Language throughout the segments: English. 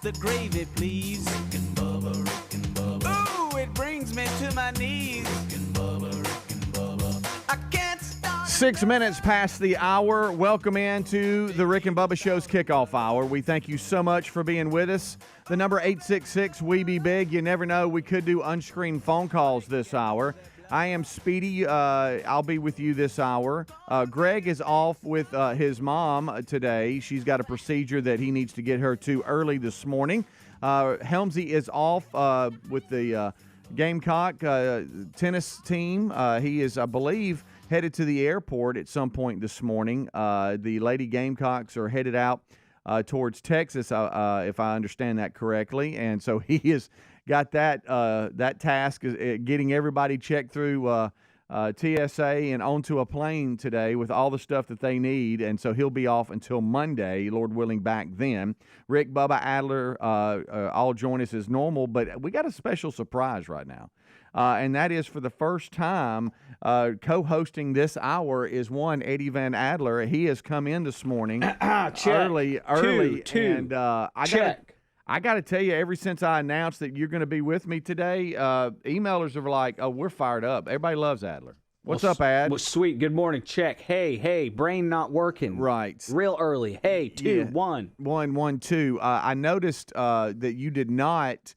the gravy, please. Rick and Bubba. Ooh, it brings me to my knees. Rick and Bubba. I can't stop. 6 minutes past the hour. Welcome into the Rick and Bubba Show's kickoff hour. We thank you so much for being with us. The number 866-WE-BE-BIG. You never know, we could do unscreened phone calls this hour. I am Speedy. I'll be with you this hour. Greg is off with his mom today. She's got a procedure that he needs to get her to early this morning. Helmsy is off with the Gamecock tennis team. He is, I believe, headed to the airport at some point this morning. The Lady Gamecocks are headed out towards Texas, if I understand that correctly. And so he is got that task is getting everybody checked through TSA and onto a plane today with all the stuff that they need. And so he'll be off until Monday, Lord willing, back then. Rick, Bubba, Adler all join us as normal, but we got a special surprise right now. And that is for the first time co-hosting this hour is one Eddie Van Adler. He has come in this morning early. And I got to tell you, ever since I announced that you're going to be with me today, emailers are like, oh, we're fired up. Everybody loves Adler. What's up, Ad? Well, sweet. Good morning. Check. Hey, brain not working. Right. Real early. Hey, 2, 1. 1, 1, 2. I noticed that you did not,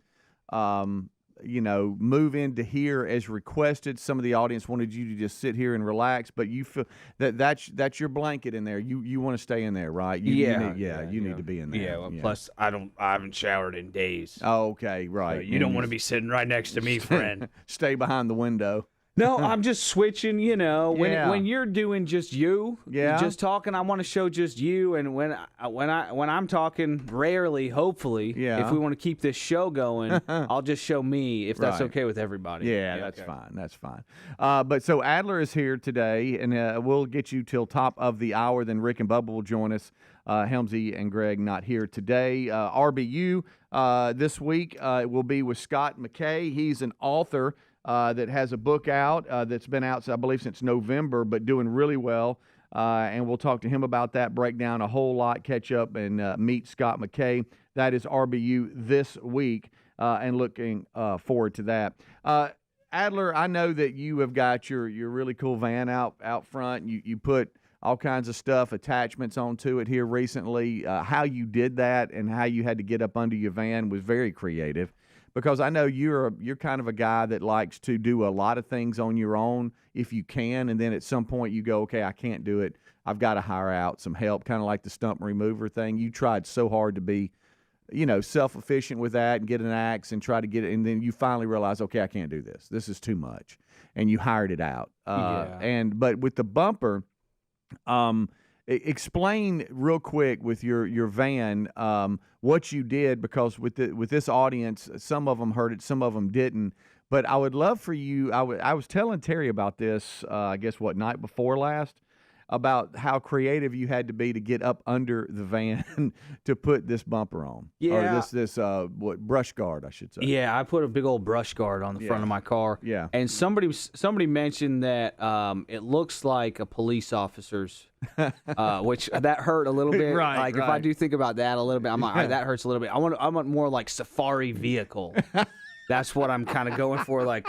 move into here as requested. Some of the audience wanted you to just sit here and relax, but you feel that's your blanket in there. You want to stay in there, right? You need to be in there. Yeah. Well, plus I haven't showered in days. Oh, okay, right. So you don't want to be sitting right next to me, friend. Stay behind the window. No, I'm just switching, when you're doing just you, just talking, I want to show just you, and when I'm talking, rarely, hopefully, if we want to keep this show going, I'll just show me if that's okay with everybody. Yeah, that's fine. That's fine. But so Adler is here today, and we'll get you till top of the hour. Then Rick and Bubba will join us. Helmsy and Greg not here today. RBU this week will be with Scott McKay. He's an author that has a book out that's been out, I believe, since November, but doing really well. And we'll talk to him about that, break down a whole lot, catch up, and meet Scott McKay. That is RBU this week, and looking forward to that. Adler, I know that you have got your really cool van out front. You put all kinds of stuff, attachments onto it here recently. How you did that and how you had to get up under your van was very creative. Because I know you're kind of a guy that likes to do a lot of things on your own if you can, and then at some point you go, okay, I can't do it. I've got to hire out some help, kind of like the stump remover thing. You tried so hard to be, self-efficient with that and get an axe and try to get it, and then you finally realize, okay, I can't do this. This is too much, and you hired it out. But with the bumper, explain real quick with your van what you did, because with this audience, some of them heard it, some of them didn't. But I would love for you. I was telling Terry about this. I guess night before last, about how creative you had to be to get up under the van to put this bumper on. Yeah. Or this brush guard, I should say. Yeah, I put a big old brush guard on the front of my car. Yeah. And somebody mentioned that it looks like a police officer's, which that hurt a little bit. Right. If I do think about that a little bit, I'm like, all right, that hurts a little bit. I want more like safari vehicle. That's what I'm kind of going for, like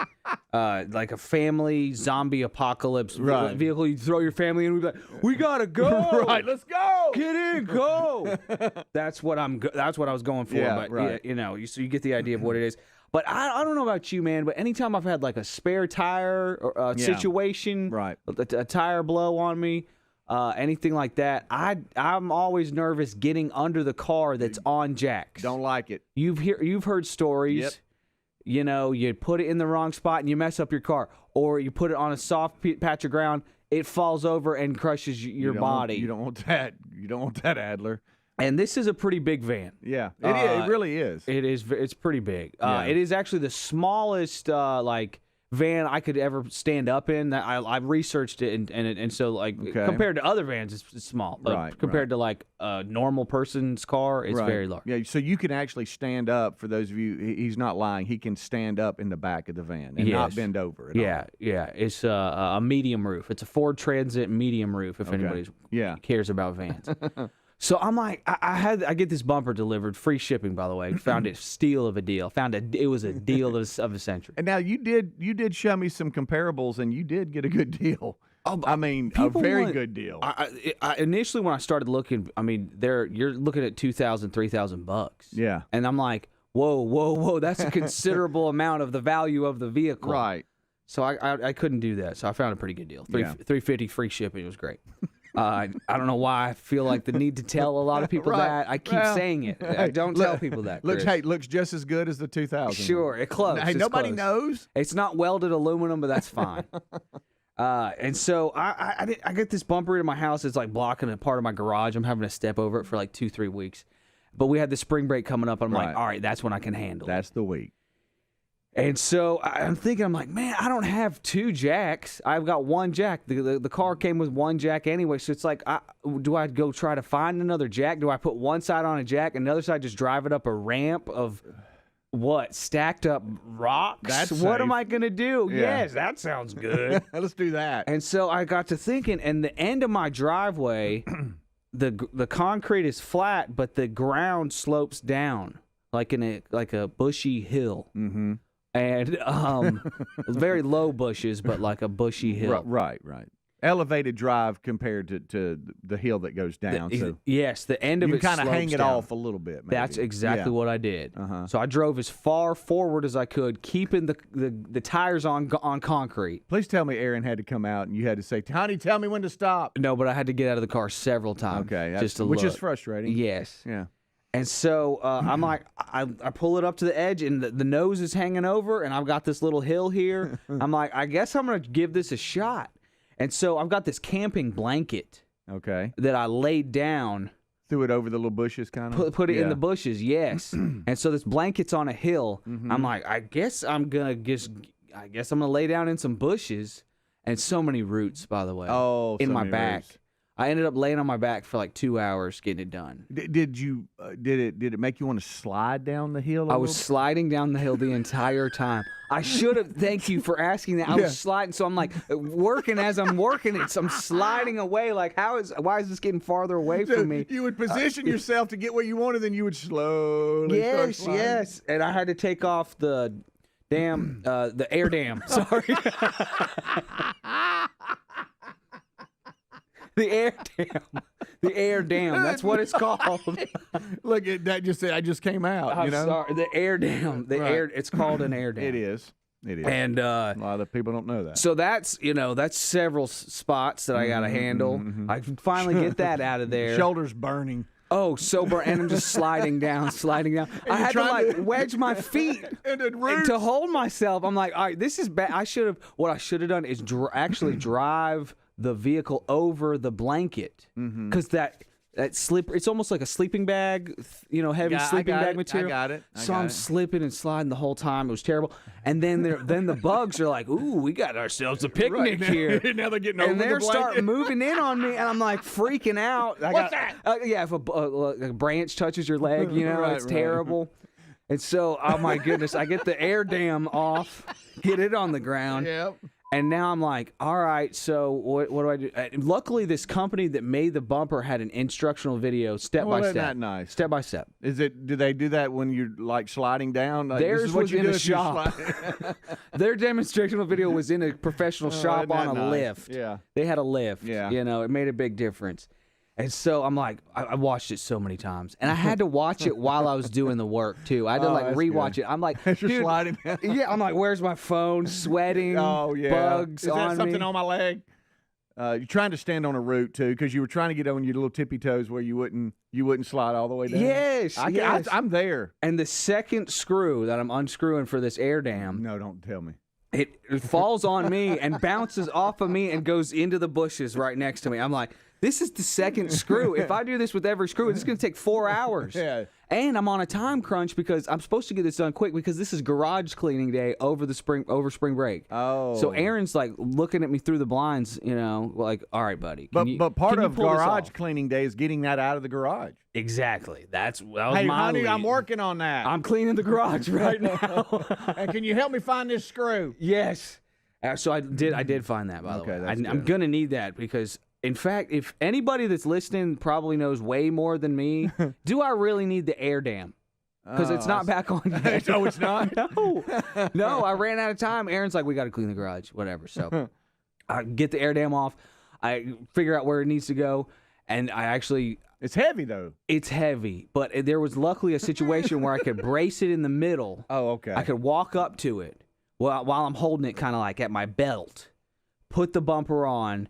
a family zombie apocalypse vehicle. You throw your family in, we be like, we gotta go. Right, let's go. Get in, go. That's what I was going for. Yeah, but right. So you get the idea of what it is. But I don't know about you, man. But anytime I've had like a spare tire or situation, a tire blow on me. Anything like that, I'm always nervous getting under the car that's on jacks. Don't like it. You've heard stories. Yep. You put it in the wrong spot and you mess up your car, or you put it on a soft patch of ground, it falls over and crushes your body. You don't want that. You don't want that, Adler. And this is a pretty big van. Yeah, it really is. It is. It's pretty big. Yeah. It is actually the smallest van I could ever stand up in. I've researched it, and so compared to other vans, it's small. But compared to like a normal person's car, it's very large. Yeah, so you can actually stand up. For those of you, he's not lying. He can stand up in the back of the van and not bend over at all. Yeah. It's a medium roof. It's a Ford Transit medium roof. If anybody cares about vans. So I'm like, I get this bumper delivered, free shipping, by the way. Found it steal of a deal. It was a deal of a century. And now you did show me some comparables, and you did get a good deal. Oh, I mean, a very good deal. I initially, when I started looking, I mean, you're looking at $2,000, $3,000. Yeah. And I'm like, whoa, that's a considerable amount of the value of the vehicle. Right. So I couldn't do that. So I found a pretty good deal. $350 free shipping. It was great. I don't know why I feel like the need to tell a lot of people that. I keep saying it. I don't tell people that. Looks just as good as the 2000. Sure, it close. Hey, nobody knows. It's not welded aluminum, but that's fine. And so I get this bumper in my house. It's like blocking a part of my garage. I'm having to step over it for like 2-3 weeks. But we had the spring break coming up. I'm like, all right, that's when I can handle it. That's the week. And so I'm thinking, man, I don't have 2 jacks. I've got 1 jack. The car came with 1 jack anyway. So it's like, do I go try to find another jack? Do I put one side on a jack and the other side just drive it up a ramp of what? Stacked up rocks? That's what safe. am I going to do? Yeah. Yes, that sounds good. Let's do that. And so I got to thinking, and the end of my driveway, the concrete is flat, but the ground slopes down like a bushy hill. Mm-hmm. And very low bushes, but like a bushy hill. Right. Elevated drive compared to the hill that goes down. Yes, the end of it kind of hang it down. off a little bit. Maybe. That's exactly what I did. Uh-huh. So I drove as far forward as I could, keeping the tires on concrete. Please tell me Aaron had to come out and you had to say, "Honey, tell me when to stop." No, but I had to get out of the car several times. Okay, just to which look. is frustrating. Yes. Yeah. And so I'm like, I pull it up to the edge, and the nose is hanging over, and I've got this little hill here. I'm like, I guess I'm going to give this a shot. And so I've got this camping blanket that I laid down. Threw it over the little bushes, kind of? Put it in the bushes, yes. And so this blanket's on a hill. Mm-hmm. I'm like, I guess I'm going to lay down in some bushes. And so many roots, by the way, in my back. Roots. I ended up laying on my back for like 2 hours getting it done. Did it make you want to slide down the hill? I was sliding down the hill the entire time. I should have. Thank you for asking that. I was sliding, so I'm like working as I'm working it. So I'm sliding away. Like, why is this getting farther away from me? You would position yourself to get where you wanted, then you would slowly. Yes. And I had to take off the air dam. Sorry. The air dam. That's what it's called. Look, that just came out. I'm sorry. The air dam. It's called an air dam. It is. And a lot of people don't know that. So that's several spots that I got to handle. Mm-hmm. I can finally get that out of there. Shoulders burning. Oh, sober, and I'm just sliding down. I had to wedge my feet to hold myself. I'm like, all right, this is bad. What I should have done is actually drive the vehicle over the blanket, because that slip. It's almost like a sleeping bag, heavy sleeping bag material. I got it. So I'm slipping and sliding the whole time. It was terrible. And then the bugs are like, "Ooh, we got ourselves a picnic here." Now they're getting over and they're starting moving in on me, and I'm like freaking out. What's that? If a branch touches your leg, it's terrible. And so, oh my goodness, I get the air dam off, get it on the ground. Yep. And now I'm like, all right, so what do I do? Luckily, this company that made the bumper had an instructional video, step by step. That nice. Step by step. Do they do that when you're like sliding down? Like, Theirs this is what was you in do a shop. Their demonstrational video was in a professional shop on a lift. Yeah. They had a lift. Yeah. It made a big difference. And so I'm like, I watched it so many times, and I had to watch it while I was doing the work too. I had to rewatch it. I'm like, you're sliding down. Yeah, I'm like, where's my phone? Sweating. Oh yeah, bugs Is that on something me. on my leg? You're trying to stand on a root too, because you were trying to get on your little tippy toes where you wouldn't slide all the way down. Yes, I'm there. And the second screw that I'm unscrewing for this air dam. No, don't tell me. It falls on me and bounces off of me and goes into the bushes right next to me. I'm like, this is the second screw. If I do this with every screw, it's going to take 4 hours. Yeah. And I'm on a time crunch because I'm supposed to get this done quick because this is garage cleaning day over spring break. Oh. So Aaron's like looking at me through the blinds, like, all right, buddy. But part of garage cleaning day is getting that out of the garage. Exactly. That was hey, my honey, lead. I'm working on that. I'm cleaning the garage right now. And can you help me find this screw? Yes. So I did find that, by the way. I'm going to need that because In fact, if anybody that's listening probably knows way more than me, do I really need the air dam? Because it's not back on yet. No, it's not? No, I ran out of time. Aaron's like, we got to clean the garage, whatever. So I get the air dam off. I figure out where it needs to go, and I actually... It's heavy, though. It's heavy, but there was luckily a situation where I could brace it in the middle. Oh, okay. I could walk up to it while I'm holding it kind of like at my belt, put the bumper on,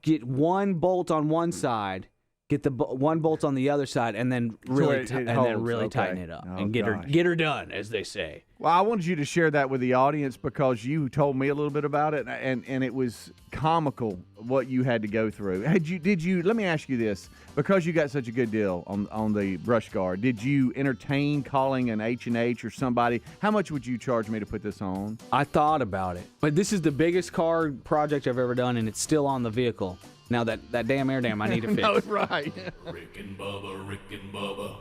get one bolt on one side, get the one bolt on the other side, and then really tighten it up and get her done, as they say. Well, I wanted you to share that with the audience because you told me a little bit about it, and it was comical what you had to go through. Did you? Let me ask you this: because you got such a good deal on the brush guard, did you entertain calling an H&H or somebody? How much would you charge me to put this on? I thought about it, but this is the biggest car project I've ever done, and it's still on the vehicle. Now that damn air dam I need to fix. No, right. Rick and Bubba.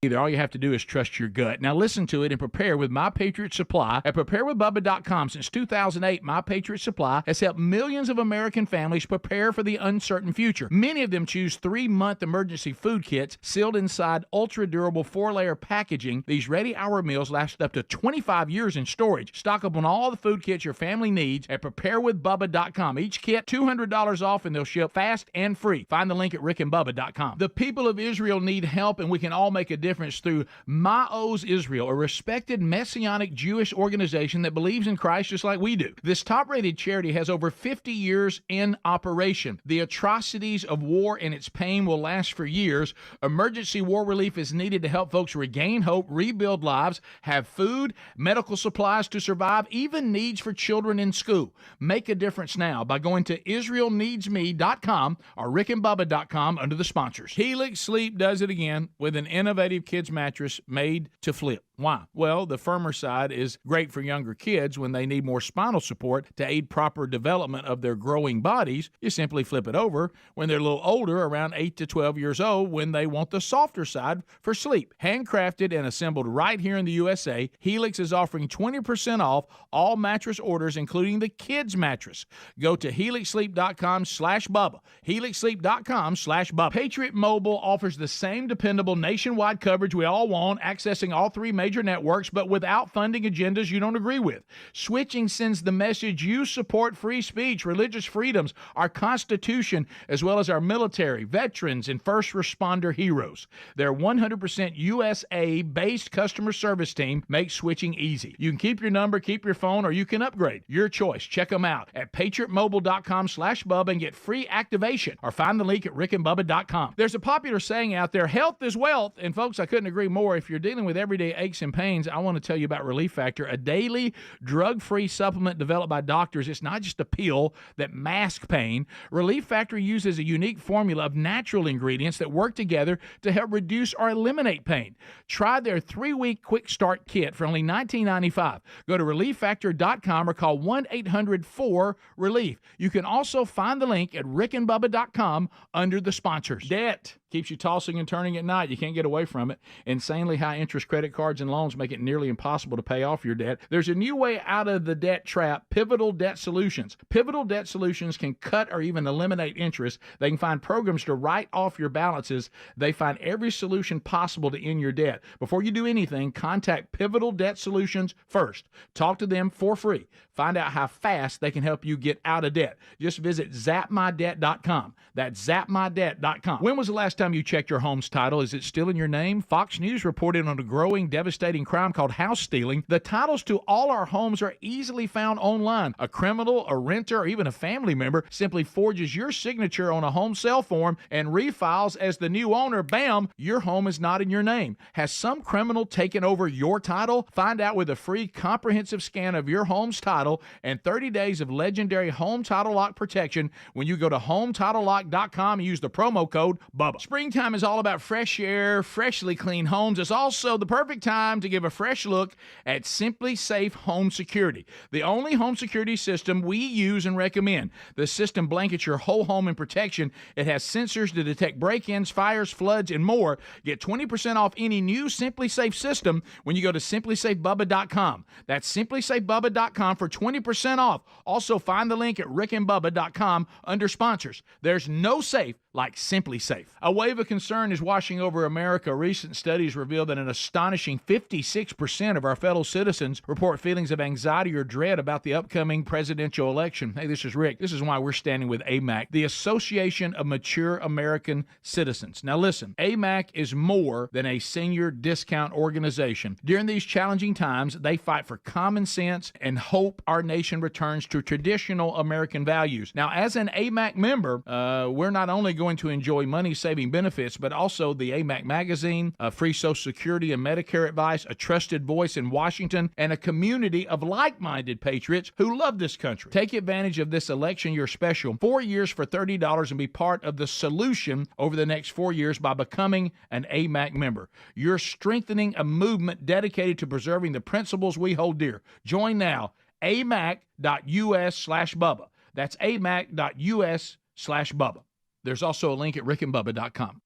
Either all you have to do is trust your gut. Now listen to it and prepare with My Patriot Supply at preparewithbubba.com. Since 2008, My Patriot Supply has helped millions of American families prepare for the uncertain future. Many of them choose 3-month emergency food kits sealed inside ultra-durable 4-layer packaging. These ready-hour meals last up to 25 years in storage. Stock up on all the food kits your family needs at preparewithbubba.com. Each kit, $200 off, and they'll ship fast and free. Find the link at rickandbubba.com. The people of Israel need help, and we can all make a difference through Ma'oz Israel, a respected Messianic Jewish organization that believes in Christ just like we do. This top-rated charity has over 50 years in operation. The atrocities of war and its pain will last for years. Emergency war relief is needed to help folks regain hope, rebuild lives, have food, medical supplies to survive, even needs for children in school. Make a difference now by going to israelneedsme.com or rickandbubba.com under the sponsors. Helix Sleep does it again with an innovative kids mattress made to flip. Why? Well, the firmer side is great for younger kids when they need more spinal support to aid proper development of their growing bodies. You simply flip it over when they're a little older, around 8 to 12 years old, when they want the softer side for sleep. Handcrafted and assembled right here in the USA, Helix is offering 20% off all mattress orders, including the kids mattress. Go to helixsleep.com/Bubba. helixsleep.com/Bubba. Patriot Mobile offers the same dependable nationwide coverage we all want, accessing all 3 major networks, but without funding agendas you don't agree with. Switching sends the message you support free speech, religious freedoms, our Constitution, as well as our military, veterans, and first responder heroes. Their 100% USA-based customer service team makes switching easy. You can keep your number, keep your phone, or you can upgrade. Your choice. Check them out at patriotmobile.com/Bubba and get free activation, or find the link at rickandbubba.com. There's a popular saying out there, health is wealth, and folks, I couldn't agree more. If you're dealing with everyday aches and pains, I want to tell you about Relief Factor, a daily drug-free supplement developed by doctors. It's not just a pill that masks pain. Relief Factor uses a unique formula of natural ingredients that work together to help reduce or eliminate pain. Try their 3-week quick start kit for only $19.95. Go to relieffactor.com or call 1-800-4-RELIEF. You can also find the link at rickandbubba.com under the sponsors. Debt keeps you tossing and turning at night. You can't get away from it. Insanely high interest credit cards and loans make it nearly impossible to pay off your debt. There's a new way out of the debt trap, Pivotal Debt Solutions. Pivotal Debt Solutions can cut or even eliminate interest. They can find programs to write off your balances. They find every solution possible to end your debt. Before you do anything, contact Pivotal Debt Solutions first. Talk to them for free. Find out how fast they can help you get out of debt. Just visit zapmydebt.com. That's zapmydebt.com. When was the last time you checked your home's title? Is it still in your name? Fox News reported on a growing, devastating crime called house stealing. The titles to all our homes are easily found online. A criminal, a renter, or even a family member simply forges your signature on a home sale form and refiles as the new owner. Bam! Your home is not in your name. Has some criminal taken over your title? Find out with a free comprehensive scan of your home's title and 30 days of legendary home title lock protection when you go to HomeTitleLock.com and use the promo code BUBBA. springtime is all about fresh air, freshly clean homes. It's also the perfect time to give a fresh look at Simply Safe Home Security, the only home security system we use and recommend. The system blankets your whole home in protection. It has sensors to detect break-ins, fires, floods, and more. Get 20% off any new Simply Safe system when you go to simplysafebubba.com. That's simplysafebubba.com for 20% off. Also, find the link at rickandbubba.com under sponsors. There's no safe like Simply Safe. A wave of concern is washing over America. Recent studies reveal that an astonishing 56% of our fellow citizens report feelings of anxiety or dread about the upcoming presidential election. Hey, this is Rick. This is why we're standing with AMAC, the Association of Mature American Citizens. Now listen, AMAC is more than a senior discount organization. During these challenging times, they fight for common sense and hope our nation returns to traditional American values. Now, as an AMAC member, we're not only going to enjoy money-saving benefits, but also the AMAC magazine, free Social Security and Medicare advice, a trusted voice in Washington, and a community of like-minded patriots who love this country. Take advantage of this election year special, 4 years for $30, and be part of the solution over the next 4 years by becoming an AMAC member. You're strengthening a movement dedicated to preserving the principles we hold dear. Join now, amac.us/Bubba. That's amac.us/Bubba. There's also a link at rickandbubba.com.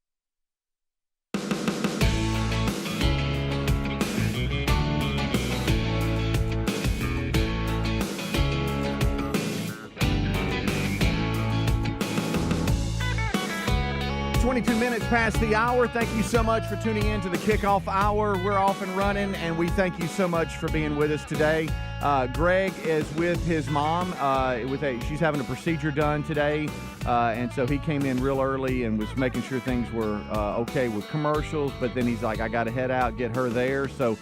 Minutes past the hour. Thank you so much for tuning in to the Kickoff Hour. We're off and running, and we thank you so much for being with us today. Greg is with his mom. She's having a procedure done today, and so he came in real early and was making sure things were okay with commercials. But then he's like, I got to head out, get her there. So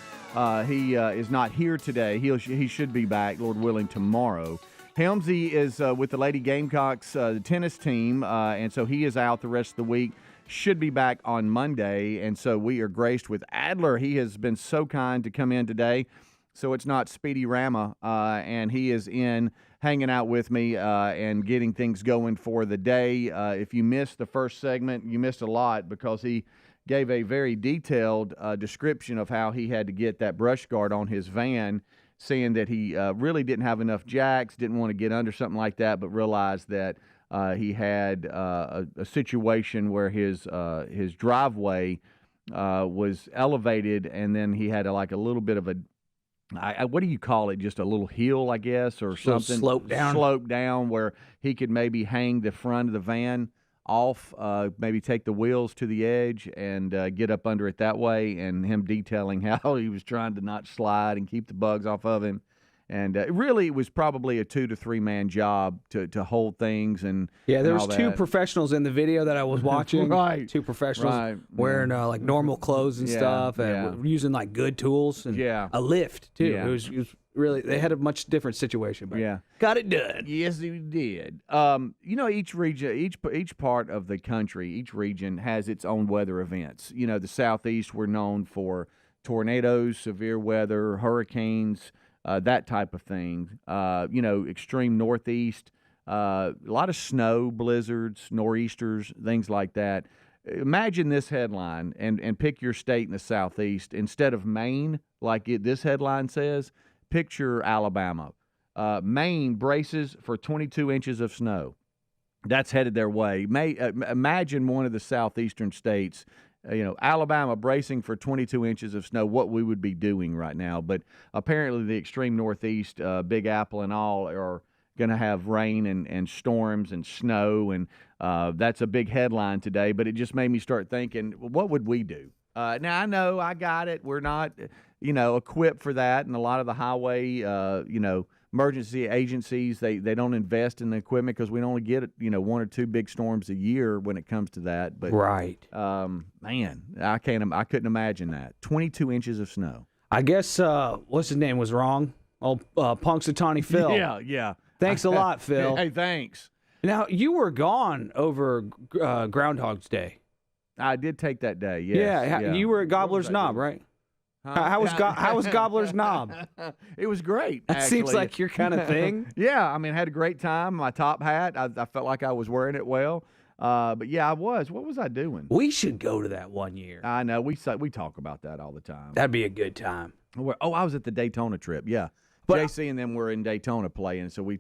he is not here today. He should be back, Lord willing, tomorrow. Helmsy is with the Lady Gamecocks tennis team, and so he is out the rest of the week. Should be back on Monday, and so we are graced with Adler. He has been so kind to come in today, so it's not Speedy Rama, and he is in hanging out with me and getting things going for the day. If you missed the first segment, you missed a lot because he gave a very detailed description of how he had to get that brush guard on his van, saying that he really didn't have enough jacks, didn't want to get under something like that, but realized that he had a situation where his driveway was elevated, and then he had a little bit of a what do you call it? Just a little hill, I guess, or something. Slope down where he could maybe hang the front of the van off, maybe take the wheels to the edge and get up under it that way, and him detailing how he was trying to not slide and keep the bugs off of him. And really, it was probably a 2 to 3 man job to hold things. And there was two professionals in the video that I was watching. Right. Two professionals wearing like normal clothes and stuff, and using like good tools and a lift too. Yeah. It was really, they had a much different situation, but got it done. Yes, he did. Each region, each part of the country, each region has its own weather events. The Southeast, we're known for tornadoes, severe weather, hurricanes. That type of thing. Extreme Northeast, a lot of snow, blizzards, nor'easters, things like that. Imagine this headline and pick your state in the Southeast. Instead of Maine, like this headline says, picture Alabama. Maine braces for 22 inches of snow. That's headed their way. Imagine one of the southeastern states, Alabama bracing for 22 inches of snow, what we would be doing right now. But apparently the extreme Northeast, Big Apple and all, are going to have rain and storms and snow. And that's a big headline today. But it just made me start thinking, what would we do? Now, I know I got it. We're not, equipped for that. And a lot of the highway, emergency agencies, they don't invest in the equipment because we only get 1 or 2 big storms a year when it comes to that. But man, I couldn't imagine that. 22 inches of snow. I guess what's his name was wrong. Punxsutawney Phil. Yeah. Thanks a lot, Phil. Hey, thanks. Now you were gone over Groundhog's Day. I did take that day. Yes. Yeah. You were at Gobbler's Knob, right? How was Gobbler's Knob? It was great. That seems like your kind of thing. Yeah, I had a great time. My top hat, I felt like I was wearing it well. But yeah, I was. What was I doing? We should go to that one year. I know. We talk about that all the time. That'd be a good time. I was at the Daytona trip. Yeah. But JC and them were in Daytona playing, so we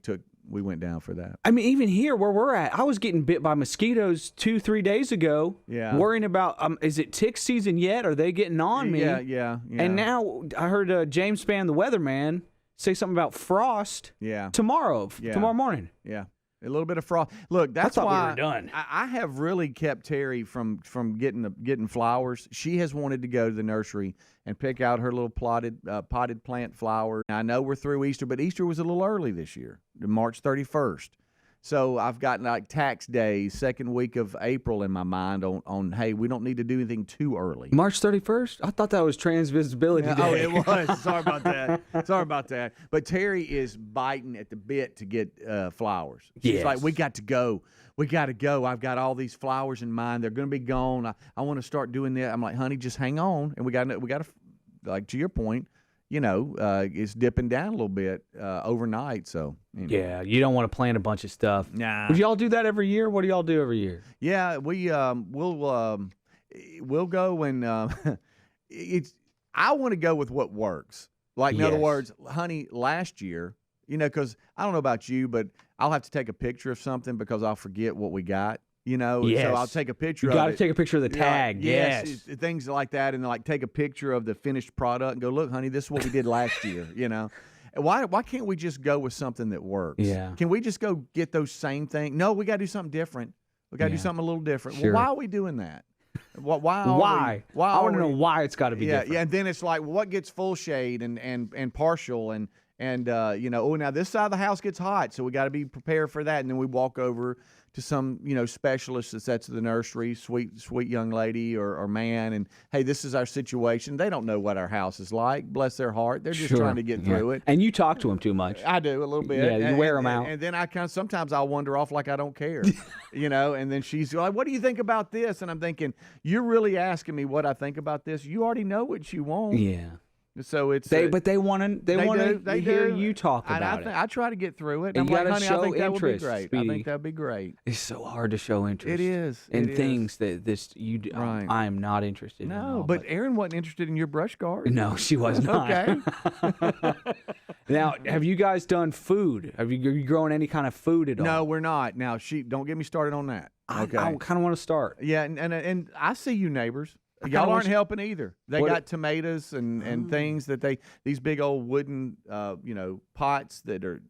went down for that. I mean, even here where we're at, I was getting bit by mosquitoes 2-3 days ago. Yeah. Worrying about, is it tick season yet? Are they getting on me? Yeah. And now I heard James Spann, the weatherman, say something about frost. Yeah. Tomorrow morning. Yeah. A little bit of frost. Look, that's why we were done. I have really kept Terry from getting flowers. She has wanted to go to the nursery and pick out her little potted plant flower. I know we're through Easter, but Easter was a little early this year, March 31st. So I've got like tax days, second week of April in my mind on hey, we don't need to do anything too early. March 31st? I thought that was Transvisibility Day. Oh, it was. Sorry about that. But Terry is biting at the bit to get flowers. She's like, we got to go. I've got all these flowers in mind. They're going to be gone. I want to start doing that. I'm like, honey, just hang on. And we got to, like to your point, it's dipping down a little bit overnight. So yeah, you don't want to plant a bunch of stuff. Nah. Would y'all do that every year? What do y'all do every year? Yeah, we'll go and I want to go with what works. Like in other words, honey, last year, because I don't know about you, but I'll have to take a picture of something because I'll forget what we got. So I'll take a picture of it. You got to take a picture of the tag. Yes. Things like that, and like take a picture of the finished product and go, look, honey, this is what we did last year. Why can't we just go with something that works? Yeah. Can we just go get those same things? No, we got to do something different. We got to do something a little different. Sure. Well, why are we doing that? Why? I want to know why it's got to be different. Yeah, and then it's like, what gets full shade and partial and now this side of the house gets hot, so we got to be prepared for that. And then we walk over to some, specialist that's at the nursery, sweet young lady or man, and hey, this is our situation. They don't know what our house is like. Bless their heart. They're just trying to get through it. And you talk to them too much. I do a little bit. Yeah, you wear them out. And then sometimes I'll wander off like I don't care, and then she's like, what do you think about this? And I'm thinking, you're really asking me what I think about this? You already know what you want. Yeah. So it's but they want to hear you talk about it. I try to get through it. And I'm you like, honey, I think that would be interest, great. Speedy. I think that'd be great. It's so hard to show interest. It is. In things that right. I am not interested in. No, but Erin wasn't interested in your brush guard. No, she was not. Okay. Now, have you guys done food? Are you growing any kind of food at all? No, we're not. Now, don't get me started on that. Okay. I kind of want to start. Yeah, and I see you neighbors. Y'all aren't helping either. They got tomatoes and things that these big old wooden pots that are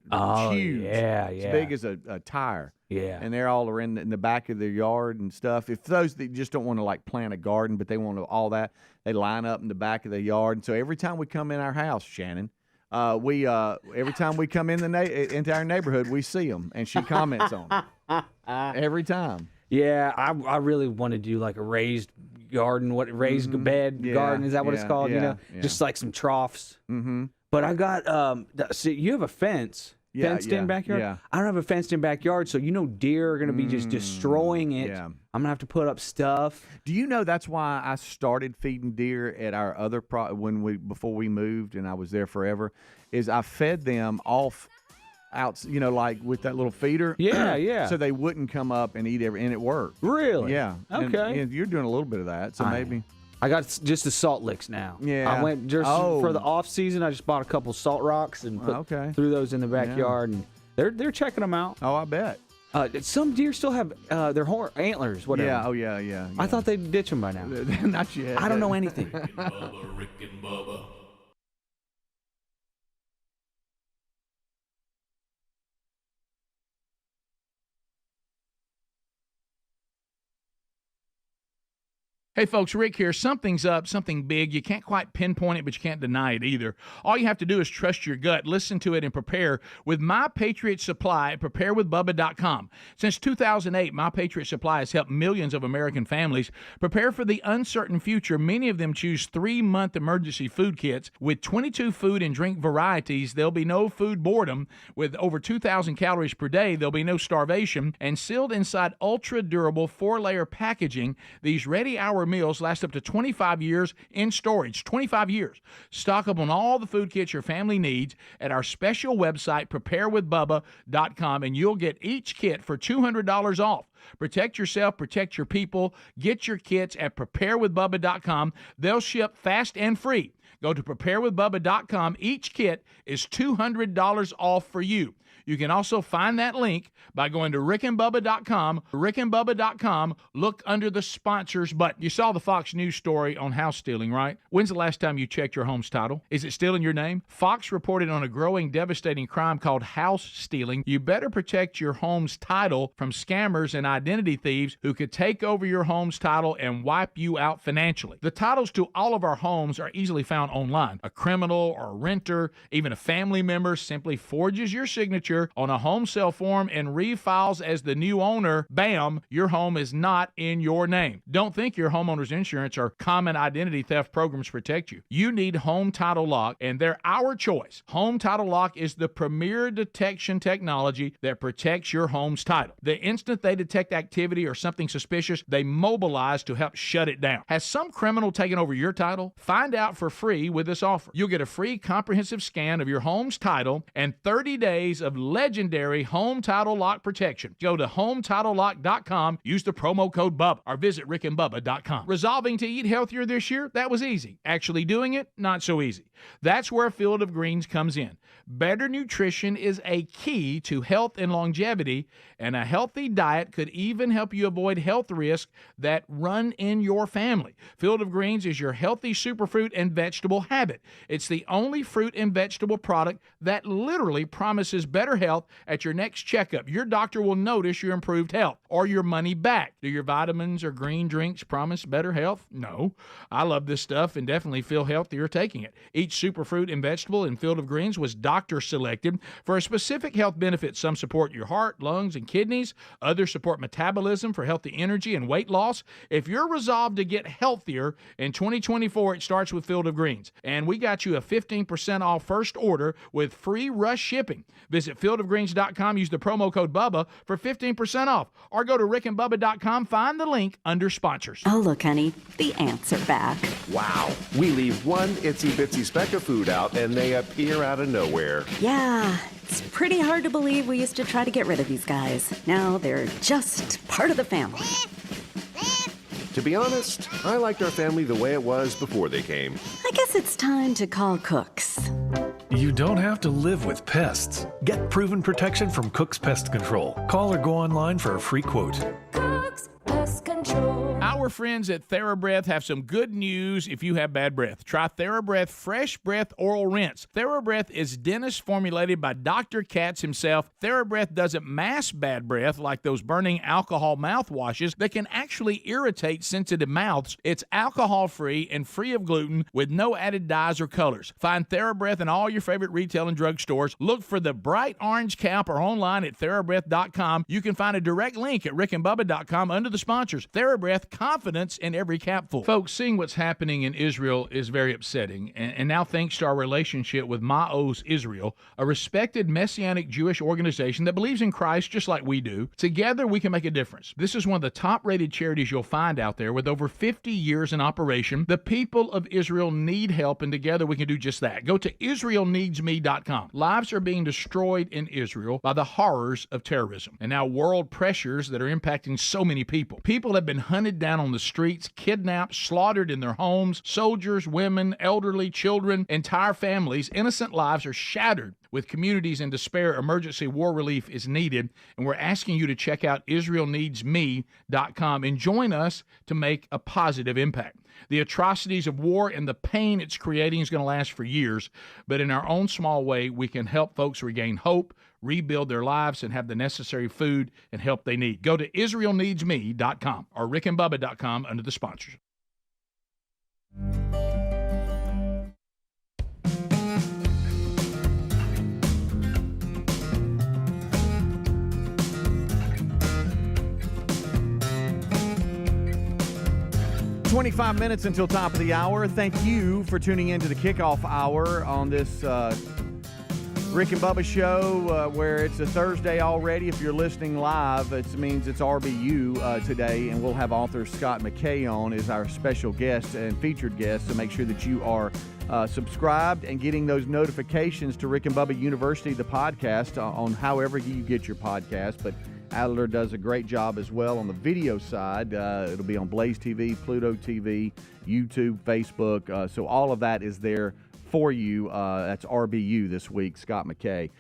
huge. Yeah. As big as a tire. Yeah. And they're all around in the back of their yard and stuff. If those that just don't want to like plant a garden, but they want to all that, they line up in the back of the yard. And so every time we come in our house, Shannon, every time we come into our neighborhood, we see them, and she comments on them every time. Yeah, I really want to do like a raised garden, raised bed garden, is that what it's called? Yeah. Just like some troughs. Mm-hmm. But I got see, you have a fenced in backyard. Yeah. I don't have a fenced in backyard, so deer are gonna be just destroying it. Yeah. I'm gonna have to put up stuff. Do you know that's why I started feeding deer at our other before we moved, and I was there forever, is I fed them off out, like with that little feeder. Yeah. So they wouldn't come up and eat and it worked. Really? Yeah. Okay. And you're doing a little bit of that, so maybe. I got just the salt licks now. Yeah. I went just for the off season. I just bought a couple salt rocks and threw those in the backyard, and they're checking them out. Oh, I bet. Some deer still have their antlers, whatever. Yeah. Oh, yeah. I thought they'd ditch them by now. Not yet. I don't know anything. Rick and Bubba. Hey folks, Rick here. Something's up, something big. You can't quite pinpoint it, but you can't deny it either. All you have to do is trust your gut, listen to it, and prepare with My Patriot Supply at preparewithbubba.com. Since 2008, My Patriot Supply has helped millions of American families prepare for the uncertain future. Many of them choose 3-month emergency food kits. With 22 food and drink varieties, there'll be no food boredom. With over 2,000 calories per day, there'll be no starvation. And sealed inside ultra-durable 4-layer packaging, these ready-hour hour meals last up to 25 years in storage. 25 years. Stock up on all the food kits your family needs at our special website, preparewithbubba.com, and you'll get each kit for $200 off. Protect yourself, protect your people. Get your kits at preparewithbubba.com. They'll ship fast and free. Go to preparewithbubba.com. Each kit is $200 off for you. You can also find that link by going to rickandbubba.com. Rickandbubba.com. Look under the sponsors button. You saw the Fox News story on house stealing, right? When's the last time you checked your home's title? Is it still in your name? Fox reported on a growing, devastating crime called house stealing. You better protect your home's title from scammers and identity thieves who could take over your home's title and wipe you out financially. The titles to all of our homes are easily found online. A criminal or a renter, even a family member, simply forges your signature on a home sale form and refiles as the new owner. Bam, your home is not in your name. Don't think your homeowner's insurance or common identity theft programs protect you. You need Home Title Lock, and they're our choice. Home Title Lock is the premier detection technology that protects your home's title. The instant they detect activity or something suspicious, they mobilize to help shut it down. Has some criminal taken over your title? Find out for free with this offer. You'll get a free comprehensive scan of your home's title and 30 days of legendary Home Title Lock protection. Go to HometitleLock.com, use the promo code BUBBA, or visit rickandbubba.com. Resolving to eat healthier this year? That was easy. Actually doing it? Not so easy. That's where Field of Greens comes in. Better nutrition is a key to health and longevity, and a healthy diet could even help you avoid health risks that run in your family. Field of Greens is your healthy superfruit and vegetable habit. It's the only fruit and vegetable product that literally promises better health at your next checkup. Your doctor will notice your improved health or your money back. Do your vitamins or green drinks promise better health? No. I love this stuff and definitely feel healthier taking it. Each superfruit and vegetable in Field of Greens was doctor selected for a specific health benefit. Some support your heart, lungs, and kidneys. Others support metabolism for healthy energy and weight loss. If you're resolved to get healthier in 2024, it starts with Field of Greens. And we got you a 15% off first order with free rush shipping. Visit fieldofgreens.com, use the promo code BUBBA for 15% off. Or go to rickandbubba.com, find the link under sponsors. Oh, look, honey, the ants are back. Wow. We leave one itsy-bitsy speck of food out, and they appear out of nowhere. Yeah, it's pretty hard to believe we used to try to get rid of these guys. Now they're just part of the family. To be honest, I liked our family the way it was before they came. I guess it's time to call Cooks. You don't have to live with pests. Get proven protection from Cook's Pest Control. Call or go online for a free quote. Cook's Pest Control. Our friends at TheraBreath have some good news if you have bad breath. Try TheraBreath Fresh Breath Oral Rinse. TheraBreath is dentist formulated by Dr. Katz himself. TheraBreath doesn't mask bad breath like those burning alcohol mouthwashes that can actually irritate sensitive mouths. It's alcohol-free and free of gluten with no added dyes or colors. Find TheraBreath in all your favorite retail and drug stores. Look for the bright orange cap or online at TheraBreath.com. You can find a direct link at rickandbubba.com under the sponsors. TheraBreath, confidence in every capful. Folks, seeing what's happening in Israel is very upsetting. And now thanks to our relationship with Ma'oz Israel, a respected Messianic Jewish organization that believes in Christ just like we do, together we can make a difference. This is one of the top-rated charities you'll find out there with over 50 years in operation. The people of Israel need help, and together we can do just that. Go to IsraelNeedsMe.com. Lives are being destroyed in Israel by the horrors of terrorism and now world pressures that are impacting so many people. People have been hunted down on the streets, kidnapped, slaughtered in their homes. Soldiers, women, elderly, children, entire families, innocent lives are shattered. With communities in despair, emergency war relief is needed, and we're asking you to check out IsraelNeedsMe.com and join us to make a positive impact. The atrocities of war and the pain it's creating is going to last for years, but in our own small way, we can help folks regain hope, rebuild their lives, and have the necessary food and help they need. Go to IsraelNeedsMe.com or rickandbubba.com under the sponsors. $25 minutes until top of the hour. Thank you for tuning in to the kickoff hour on this Rick and Bubba show, where it's a Thursday already. If you're listening live, it means it's RBU today, and we'll have author Scott McKay on as our special guest and featured guest. So make sure that you are subscribed and getting those notifications to Rick and Bubba University, the podcast, on however you get your podcast. But Adler does a great job as well on the video side. It'll be on Blaze TV, Pluto TV, YouTube, Facebook. So all of that is there for you. That's RBU this week, Scott McKay.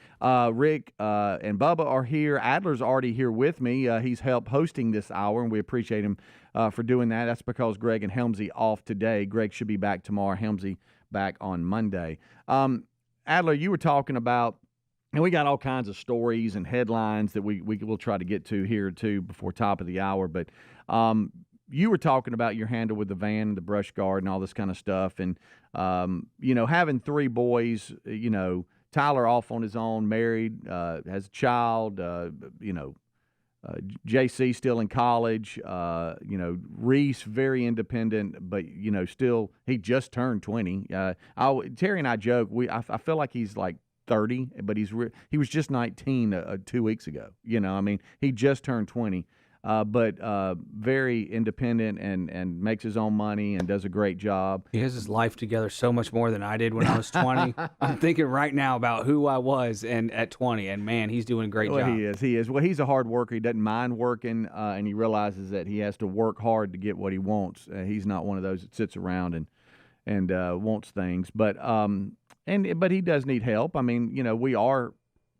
Rick and Bubba are here. Adler's already here with me. He's helped hosting this hour, and we appreciate him for doing that. That's because Greg and Helmsy off today. Greg should be back tomorrow. Helmsy back on Monday. Adler, you were talking about, and we got all kinds of stories and headlines that we will try to get to here, too, before top of the hour. But you were talking about your handle with the van and the brush guard and all this kind of stuff. And, having three boys, Tyler off on his own, married, has a child, JC still in college, Reese very independent, but, still he just turned 20. Terry and I joke, I feel like he's like 30, but he was just 19 2 weeks ago. He just turned 20. But very independent and makes his own money and does a great job. He has his life together so much more than I did when I was 20. I'm thinking right now about who I was and at 20, and man, he's doing a great job. He is. Well, he's a hard worker. He doesn't mind working, and he realizes that he has to work hard to get what he wants. He's not one of those that sits around and wants things. But he does need help. We are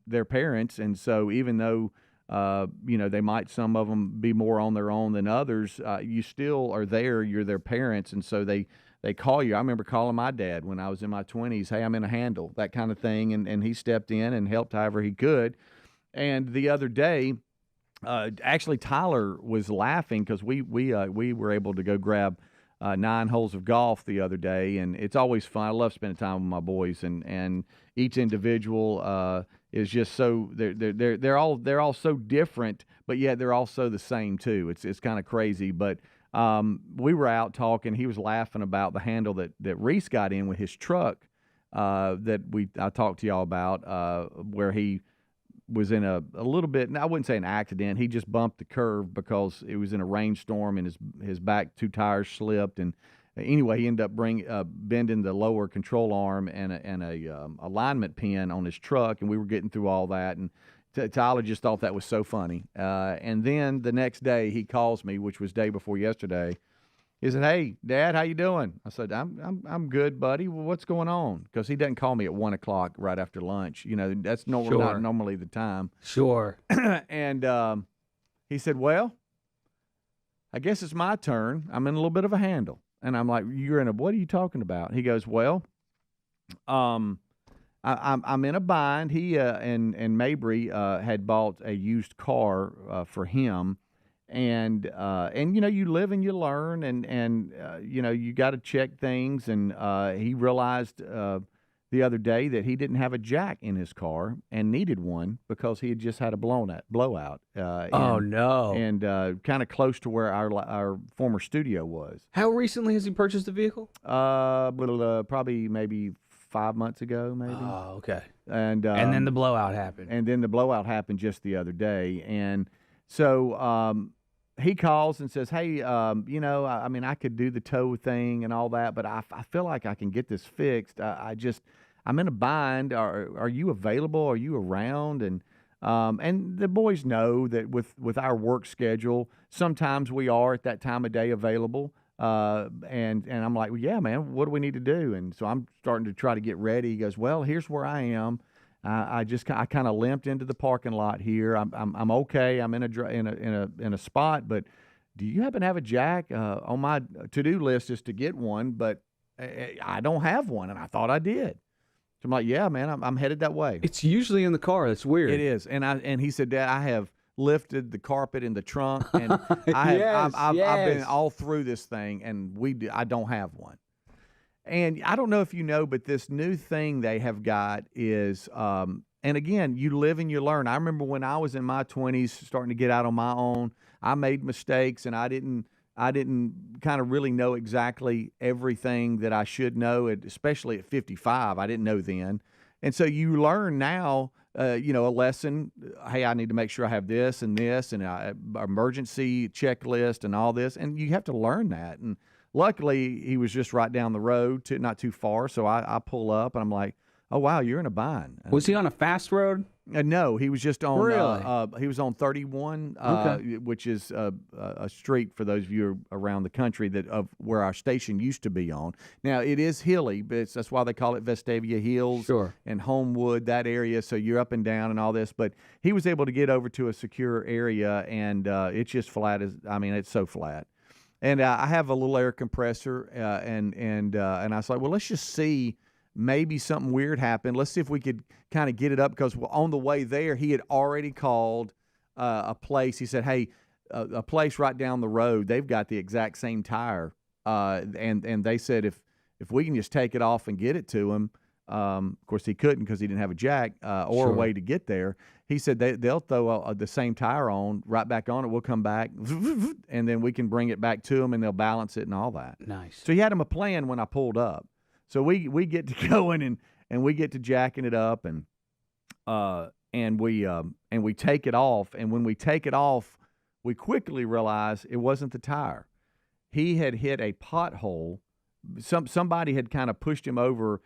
their parents, and so even though they might, some of them, be more on their own than others, you still are there. You're their parents, and so they call you. I remember calling my dad when I was in my 20s, hey, I'm in a handle, that kind of thing, and he stepped in and helped however he could. And the other day, actually Tyler was laughing because we were able to go grab 9 holes of golf the other day, and it's always fun. I love spending time with my boys, and each individual is just so they're all so different, but yet they're also the same too. It's kind of crazy, but we were out talking. He was laughing about the handle that Reese got in with his truck that I talked to y'all about, where he was in a little bit, I wouldn't say an accident. He just bumped the curve because it was in a rainstorm and his back 2 tires slipped, and anyway, he ended up bending the lower control arm and a alignment pin on his truck, and we were getting through all that, and Tyler just thought that was so funny. And then the next day he calls me, which was day before yesterday. He said, "Hey, Dad, how you doing?" I said, "I'm good, buddy. Well, what's going on?" Because he doesn't call me at 1 o'clock right after lunch. That's not normally the time. Sure. And he said, "Well, I guess it's my turn. I'm in a little bit of a handle." And I'm like, what are you talking about? He goes, "Well, I'm in a bind." He and Mabry had bought a used car for him, and you live and you learn, and you got to check things. And he realized the other day that he didn't have a jack in his car and needed one because he had just had a blowout. Oh no! And kind of close to where our former studio was. How recently has he purchased the vehicle? Probably maybe 5 months ago, maybe. Oh, okay. And then the blowout happened. And then the blowout happened just the other day, and so he calls and says, "Hey, I could do the tow thing and all that, but I feel like I can get this fixed. I'm in a bind. Are you available? Are you around?" And the boys know that with our work schedule, sometimes we are at that time of day available. And I'm like, "Well, yeah, man, what do we need to do?" And so I'm starting to try to get ready. He goes, "Well, here's where I am. I kind of limped into the parking lot here. I'm okay. I'm in a spot, but do you happen to have a jack? On my to-do list is to get one, but I don't have one, and I thought I did." So I'm like, "Yeah, man, I'm headed that way." It's usually in the car. That's weird. It is, and he said, "Dad, I have lifted the carpet in the trunk, and I've been all through this thing, and I don't have one." And I don't know if you know, but this new thing they have got is, and again, you live and you learn. I remember when I was in my 20s, starting to get out on my own, I made mistakes, and I didn't kind of really know exactly everything that I should know, especially at 55. I didn't know then. And so you learn now, a lesson. Hey, I need to make sure I have this and emergency checklist and all this. And you have to learn that. And luckily, he was just right down the road, not too far. So I pull up and I'm like, oh, wow, you're in a bind. Was he on a fast road? No, he was just on. Really? He was on 31, which is a street for those of you around the country of where our station used to be on. Now it is hilly, but that's why they call it Vestavia Hills and Homewood, that area. So you're up and down and all this. But he was able to get over to a secure area, and it's just flat. It's so flat. And I have a little air compressor, and I was like, well, let's just see. Maybe something weird happened. Let's see if we could kind of get it up, because on the way there, he had already called a place. He said, hey, a place right down the road, they've got the exact same tire. And they said if we can just take it off and get it to him, of course he couldn't because he didn't have a jack or a way to get there. He said they'll throw the same tire right back on it. We'll come back, and then we can bring it back to him, and they'll balance it and all that. Nice. So he had him a plan when I pulled up. So we get to going and we get to jacking it up and we take it off, and when we take it off, we quickly realize it wasn't the tire. He had hit a pothole. Somebody had kind of pushed him over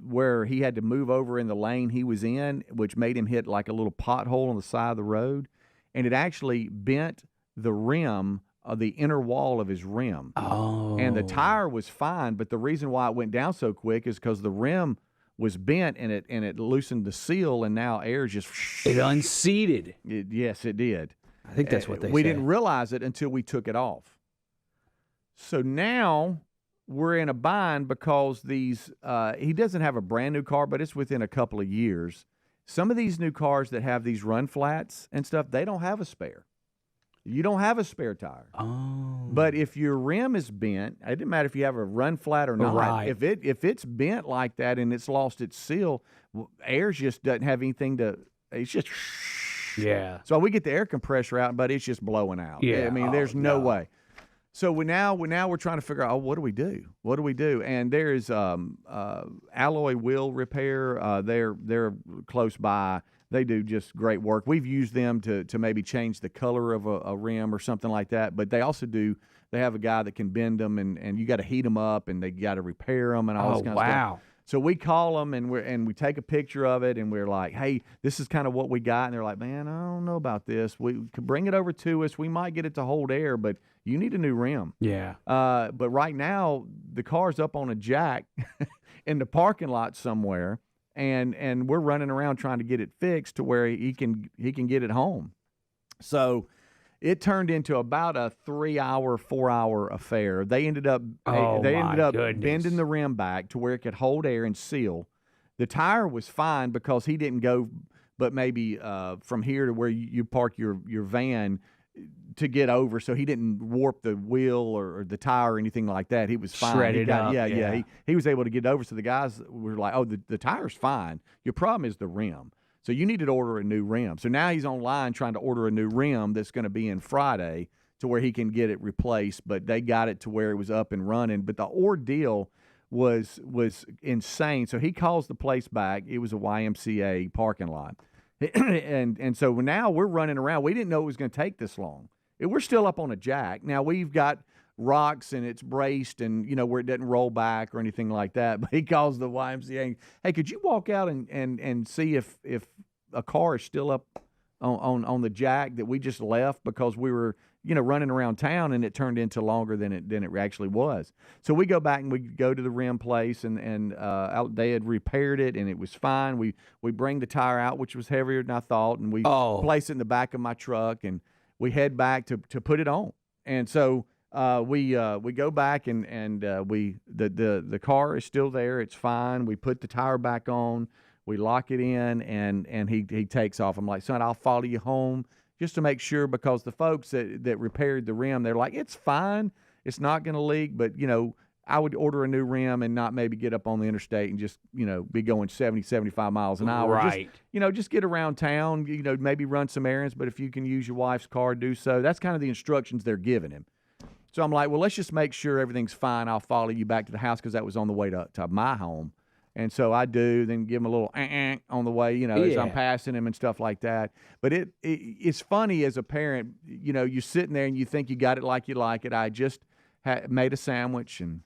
where he had to move over in the lane he was in, which made him hit like a little pothole on the side of the road, and it actually bent the rim of the inner wall of his rim. Oh. And the tire was fine, but the reason why it went down so quick is because the rim was bent and it loosened the seal, and now air just... It unseated. Yes, it did. I think that's what they We say. didn't realize it until we took it off. So now we're in a bind because he doesn't have a brand new car, but it's within a couple of years. Some of these new cars that have these run flats and stuff, they don't have a spare. You don't have a spare tire. Oh. But if your rim is bent, it doesn't matter if you have a run flat or not. Right. If it's bent like that and it's lost its seal, air just doesn't have anything to. It's just. Yeah. So we get the air compressor out, but it's just blowing out. Yeah. I mean, there's no way. So we're trying to figure out, what do we do? What do we do? And there's alloy wheel repair. They're close by. They do just great work. We've used them to maybe change the color of a rim or something like that. But they also they have a guy that can bend them, and you got to heat them up, and they got to repair them and all this kind of stuff. So we call them, and we take a picture of it, and we're like, hey, this is kind of what we got. And they're like, man, I don't know about this. We could bring it over to us. We might get it to hold air, but you need a new rim. Yeah. But right now, the car's up on a jack in the parking lot somewhere. And we're running around trying to get it fixed to where he can get it home. So it turned into about a 4-hour affair. They ended up bending the rim back to where it could hold air and seal. The tire was fine because he didn't go, but maybe from here to where you park your van to get over, so he didn't warp the wheel or the tire or anything like that. He was fine. Shredded up. Yeah. He was able to get over. So the guys were like, oh, the tire's fine. Your problem is the rim. So you need to order a new rim. So now he's online trying to order a new rim that's going to be in Friday to where he can get it replaced. But they got it to where it was up and running. But the ordeal was insane. So he calls the place back. It was a YMCA parking lot. And so now we're running around. We didn't know it was going to take this long. We're still up on a jack. Now we've got rocks and it's braced and, where it doesn't roll back or anything like that. But he calls the YMCA. Hey, could you walk out and see if a car is still up on the jack that we just left because we were, running around town and it turned into longer than it actually was. So we go back and we go to the rim place and they had repaired it and it was fine. We bring the tire out, which was heavier than I thought, and we place it in the back of my truck and we head back to put it on. And so we go back and the car is still there. It's fine. We put the tire back on. We lock it in, and he takes off. I'm like, son, I'll follow you home just to make sure, because the folks that repaired the rim, they're like, it's fine. It's not going to leak, but, I would order a new rim and not maybe get up on the interstate and just, be going 70, 75 miles an hour. Right. Just get around town, maybe run some errands, but if you can use your wife's car, do so. That's kind of the instructions they're giving him. So I'm like, well, let's just make sure everything's fine. I'll follow you back to the house, because that was on the way to my home. And so I do, then give him a little on the way, as I'm passing him and stuff like that. But it's funny as a parent, you're sitting there and you think you got it like you like it. I just made a sandwich and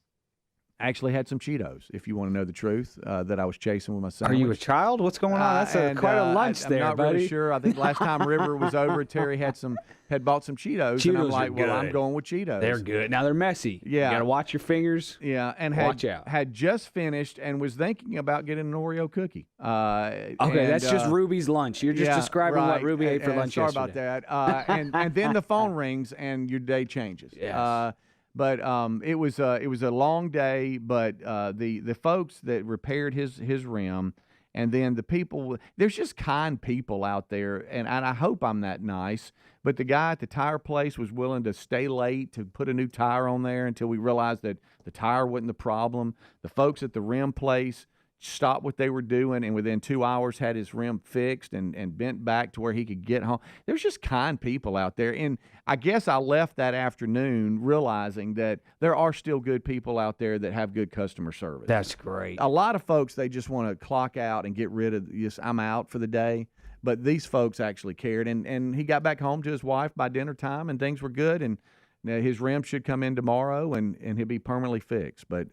actually had some Cheetos, if you want to know the truth, that I was chasing with my sandwich. Are you a child? What's going on? That's quite a lunch there, I'm not buddy. really sure. I think last time River was over, Terry had bought some Cheetos, and I'm like, well, I'm going with Cheetos. They're good. Now, they're messy. Yeah. You got to watch your fingers. Yeah, and watch out. Had just finished and was thinking about getting an Oreo cookie. Okay, that's just Ruby's lunch. You're just describing what Ruby ate for lunch sorry yesterday. about that. And then the phone rings and your day changes. Yes. But it was a long day. But the folks that repaired his rim, and then the people, there's just kind people out there, and I hope I'm that nice. But the guy at the tire place was willing to stay late to put a new tire on there until we realized that the tire wasn't the problem. The folks at the rim place stopped what they were doing, and within 2 hours had his rim fixed and bent back to where he could get home. There's just kind people out there. And I guess I left that afternoon realizing that there are still good people out there that have good customer service. That's great. A lot of folks, they just want to clock out and get rid of this, I'm out for the day. But these folks actually cared. And he got back home to his wife by dinner time, and things were good. And his rim should come in tomorrow, and he'll be permanently fixed. But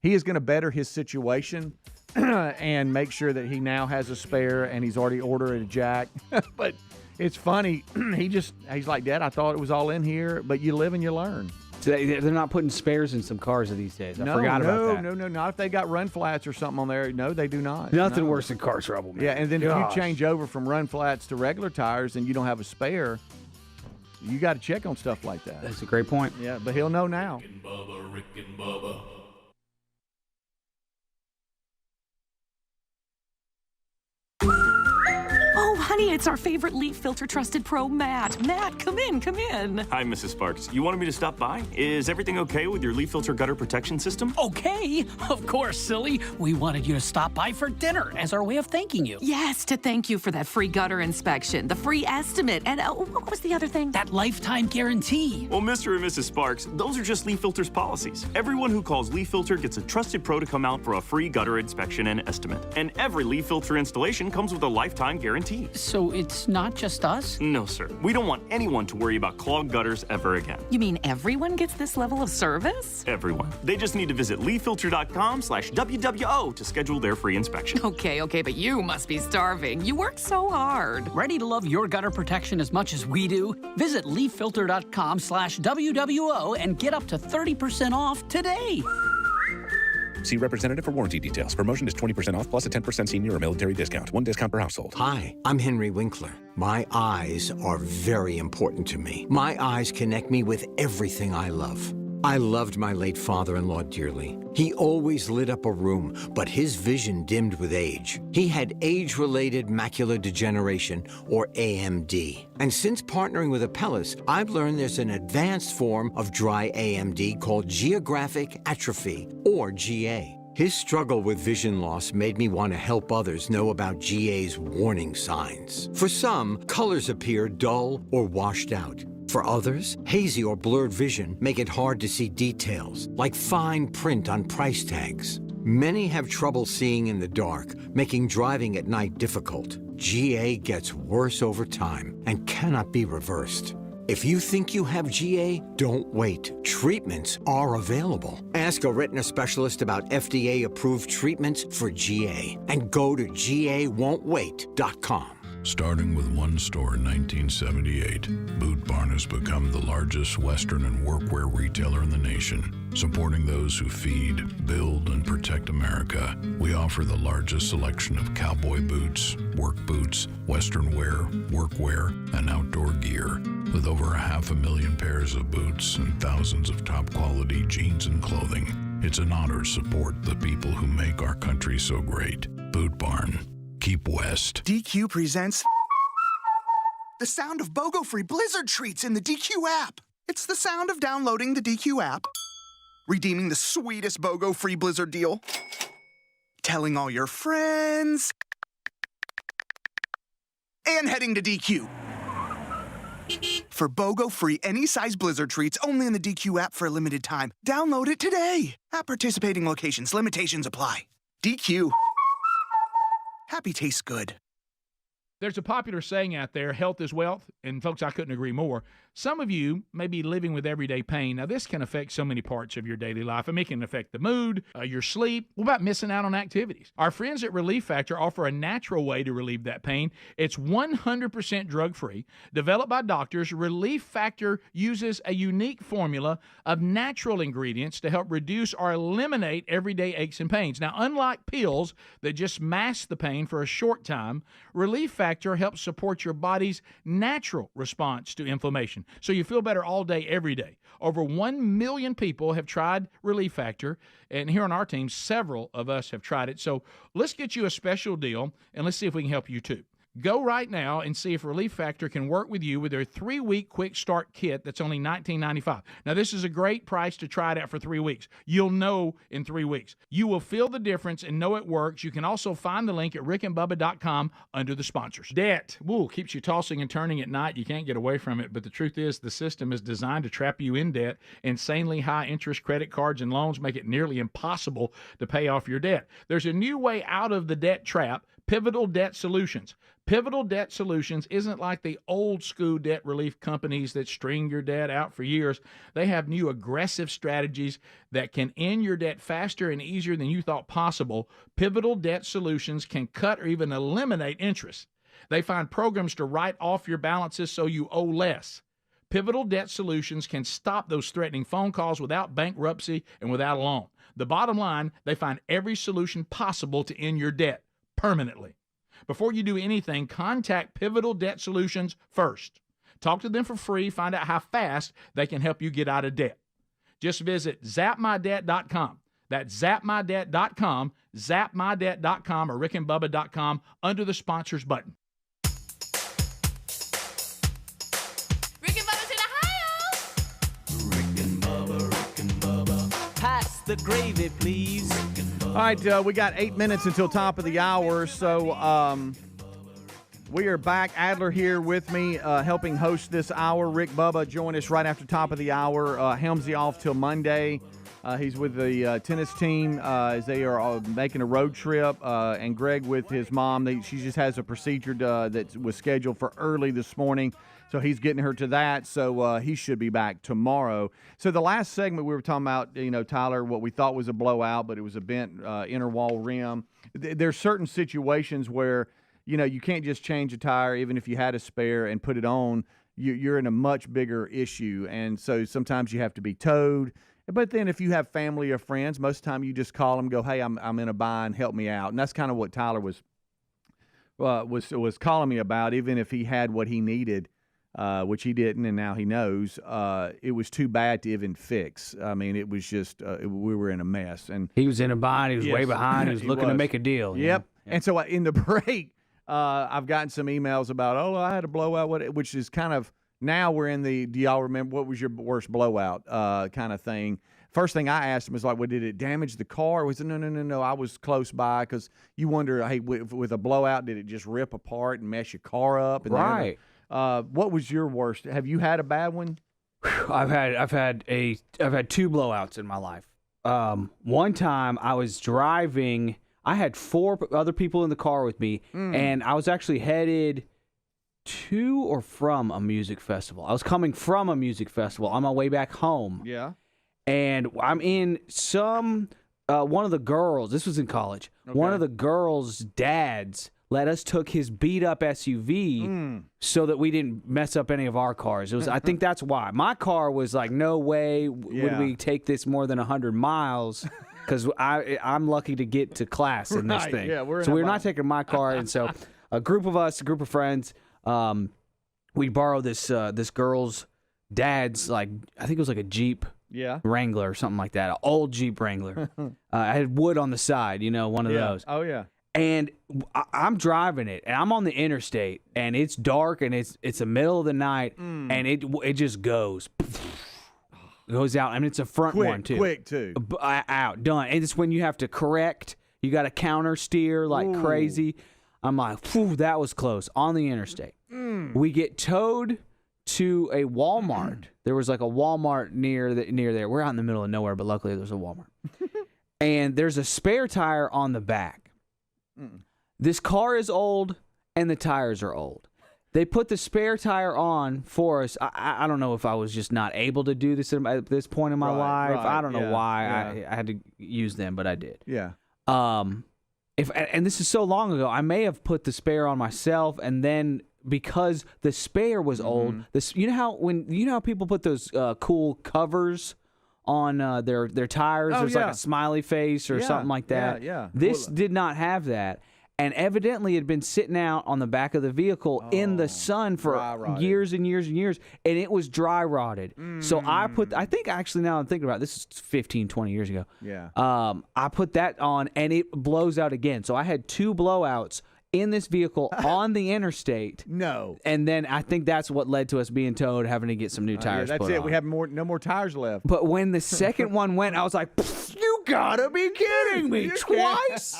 he is going to better his situation and make sure that he now has a spare, and he's already ordered a jack. But it's funny. He's like, Dad, I thought it was all in here, but you live and you learn. So they're not putting spares in some cars these days. I forgot about that. No, not if they got run flats or something on there. No, they do not. Nothing worse than car trouble, man. Yeah, and then if you change over from run flats to regular tires and you don't have a spare, you got to check on stuff like that. That's a great point. Yeah, but he'll know now. Rick and Bubba. Oh, honey, it's our favorite leaf filter trusted pro, Matt. Matt, come in, come in. Hi, Mrs. Sparks. You wanted me to stop by? Is everything okay with your leaf filter gutter protection system? Okay, of course, silly. We wanted you to stop by for dinner as our way of thanking you. Yes, to thank you for that free gutter inspection, the free estimate, and what was the other thing? That lifetime guarantee. Well, Mr. and Mrs. Sparks, those are just Leaf Filter's policies. Everyone who calls Leaf Filter gets a trusted pro to come out for a free gutter inspection and estimate. And every Leaf Filter installation comes with a lifetime guarantee. So it's not just us? No, sir. We don't want anyone to worry about clogged gutters ever again. You mean everyone gets this level of service? Everyone. They just need to visit leaffilter.com/WWO to schedule their free inspection. Okay, but you must be starving. You work so hard. Ready to love your gutter protection as much as we do? Visit leaffilter.com/WWO and get up to 30% off today. See representative for warranty details. Promotion is 20% off plus a 10% senior or military discount. One discount per household. Hi, I'm Henry Winkler. My eyes are very important to me. My eyes connect me with everything I love. I loved my late father-in-law dearly. He always lit up a room, but his vision dimmed with age. He had age-related macular degeneration, or AMD. And since partnering with Apellis, I've learned there's an advanced form of dry AMD called geographic atrophy, or GA. His struggle with vision loss made me want to help others know about GA's warning signs. For some, colors appear dull or washed out. For others, hazy or blurred vision make it hard to see details, like fine print on price tags. Many have trouble seeing in the dark, making driving at night difficult. GA gets worse over time and cannot be reversed. If you think you have GA, don't wait. Treatments are available. Ask a retina specialist about FDA-approved treatments for GA and go to GAWon'tWait.com. Starting with one store in 1978, Boot Barn has become the largest Western and workwear retailer in the nation. Supporting those who feed, build, and protect America, we offer the largest selection of cowboy boots, work boots, Western wear, workwear, and outdoor gear. With over 500,000 pairs of boots and thousands of top-quality jeans and clothing, it's an honor to support the people who make our country so great. Boot Barn. Keep West. DQ presents the sound of BOGO-free Blizzard treats in the DQ app. It's the sound of downloading the DQ app, redeeming the sweetest BOGO-free Blizzard deal, telling all your friends, and heading to DQ. For BOGO-free any-size Blizzard treats only in the DQ app for a limited time. Download it today. At participating locations, limitations apply. DQ. Happy tastes good. There's a popular saying out there, health is wealth, and folks, I couldn't agree more. Some of you may be living with everyday pain. Now, this can affect so many parts of your daily life. I mean, it can affect the mood, your sleep. What about missing out on activities? Our friends at Relief Factor offer a natural way to relieve that pain. It's 100% drug-free. Developed by doctors, Relief Factor uses a unique formula of natural ingredients to help reduce or eliminate everyday aches and pains. Now, unlike pills that just mask the pain for a short time, Relief Factor helps support your body's natural response to inflammation, so you feel better all day, every day. Over 1 million people have tried Relief Factor, and here on our team, several of us have tried it. So let's get you a special deal, and let's see if we can help you too. Go right now and see if Relief Factor can work with you with their 3-week quick start kit that's only $19.95. Now, this is a great price to try it out for 3 weeks. You'll know in 3 weeks. You will feel the difference and know it works. You can also find the link at rickandbubba.com under the sponsors. Debt, keeps you tossing and turning at night. You can't get away from it, but the truth is the system is designed to trap you in debt. Insanely high interest credit cards and loans make it nearly impossible to pay off your debt. There's a new way out of the debt trap. Pivotal Debt Solutions. Pivotal Debt Solutions isn't like the old school debt relief companies that string your debt out for years. They have new aggressive strategies that can end your debt faster and easier than you thought possible. Pivotal Debt Solutions can cut or even eliminate interest. They find programs to write off your balances so you owe less. Pivotal Debt Solutions can stop those threatening phone calls without bankruptcy and without a loan. The bottom line, they find every solution possible to end your debt permanently. Before you do anything, contact Pivotal Debt Solutions first. Talk to them for free. Find out how fast they can help you get out of debt. Just visit zapmydebt.com. That's zapmydebt.com, zapmydebt.com, or rickandbubba.com under the sponsors button. Rick and Bubba's in Ohio. Rick and Bubba. Pass the gravy, please. All right, we got 8 minutes until top of the hour, so we are back. Adler here with me, helping host this hour. Rick Bubba join us right after top of the hour. Helmsy off till Monday. He's with the tennis team as they are making a road trip, and Greg with his mom. She just has a procedure that was scheduled for early this morning. So he's getting her to that, so he should be back tomorrow. So the last segment we were talking about, Tyler, what we thought was a blowout, but it was a bent inner wall rim. There's certain situations where, you can't just change a tire, even if you had a spare, and put it on. You're in a much bigger issue, and so sometimes you have to be towed. But then if you have family or friends, most of the time you just call them, go, hey, I'm in a bind, help me out. And that's kind of what Tyler was calling me about, even if he had what he needed. Which he didn't, and now he knows. It was too bad to even fix. I mean, it was just we were in a mess, and he was in a bind. He was way behind. He was looking to make a deal. Yep. And so in the break, I've gotten some emails about, I had a blowout, which is kind of now we're in the. Do y'all remember what was your worst blowout kind of thing? First thing I asked him was like, well, did it damage the car? Was no. I was close by, because you wonder, hey, with a blowout, did it just rip apart and mess your car up? And right. What was your worst? Have you had a bad one? I've had 2 blowouts in my life. One time I was driving. I had 4 other people in the car with me, and I was actually headed to or from a music festival. I was coming from a music festival on my way back home. Yeah. And I'm in one of the girls. This was in college. Okay. One of the girls' dads let us took his beat-up SUV so that we didn't mess up any of our cars. It was. I think that's why. My car was like, no way would we take this more than 100 miles, because I'm lucky to get to class in this thing. Yeah, we're not taking my car. And so a group of friends, we borrowed this girl's dad's, like, I think it was like a Jeep Wrangler or something like that, an old Jeep Wrangler. I had wood on the side, one of those. Oh, yeah. And I'm driving it, and I'm on the interstate, and it's dark, and it's the middle of the night, and it just goes out. I mean, it's a front one too. Quick too. Out, done. And it's when you have to correct. You got to counter steer like crazy. I'm like, phew, that was close on the interstate. We get towed to a Walmart. There was like a Walmart near there. We're out in the middle of nowhere, but luckily there's a Walmart. and there's a spare tire on the back. This car is old, and the tires are old. They put the spare tire on for us. I don't know if I was just not able to do this at this point in my life. I don't know why I had to use them, but I did. Yeah. And this is so long ago, I may have put the spare on myself, and then because the spare was old, you know how people put those cool covers on their tires? There's like a smiley face or something like that. Yeah. This did not have that. And evidently it had been sitting out on the back of the vehicle in the sun for years and years and years, and it was dry rotted. So I think actually now I'm thinking about it, this is 15, 20 years ago. Yeah. I put that on, and it blows out again. So I had 2 blowouts in this vehicle on the interstate. No. And then I think that's what led to us being towed, having to get some new tires that's put it. on. We have no more tires left. But when the second one went, I was like, you gotta be kidding me. Twice?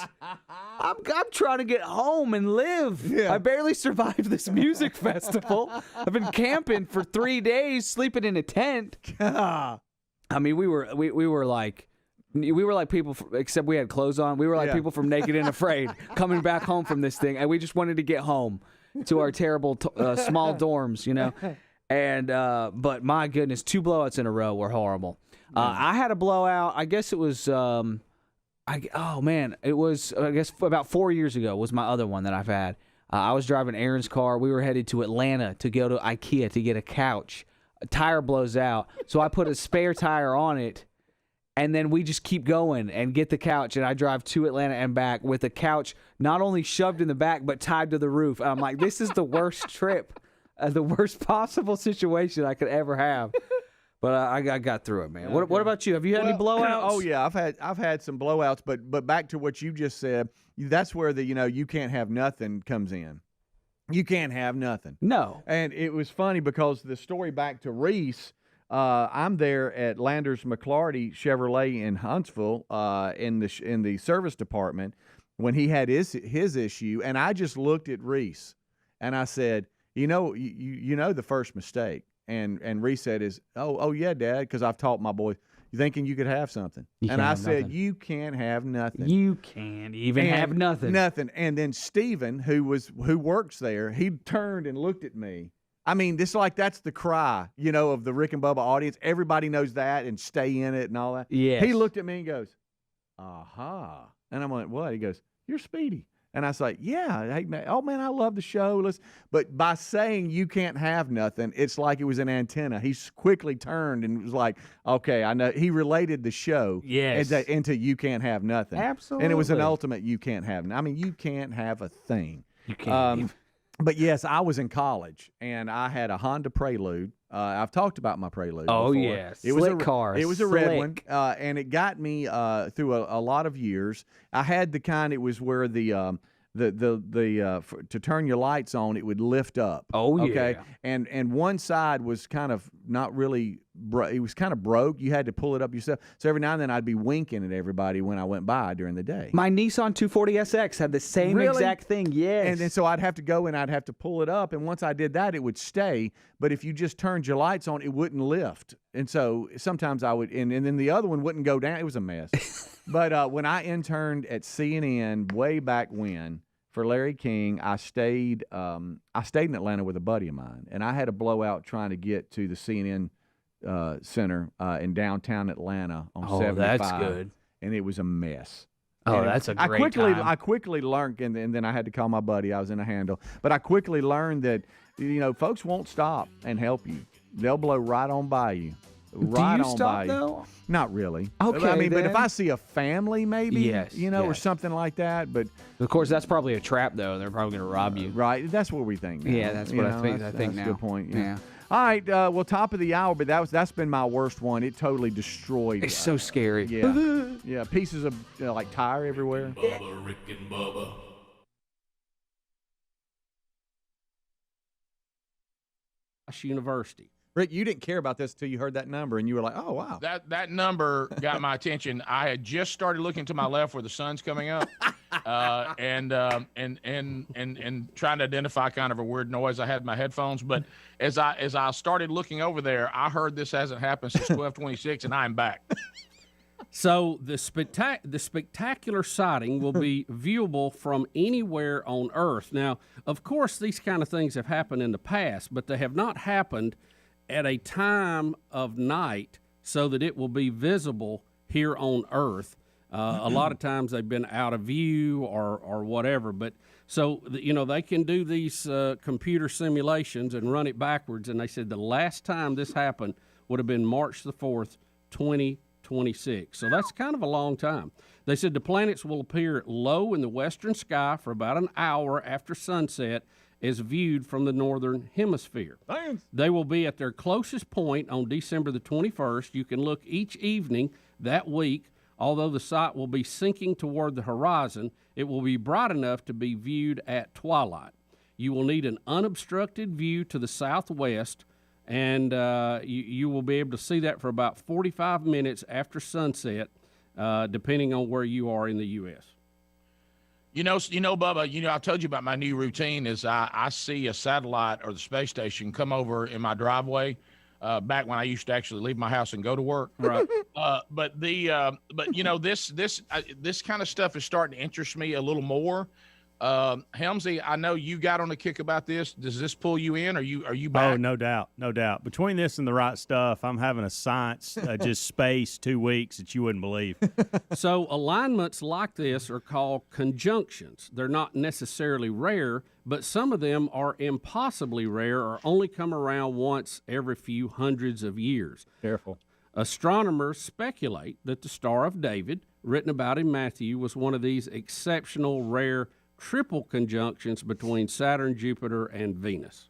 I'm trying to get home and live. I barely survived this music festival. I've been camping for 3 days, sleeping in a tent. I mean, we were like people, except we had clothes on. We were like people from Naked and Afraid coming back home from this thing, and we just wanted to get home to our terrible small dorms, you know. And but my goodness, 2 blowouts in a row were horrible. I had a blowout. I guess it was. It was. I guess about 4 years ago was my other one that I've had. I was driving Aaron's car. We were headed to Atlanta to go to IKEA to get a couch. A tire blows out, so I put a spare tire on it. And then we just keep going and get the couch, and I drive to Atlanta and back with the couch not only shoved in the back but tied to the roof. And I'm like, this is the worst trip, the worst possible situation I could ever have. But I got through it, man. Okay. What about you? Have you had any blowouts? Oh yeah, I've had some blowouts, but back to what you just said, that's where the you can't have nothing comes in. You can't have nothing. No. And it was funny because the story back to Reese. I'm there at Landers McClarty Chevrolet in Huntsville in the service department when he had his issue, and I just looked at Reese and I said, you know the first mistake, and Reese said oh yeah, Dad, because I've taught my boys, you thinking you could have something, and I said you can't have nothing. You can't even have nothing. Nothing. And then Steven, who works there, he turned and looked at me. I mean, that's the cry, of the Rick and Bubba audience. Everybody knows that and stay in it and all that. Yes. He looked at me and goes, aha. And I'm like, what? He goes, you're Speedy. And I was like, yeah. Hey, man, oh, man, I love the show. But by saying you can't have nothing, it's like it was an antenna. He quickly turned and was like, okay, I know. He related the show into you can't have nothing. Absolutely. And it was an ultimate you can't have. I mean, you can't have a thing. You can't. But yes, I was in college, and I had a Honda Prelude. I've talked about my Prelude before. Yes. It was car. It was a red one, and it got me through a lot of years. I had the kind. It was where to turn your lights on, it would lift up. Oh, okay? yeah. And one side was kind of not really. It was kind of broke. You had to pull it up yourself. So every now and then I'd be winking at everybody when I went by during the day. My Nissan 240SX had the same exact thing. Yes. And then so I'd have to go and I'd have to pull it up. And once I did that, it would stay. But if you just turned your lights on, it wouldn't lift. And so sometimes I would, and then the other one wouldn't go down. It was a mess. But when I interned at CNN way back when for Larry King, I stayed in Atlanta with a buddy of mine. And I had a blowout trying to get to the CNN center in downtown Atlanta on 75. That's good. And it was a mess. Oh, and that's a great time. I quickly learned, and then I had to call my buddy. I was in a handle. But I quickly learned that, folks won't stop and help you. They'll blow right on by you. Right Do you on stop, by though? You. Not really. Okay, I mean, but then. if I see a family maybe, or yes. something like that. But of course, that's probably a trap, though. They're probably going to rob you. Right. That's what we think now. Yeah, that's what I think. That's now. a good point. Yeah. All right, well, top of the hour, but that's been my worst one. It totally destroyed. It's so scary. Yeah, yeah, pieces of like tire everywhere. Bubba, Rick and Bubba. University. Rick, you didn't care about this until you heard that number, and you were like, "Oh, wow." That number got my attention. I had just started looking to my left where the sun's coming up, and trying to identify kind of a weird noise. I had my headphones, but as I started looking over there, I heard this hasn't happened since 12/26, and I'm back. So the spectacular sighting will be viewable from anywhere on Earth. Now, of course, these kind of things have happened in the past, but they have not happened at a time of night so that it will be visible here on Earth. A lot of times they've been out of view or whatever, but so they can do these computer simulations and run it backwards, and they said the last time this happened would have been March the 4th, 2026. So that's kind of a long time. They said the planets will appear low in the western sky for about an hour after sunset as viewed from the northern hemisphere. Science. They will be at their closest point on December the 21st. You can look each evening that week. Although the sight will be sinking toward the horizon, it will be bright enough to be viewed at twilight. You will need an unobstructed view to the southwest, and you will be able to see that for about 45 minutes after sunset, depending on where you are in the U.S. You know, Bubba, I told you about my new routine is I see a satellite or the space station come over in my driveway. Back when I used to actually leave my house and go to work, right? But this kind of stuff is starting to interest me a little more. Helmsy, I know you got on a kick about this. Does this pull you in? Are you back? Oh, no doubt. Between this and the right stuff, I'm having a science just space 2 weeks that you wouldn't believe. So alignments like this are called conjunctions. They're not necessarily rare, but some of them are impossibly rare or only come around once every few hundreds of years. Careful. Astronomers speculate that the Star of David, written about in Matthew, was one of these exceptional rare triple conjunctions between Saturn, Jupiter, and Venus.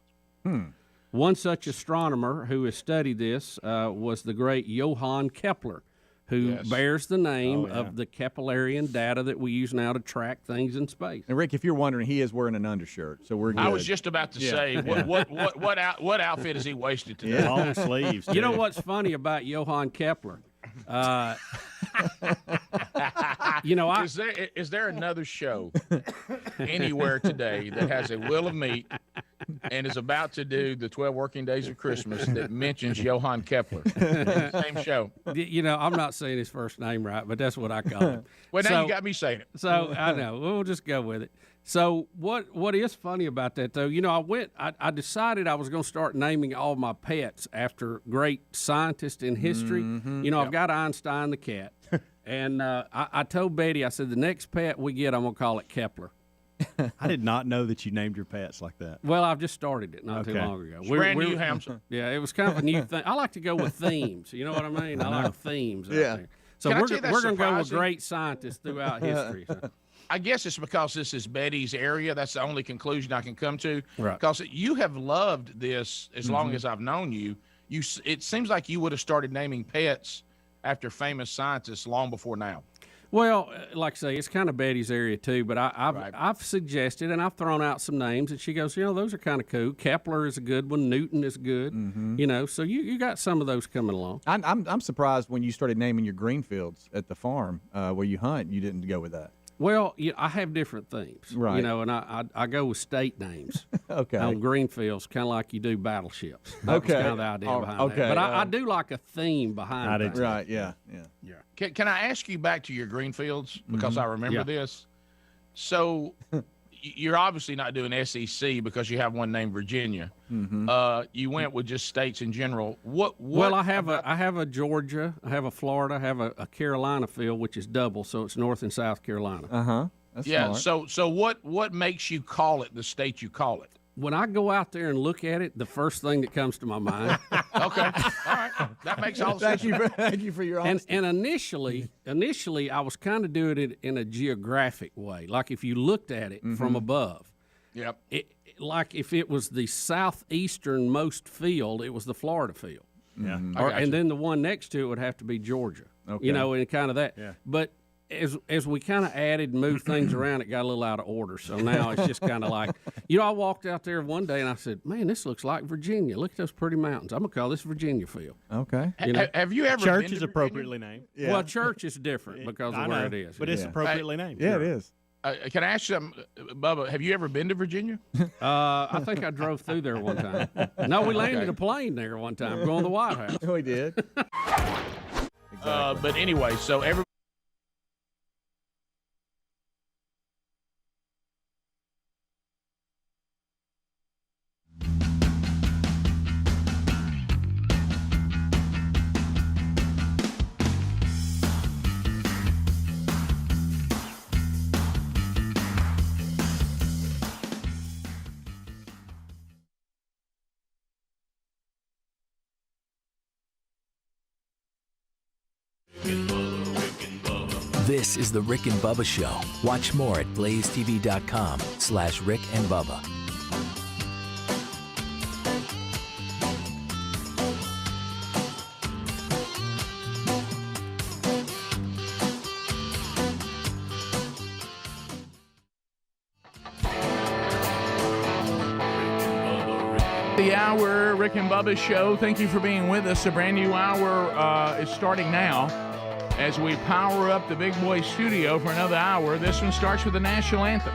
One such astronomer who has studied this was the great Johann Kepler, who bears the name of the Keplerian data that we use now to track things in space. And Rick, if you're wondering, he is wearing an undershirt, so we're good. I was just about to say, what outfit is he wasted today? Long sleeves. You know what's funny about Johann Kepler? Is there another show anywhere today that has a wheel of meat and is about to do the 12 working days of Christmas that mentions Johann Kepler? Same show. I'm not saying his first name right, but that's what I call him. Well, now you got me saying it. So I know. We'll just go with it. So what is funny about that, though, I decided I was going to start naming all my pets after great scientists in history. I've got Einstein the cat. And I told Betty, I said, the next pet we get, I'm going to call it Kepler. I did not know that you named your pets like that. Well, I've just started it not too long ago. Brand new, Hamson. Yeah, it was kind of a new thing. I like to go with themes. You know what I mean? I like themes. Out there. So we're going to go with great scientists throughout history. So. I guess it's because this is Betty's area. That's the only conclusion I can come to. Right. Because you have loved this as long as I've known you. It seems like you would have started naming pets after famous scientists long before now. Well, like I say, it's kind of Betty's area too, but I've suggested and I've thrown out some names, and she goes, those are kind of cool. Kepler is a good one. Newton is good. So you got some of those coming along. I'm surprised when you started naming your green fields at the farm where you hunt, you didn't go with that. Well, I have different themes, right? And I go with state names. Okay. On greenfields, kind of like you do battleships. That was kind of the idea behind that. But I do like a theme behind it. Right? Yeah. Can I ask you back to your greenfields because I remember this? So you're obviously not doing SEC because you have one named Virginia. You went with just states in general. Well, I have a Georgia, I have a Florida, I have a Carolina field, which is double, so it's North and South Carolina. That's smart. So what makes you call it the state you call it? When I go out there and look at it, the first thing that comes to my mind. Okay, all right, that makes all sense. Thank you for your honesty. And initially, I was kind of doing it in a geographic way, like if you looked at it from above. Yep. Like if it was the southeasternmost field, it was the Florida field. Yeah. And then the one next to it would have to be Georgia. Okay. And kind of that. Yeah. But as we kind of added and moved things around, it got a little out of order. So now it's just kind of like, I walked out there one day and I said, man, this looks like Virginia. Look at those pretty mountains. I'm going to call this Virginia field. Okay. Have you ever Church been is to approprially named. Yeah. Well, church is different because of where it is. But it's appropriately named. Yeah, it is. Can I ask you something, Bubba? Have you ever been to Virginia? I think I drove through there one time. No, we landed a plane there one time, going to the White House. We did. But anyway, so every. This is the Rick and Bubba Show. Watch more at blazetv.com/Rick and Bubba. The hour, Rick and Bubba Show. Thank you for being with us. A brand new hour is starting now as we power up the Big Boy studio for another hour. This one starts with the national anthem.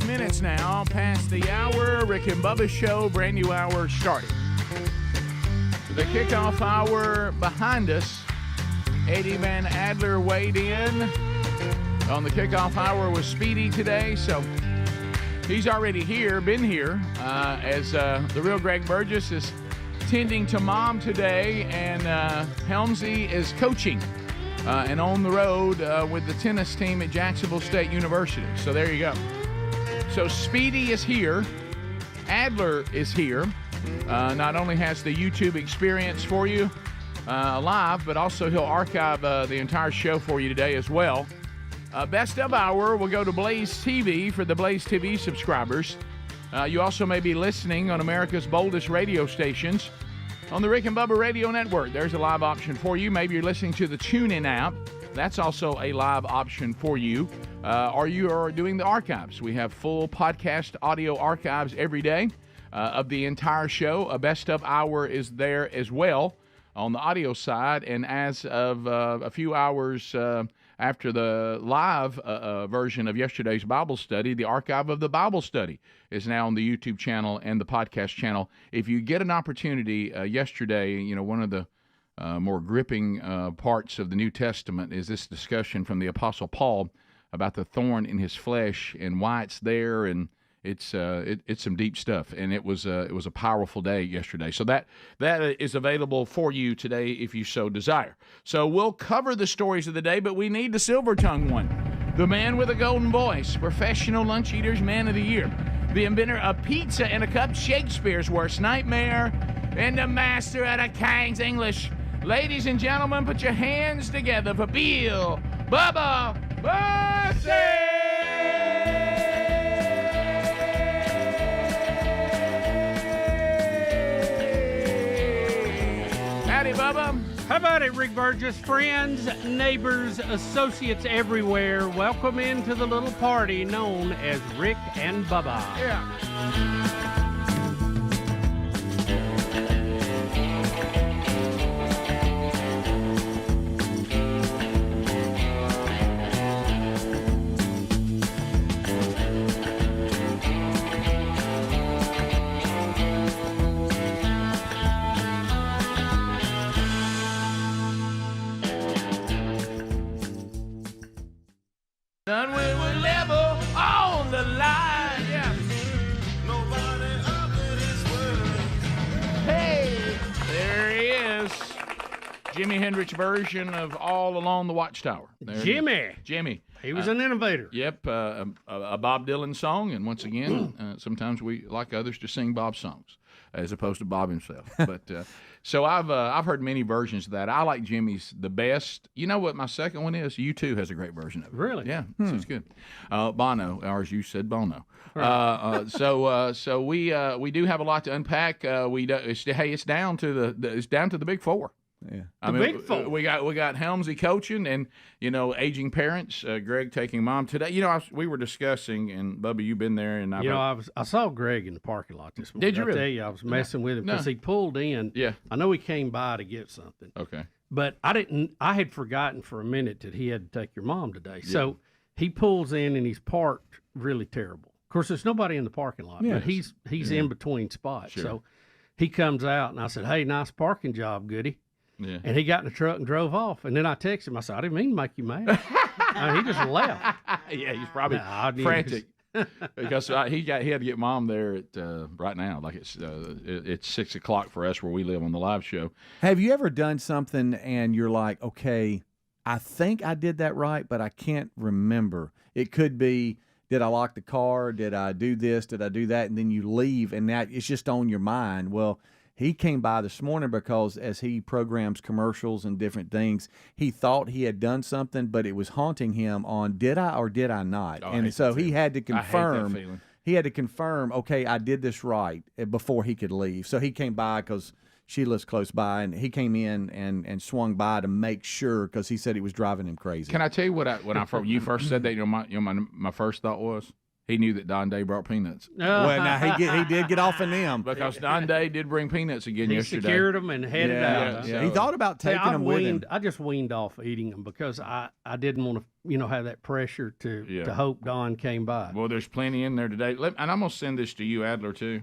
Minutes now past the hour. Rick and Bubba Show, brand new hour starting. The kickoff hour behind us. Eddie Van Adler weighed in on the kickoff hour with Speedy today, so he's already here, been here, as the real Greg Burgess is tending to mom today, and Helmsy is coaching and on the road with the tennis team at Jacksonville State University. So there you go. So Speedy is here. Adler is here. Not only has the YouTube experience for you live, but also he'll archive the entire show for you today as well. Best of hour will go to Blaze TV for the Blaze TV subscribers. You also may be listening on America's boldest radio stations on the Rick and Bubba Radio Network. There's a live option for you. Maybe you're listening to the TuneIn app. That's also a live option for you. Or you are doing the archives. We have full podcast audio archives every day of the entire show. A best of hour is there as well on the audio side. And as of a few hours after the live version of yesterday's Bible study, the archive of the Bible study is now on the YouTube channel and the podcast channel. If you get an opportunity, yesterday, one of the more gripping parts of the New Testament is this discussion from the Apostle Paul about the thorn in his flesh and why it's there, and it's some deep stuff. And it was a powerful day yesterday. So that is available for you today if you so desire. So we'll cover the stories of the day, but we need the silver-tongued one, the man with a golden voice, professional lunch eaters man of the year, the inventor of pizza and a cup, Shakespeare's worst nightmare, and the master of the King's English. Ladies and gentlemen, put your hands together for Bill Bubba Bussey! Howdy, Bubba. How about it, Rick Burgess? Friends, neighbors, associates everywhere, welcome into the little party known as Rick and Bubba. Yeah. Jimi Hendrix version of All Along the Watchtower. There Jimmy. He was an innovator. Yep, a Bob Dylan song, and once again, sometimes we like others to sing Bob's songs as opposed to Bob himself. But so I've heard many versions of that. I like Jimmy's the best. You know what my second one is? U2 has a great version of it. Really? Yeah, so it's good. Bono, or as you said, Bono. So we do have a lot to unpack. It's down to the big four. Yeah, I mean, big four. We got Helmsy coaching, and aging parents. Greg taking mom today. We were discussing, and Bubba, you've been there, and I saw Greg in the parking lot this morning. Did you really? I tell you, I was messing with him because he pulled in. Yeah, I know he came by to get something. Okay, but I had forgotten for a minute that he had to take your mom today. Yeah. So he pulls in and he's parked really terrible. Of course, there's nobody in the parking lot, but he's in between spots. Sure. So he comes out, and I said, "Hey, nice parking job, Goody." Yeah. And he got in the truck and drove off. And then I texted him. I said, I didn't mean to make you mad. He just left. Yeah, he's probably frantic because he had to get mom there at right now. Like it's 6 o'clock for us where we live on the live show. Have you ever done something and you're like, okay, I think I did that right, but I can't remember. It could be, did I lock the car? Did I do this? Did I do that? And then you leave, and that it's just on your mind. Well, he came by this morning because as he programs commercials and different things, he thought he had done something, but it was haunting him on did I or did I not? Oh, and so he had to confirm. I hate that feeling. He had to confirm, okay, I did this right before he could leave. So he came by because she lives close by, and he came in and swung by to make sure because he said it was driving him crazy. Can I tell you when you first said that? My first thought was, he knew that Don Day brought peanuts. Well, now he did get off of them because Don Day did bring peanuts again yesterday. He secured them and headed out. Yeah. He thought about taking them with him. I just weaned off eating them because I didn't want to have that pressure to hope Don came by. Well, there's plenty in there today, and I'm gonna send this to you, Adler, too.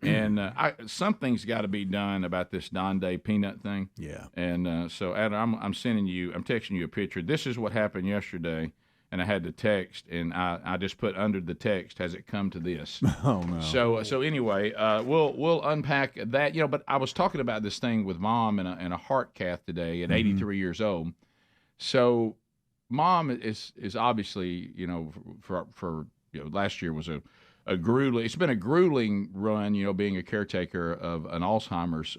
And something's got to be done about this Don Day peanut thing. Yeah. And so Adler, I'm texting you a picture. This is what happened yesterday. And I had to text, and I just put under the text, has it come to this? Oh, no. So anyway, we'll unpack that. But I was talking about this thing with Mom in a heart cath today at 83 years old. So Mom is obviously, for last year was a grueling. It's been a grueling run, being a caretaker of an Alzheimer's,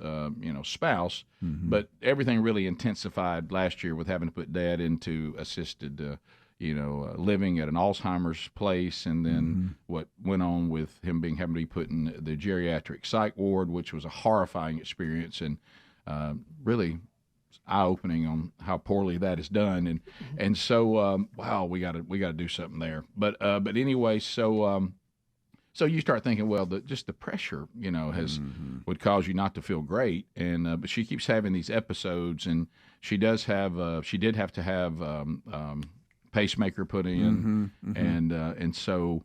spouse. Mm-hmm. But everything really intensified last year with having to put Dad into assisted living at an Alzheimer's place, and then what went on with him having to be put in the geriatric psych ward, which was a horrifying experience and really eye-opening on how poorly that is done. And so wow, we got to do something there. But anyway, so you start thinking, well, just the pressure, would cause you not to feel great. And but she keeps having these episodes, and she did have to have pacemaker put in, and so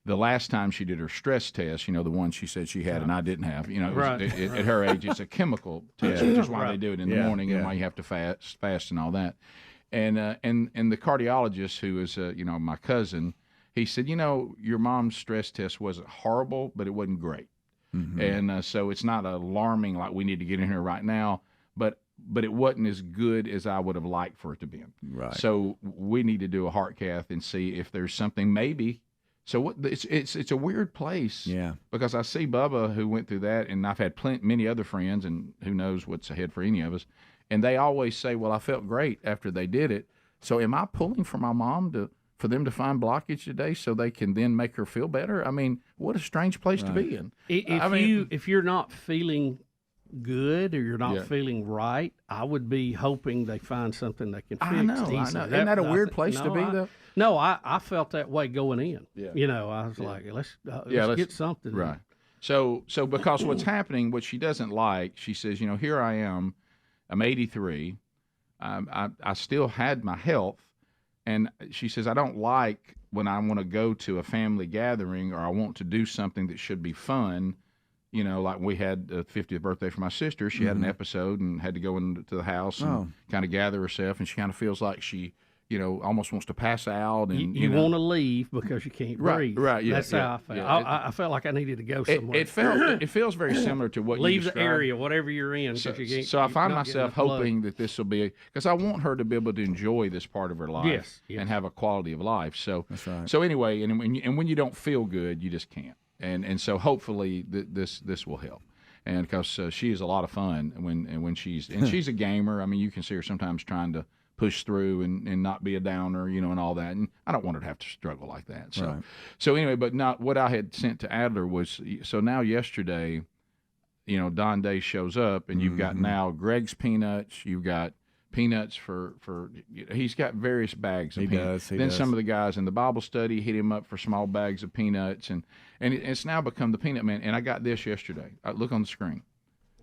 the last time she did her stress test, the one she said she had and I didn't have, at her age, it's a chemical test, which is why they do it in the morning and why you have to fast and all that. And the cardiologist, who is my cousin, he said, your mom's stress test wasn't horrible, but it wasn't great, and so it's not alarming like we need to get in here right now, but it wasn't as good as I would have liked for it to be. Right. So we need to do a heart cath and see if there's something maybe. So it's a weird place. Yeah. Because I see Bubba, who went through that, and I've had many other friends, and who knows what's ahead for any of us, and they always say, well, I felt great after they did it. So am I pulling for my mom for them to find blockage today so they can then make her feel better? I mean, what a strange place to be in. If you're not feeling good or you're not feeling right, I would be hoping they find something they can fix. I know. Isn't that a weird place to be, though? No, I felt that way going in. Yeah. I was like, let's get something. Right. So because what's happening, what she doesn't like, she says, here I am, I'm 83, I still had my health, and she says, I don't like when I want to go to a family gathering or I want to do something that should be fun. Like we had the 50th birthday for my sister. She had an episode and had to go into the house and kind of gather herself, and she kind of feels like she almost wants to pass out. And you want to leave because you can't breathe. Right, yeah. That's how I felt. Yeah. I felt like I needed to go somewhere. It feels very similar to what you leave described. the area, whatever you're in. So I find myself hoping that this will be, because I want her to be able to enjoy this part of her life and have a quality of life. So that's right. So anyway, and when you don't feel good, you just can't. And so hopefully this will help. And because she is a lot of fun when she's a gamer. I mean, you can see her sometimes trying to push through and not be a downer, and all that. And I don't want her to have to struggle like that. So, So anyway, but not what I had sent to Adler was, so now yesterday, Don Day shows up and you've got now Greg's peanuts, you've got peanuts for he's got various bags of peanuts. Then some of the guys in the Bible study hit him up for small bags of peanuts, and it's now become the Peanut Man. And I got this yesterday. Look on the screen.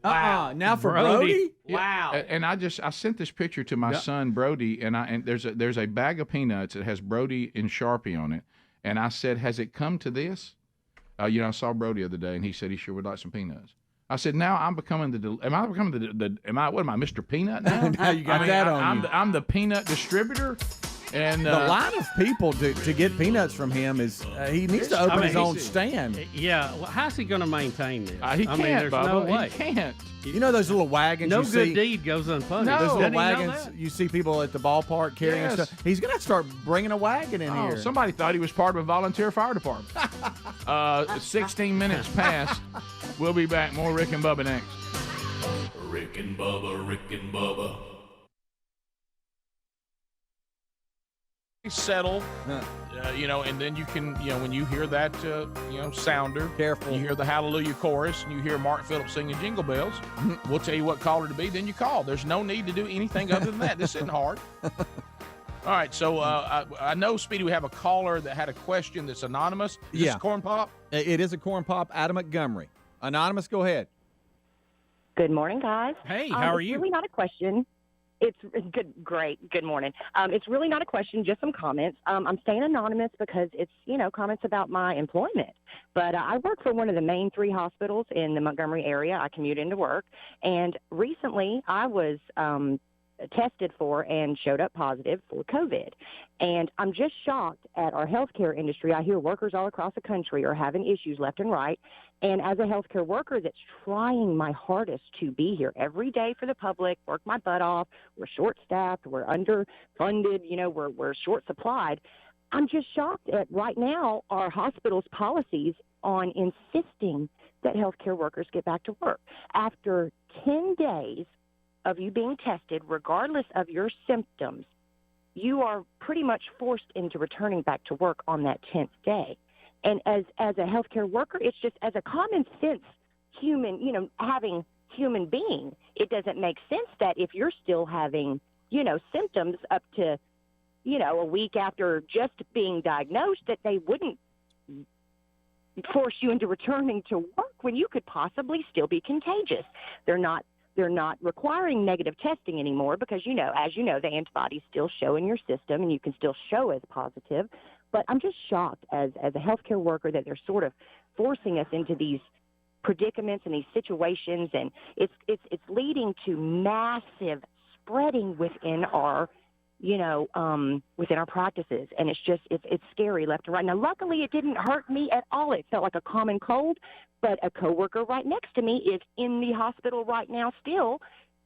Wow. Now for Brody? Wow. And I sent this picture to my son Brody, and there's a bag of peanuts that has Brody in Sharpie on it, and I said, has it come to this? I saw Brody the other day, and he said he sure would like some peanuts. I said, now I'm becoming what am I, Mr. Peanut now? Now you got that on you. I'm the peanut distributor. And the line of people to get peanuts from him is he needs to open his own stand. Yeah, well, how's he going to maintain this? He can't, there's Bubba. no way. He can't. You know those little wagons No you good see? deed goes unpunished. Those little Doesn't he know wagons that? you see people at the ballpark carrying stuff. He's going to have to start bringing a wagon in here. Somebody thought he was part of a volunteer fire department. 16 minutes past. We'll be back. More Rick and Bubba next. Rick and Bubba, Rick and Bubba. Settle, and then you can, when you hear that, sounder, careful. You hear the Hallelujah chorus, and you hear Mark Phillips singing Jingle Bells. We'll tell you what caller to be. Then you call. There's no need to do anything other than that. This isn't hard. All right, so I know, Speedy, we have a caller that had a question that's anonymous. Is this Corn Pop? It is a Corn Pop. Adam Montgomery. Anonymous, go ahead. Good morning, guys. Hey, how are you? It's really not a question. It's good. Great. Good morning. It's really not a question, just some comments. I'm staying anonymous because it's, comments about my employment. But I work for one of the main 3 hospitals in the Montgomery area. I commute into work. And recently I was tested for and showed up positive for COVID. And I'm just shocked at our healthcare industry. I hear workers all across the country are having issues left and right. And as a healthcare worker that's trying my hardest to be here every day for the public, work my butt off, we're short-staffed, we're underfunded, we're short-supplied. I'm just shocked at right now our hospital's policies on insisting that healthcare workers get back to work. After 10 days of you being tested, regardless of your symptoms, you are pretty much forced into returning back to work on that 10th day. And as a healthcare worker, it's just as a common sense human, having human being, it doesn't make sense that if you're still having, symptoms up to, a week after just being diagnosed, that they wouldn't force you into returning to work when you could possibly still be contagious. They're not requiring negative testing anymore because, as you know, the antibodies still show in your system and you can still show as positive. But I'm just shocked as a healthcare worker that they're sort of forcing us into these predicaments and these situations, and it's leading to massive spreading within our within our practices, and it's scary left and right. Now, luckily, it didn't hurt me at all. It felt like a common cold, but a coworker right next to me is in the hospital right now still,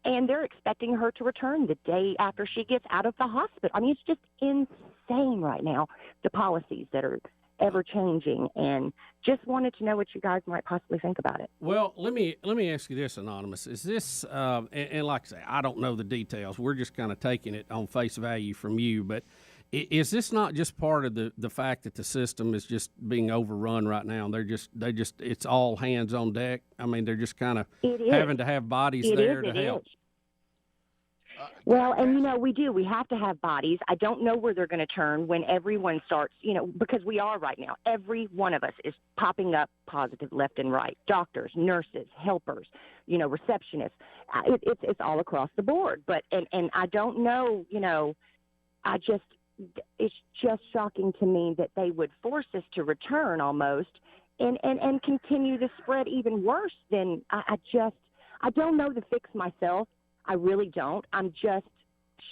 and they're expecting her to return the day after she gets out of the hospital. I mean, it's just insane right now, the policies that are ever changing, and just wanted to know what you guys might possibly think about it. Well, let me ask you this, Anonymous. Is this, and like I say, I don't know the details. We're just kind of taking it on face value from you, but is this not just part of the fact that the system is just being overrun right now? And they just it's all hands on deck. I mean, they're just kind of having to have bodies there to help. Well, and we have to have bodies. I don't know where they're going to turn when everyone starts, because we are right now. Every one of us is popping up positive left and right. Doctors, nurses, helpers, receptionists. It's all across the board. But and I don't know, it's just shocking to me that they would force us to return almost and continue the spread even worse than I don't know the fix myself. I really don't. I'm just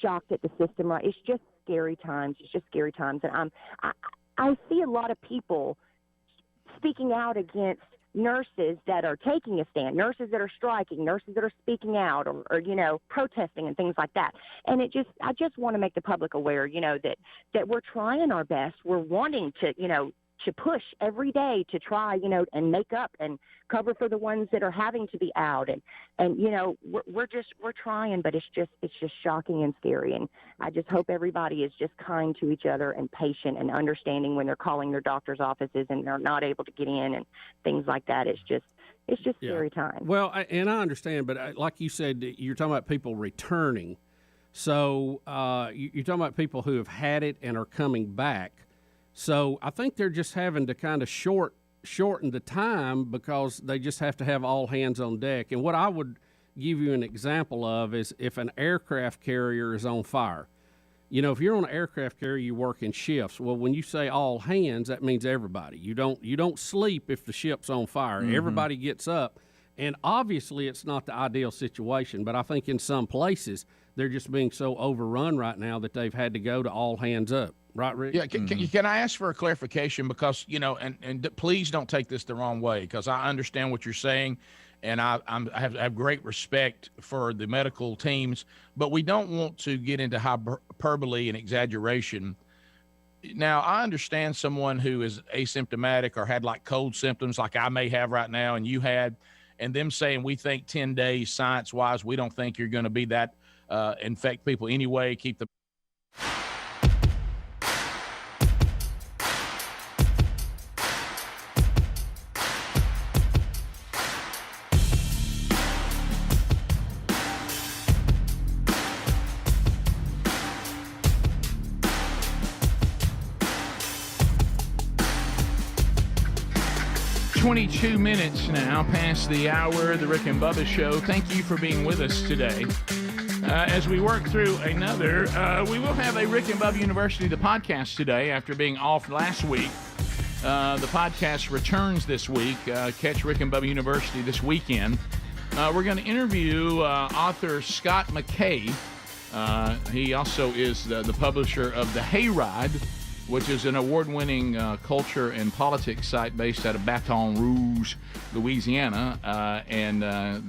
shocked at the system. Right? It's just scary times. It's just scary times. And I see a lot of people speaking out against nurses that are taking a stand, nurses that are striking, nurses that are speaking out or you know, protesting and things like that. And I just want to make the public aware, you know, that we're trying our best. We're wanting to, you know, to push every day to try, you know, and make up and cover for the ones that are having to be out. And you know, we're trying, but it's just shocking and scary. And I just hope everybody is just kind to each other and patient and understanding when they're calling their doctor's offices and they're not able to get in and things like that. It's just scary times. Well, and I understand, but like you said, you're talking about people returning. So you're talking about people who have had it and are coming back. So I think they're just having to kind of shorten the time because they just have to have all hands on deck. And what I would give you an example of is if an aircraft carrier is on fire. You know, if you're on an aircraft carrier, you work in shifts. Well, when you say all hands, that means everybody. You don't sleep if the ship's on fire. Mm-hmm. Everybody gets up. And obviously it's not the ideal situation, but I think in some places they're just being so overrun right now that they've had to go to all hands up. Right, Rick? Yeah, can I ask for a clarification? Because, you know, and please don't take this the wrong way, because I understand what you're saying, and I have great respect for the medical teams, but we don't want to get into hyperbole and exaggeration. Now, I understand someone who is asymptomatic or had like cold symptoms like I may have right now and you had, and them saying we think 10 days science-wise, we don't think you're going to be that infect people anyway, keep the... ...22 minutes now past the hour, the Rick and Bubba Show. Thank you for being with us today. As we work through another, we will have a Rick and Bubba University, the podcast today, after being off last week. The podcast returns this week. Catch Rick and Bubba University this weekend. We're going to interview author Scott McKay. He also is the publisher of The Hayride, which is an award-winning culture and politics site based out of Baton Rouge, Louisiana, and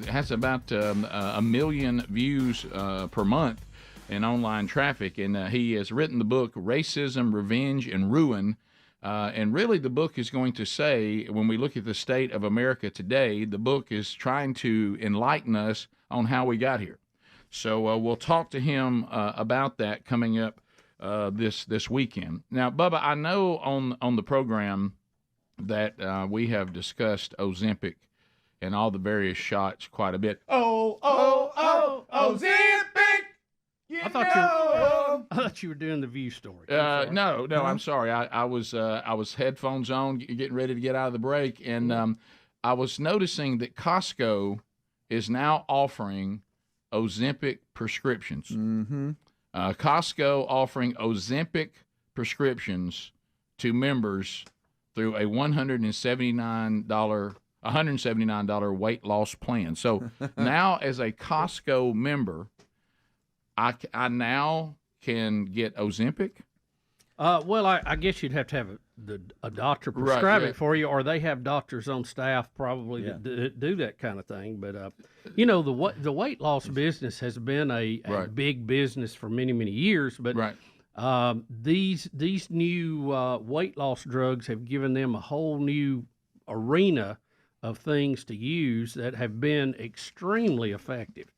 has about 1 million views per month in online traffic. And he has written the book Racism, Revenge, and Ruin. And really the book is going to say, when we look at the state of America today, the book is trying to enlighten us on how we got here. So we'll talk to him about that coming up this weekend. Now, Bubba, I know on the program that we have discussed Ozempic and all the various shots quite a bit. Ozempic! I thought you were doing the View story. No, I'm sorry. I was headphones on, getting ready to get out of the break, and I was noticing that Costco is now offering Ozempic prescriptions. Mm-hmm. Costco offering Ozempic prescriptions to members through a $179 weight loss plan. So now, as a Costco member, I now can get Ozempic. Well, I guess you'd have to have a doctor prescribe it for you, or they have doctors on staff probably that do that kind of thing. But you know, the weight loss business has been a big business for many years. But these new weight loss drugs have given them a whole new arena of things to use that have been extremely effective.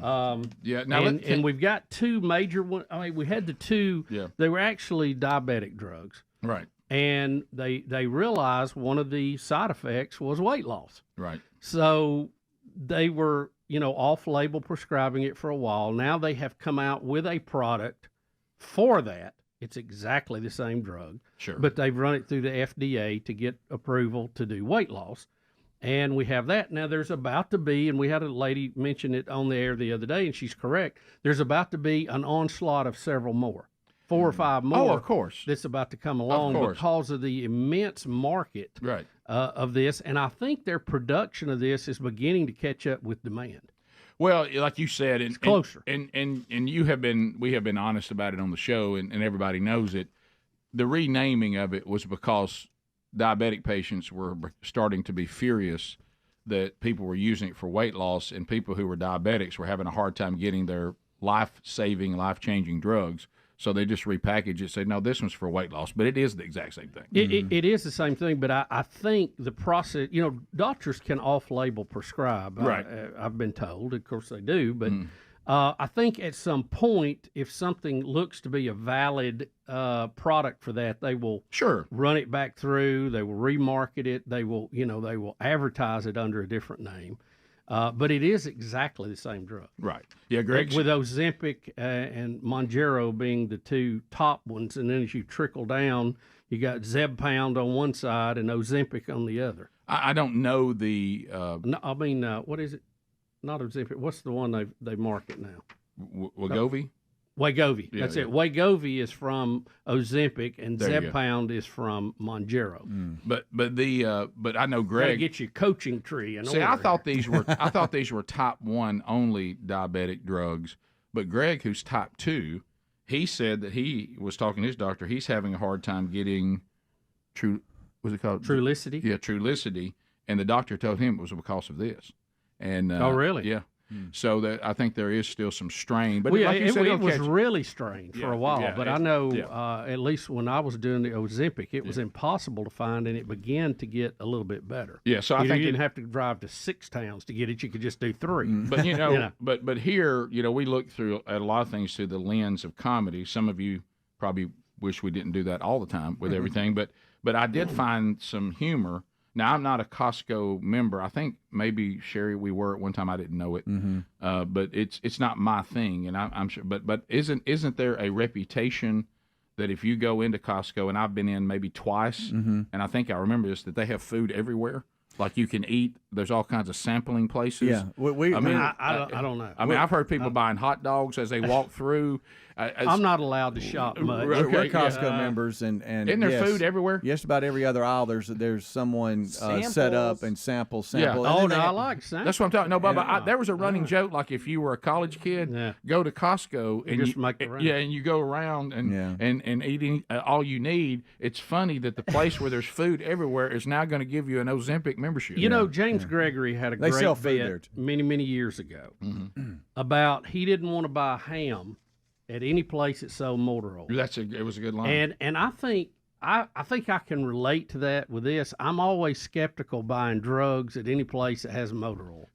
And we've got two major ones. I mean, we had the two. Yeah. They were actually diabetic drugs. Right. And they realized one of the side effects was weight loss. Right. So they were, off-label prescribing it for a while. Now they have come out with a product for that. It's exactly the same drug. Sure. But they've run it through the FDA to get approval to do weight loss. And we have that. Now, there's about to be, and we had a lady mention it on the air the other day, and she's correct, there's about to be an onslaught of several more, 4 or 5 more. Oh, of course. That's about to come along because of the immense market of this. And I think their production of this is beginning to catch up with demand. Well, like you said, it's closer. And we have been honest about it on the show, and everybody knows it. The renaming of it was because diabetic patients were starting to be furious that people were using it for weight loss, and people who were diabetics were having a hard time getting their life-saving, life-changing drugs. So they just repackaged it, say, no, this one's for weight loss. But it is the exact same thing. It is the same thing, but I think the process, doctors can off-label prescribe. Right. I've been told. Of course they do. But I think at some point, if something looks to be a valid product for that, they will run it back through. They will remarket it. They will advertise it under a different name. But it is exactly the same drug. Right. Yeah, Greg. With Ozempic and Mounjaro being the two top ones, and then as you trickle down, you got Zepbound on one side and Ozempic on the other. I don't know the. What is it? Not Ozempic. What's the one they market now? Wegovy? Wegovy. That's it. Wegovy is from Ozempic, and Zepbound is from Mounjaro. But I know Greg. Gotta get your coaching tree in order. I thought these were type 1 only diabetic drugs. But Greg, who's type 2, he said that he was talking to his doctor. He's having a hard time getting what's it called? Trulicity. Yeah, Trulicity, and the doctor told him it was because of this. And oh, really? Yeah. So I think there is still some strain, but like you said, it was really strained for a while. Yeah, but I know at least when I was doing the Ozempic, it was impossible to find, and it began to get a little bit better. Yeah, so I think you didn't have to drive to 6 towns to get it; you could just do 3. But but here, we look at a lot of things through the lens of comedy. Some of you probably wish we didn't do that all the time with everything, but I did find some humor. Now, I'm not a Costco member. I think maybe, Sherry, we were at one time. I didn't know it. But it's not my thing, and I'm sure. But isn't there a reputation that if you go into Costco, and I've been in maybe twice, and I think I remember this, that they have food everywhere? Like you can eat. There's all kinds of sampling places. Yeah, I don't know. I mean, I've heard people buying hot dogs as they walk through. I'm not allowed to shop much. We're Costco members, and isn't there food everywhere? Yes, about every other aisle. There's someone set up and sample. Yeah. Oh, no, I like samples. That's what I'm talking. No, Bubba, there was a running joke. Like if you were a college kid, go to Costco and just make the round. Yeah, and you go around and eating all you need. It's funny that the place where there's food everywhere is now going to give you an Ozempic membership. James Gregory had a great bit many years ago about he didn't want to buy ham at any place that sold motor oil. It was a good line. And I think I can relate to that with this. I'm always skeptical buying drugs at any place that has motor oil.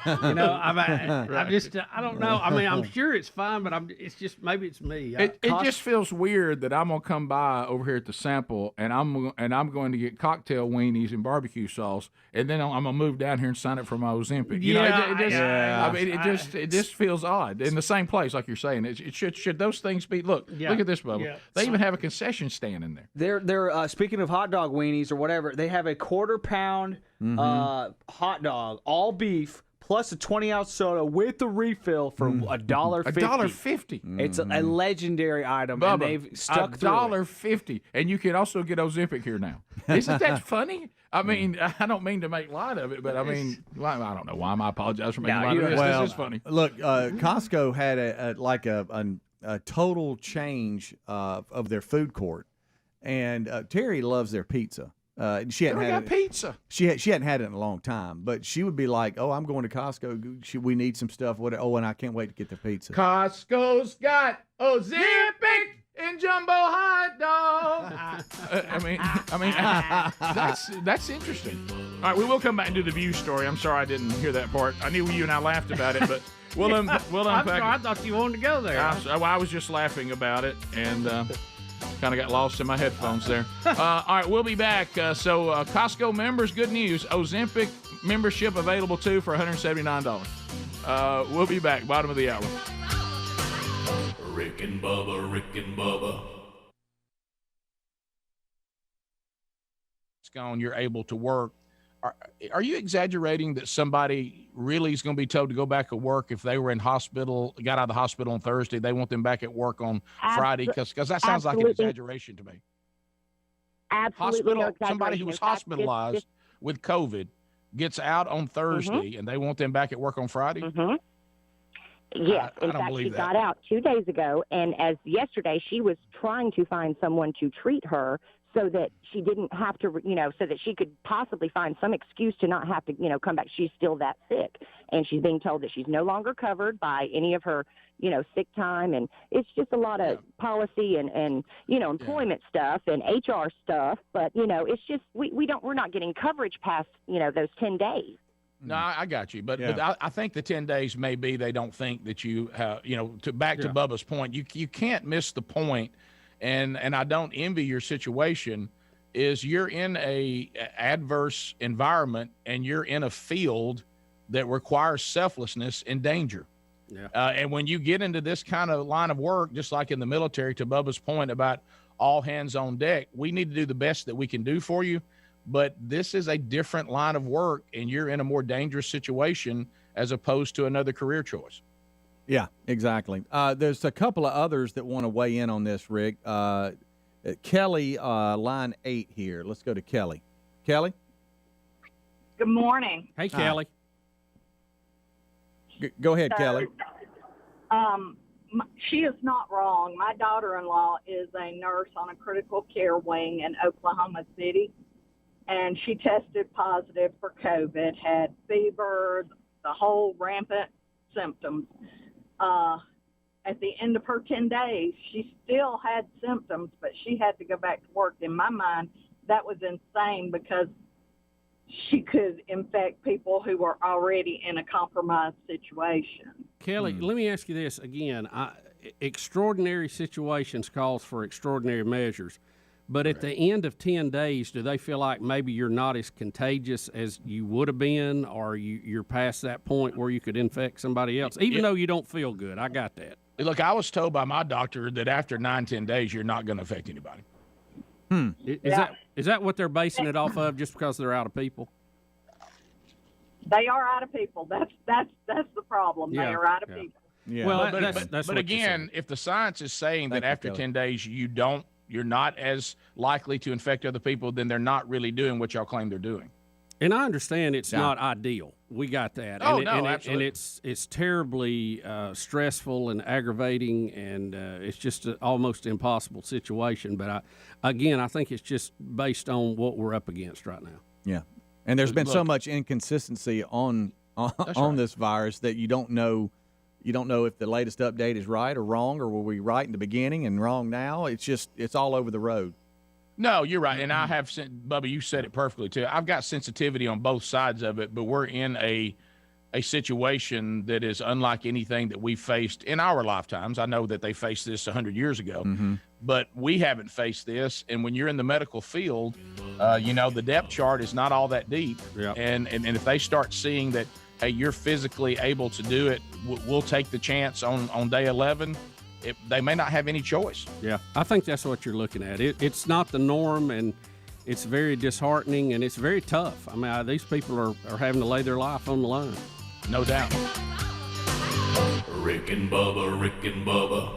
I don't know. I mean, I'm sure it's fine, but it's just maybe it's me. It just feels weird that I'm gonna come by over here at the sample, and I'm going to get cocktail weenies and barbecue sauce, and then I'm gonna move down here and sign up for my Ozempic. It just feels odd in the same place, like you're saying. It should those things be? Look at this, Bubba. Yeah. They even have a concession stand in there. They're speaking of hot dog weenies or whatever. They have a quarter-pound hot dog, all beef, plus a 20-ounce soda with the refill for $1.50. $1.50. It's a legendary item, Bubba, and they've stuck through it. $1.50, and you can also get Ozempic here now. Isn't that funny? I mean, I don't mean to make light of it, but I mean, I don't know why I apologize for making light of this. This is funny. Look, Costco had a total change of their food court, and Terry loves their pizza. She hadn't had pizza. She hadn't had it in a long time, but she would be like, "Oh, I'm going to Costco. We need some stuff. And I can't wait to get the pizza." Costco's got Ozempic and jumbo hot dog. I mean, that's interesting. All right, we will come back and do the View story. I'm sorry I didn't hear that part. I knew you and I laughed about it, but we'll unpack. I thought you wanted to go there. I was just laughing about it, and kind of got lost in my headphones there. All right, we'll be back. So Costco members, good news. Ozempic membership available, too, for $179. We'll be back. Bottom of the hour. Rick and Bubba, Rick and Bubba. It's gone, you're able to work. Are you exaggerating that somebody really is going to be told to go back to work if they were in hospital, got out of the hospital on Thursday, they want them back at work on Friday? Because that sounds like an exaggeration to me. Absolutely. Somebody who was hospitalized with COVID, gets out on Thursday and they want them back at work on Friday? Yes. I In don't fact, believe she that. got out 2 days ago, and as yesterday, she was trying to find someone to treat her so that she didn't have to, so that she could possibly find some excuse to not have to, come back. She's still that sick, and she's being told that she's no longer covered by any of her, sick time, and it's just a lot of policy and employment stuff and HR stuff. But it's just we're not getting coverage past those 10 days. No, I got you, but I think the 10 days may be they don't think that you have, to Bubba's point, you can't miss the point, and I don't envy your situation. Is you're in a adverse environment and you're in a field that requires selflessness and danger. Yeah. And when you get into this kind of line of work, just like in the military, to Bubba's point about all hands on deck, we need to do the best that we can do for you. But this is a different line of work, and you're in a more dangerous situation as opposed to another career choice. Yeah, exactly. There's a couple of others that want to weigh in on this, Rick. Kelly, line 8 here. Let's go to Kelly. Kelly? Good morning. Hey, Kelly. Go ahead, Kelly. She is not wrong. My daughter-in-law is a nurse on a critical care wing in Oklahoma City, and she tested positive for COVID, had fever, the whole rampant symptoms. At the end of her 10 days, she still had symptoms, but she had to go back to work. In my mind, that was insane because she could infect people who were already in a compromised situation. Kelly, let me ask you this again. Extraordinary situations calls for extraordinary measures. But at the end of 10 days, do they feel like maybe you're not as contagious as you would have been, or you're past that point where you could infect somebody else, even though you don't feel good? I got that. Look, I was told by my doctor that after 9-10 days, you're not going to affect anybody. Is that what they're basing it off of, just because they're out of people? They are out of people. That's the problem. Yeah, they are out of yeah. people. Yeah. Well, but that's what again, if the science is saying that after Kelly. 10 days you're not as likely to infect other people, then they're not really doing what y'all claim they're doing. And I understand it's not ideal. We got that. Oh, And absolutely. it's terribly stressful and aggravating, and it's just an almost impossible situation. But I think it's just based on what we're up against right now. Yeah. And there's been so Look. much inconsistency on right. this virus that you don't know if the latest update is right or wrong, or were we right in the beginning and wrong now. It's all over the road. No, you're right. And I have, Bubba, you said it perfectly too. I've got sensitivity on both sides of it, but we're in a situation that is unlike anything that we faced in our lifetimes. I know that they faced this 100 years ago, but we haven't faced this. And when you're in the medical field, the depth chart is not all that deep. Yeah. And if they start seeing that, hey, you're physically able to do it, we'll take the chance on day 11. They may not have any choice. Yeah, I think that's what you're looking at. It's not the norm, and it's very disheartening, and it's very tough. I mean, these people are having to lay their life on the line. No doubt. Rick and Bubba, Rick and Bubba.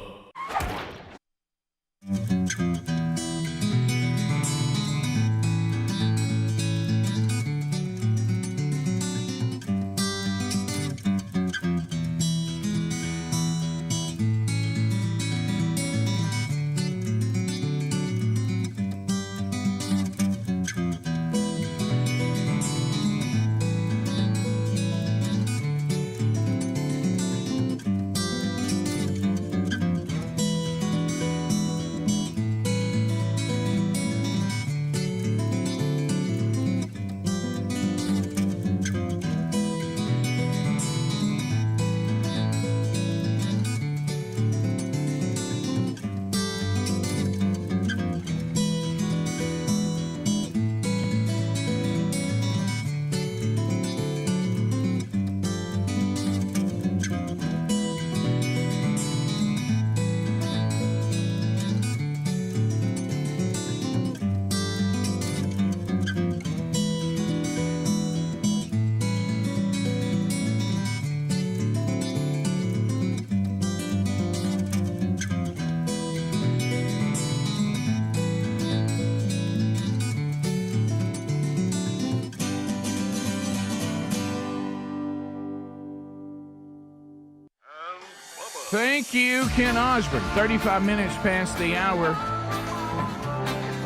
Thank you, Ken Osborne. 35 minutes past the hour.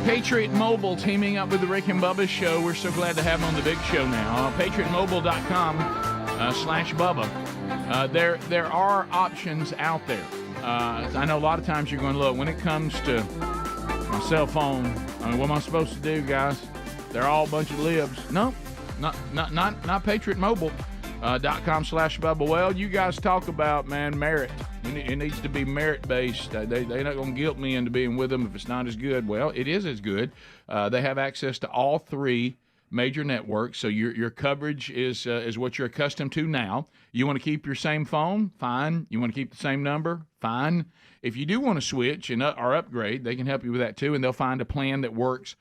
Patriot Mobile teaming up with the Rick and Bubba Show. We're so glad to have them on the big show now. PatriotMobile.com/Bubba. There are options out there. I know a lot of times you're going to look. When it comes to my cell phone, I mean, what am I supposed to do, guys? They're all a bunch of libs. No, not PatriotMobile.com/Bubba. Well, you guys talk about, man, merit. It needs to be merit-based. They're not going to guilt me into being with them if it's not as good. Well, it is as good. They have access to all three major networks, so your coverage is what you're accustomed to now. You want to keep your same phone? Fine. You want to keep the same number? Fine. If you do want to switch or upgrade, they can help you with that too, and they'll find a plan that works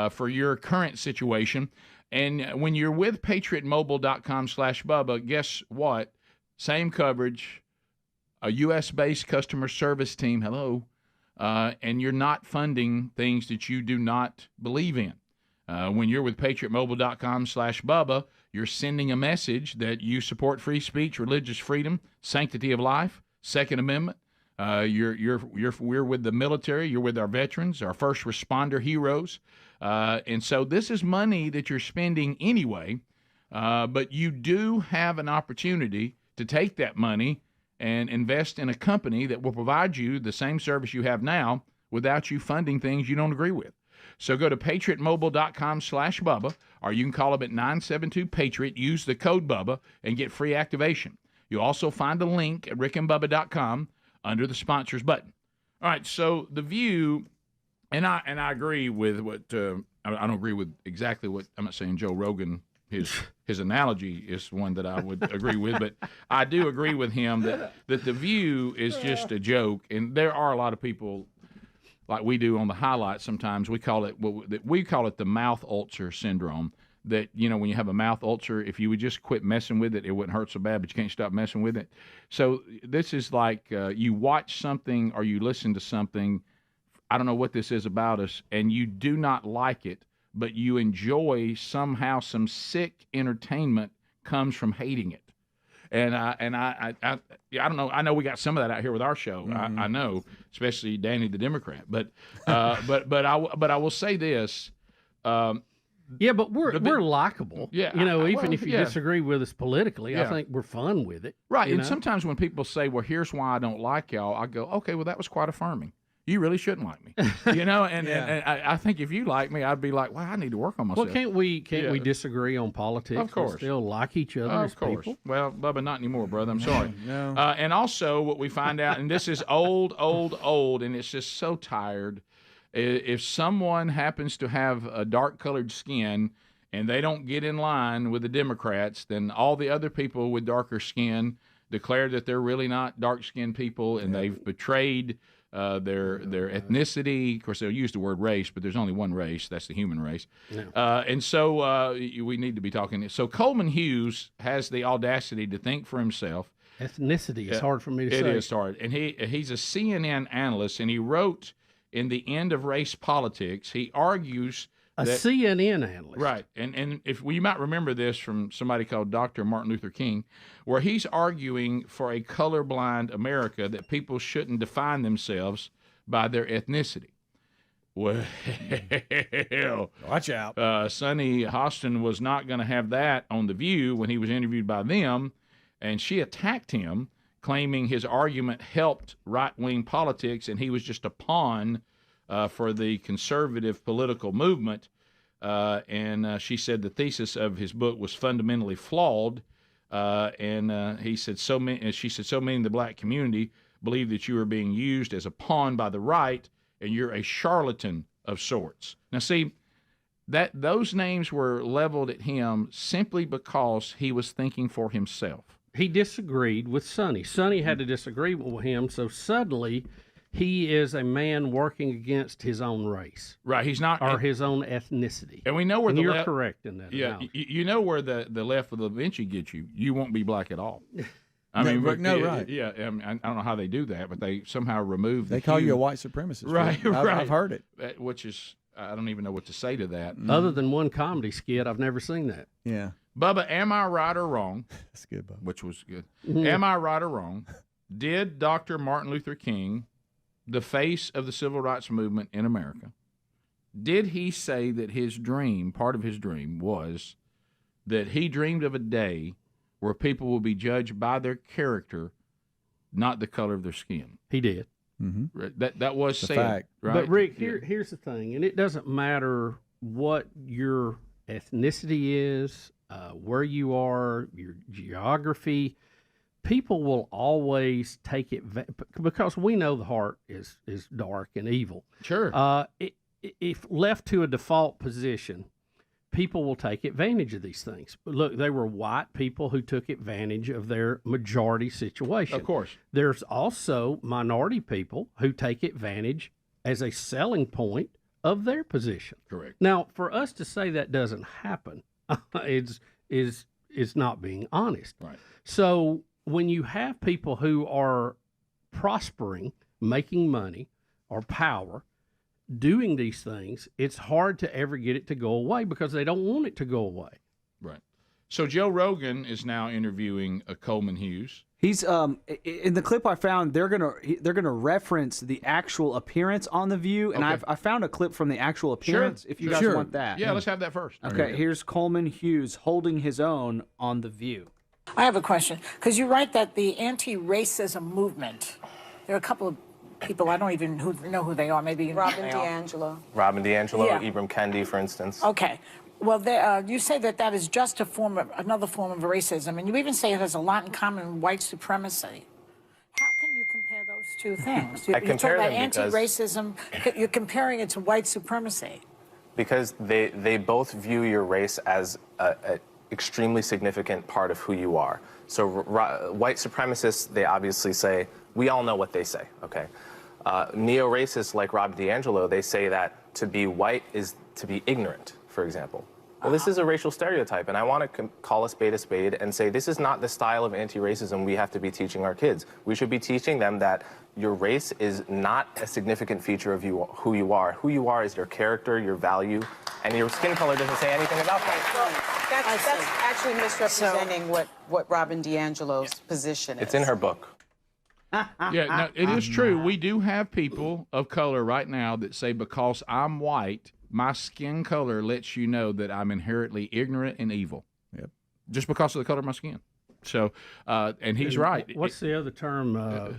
for your current situation. And when you're with PatriotMobile.com/Bubba, guess what? Same coverage, a U.S.-based customer service team, and you're not funding things that you do not believe in. When you're with PatriotMobile.com/Bubba, you're sending a message that you support free speech, religious freedom, sanctity of life, Second Amendment. We're with the military. You're with our veterans, our first responder heroes. And so this is money that you're spending anyway, but you do have an opportunity to take that money and invest in a company that will provide you the same service you have now without you funding things you don't agree with. So go to PatriotMobile.com/Bubba, or you can call them at 972-PATRIOT, use the code Bubba, and get free activation. You'll also find a link at rickandbubba.com under the sponsors button. All right, so The View, and I agree with what, I don't agree with exactly what, I'm not saying Joe Rogan, his analogy is one that I would agree with, but I do agree with him that The View is just a joke, and there are a lot of people like we do on the highlights sometimes. We call it the mouth ulcer syndrome, that, when you have a mouth ulcer, if you would just quit messing with it, it wouldn't hurt so bad, but you can't stop messing with it. So this is like you watch something or you listen to something, I don't know what this is about us, and you do not like it, but you enjoy somehow some sick entertainment comes from hating it. And I don't know. I know we got some of that out here with our show. Mm-hmm. I know, especially Danny the Democrat. But I will say this. Yeah, but we're likable. Yeah, even if you disagree with us politically, I think we're fun with it. Right. And sometimes when people say, "Well, here's why I don't like y'all," I go, "Okay, well, that was quite affirming. You really shouldn't like me." And I think if you like me, I'd be like, "Well, I need to work on myself." Well, can't we disagree on politics? Of course. And still like each other as people? Well, Bubba, not anymore, brother. I'm sorry. No. And also what we find out, and this is old, and it's just so tired. If someone happens to have a dark-colored skin and they don't get in line with the Democrats, then all the other people with darker skin declare that they're really not dark-skinned people, and they've betrayed their ethnicity. Of course, they'll use the word race, but there's only one race. That's the human race. Yeah. And so we need to be talking. So Coleman Hughes has the audacity to think for himself. Ethnicity is hard for me to say. It is hard. And he's a CNN analyst, and he wrote in The End of Race Politics, he argues a CNN analyst. Right. And if you might remember this from somebody called Dr. Martin Luther King, where he's arguing for a colorblind America, that people shouldn't define themselves by their ethnicity. Well, watch out. Sonny Hostin was not going to have that on The View when he was interviewed by them, and she attacked him, claiming his argument helped right-wing politics, and he was just a pawn for the conservative political movement. And she said the thesis of his book was fundamentally flawed. And he said she said so many in the black community believe that you are being used as a pawn by the right, and you're a charlatan of sorts. Now, see, that those names were leveled at him simply because he was thinking for himself. He disagreed with Sonny. Sonny had to disagree with him, so suddenly he is a man working against his own race. Right, he's not, or his own ethnicity. And we know where you're correct in that. Yeah, you know where the left will eventually get you. You won't be black at all. I mean, right? Yeah, I don't know how they do that, but they somehow remove. They call you a white supremacist, right? I've heard it. Which is, I don't even know what to say to that. Other than one comedy skit, I've never seen that. Yeah. Bubba, am I right or wrong? That's good, Bubba. Which was good. Mm-hmm. Am I right or wrong? Did Dr. Martin Luther King, the face of the civil rights movement in America, did he say that his dream, part of his dream, was that he dreamed of a day where people will be judged by their character, not the color of their skin? He did. Mm-hmm. That was said, fact. right? But Rick, here's the thing, and it doesn't matter what your ethnicity is, where you are, your geography. People will always take it because we know the heart is dark and evil. Sure. If left to a default position, people will take advantage of these things. Look, they were white people who took advantage of their majority situation. Of course. There's also minority people who take advantage as a selling point of their position. Correct. Now, for us to say that doesn't happen is not being honest. Right. So when you have people who are prospering, making money or power, doing these things, it's hard to ever get it to go away because they don't want it to go away. Right. So Joe Rogan is now interviewing Coleman Hughes. He's in the clip I found. They're gonna reference the actual appearance on The View, and Okay. I found a clip from the actual appearance. If you guys want that, Yeah, let's have that first. Okay, here's Coleman Hughes holding his own on The View. I have a question, because you write that the anti-racism movement, there are a couple of people, I don't even know who they are, maybe Robin DiAngelo. Robin DiAngelo, Yeah. Ibram Kendi, for instance. Okay. Well, you say that is just another form of racism, and you even say it has a lot in common with white supremacy. How can you compare those two things? I You talk compare about them because- anti-racism, you're comparing it to white supremacy. Because they both view your race as a extremely significant part of who you are. So white supremacists, they obviously say, we all know what they say, okay? Neo-racists like Robin DiAngelo, they say that to be white is to be ignorant, for example. Well, this is a racial stereotype, and I want to call a spade and say this is not the style of anti-racism we have to be teaching our kids. We should be teaching them that your race is not a significant feature of who you are. Who you are is your character, your value, and your skin color doesn't say anything about that. That's actually misrepresenting what Robin DiAngelo's position is. It's in her book. Yeah, no, it is true. We do have people of color right now that say because I'm white, my skin color lets you know that I'm inherently ignorant and evil. Yep. Just because of the color of my skin. So, and he's right. What's the other term?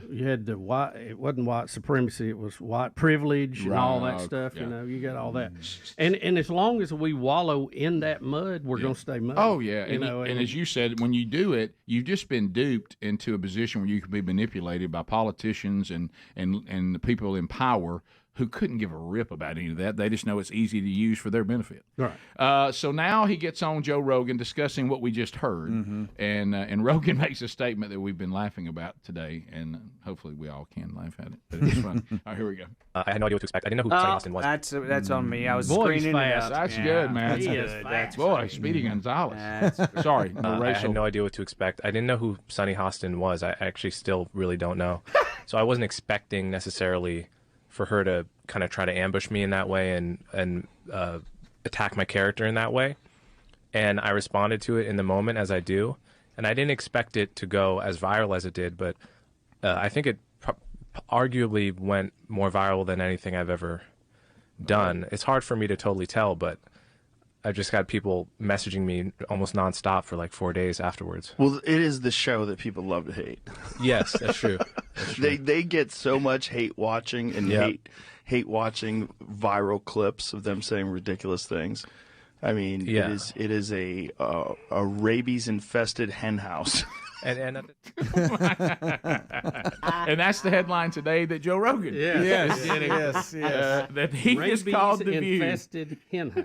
You had the white. It wasn't white supremacy. It was white privilege and all that stuff. Yeah. You know, you got all that. And as long as we wallow in that mud, we're going to stay mud. Oh yeah, and as you said, when you do it, you've just been duped into a position where you can be manipulated by politicians and the people in power who couldn't give a rip about any of that. They just know it's easy to use for their benefit. Right. So now he gets on Joe Rogan discussing what we just heard, and Rogan makes a statement that we've been laughing about today, and hopefully we all can laugh at it. But it's fun. All right, here we go. I had no idea what to expect. I didn't know who Sonny Austin was. That's on me. I was Boy, he's screening it fast. up. That's good, man. He That's is good. fast. Boy, Speedy Gonzalez. Sorry, no I racial. had no idea what to expect. I didn't know who Sonny Austin was. I actually still really don't know. So I wasn't expecting necessarily for her to kind of try to ambush me in that way and attack my character in that way. And I responded to it in the moment, as I do. And I didn't expect it to go as viral as it did, but I think it arguably went more viral than anything I've ever done. It's hard for me to totally tell, but I've just got people messaging me almost nonstop for like 4 days afterwards. Well, it is the show that people love to hate. Yes, that's true. That's true. They get so much hate watching and hate watching viral clips of them saying ridiculous things. I mean, it is a rabies-infested henhouse. And that's the headline today that Joe Rogan is getting. Yes. That he just called The View. Rabies-infested henhouse.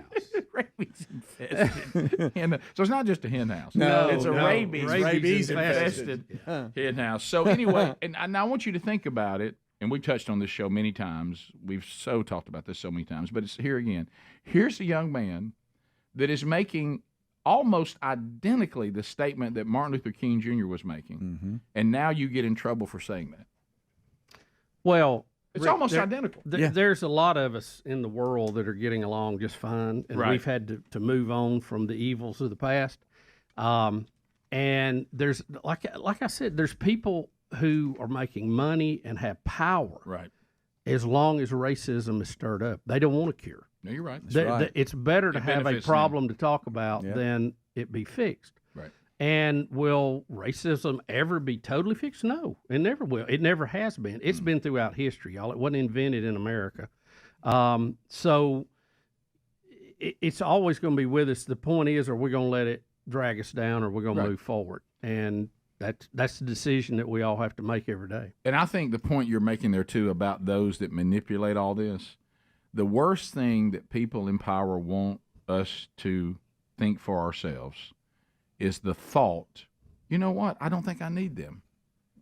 Rabies-infested hen. So it's not just a hen house. No, it's a no. rabies-infested hen house. So anyway, and I want you to think about it, and we've touched on this show many times. We've talked about this so many times, but it's here again. Here's a young man that is making almost identically the statement that Martin Luther King Jr. was making, and now you get in trouble for saying that. Well, it's Rick, almost identical. There's a lot of us in the world that are getting along just fine, and we've had to move on from the evils of the past. And there's, like I said, there's people who are making money and have power. Right. As long as racism is stirred up, they don't want a cure. No, you're right. It's better to have a problem to talk about than it be fixed. Right. And will racism ever be totally fixed? No, it never will. It never has been. It's been throughout history, y'all. It wasn't invented in America. So it's always going to be with us. The point is, are we going to let it drag us down, or we're going to move forward? And that's the decision that we all have to make every day. And I think the point you're making there, too, about those that manipulate all this, the worst thing that people in power want us to think for ourselves is the thought, you know what, I don't think I need them.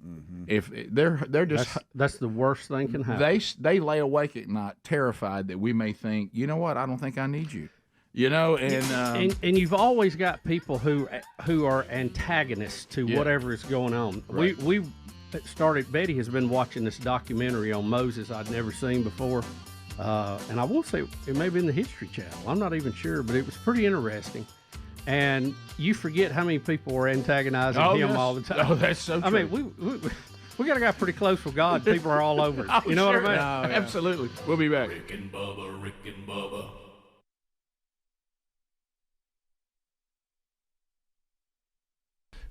Mm-hmm. If they're just that's the worst thing can happen. They lay awake at night terrified that we may think, you know what, I don't think I need you. You know, and you've always got people who are antagonists to whatever is going on. Right. We started. Betty has been watching this documentary on Moses I'd never seen before, and I will say it may be in the History Channel. I'm not even sure, but it was pretty interesting. And you forget how many people were antagonizing him all the time. Oh, that's so true. I mean, we got a guy pretty close with God. People are all over it. Oh, you know sure. what I mean? No, absolutely. We'll be back. Rick and Bubba.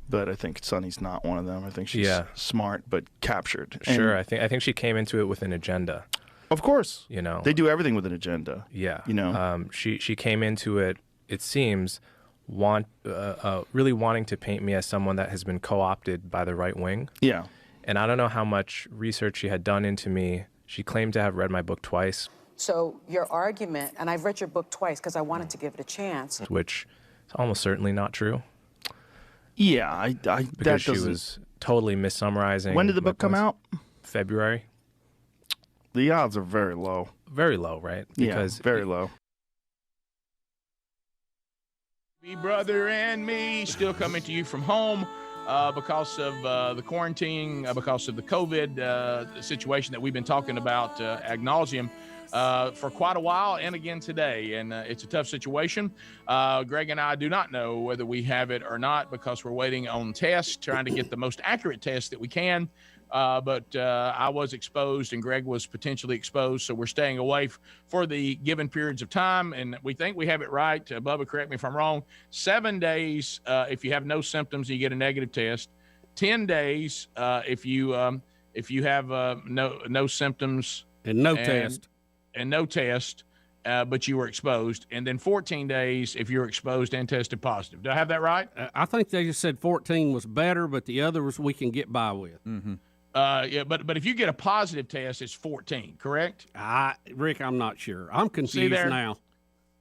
But I think Sonny's not one of them. I think she's smart but captured. Sure, I think she came into it with an agenda. Of course, you know they do everything with an agenda. Yeah, you know, she came into it. It seems really wanting to paint me as someone that has been co-opted by the right wing. Yeah, and I don't know how much research she had done into me. She claimed to have read my book twice. So your argument, and I've read your book twice because I wanted to give it a chance. Which is almost certainly not true. Yeah, because she was totally missummarizing. When did the book come out? February. The odds are very low. Very low, right? Because very low. Me, brother, and me, still coming to you from home because of the quarantine, because of the COVID situation that we've been talking about ad nauseum for quite a while and again today. And it's a tough situation. Greg and I do not know whether we have it or not because we're waiting on tests, trying to get the most accurate test that we can. But I was exposed and Greg was potentially exposed, so we're staying away for the given periods of time, and we think we have it right. Bubba, correct me if I'm wrong. 7 days if you have no symptoms and you get a negative test. 10 days if you have no symptoms and no test, but you were exposed, and then 14 days if you're exposed and tested positive. Do I have that right? I think they just said 14 was better, but the others we can get by with. Mm-hmm. But if you get a positive test, it's 14, correct? Rick, I'm not sure. I'm confused now.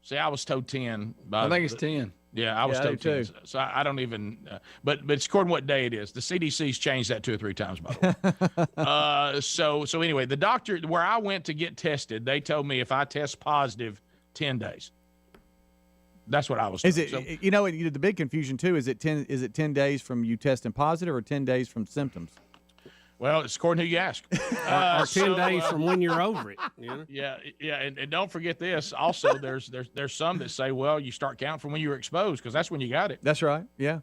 See, I was told 10. I think it's 10. Yeah, I was told 10. So I don't even. But it's according to what day it is. The CDC's changed that 2 or 3 times, by the way. So anyway, the doctor where I went to get tested, they told me if I test positive, 10 days. That's what I was told. Is it? You know, the big confusion too. Is it 10? Is it 10 days from you testing positive, or 10 days from symptoms? Well, it's according to who you ask. Or 10 days from when you're over it. You know? Yeah, and don't forget this. Also, there's some that say, well, you start counting from when you were exposed because that's when you got it. That's right. Yeah.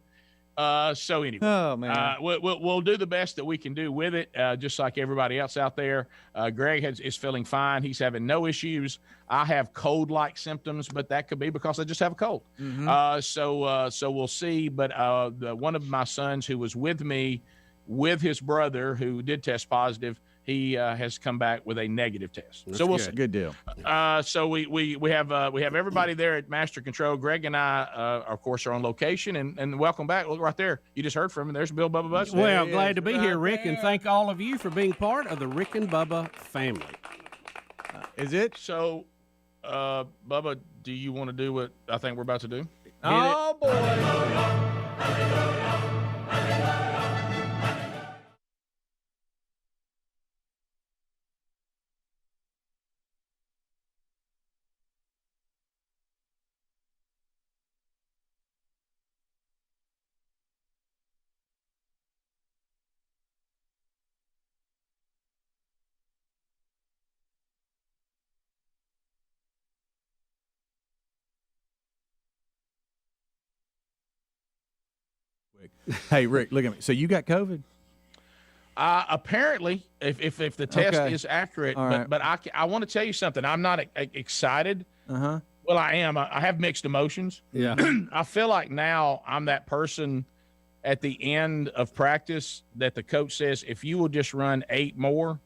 So anyway, oh man, we'll do the best that we can do with it, just like everybody else out there. Greg is feeling fine; he's having no issues. I have cold-like symptoms, but that could be because I just have a cold. Mm-hmm. So we'll see. But one of my sons who was with me, with his brother who did test positive, he has come back with a negative test. That's so we'll good. see. Good deal. So we have everybody there at Master Control. Greg and I, of course, are on location, and welcome back. Look right there. You just heard from him. There's Bill Bubba Bus. Well, glad to be here, Rick, and thank all of you for being part of the Rick and Bubba family. Is it? So, Bubba, do you want to do what I think we're about to do? Oh, boy. Hey, Rick, look at me. So you got COVID? Apparently, if the test is accurate, right. but I want to tell you something. I'm not excited. Uh-huh. Well, I am. I have mixed emotions. Yeah. I feel like now I'm that person at the end of practice that the coach says, if you will just run 8 more,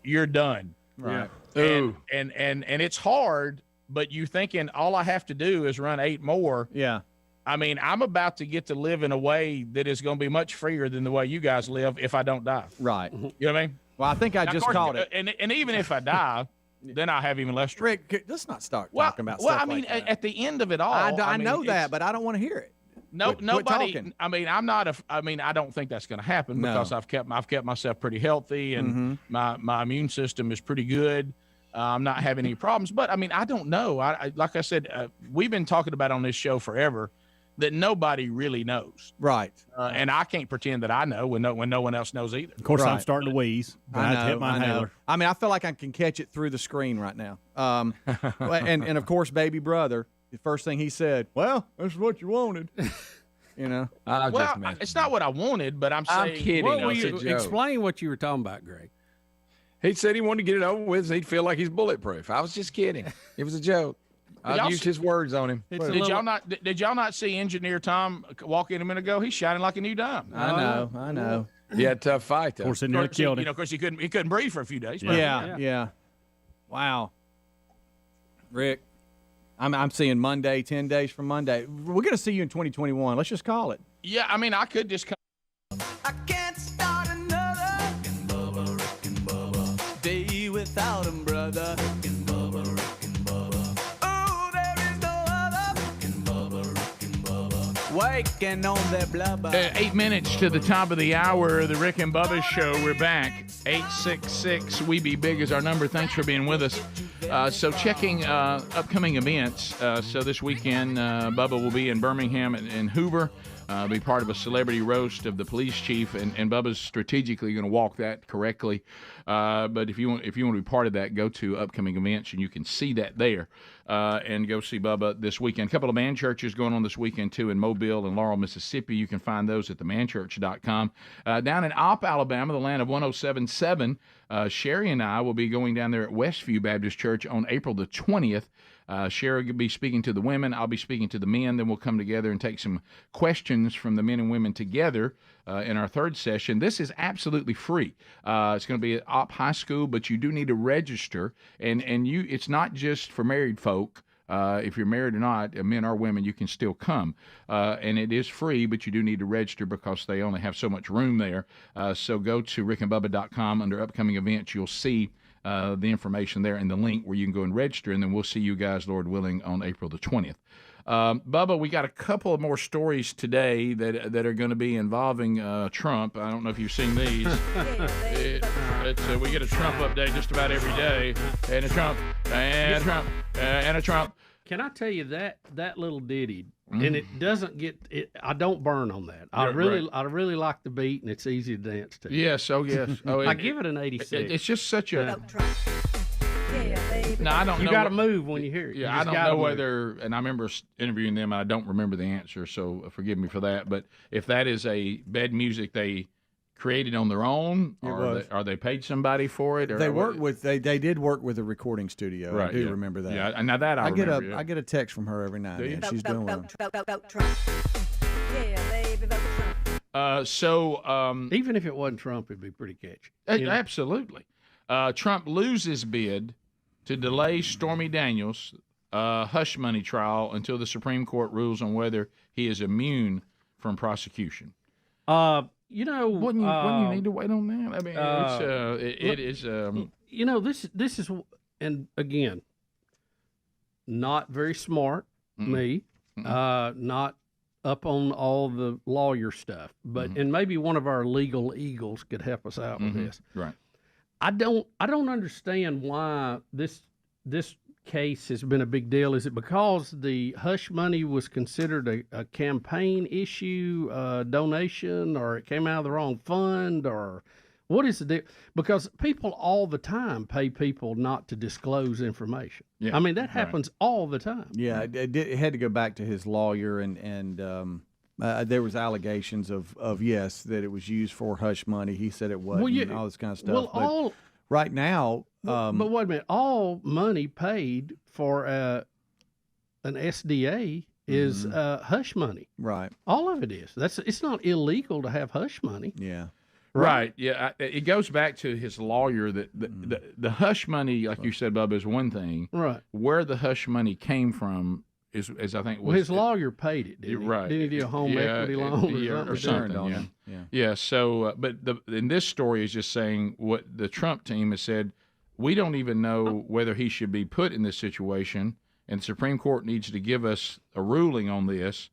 you're done. Right. And it's hard, but you thinking all I have to do is run 8 more. Yeah. I mean, I'm about to get to live in a way that is going to be much freer than the way you guys live if I don't die. Right. You know what I mean? Well, I think I just called it. And even if I die, then I have even less strength. Rick, let's not start talking about stuff I mean, like that. at the end of it all, I mean, know that, but I don't want to hear it. Nobody. talking. I mean, I don't think that's going to happen because I've kept myself pretty healthy and my immune system is pretty good. I'm not having any problems. But I mean, I don't know. I like I said, we've been talking about on this show forever that nobody really knows. Right. And I can't pretend that I know when no one else knows either. Of course, I'm starting to wheeze. I know, hit my inhaler. I mean, I feel like I can catch it through the screen right now. And of course, baby brother, the first thing he said, well, this is what you wanted. You know? It's not what I wanted, but I'm saying. I'm kidding. What were It's a you, joke. explain what you were talking about, Greg. He said he wanted to get it over with so he'd feel like he's bulletproof. I was just kidding. It was a joke. I used his words on him. Did y'all not see Engineer Tom walk in a minute ago? He's shining like a new dime. I know. He had a tough fight, though. Of course, it nearly killed him. Of course, he couldn't breathe for a few days. Yeah. Wow. Rick, I'm seeing Monday, 10 days from Monday. We're going to see you in 2021. Let's just call it. Yeah, I mean, I could just come. I can't start another Rick and Bubba day without him, brother. Rick and Bubba. Oh, there is no other Rick and Bubba. Waking on their blubber. 8 minutes to the top of the hour of the Rick and Bubba Show. We're back. 866 We Be Big is our number. Thanks for being with us. So checking upcoming events. So this weekend, Bubba will be in Birmingham and Hoover. Be part of a celebrity roast of the police chief, and Bubba's strategically going to walk that correctly. But if you want to be part of that, go to upcoming events, and you can see that there. And go see Bubba this weekend. A couple of man churches going on this weekend, too, in Mobile and Laurel, Mississippi. You can find those at themanchurch.com. Down in Opp, Alabama, the land of 107.7, Sherry and I will be going down there at Westview Baptist Church on April the 20th. Sherry will be speaking to the women. I'll be speaking to the men. Then we'll come together and take some questions from the men and women together in our third session. This is absolutely free. It's going to be at Opp High School, but you do need to register. And it's not just for married folk. If you're married or not, men or women, you can still come. And it is free, but you do need to register because they only have so much room there. So go to rickandbubba.com. Under upcoming events, you'll see the information there and the link where you can go and register, and then we'll see you guys, Lord willing, on April the 20th. Bubba, we got a couple of more stories today that are going to be involving Trump. I don't know if you've seen these. We get a Trump update just about every day, and a Trump, and a Trump, and a Trump. Can I tell you that little ditty, and it doesn't get it? I don't burn on that. I really like the beat, and it's easy to dance to. Yes, oh yes. Oh, I give it an 86. It's just such a. No, I don't know. You got to move when you hear it. Yeah, I don't know whether, and I remember interviewing them, and I don't remember the answer, so forgive me for that. But if that is a bed music they created on their own, or are they paid somebody for it? Or they worked with they did work with a recording studio. Right, I do remember that. Yeah, and now that I remember. I get a text from her every night. And she's doing well. Even if it wasn't Trump, it'd be pretty catchy. Absolutely. Trump loses bid to delay Stormy Daniels' hush money trial until the Supreme Court rules on whether he is immune from prosecution. Wouldn't you need to wait on that? I mean, it is. This is, and again, not very smart. Me, not up on all the lawyer stuff, but and maybe one of our legal eagles could help us out with this. Right. I don't understand why this case has been a big deal. Is it because the hush money was considered a campaign issue, donation, or it came out of the wrong fund, or what is the deal? Because people all the time pay people not to disclose information. Yeah, I mean, that happens all the time. Yeah, it had to go back to his lawyer, and There was allegations of yes, that it was used for hush money. He said it wasn't, and all this kind of stuff. But right now, but wait a minute, all money paid for an SDA is hush money. Right. All of it is. It's not illegal to have hush money. Yeah. Right. Yeah. It goes back to his lawyer that the hush money, like you said, Bubba, is one thing. Right. Where the hush money came from is I think was his lawyer paid it. Didn't he? Right. Didn't he do a home equity loan or something? Yeah. So, but in this story is just saying what the Trump team has said. We don't even know whether he should be put in this situation, and the Supreme Court needs to give us a ruling on this.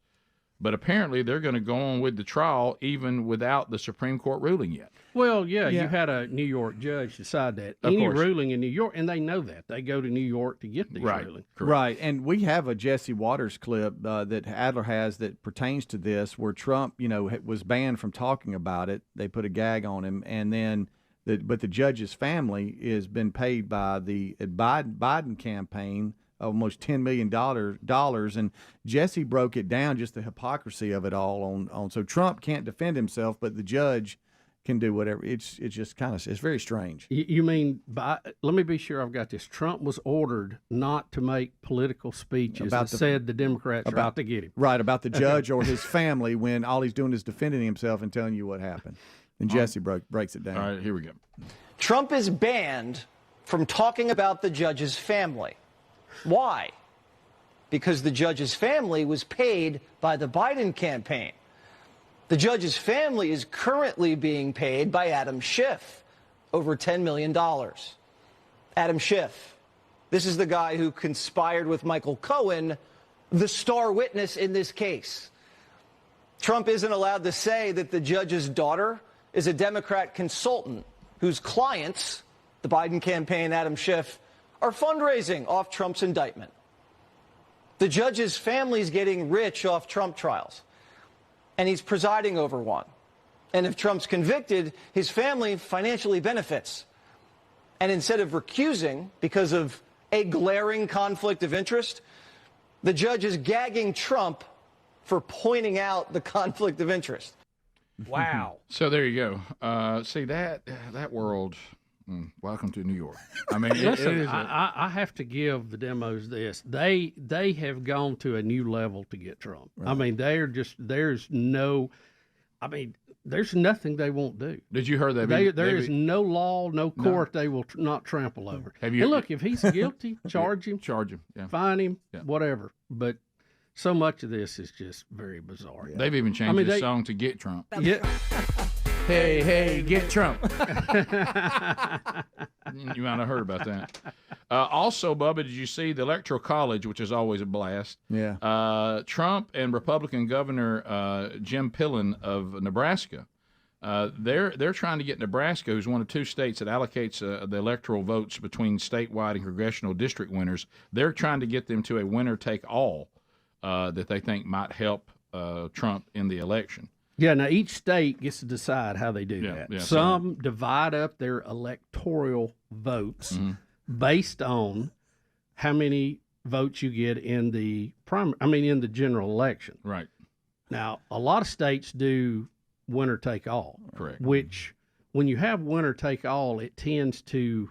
But apparently they're going to go on with the trial even without the Supreme Court ruling yet. Well, yeah. You had a New York judge decide that. Any ruling in New York, and they know that. They go to New York to get these rulings. Right, and we have a Jesse Waters clip that Adler has that pertains to this, where Trump, was banned from talking about it. They put a gag on him, and then but the judge's family has been paid by the Biden campaign almost $10 million, and Jesse broke it down, just the hypocrisy of it all on. So Trump can't defend himself, but the judge can do whatever. It's just it's very strange. You mean let me be sure I've got this. Trump was ordered not to make political speeches that said the Democrats are out to get him. Right, about the judge or his family, when all he's doing is defending himself and telling you what happened. And Jesse breaks it down. All right, here we go. Trump is banned from talking about the judge's family. Why? Because the judge's family was paid by the Biden campaign. The judge's family is currently being paid by Adam Schiff, over $10 million. Adam Schiff, this is the guy who conspired with Michael Cohen, the star witness in this case. Trump isn't allowed to say that the judge's daughter is a Democrat consultant whose clients, the Biden campaign, Adam Schiff, are fundraising off Trump's indictment. The judge's family's getting rich off Trump trials, and he's presiding over one. And if Trump's convicted, his family financially benefits. And instead of recusing because of a glaring conflict of interest, the judge is gagging Trump for pointing out the conflict of interest. Wow. So there you go. See, that world... welcome to New York. I mean, listen, I have to give the demos this. They have gone to a new level to get Trump. Right. I mean, there's nothing they won't do. Did you hear that? There is no law, no court they will not trample over. And look, if he's guilty, charge him, fine him, whatever. But so much of this is just very bizarre. Yeah. They've even changed the song to "Get Trump." Yeah. Hey, get Trump. You might have heard about that. Also, Bubba, did you see the Electoral College, which is always a blast? Yeah. Trump and Republican Governor Jim Pillen of Nebraska, they're trying to get Nebraska, who's one of two states that allocates the electoral votes between statewide and congressional district winners. They're trying to get them to a winner-take-all that they think might help Trump in the election. Yeah, now each state gets to decide how they do that. Yeah, Some divide up their electoral votes based on how many votes you get in the in the general election. Right. Now, a lot of states do winner take all. Correct. Which, when you have winner take all, it tends to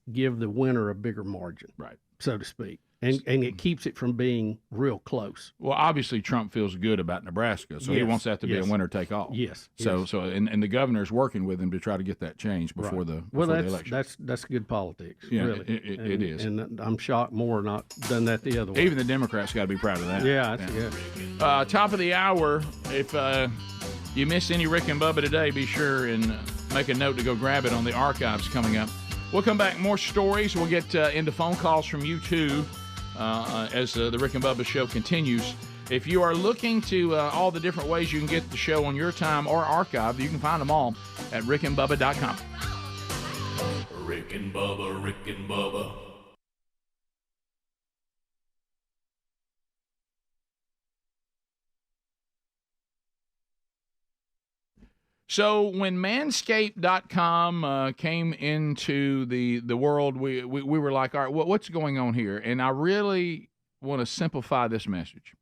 give the winner a bigger margin, right, so to speak. And it keeps it from being real close. Well, obviously Trump feels good about Nebraska, so he wants that to be a winner-take-all. Yes. So and the governor's working with him to try to get that changed before the election. That's good politics. Yeah, really. It is. And I'm shocked more not done that the other way. Even the Democrats got to be proud of that. Yeah. Top of the hour. If you missed any Rick and Bubba today, be sure and make a note to go grab it on the archives coming up. We'll come back, more stories. We'll get into phone calls from you too. As the Rick and Bubba show continues. If you are looking to all the different ways you can get the show on your time or archived, you can find them all at rickandbubba.com. Rick and Bubba, Rick and Bubba. So when Manscaped.com came into the world, we were like, all right, what's going on here? And I really want to simplify this message.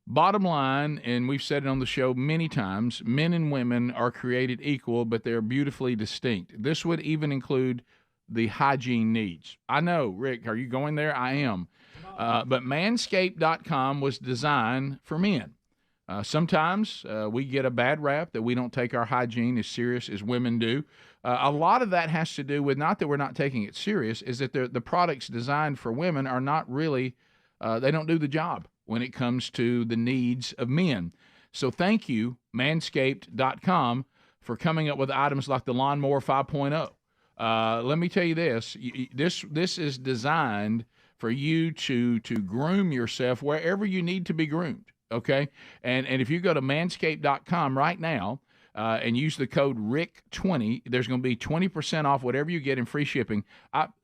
Bottom line, and we've said it on the show many times, men and women are created equal, but they're beautifully distinct. This would even include the hygiene needs. I know, Rick, are you going there? I am. But Manscaped.com was designed for men. Sometimes we get a bad rap that we don't take our hygiene as serious as women do. A lot of that has to do with not that we're not taking it serious, is that the products designed for women are not really, they don't do the job when it comes to the needs of men. So thank you, Manscaped.com, for coming up with items like the Lawnmower 5.0. Let me tell you this. This is designed for you to groom yourself wherever you need to be groomed, okay? And if you go to Manscaped.com right now and use the code RICK20, there's going to be 20% off whatever you get in free shipping.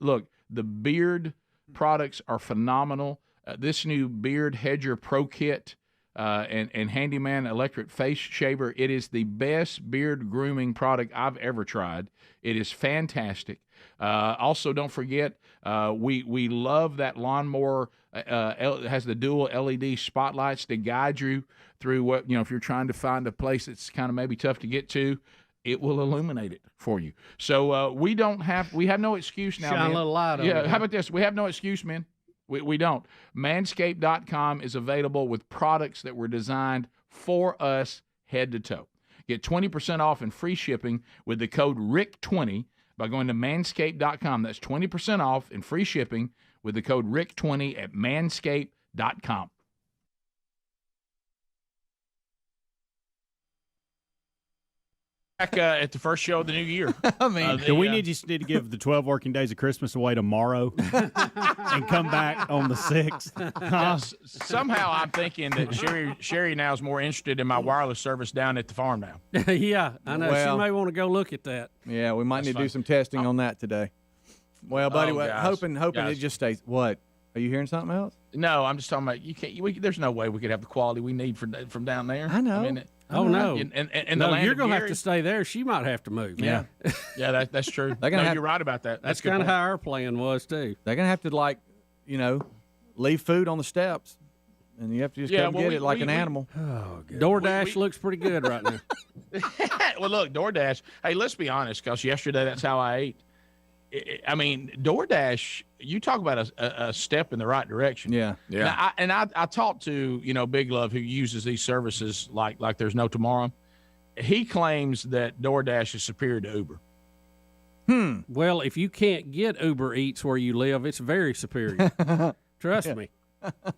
Look, the beard products are phenomenal. This new Beard Hedger Pro Kit and Handyman Electric Face Shaver, it is the best beard grooming product I've ever tried. It is fantastic. Also, don't forget, we love that lawnmower. It has the dual LED spotlights to guide you through what, if you're trying to find a place that's kind of maybe tough to get to, it will illuminate it for you. So we have no excuse now. Shine a little light on it. Yeah, how about this? We have no excuse, men. We don't. Manscaped.com is available with products that were designed for us head to toe. Get 20% off and free shipping with the code RICK20 by going to Manscaped.com. That's 20% off and free shipping with the code RICK20 at Manscaped.com. Back at the first show of the new year. I mean, do we need to give the 12 working days of Christmas away tomorrow and come back on the 6th? Somehow I'm thinking that Sherry now is more interested in my wireless service down at the farm now. Yeah, I know. She may want to go look at that. Yeah, we might need to do some testing on that today. Well, buddy, hoping guys. it just stays. What? Are you hearing something else? No, I'm just talking about you can't. There's no way we could have the quality we need from down there. I know. I mean, no. And no, the land you're of going to have Gary. to stay there. She might have to move. Yeah. Yeah, that's true. You're right about that. That's kind of how our plan was, too. They're going to have to, leave food on the steps. And you have to just go get it like an animal. Oh, God. DoorDash looks pretty good right now. Well, look, DoorDash. Hey, let's be honest, because yesterday that's how I ate. I mean, DoorDash, you talk about a step in the right direction. Yeah. Yeah. Now, I talked to, Big Love, who uses these services like there's no tomorrow. He claims that DoorDash is superior to Uber. Well, if you can't get Uber Eats where you live, it's very superior. Trust me.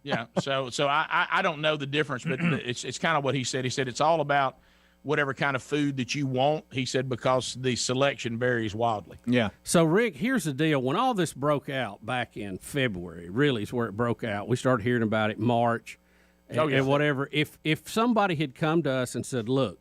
Yeah. So I don't know the difference, but it's kind of what he said. He said it's all about whatever kind of food that you want, he said, because the selection varies wildly. Yeah. So, Rick, here's the deal. When all this broke out back in February, really is where it broke out. We started hearing about it March and whatever. If somebody had come to us and said, look,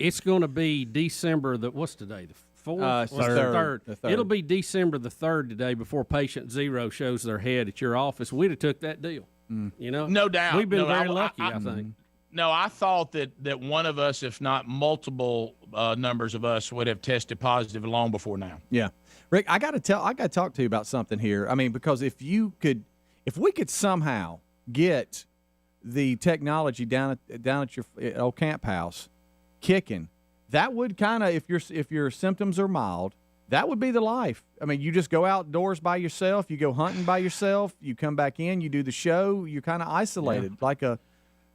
it's going to be December what's today, the 4th? Third. The 3rd. It'll be December the 3rd today before patient 0 shows their head at your office. We'd have took that deal. No doubt. We've been very lucky, I think. No, I thought that one of us, if not multiple numbers of us, would have tested positive long before now. Yeah, Rick, I got to talk to you about something here. I mean, because if we could somehow get the technology down at your old camp house kicking, that would kind of, if your symptoms are mild, that would be the life. I mean, you just go outdoors by yourself, you go hunting by yourself, you come back in, you do the show, you're kind of isolated, like a.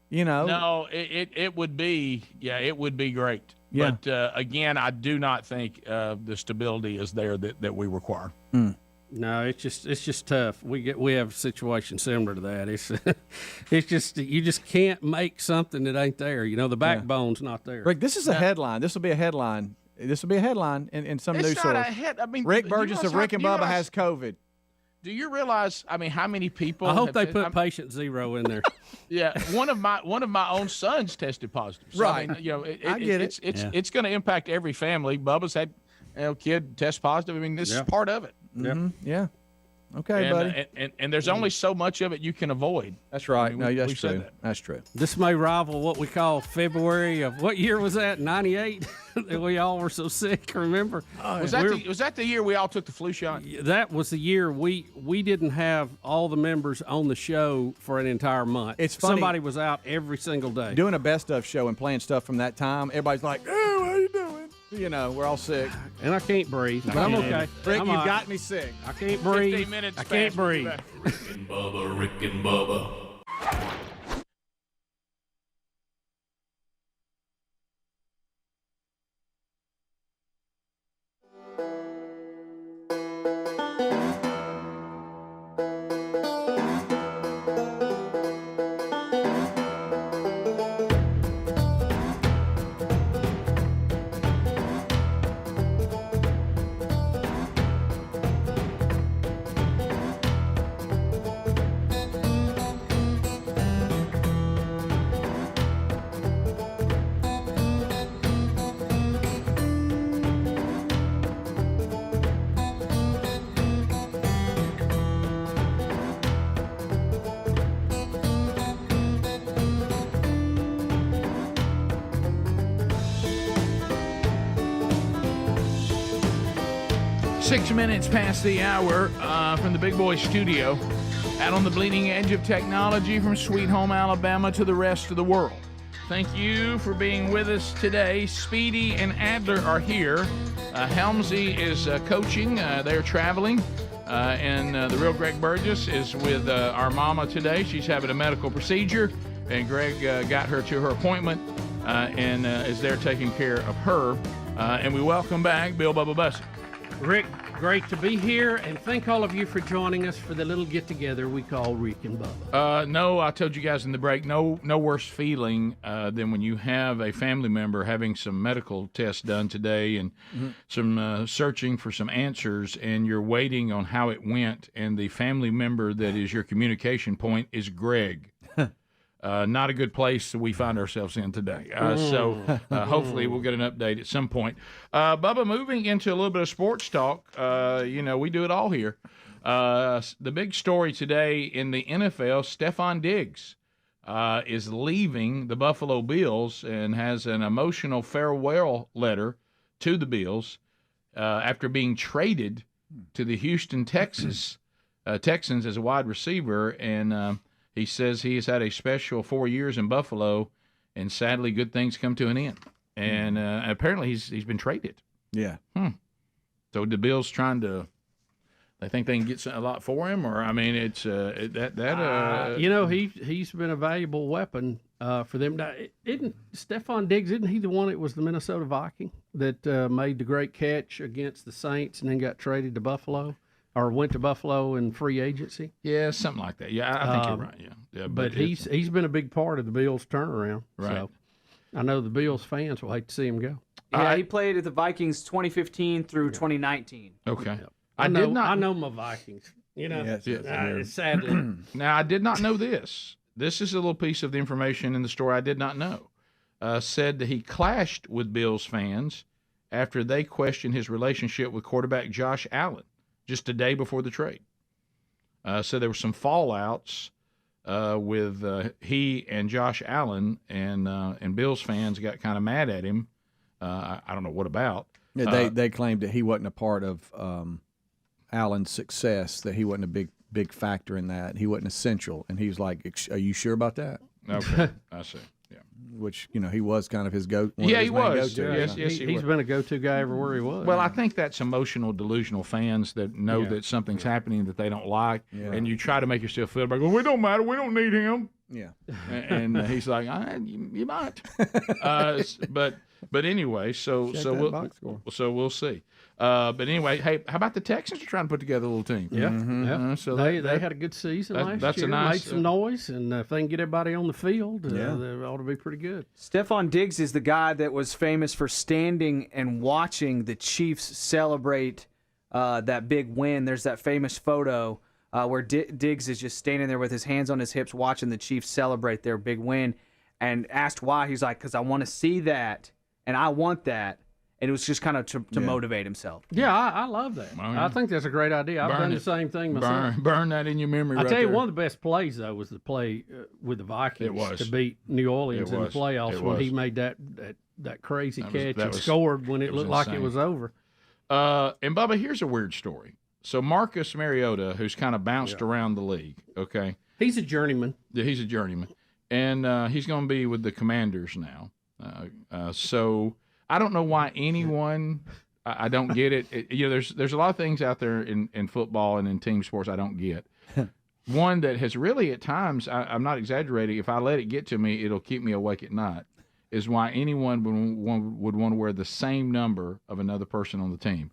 No, it would be, it would be great. Yeah. But again, I do not think the stability is there that we require. No, it's just tough. We have a situation similar to that. It's just you just can't make something that ain't there. The backbone's not there. Rick, this is a headline. This will be a headline. This will be a headline in some news source. Rick Burgess of Rick and Bubba has COVID. Do you realize? I mean, how many people? I hope they put patient 0 in there. Yeah, one of my own sons tested positive. So, right. I mean, I get it. It's going to impact every family. Bubba's had kid test positive. I mean, this is part of it. Mm-hmm. Yeah. Okay, buddy. And there's only so much of it you can avoid. That's right. I mean, No, that's we've said true. that. That's true. This may rival what we call February of what year was that? 98. We all were so sick. Remember? Was that the year we all took the flu shot? That was the year we didn't have all the members on the show for an entire month. It's funny. Somebody was out every single day. Doing a best of show and playing stuff from that time, everybody's like, "Oh, how you doing?" You know, we're all sick. And I can't breathe, but I'm okay. Rick, I'm you've all right. got me sick. I can't breathe. 15 minutes I can't fast, we'll be breathe. back. Rick and Bubba, Rick and Bubba. 6 minutes past the hour from the Big Boy Studio, out on the bleeding edge of technology from Sweet Home Alabama to the rest of the world. Thank you for being with us today. Speedy and Adler are here. Helmsy is coaching. They're traveling. And the real Greg Burgess is with our mama today. She's having a medical procedure, and Greg got her to her appointment and is there taking care of her. And we welcome back Bill Bubba Bussey. Rick, great to be here, and thank all of you for joining us for the little get-together we call Rick and Bubba. No, I told you guys in the break, no worse feeling than when you have a family member having some medical tests done today and some searching for some answers, and you're waiting on how it went, and the family member that is your communication point is Greg. Not a good place we find ourselves in today. So hopefully we'll get an update at some point. Bubba, moving into a little bit of sports talk, we do it all here. The big story today in the NFL, Stephon Diggs is leaving the Buffalo Bills and has an emotional farewell letter to the Bills after being traded to the Houston Texans as a wide receiver, and he says he has had a special 4 years in Buffalo, and sadly, good things come to an end. And apparently, he's been traded. Yeah. So the Bills trying to? They think they can get a lot for him, or I mean, it's he's been a valuable weapon for them. Now, isn't Stephon Diggs? Isn't he the one that was the Minnesota Viking that made the great catch against the Saints and then got traded to Buffalo? Or went to Buffalo in free agency. Yeah, something like that. Yeah, I think you're right. Yeah, but he's been a big part of the Bills' turnaround. Right. So I know the Bills fans will hate to see him go. Yeah, he played at the Vikings 2015 through 2019. Okay. I know my Vikings. Sadly. Now, I did not know this. This is a little piece of the information in the story I did not know. Said that he clashed with Bills fans after they questioned his relationship with quarterback Josh Allen just a day before the trade. So there were some fallouts with he and Josh Allen, and Bills fans got kind of mad at him. I don't know what about. Yeah, they claimed that he wasn't a part of Allen's success, that he wasn't a big factor in that. He wasn't essential. And he was like, "Are you sure about that?" Okay, I see. Yeah. Which, he was kind of his go. Yeah, he was. Go-to. Yes, he's been a go-to guy everywhere he was. Well, I think that's emotional, delusional fans that know that something's happening that they don't like, and you try to make yourself feel like, well, it don't matter, we don't need him. Yeah, and he's like, you might, but anyway, so we'll see. But anyway, hey, how about the Texans are trying to put together a little team? Yeah, so they had a good season last year. Made some noise, and if they can get everybody on the field, they ought to be pretty good. Stephon Diggs is the guy that was famous for standing and watching the Chiefs celebrate that big win. There's that famous photo where Diggs is just standing there with his hands on his hips watching the Chiefs celebrate their big win, and asked why. He's like, because I want to see that, and I want that. and it was just kind of to motivate himself. Yeah, I love that. Oh, yeah. I think that's a great idea. I've done the same thing myself. Burn that in your memory. I right tell you, there. one of the best plays though was the play with the Vikings to beat New Orleans in the playoffs when he made that crazy catch and scored when it looked like it was over. And Bubba, here's a weird story. So Marcus Mariota, who's kind of bounced around the league, okay? He's a journeyman. Yeah, he's a journeyman. And he's going to be with the Commanders now. So I don't know why anyone I don't get it. There's a lot of things out there in football and in team sports I don't get. One that has really at times, I'm not exaggerating, if I let it get to me, it'll keep me awake at night, is why anyone would want to wear the same number of another person on the team.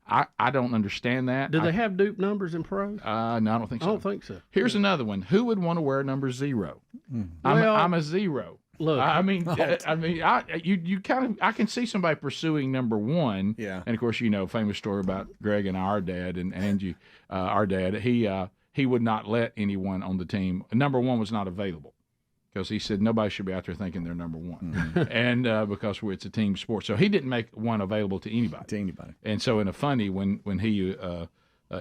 I don't understand that. Do they have dupe numbers in pros? No, I don't think so. I don't think so. Here's another one. Who would want to wear number 0? I'm a 0. Look, I can see somebody pursuing number 1. Yeah. And of course, famous story about Greg and our dad and Angie, our dad. He would not let anyone on the team. Number 1 was not available. Because he said nobody should be out there thinking they're number 1, and because it's a team sport, so he didn't make one available to anybody. And so, in a funny, when he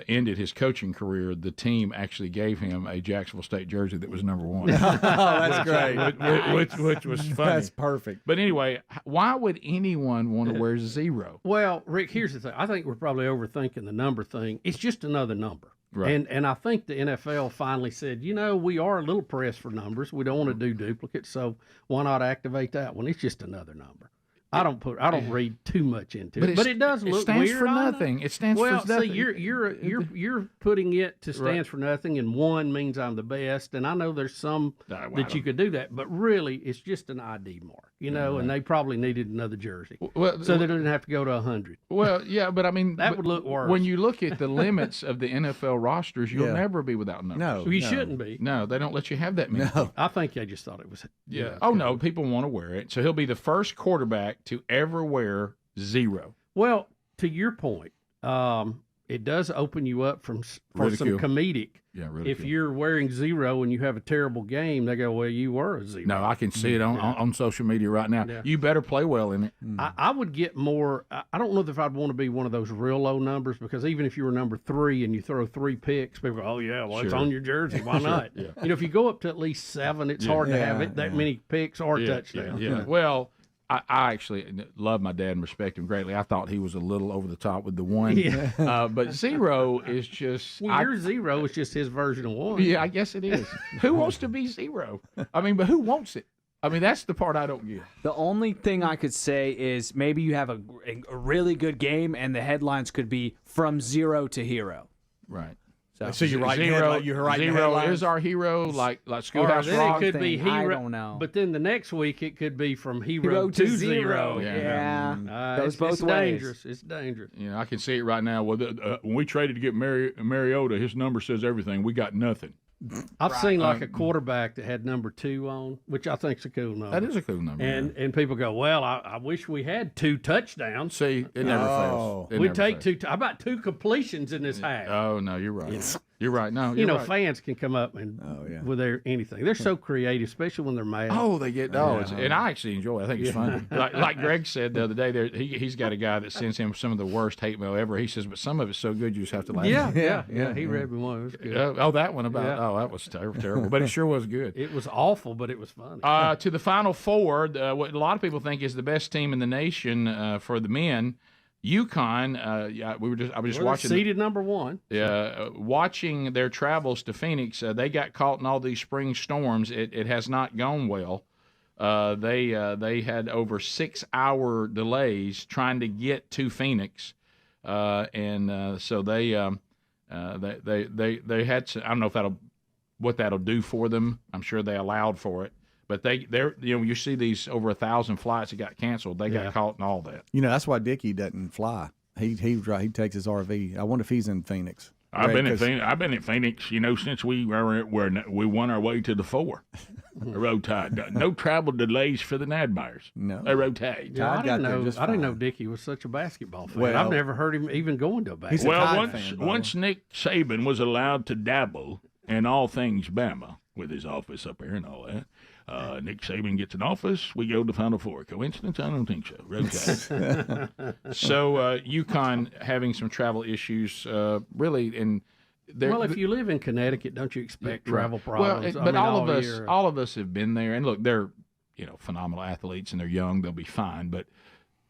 ended his coaching career, the team actually gave him a Jacksonville State jersey that was number 1. Oh, that's great. Which was funny. That's perfect. But anyway, why would anyone want to wear 0? Well, Rick, here's the thing. I think we're probably overthinking the number thing. It's just another number. Right. And I think the NFL finally said, we are a little pressed for numbers. We don't want to do duplicates, so why not activate that one? It's just another number. I don't read too much into it, but it does look stands weird. for nothing. It stands for nothing. Well, see, you're putting it to stands for nothing, and 1 means I'm the best. And I know there's some that you could do that, but really, it's just an ID mark, And they probably needed another jersey, so they didn't have to go to 100. Well, yeah, but I mean, that would look worse. When you look at the limits of the NFL rosters, you'll never be without numbers. No, you shouldn't be. No, they don't let you have that many. No. I think they just thought it was. Yeah. Oh no, people want to wear it. So he'll be the first quarterback to ever wear 0. Well, to your point, it does open you up for some comedic. Yeah, if you're wearing 0 and you have a terrible game, they go, "Well, you were a 0." No, I can see it on social media right now. Yeah. You better play well in it. I would get more. I don't know if I'd want to be one of those real low numbers, because even if you were number 3 and you throw 3 picks, people go, "Oh yeah, well it's on your jersey. Why not?" Yeah. If you go up to at least 7, it's hard to have it that many picks or touchdowns. Yeah. Well, I actually love my dad and respect him greatly. I thought he was a little over the top with the 1. Yeah. But 0 is just... Well, your 0 is just his version of 1. Yeah, I guess it is. Who wants to be 0? I mean, but who wants it? I mean, that's the part I don't get. The only thing I could say is maybe you have a really good game and the headlines could be from 0 to hero. Right. So you're writing 0 headlines? is our hero, like Schoolhouse Rock. Rock. It could be hero. I don't know. But then the next week it could be from hero to 0. Yeah. Goes both ways. Dangerous. It's dangerous. Yeah, I can see it right now. Well, when we traded to get Mariota, his number says everything. We got nothing. I've seen like a quarterback that had number 2 on, which I think is a cool number. That is a cool number. And people go, well, I wish we had 2 touchdowns. See, it never fails. We take 2. How about 2 completions in this half? Oh no, you're right. You're right. No, you know, right. fans can come up and with anything. They're so creative, especially when they're mad. Oh, they get and I actually enjoy it. I think it's funny. Like Greg said the other day, he's got a guy that sends him some of the worst hate mail ever. He says, but some of it's so good you just have to laugh. Yeah. He read me one. It was good. That one about that was terrible, but it sure was good. It was awful, but it was funny. To the Final Four, what a lot of people think is the best team in the nation for the men. UConn, I was just watching. Seeded number 1. Watching their travels to Phoenix. They got caught in all these spring storms. It has not gone well. They had over 6-hour delays trying to get to Phoenix, and so they had. I don't know if what that'll do for them. I'm sure they allowed for it. But they're you see these over 1,000 flights that got canceled. They got caught in all that. That's why Dickie doesn't fly. He takes his RV. I wonder if he's in Phoenix. I've been in Phoenix, since we won our way to the 4. Road tide. No travel delays for the Nadbuyers. No. A road tide. Yeah, I didn't know Dickie was such a basketball fan. Well, I've never heard him even going to a basketball. Once Nick Saban was allowed to dabble in all things Bama with his office up here and all that, Nick Saban gets in office, we go to Final Four. Coincidence? I don't think so. Okay. So UConn having some travel issues, really, and well, if you live in Connecticut, don't you expect travel problems? Well, but all of us have been there, and look, they're phenomenal athletes, and they're young; they'll be fine. But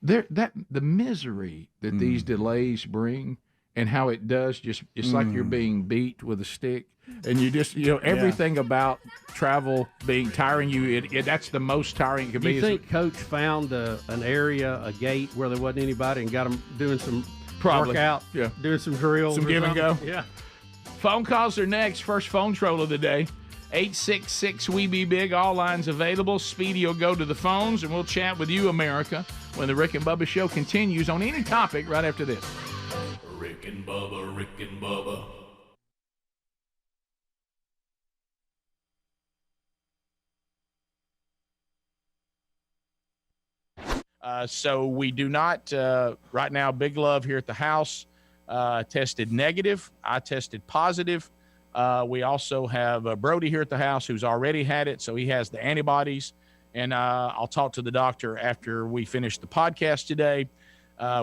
the misery that these delays bring, and how it does it's like you're being beat with a stick. And you just, everything about travel being tiring you, that's the most tiring it can be. Do you think Coach found an area, a gate where there wasn't anybody and got them doing some workout, doing some drills? Some give and go? Yeah. Phone calls are next. First phone troll of the day. 866-WE-BE-BIG. All lines available. Speedy will go to the phones, and we'll chat with you, America, when the Rick and Bubba Show continues on any topic right after this. Rick and Bubba, Rick and Bubba. So we do not, right now, Big Love here at the house tested negative. I tested positive. We also have Brody here at the house who's already had it, so he has the antibodies. And I'll talk to the doctor after we finish the podcast today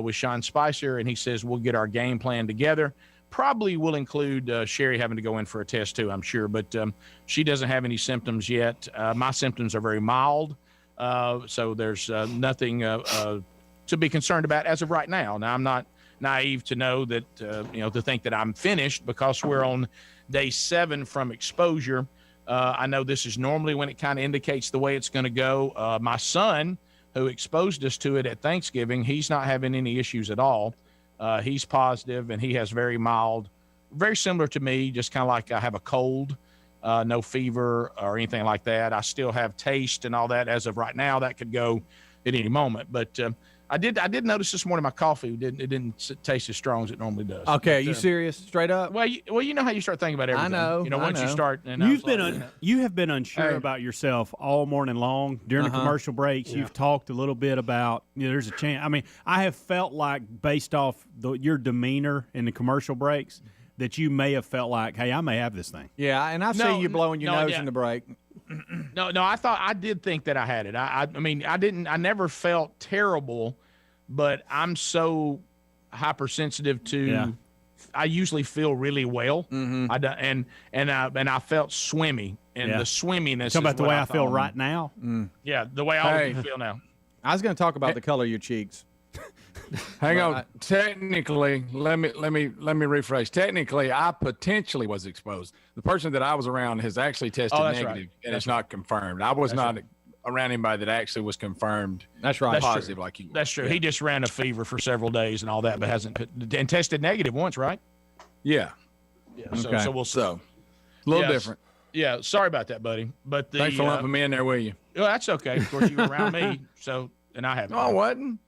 with Sean Spicer, and he says we'll get our game plan together. Probably will include Sherry having to go in for a test too, I'm sure, but she doesn't have any symptoms yet. My symptoms are very mild. So there's nothing to be concerned about as of right now. Now, I'm not naive to know that, to think that I'm finished because we're on day 7 from exposure. I know this is normally when it kind of indicates the way it's going to go. My son, who exposed us to it at Thanksgiving, he's not having any issues at all. He's positive, and he has very mild, very similar to me, just kind of like I have a cold. No fever or anything like that. I still have taste and all that as of right now. That could go at any moment. But I did notice this morning my coffee didn't taste as strong as it normally does. Okay, are you serious? Straight up? Well, you know how you start thinking about everything. I know. Once you start. And you have been unsure about yourself all morning long during the commercial breaks. You've talked a little bit about there's a chance. I mean, I have felt like based off your demeanor in the commercial breaks that you may have felt like, hey, I may have this thing. Yeah, and I've seen you blowing your nose in the break. No, I did think that I had it. I mean, I never felt terrible, but I'm so hypersensitive to. Yeah. I usually feel really well. Mm-hmm. I felt swimmy, and the swimminess. Talking about the way I feel right now. Yeah, the way all of you feel now. I was going to talk about the color of your cheeks. Hang on. Technically, let me rephrase. Technically, I potentially was exposed. The person that I was around has actually tested negative, right. and it's not confirmed. I was not around anybody that actually was confirmed. That's right. Positive like you. That's true. Yeah. He just ran a fever for several days and all that, but hasn't and tested negative once, right? Yeah. Yeah. Okay. So we'll see. A little different. Yeah. Sorry about that, buddy. But thanks for lumping me in there with you. Well, that's okay. Of course, you were around me, and I haven't. No, I wasn't.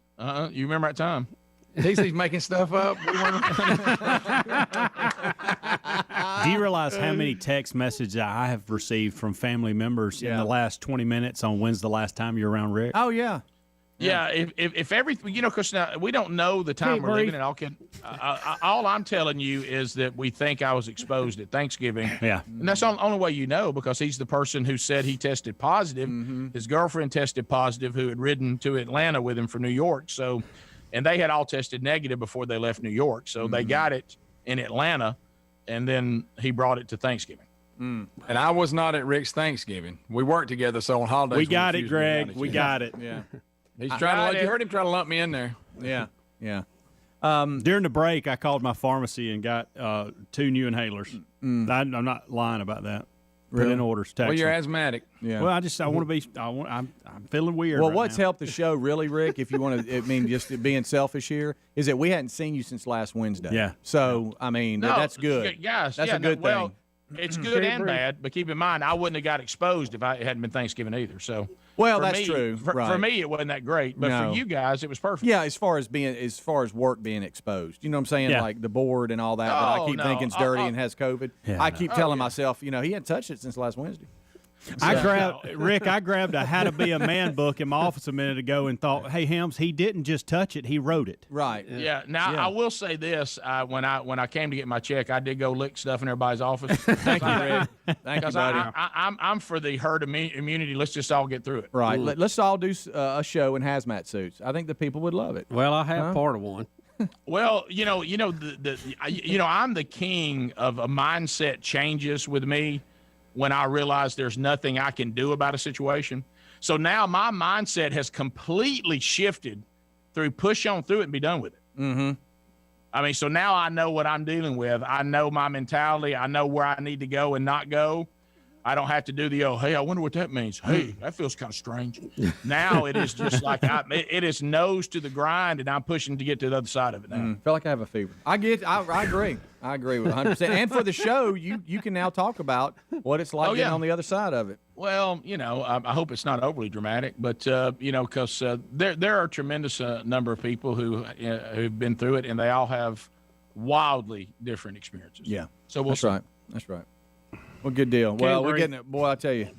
You remember that time? He's making stuff up. Do you realize how many text messages I have received from family members in the last 20 minutes on when's the last time you're around Rick? Oh, yeah. Yeah, if everything, because now we don't know the time we're living in. All I'm telling you is that we think I was exposed at Thanksgiving. Yeah. And that's the only way you know, because he's the person who said he tested positive. Mm-hmm. His girlfriend tested positive, who had ridden to Atlanta with him from New York. So, and they had all tested negative before they left New York. So they got it in Atlanta, and then he brought it to Thanksgiving. And I was not at Rick's Thanksgiving. We worked together, so on holidays. We got it, Greg. We got it. Yeah. He's trying to. You heard him try to lump me in there. Yeah. During the break, I called my pharmacy and got 2 new inhalers. I'm not lying about that. Put in orders. Well, you're asthmatic. Yeah. Well, I want to be. I'm feeling weird. Well, right what's now. helped the show really, Rick? If you want to, just being selfish here, is that we hadn't seen you since last Wednesday. Yeah. So that's good. Guys, that's a good thing. Well, it's good and bad, but keep in mind, I wouldn't have got exposed if it hadn't been Thanksgiving either. So, that's true. For me, it wasn't that great, but for you guys, it was perfect. Yeah, as far as work being exposed, you know what I'm saying, like the board and all that. But I keep thinking it's dirty and has COVID. Yeah, I keep telling myself, he hadn't touched it since last Wednesday. Rick, I grabbed a How to Be a Man book in my office a minute ago and thought, hey, Helms, he didn't just touch it, he wrote it. Right. Yeah. Now, I will say this. When I came to get my check, I did go lick stuff in everybody's office. Thank you, Rick. Thank you, buddy. I'm for the herd immunity. Let's just all get through it. Right. Let's all do a show in hazmat suits. I think the people would love it. Well, I have part of one. Well, I'm the king of a mindset changes with me when I realize there's nothing I can do about a situation. So now my mindset has completely shifted through push on through it and be done with it. Mm-hmm. I mean, so now I know what I'm dealing with. I know my mentality. I know where I need to go and not go. I don't have to do the, hey, I wonder what that means. Hey, that feels kind of strange. Now it is just like it is nose to the grind, and I'm pushing to get to the other side of it now. Feel like I have a fever. I agree. I agree with 100%. And for the show, you can now talk about what it's like getting on the other side of it. Well, I hope it's not overly dramatic, but because there are a tremendous number of people who've been through it, and they all have wildly different experiences. Yeah. So we'll see. Right. That's right. Well, good deal. Well, we're getting it. Boy, I tell you.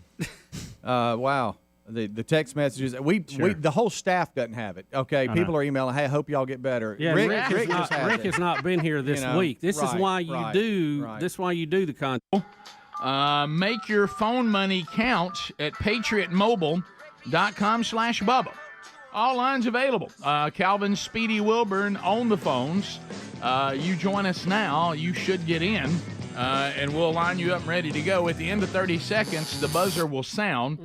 Wow. The text messages. The whole staff doesn't have it. Okay. People are emailing, hey, I hope y'all get better. Yeah, Rick has not been here this week. This is why you do the content. Make your phone money count at patriotmobile.com/Bubba. All lines available. Calvin Speedy Wilburn on the phones. You join us now. You should get in. And we'll line you up and ready to go. At the end of 30 seconds, the buzzer will sound.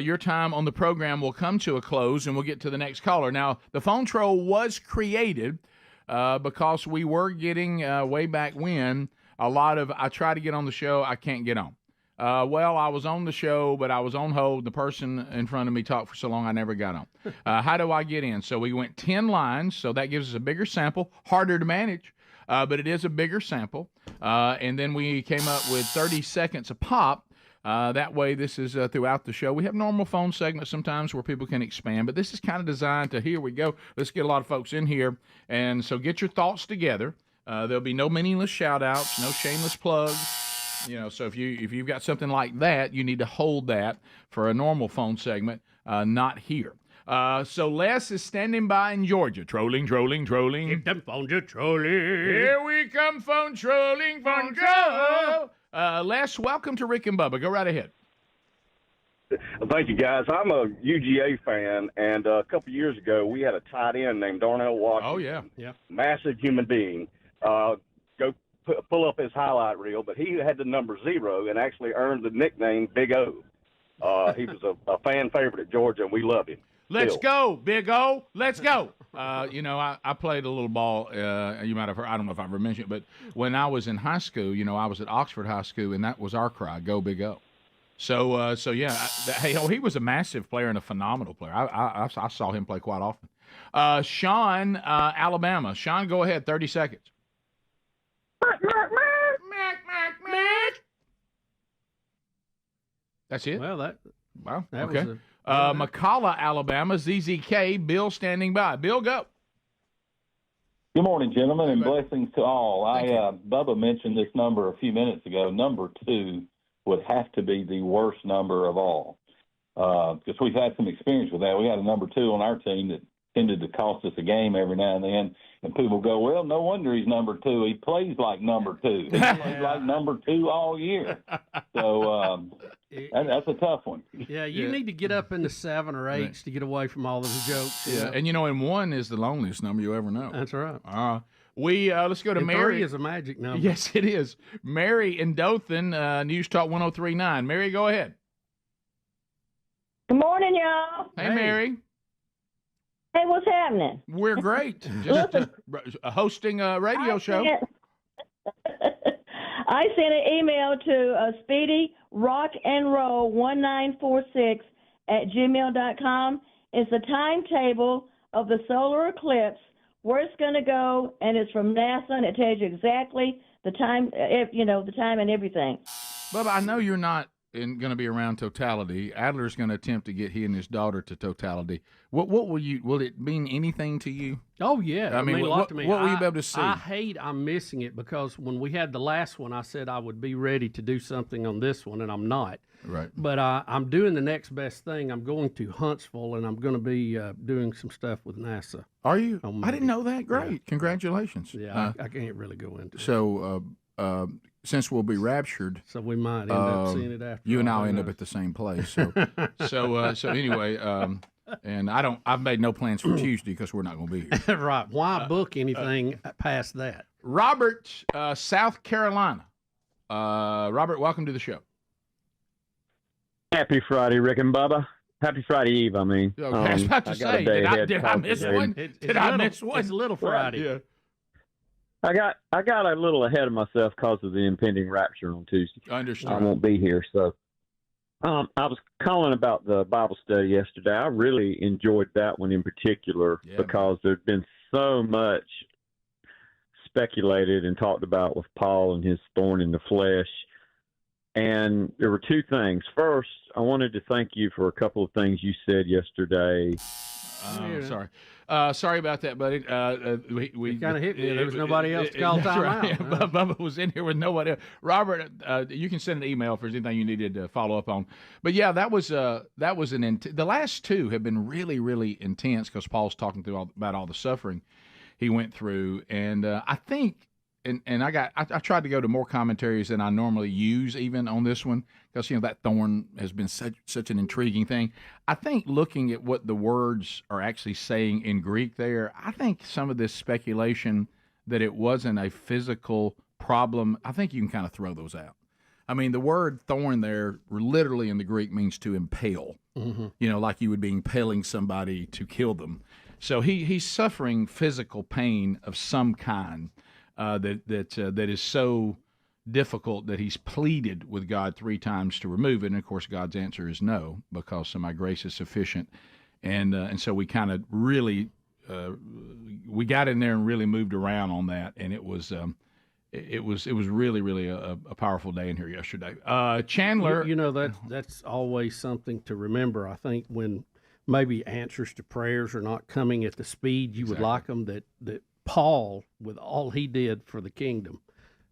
Your time on the program will come to a close, and we'll get to the next caller. Now, the phone troll was created because we were getting, way back when, a lot of, I try to get on the show, I can't get on. Well, I was on the show, but I was on hold. The person in front of me talked for so long, I never got on. How do I get in? So we went 10 lines, so that gives us a bigger sample, harder to manage. But it is a bigger sample. And then we came up with 30 seconds a pop. That way, this is throughout the show. We have normal phone segments sometimes where people can expand, but this is kind of designed to, here we go. Let's get a lot of folks in here. And so get your thoughts together. There'll be no meaningless shout-outs, no shameless plugs. So if you've got something like that, you need to hold that for a normal phone segment, not here. So Les is standing by in Georgia. Trolling. Keep them phones a-trolling. Here we come, phone trolling, phone troll. Les, welcome to Rick and Bubba. Go right ahead. Thank you, guys. I'm a UGA fan, and a couple years ago, we had a tight end named Darnell Washington. Oh, yeah. Massive human being. Go pull up his highlight reel, but he had the number 0 and actually earned the nickname Big O. He was a fan favorite at Georgia, and we loved him. Let's go, Big O. Let's go. I played a little ball. You might have heard. I don't know if I've ever mentioned it, but when I was in high school, I was at Oxford High School, and that was our cry, "Go Big O." So yeah. He was a massive player and a phenomenal player. I saw him play quite often. Sean, Alabama. Sean, go ahead. 30 seconds. That's it. Well, wow. That Okay. was McCalla, Alabama, ZZK, Bill standing by. Bill, go. Good morning, gentlemen, and blessings to all. Bubba mentioned this number a few minutes ago. Number 2 would have to be the worst number of all, because we've had some experience with that. We had a number 2 on our team that tended to cost us a game every now and then, and people go, well, no wonder he's number 2. He plays like number 2. He plays like number 2 all year. So that's a tough one. Yeah, you need to get up into 7 or 8 to get away from all those jokes. Yeah, and and 1 is the loneliest number you'll ever know. That's right. Let's go to and Mary. 3 is a magic number. Yes, it is. Mary in Dothan, News Talk 103.9. Mary, go ahead. Good morning, y'all. Hey, Mary. Hey, what's happening? We're great. Just hosting a radio show. I sent an email to Speedy Rock and Roll 1946@gmail.com. It's a timetable of the solar eclipse, where it's going to go, and it's from NASA, and it tells you exactly the time, the time and everything. Bubba, I know you're not going to be around totality. Adler's going to attempt to get he and his daughter to totality. What will it mean anything to you? Oh yeah, I mean, a lot to me. What will you be able to see? I'm missing it because when we had the last one, I said I would be ready to do something on this one, and I'm not. Right. But I'm doing the next best thing. I'm going to Huntsville, and I'm going to be doing some stuff with NASA. Are you? I didn't know that. Great. Yeah. Congratulations. Yeah, I can't really go into it. So, since we'll be raptured, so we might end up seeing it after. You and I'll end up at the same place. So, so anyway, and I've made no plans for Tuesday because we're not going to be here. Right. Why book anything past that? Robert, South Carolina. Robert, welcome to the show. Happy Friday, Rick and Bubba. Happy Friday Eve, I mean. Okay, I was about to say, did I miss one? Did I miss one? It's a little Friday. Yeah. I got a little ahead of myself because of the impending rapture on Tuesday. Understood. I won't be here, so. I was calling about the Bible study yesterday. I really enjoyed that one in particular because there's been so much speculated and talked about with Paul and his thorn in the flesh. And there were two things. First, I wanted to thank you for a couple of things you said yesterday. Sorry. Sorry about that, buddy. We kind of hit me. There was nobody else to call time out. Yeah, Bubba was in here with nobody else. Robert, you can send an email if there's anything you needed to follow up on. But yeah, that was the last two have been really, really intense because Paul's talking through about all the suffering he went through, and I think. And I tried to go to more commentaries than I normally use even on this one because that thorn has been such an intriguing thing. I think looking at what the words are actually saying in Greek there, I think some of this speculation that it wasn't a physical problem, I think you can kind of throw those out. I mean, the word thorn there literally in the Greek means to impale. Mm-hmm. Like you would be impaling somebody to kill them. So he's suffering physical pain of some kind. That is so difficult that he's pleaded with God 3 times to remove it, and of course God's answer is no, because my grace is sufficient, and so we kind of really we got in there and really moved around on that, and it was really really a powerful day in here yesterday. Chandler, that's always something to remember. I think when maybe answers to prayers are not coming at the speed you would like them, that Paul, with all he did for the kingdom,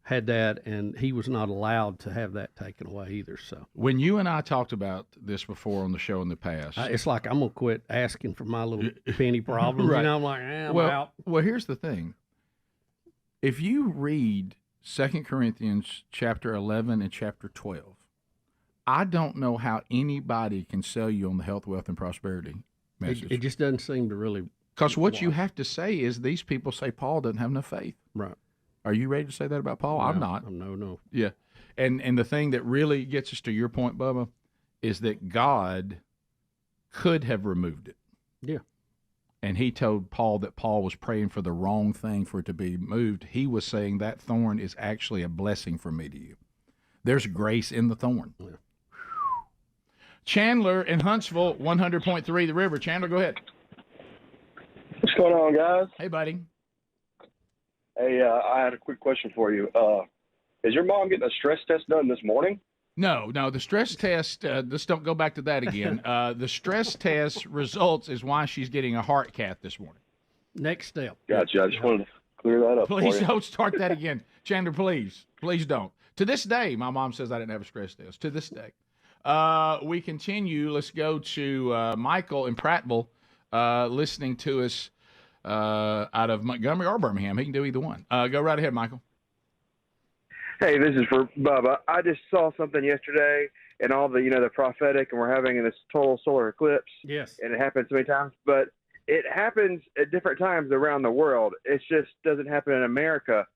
had that, and he was not allowed to have that taken away either. So when you and I talked about this before on the show in the past, it's like I'm gonna quit asking for my little penny problems. Right. I'm like, I'm out. Well, here's the thing: if you read 2 Corinthians chapter 11 and chapter 12, I don't know how anybody can sell you on the health, wealth, and prosperity message. It just doesn't seem to really. Because what you have to say is these people say Paul doesn't have enough faith. Right. Are you ready to say that about Paul? No, I'm not. No. Yeah. And the thing that really gets us to your point, Bubba, is that God could have removed it. Yeah. And he told Paul that Paul was praying for the wrong thing for it to be moved. He was saying that thorn is actually a blessing from me to you. There's grace in the thorn. Yeah. Chandler in Huntsville, 100.3 The River. Chandler, go ahead. What's going on, guys? Hey, buddy. Hey, I had a quick question for you. Is your mom getting a stress test done this morning? No. The stress test, let's don't go back to that again. The stress test results is why she's getting a heart cath this morning. Next step. Gotcha. I just wanted to clear that up. Please for you. don't start that again. Chandler, please don't. To this day, my mom says I didn't have a stress test. To this day. We continue. Let's go to Michael in Prattville, listening to us out of Montgomery or Birmingham. He can do either one. Go right ahead, Michael. Hey, this is for Bubba. I just saw something yesterday and all the, the prophetic, and we're having this total solar eclipse. Yes. And it happens so many times, but it happens at different times around the world. It just doesn't happen in America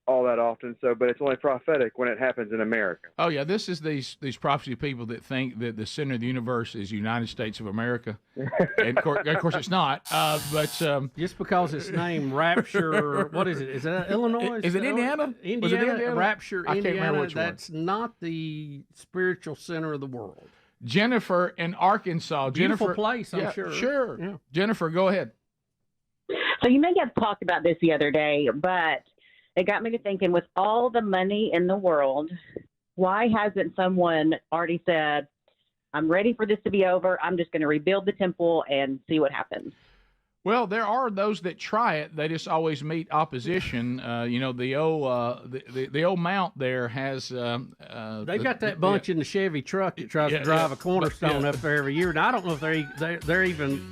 all that often. But it's only prophetic when it happens in America. Oh yeah, this is these prophecy people that think that the center of the universe is United States of America, and of course it's not. But just because it's named Rapture, what is it? Is that Illinois? Is it Indiana? Was it Indiana? Rapture, I can't Indiana. remember which That's not the spiritual center of the world. Jennifer in Arkansas. Beautiful Jennifer, place, I'm sure. Sure. Yeah. Jennifer, go ahead. So you may have talked about this the other day, but it got me to thinking, with all the money in the world, Why hasn't someone already said, I'm ready for this to be over. I'm just going to rebuild the temple and see what happens? Well, there are those that try it. They just always meet opposition. The old mount there has. They got that bunch in the Chevy truck that tries to drive a cornerstone up there every year. And I don't know if they're even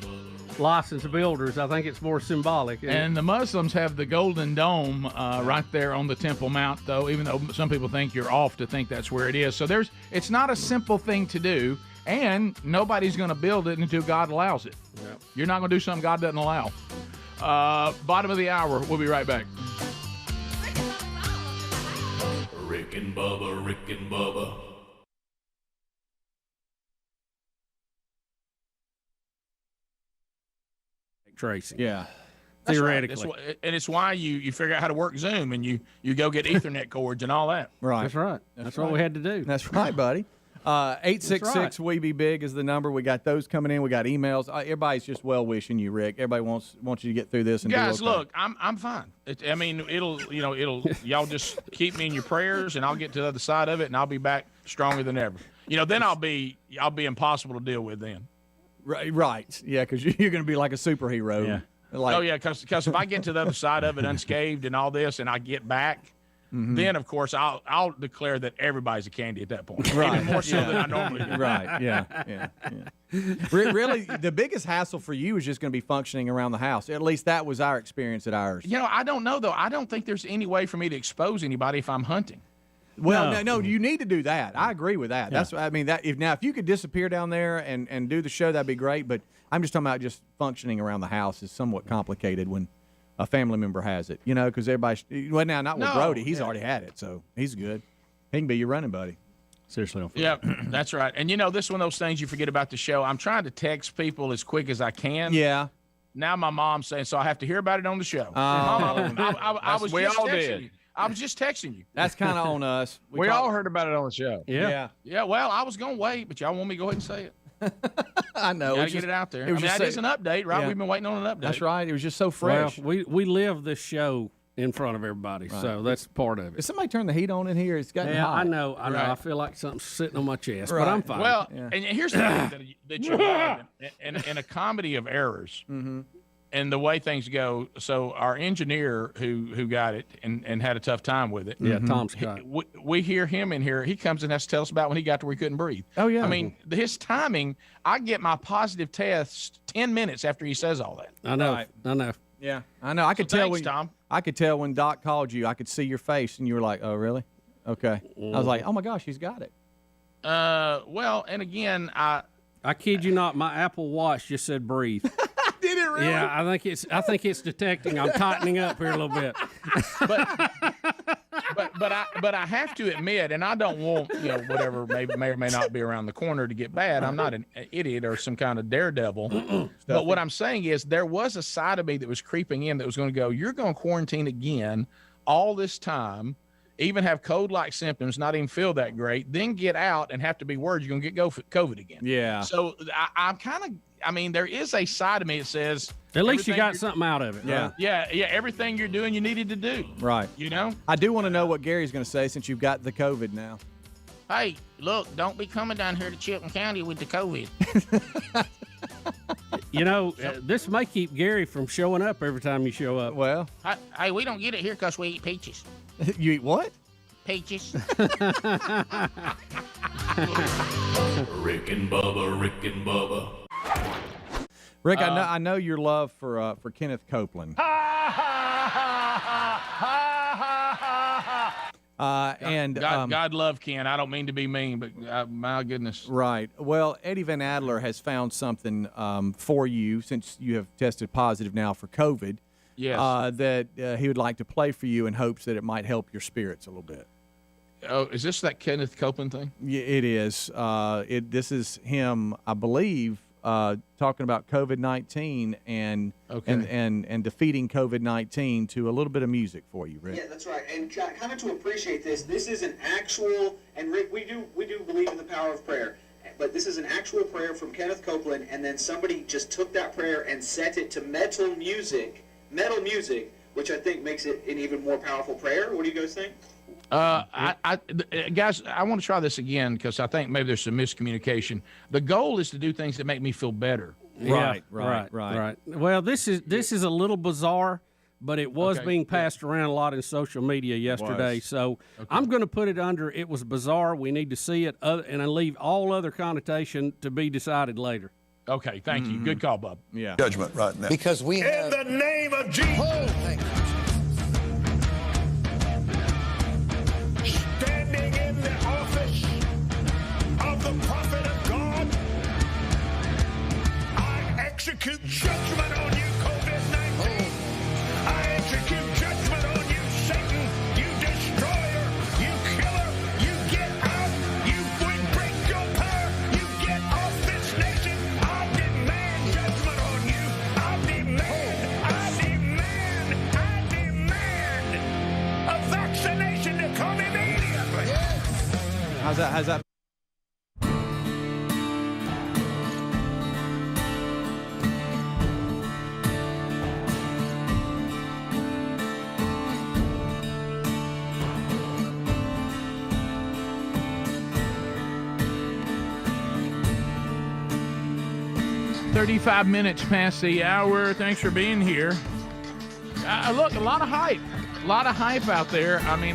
licensed builders. I think it's more symbolic. And the Muslims have the Golden Dome right there on the Temple Mount, though. Even though some people think you're off to think that's where it is. So it's not a simple thing to do. And nobody's going to build it until God allows it. Yep. You're not going to do something God doesn't allow. Bottom of the hour. We'll be right back. Rick and Bubba, Rick and Bubba. Tracing. Yeah. Theoretically. Right. And it's why you figure out how to work Zoom and you go get Ethernet cords and all that. Right. That's right. That's what we had to do. That's right, buddy. 866 We Be Big is the number. We got those coming in. We got emails. Everybody's just well wishing you, Rick. Everybody wants you to get through this. And guys, do okay. Look, I'm fine. It'll y'all just keep me in your prayers, and I'll get to the other side of it, and I'll be back stronger than ever. Then I'll be impossible to deal with then. Right. Yeah, because you're going to be like a superhero. Yeah. Because if I get to the other side of it unscathed and all this, and I get back. Mm-hmm. Then, of course, I'll declare that everybody's a candy at that point. Right. Even more so than I normally do. Right. Yeah. Really, the biggest hassle for you is just going to be functioning around the house. At least that was our experience at ours. I don't know, though. I don't think there's any way for me to expose anybody if I'm hunting. Well, no, you need to do that. I agree with that. Yeah. If you could disappear down there and do the show, that'd be great. But I'm just talking about just functioning around the house is somewhat complicated when a family member has it, because everybody. Well, now not with Brody. He's already had it, so he's good. He can be your running buddy. Seriously. Yeah, that's right. And this is one of those things you forget about the show. I'm trying to text people as quick as I can. Yeah. Now my mom's saying, so I have to hear about it on the show. I was just texting you. I was just texting you. That's kind of on us. We all heard about it on the show. Yeah. Well, I was gonna wait, but y'all want me to go ahead and say it. I know. Got to get it out there. That is an update, right? Yeah. We've been waiting on an update. That's right. It was just so fresh. Well, we live this show in front of everybody, so that's part of it. Is somebody turn the heat on in here? It's gotten hot. I know. Right. I feel like something's sitting on my chest, but I'm fine. Well, and here's the thing that you have in a comedy of errors. Mm-hmm. And the way things go, so our engineer who got it and had a tough time with it. Yeah, Tom Scott. We hear him in here. He comes and has to tell us about when he got to where he couldn't breathe. Oh, yeah. I mean, his timing, I get my positive test 10 minutes after he says all that. I know. Right. I know. Yeah, I know. I could tell Tom. I could tell when Doc called you. I could see your face, and you were like, "Oh, really? Okay." I was like, "Oh my gosh, he's got it." Well, and again, I kid you not, my Apple Watch just said breathe. Did it really? Yeah, I think it's detecting. I'm tightening up here a little bit. But I have to admit, and I don't want whatever may or may not be around the corner to get bad. I'm not an idiot or some kind of daredevil. But what I'm saying is there was a side of me that was creeping in that was going to go, you're going to quarantine again all this time, even have cold-like symptoms, not even feel that great, then get out and have to be worried you're going to get COVID again. Yeah. So I'm kind of, there is a side of me that says, at least you got something out of it. Yeah. Right? Yeah. Everything you're doing, you needed to do. Right. I do want to know what Gary's going to say since you've got the COVID now. Hey, look, don't be coming down here to Chilton County with the COVID. This may keep Gary from showing up every time you show up. Well. Hey, we don't get it here because we eat peaches. You eat what? Peaches. Rick and Bubba, Rick and Bubba. Rick, I know your love for Kenneth Copeland. God love Ken. I don't mean to be mean, but my goodness. Right. Well, Eddie Van Adler has found something for you since you have tested positive now for COVID. Yes. That he would like to play for you in hopes that it might help your spirits a little bit. Oh, is this that Kenneth Copeland thing? Yeah, it is. This is him, I believe, talking about COVID-19 and defeating COVID-19 to a little bit of music for you, Rick. Yeah, that's right. And kind of to appreciate this is an actual, and Rick, we do believe in the power of prayer, but this is an actual prayer from Kenneth Copeland, and then somebody just took that prayer and set it to metal music, which I think makes it an even more powerful prayer. What do you guys think? Guys, I want to try this again because I think maybe there's some miscommunication. The goal is to do things that make me feel better. Right. Well, this is a little bizarre, but it was being passed around a lot in social media yesterday. So I'm going to put it under it was bizarre. We need to see it, and I leave all other connotation to be decided later. Okay, thank you. Good call, Bub. Yeah. Judgment right now. Because we have... In the name of Jesus. Standing in the office of the prophet of God, I execute judgment on you, COVID-19. I execute judgment on you, Satan, you destroyer, you killer, you get out, you break your power, you get off this nation. I demand judgment on you. I demand a vaccination to come immediately. How's that? 35 minutes past the hour. Thanks for being here. Look, a lot of hype out there. I mean,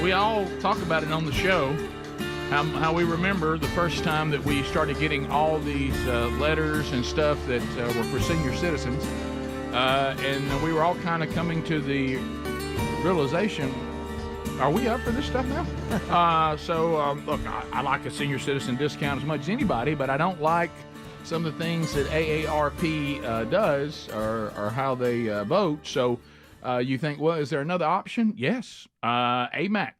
we all talk about it on the show, how we remember the first time that we started getting all these letters and stuff that were for senior citizens. And we were all kind of coming to the realization, are we up for this stuff now? Look, I like a senior citizen discount as much as anybody, but I don't like some of the things that AARP does or how they vote. So you think, well, is there another option? Yes. AMAC,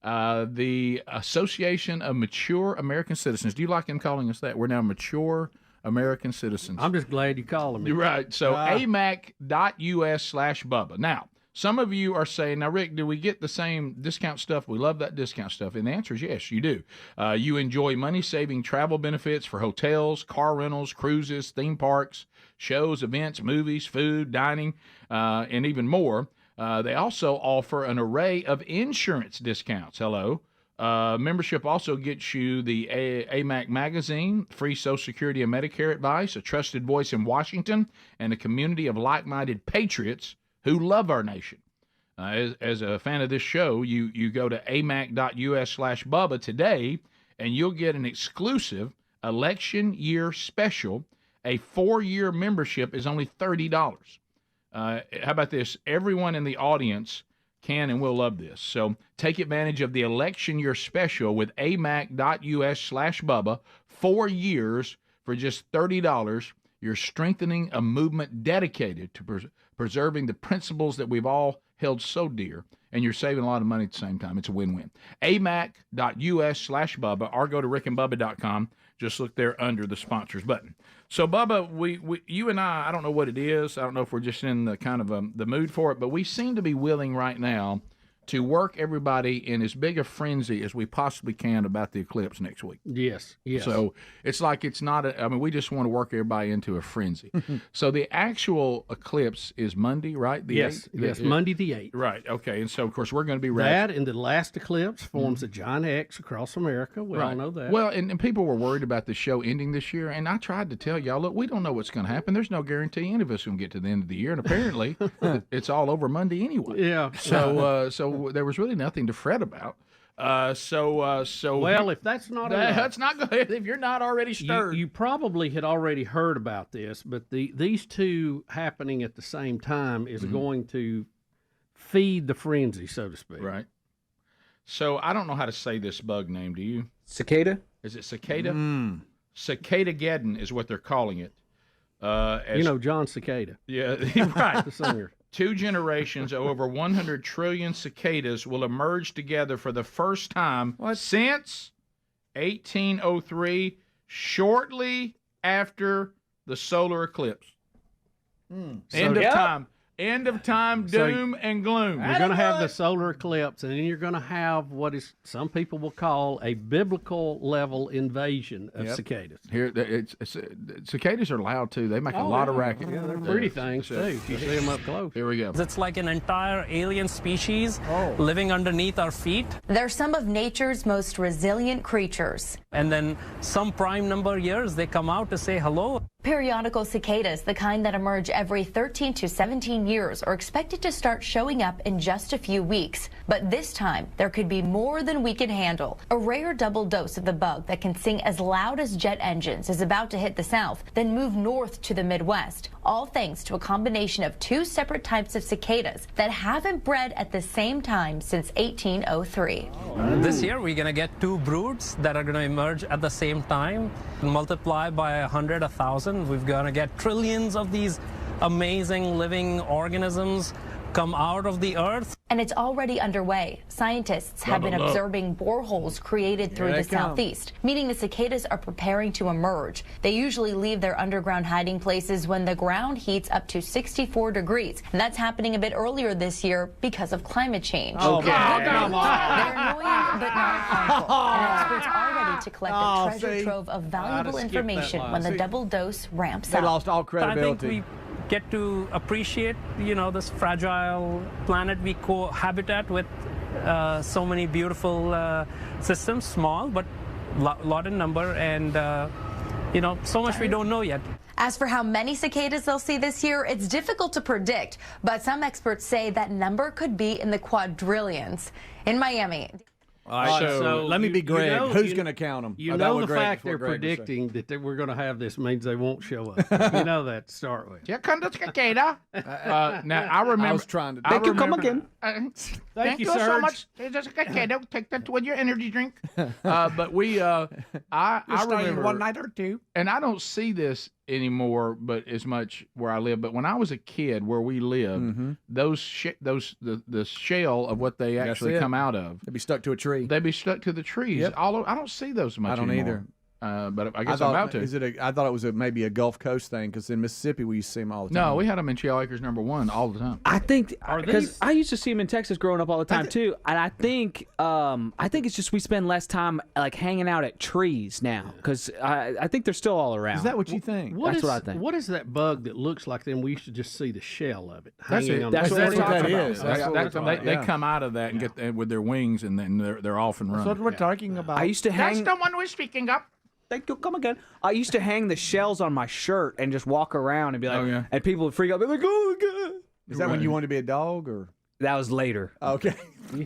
the Association of Mature American Citizens. Do you like them calling us that? We're now mature American citizens. I'm just glad you called me. Right. So amac.us/Bubba. Now, some of you are saying, now, Rick, do we get the same discount stuff? We love that discount stuff. And the answer is yes, you do. You enjoy money-saving travel benefits for hotels, car rentals, cruises, theme parks, shows, events, movies, food, dining, and even more. They also offer an array of insurance discounts. Hello. Membership also gets you the AMAC magazine, free Social Security and Medicare advice, a trusted voice in Washington, and a community of like-minded patriots who love our nation. As a fan of this show, you go to amac.us/Bubba today, and you'll get an exclusive election year special. A 4-year membership is only $30. How about this? Everyone in the audience can and will love this. So take advantage of the election year special with amac.us/Bubba. 4 years for just $30. You're strengthening a movement dedicated to preserving the principles that we've all held so dear, and you're saving a lot of money at the same time. It's a win-win. amac.us/Bubba, or go to rickandbubba.com. Just look there under the sponsors button. So, Bubba, you and I don't know what it is. I don't know if we're just in the kind of the mood for it, but we seem to be willing right now to work everybody in as big a frenzy as we possibly can about the eclipse next week. Yes. So it's like it's not we just want to work everybody into a frenzy. So the actual eclipse is Monday, right? The 8th? Yes, Monday the 8th. Right, okay. And so, of course, we're going to be ready. That and the last eclipse forms a giant X across America. We all know that. Well, and people were worried about the show ending this year, and I tried to tell y'all, look, we don't know what's going to happen. There's no guarantee any of us can get to the end of the year, and apparently it's all over Monday anyway. Yeah. So there was really nothing to fret about. Well, if that's not that's not good. If you're not already stirred, you probably had already heard about this, but these two happening at the same time is going to feed the frenzy, so to speak. Right. So I don't know how to say this bug name. Do you? Cicada? Is it cicada? Cicada-geddon is what they're calling it. John Cicada. Yeah, right. The singer. 2 generations of over 100 trillion cicadas will emerge together for the first time since 1803, shortly after the solar eclipse. End of time. End of time, doom, and gloom. You're going to have the solar eclipse, and then you're going to have what is some people will call a biblical level invasion of cicadas. Here, cicadas are loud too. They make a lot of racket. Yeah, they're pretty things too. If you see them up close. Here we go. It's like an entire alien species living underneath our feet. They're some of nature's most resilient creatures. And then some prime number years, they come out to say hello. Periodical cicadas, the kind that emerge every 13 to 17 years, are expected to start showing up in just a few weeks. But this time, there could be more than we can handle. A rare double dose of the bug that can sing as loud as jet engines is about to hit the south, then move north to the Midwest. All thanks to a combination of two separate types of cicadas that haven't bred at the same time since 1803. This year, we're going to get two broods that are going to emerge at the same time. Multiply by 100, 1,000. We're going to get trillions of these amazing living organisms come out of the earth. And it's already underway. Scientists have been observing boreholes created through the southeast, meaning the cicadas are preparing to emerge. They usually leave their underground hiding places when the ground heats up to 64 degrees. And that's happening a bit earlier this year because of climate change. Okay. Come on. They're annoying but not harmful. And experts are ready to collect a treasure trove of valuable information when the double dose ramps up. They lost all credibility. I think we get to appreciate, this fragile planet we cohabitat with so many beautiful systems, small but lot in number, and so much we don't know yet. As for how many cicadas they'll see this year, it's difficult to predict, but some experts say that number could be in the quadrillions. In Miami. All right, so let me be Greg. Who's going to count them? You know the fact they're predicting that we're going to have this means they won't show up. You know that to start with. Here comes the cicada. Now, I remember. I was trying to. Thank you. Come again. Thank you so much. There's a cicada. Take that with your energy drink. But we, I remember one night or two. And I don't see this anymore, but as much where I live. But when I was a kid, where we lived, the shell of what they actually come out of, they'd be stuck to a tree. They'd be stuck to the trees. Yep. I don't see those much. I don't anymore. either. But I guess I'm about to. I thought it was maybe a Gulf Coast thing because in Mississippi we used to see them all the time. No, we had them in Shell Acres #1 all the time. I think because I used to see them in Texas growing up all the time too, and I think it's just we spend less time like hanging out at trees now because I think they're still all around. Is that what you think? That's what I think. What is that bug that looks like them? We used to just see the shell of it. That's it. That's what that is. They come out of that and get with their wings, and then they're off and running. That's what we're talking about. I used to hang. That's the one we're speaking of. Thank you. Come again. I used to hang the shells on my shirt and just walk around and be like, and people would freak out. They're like, oh my god. Is that when you wanted to be a dog, or that was later? Okay.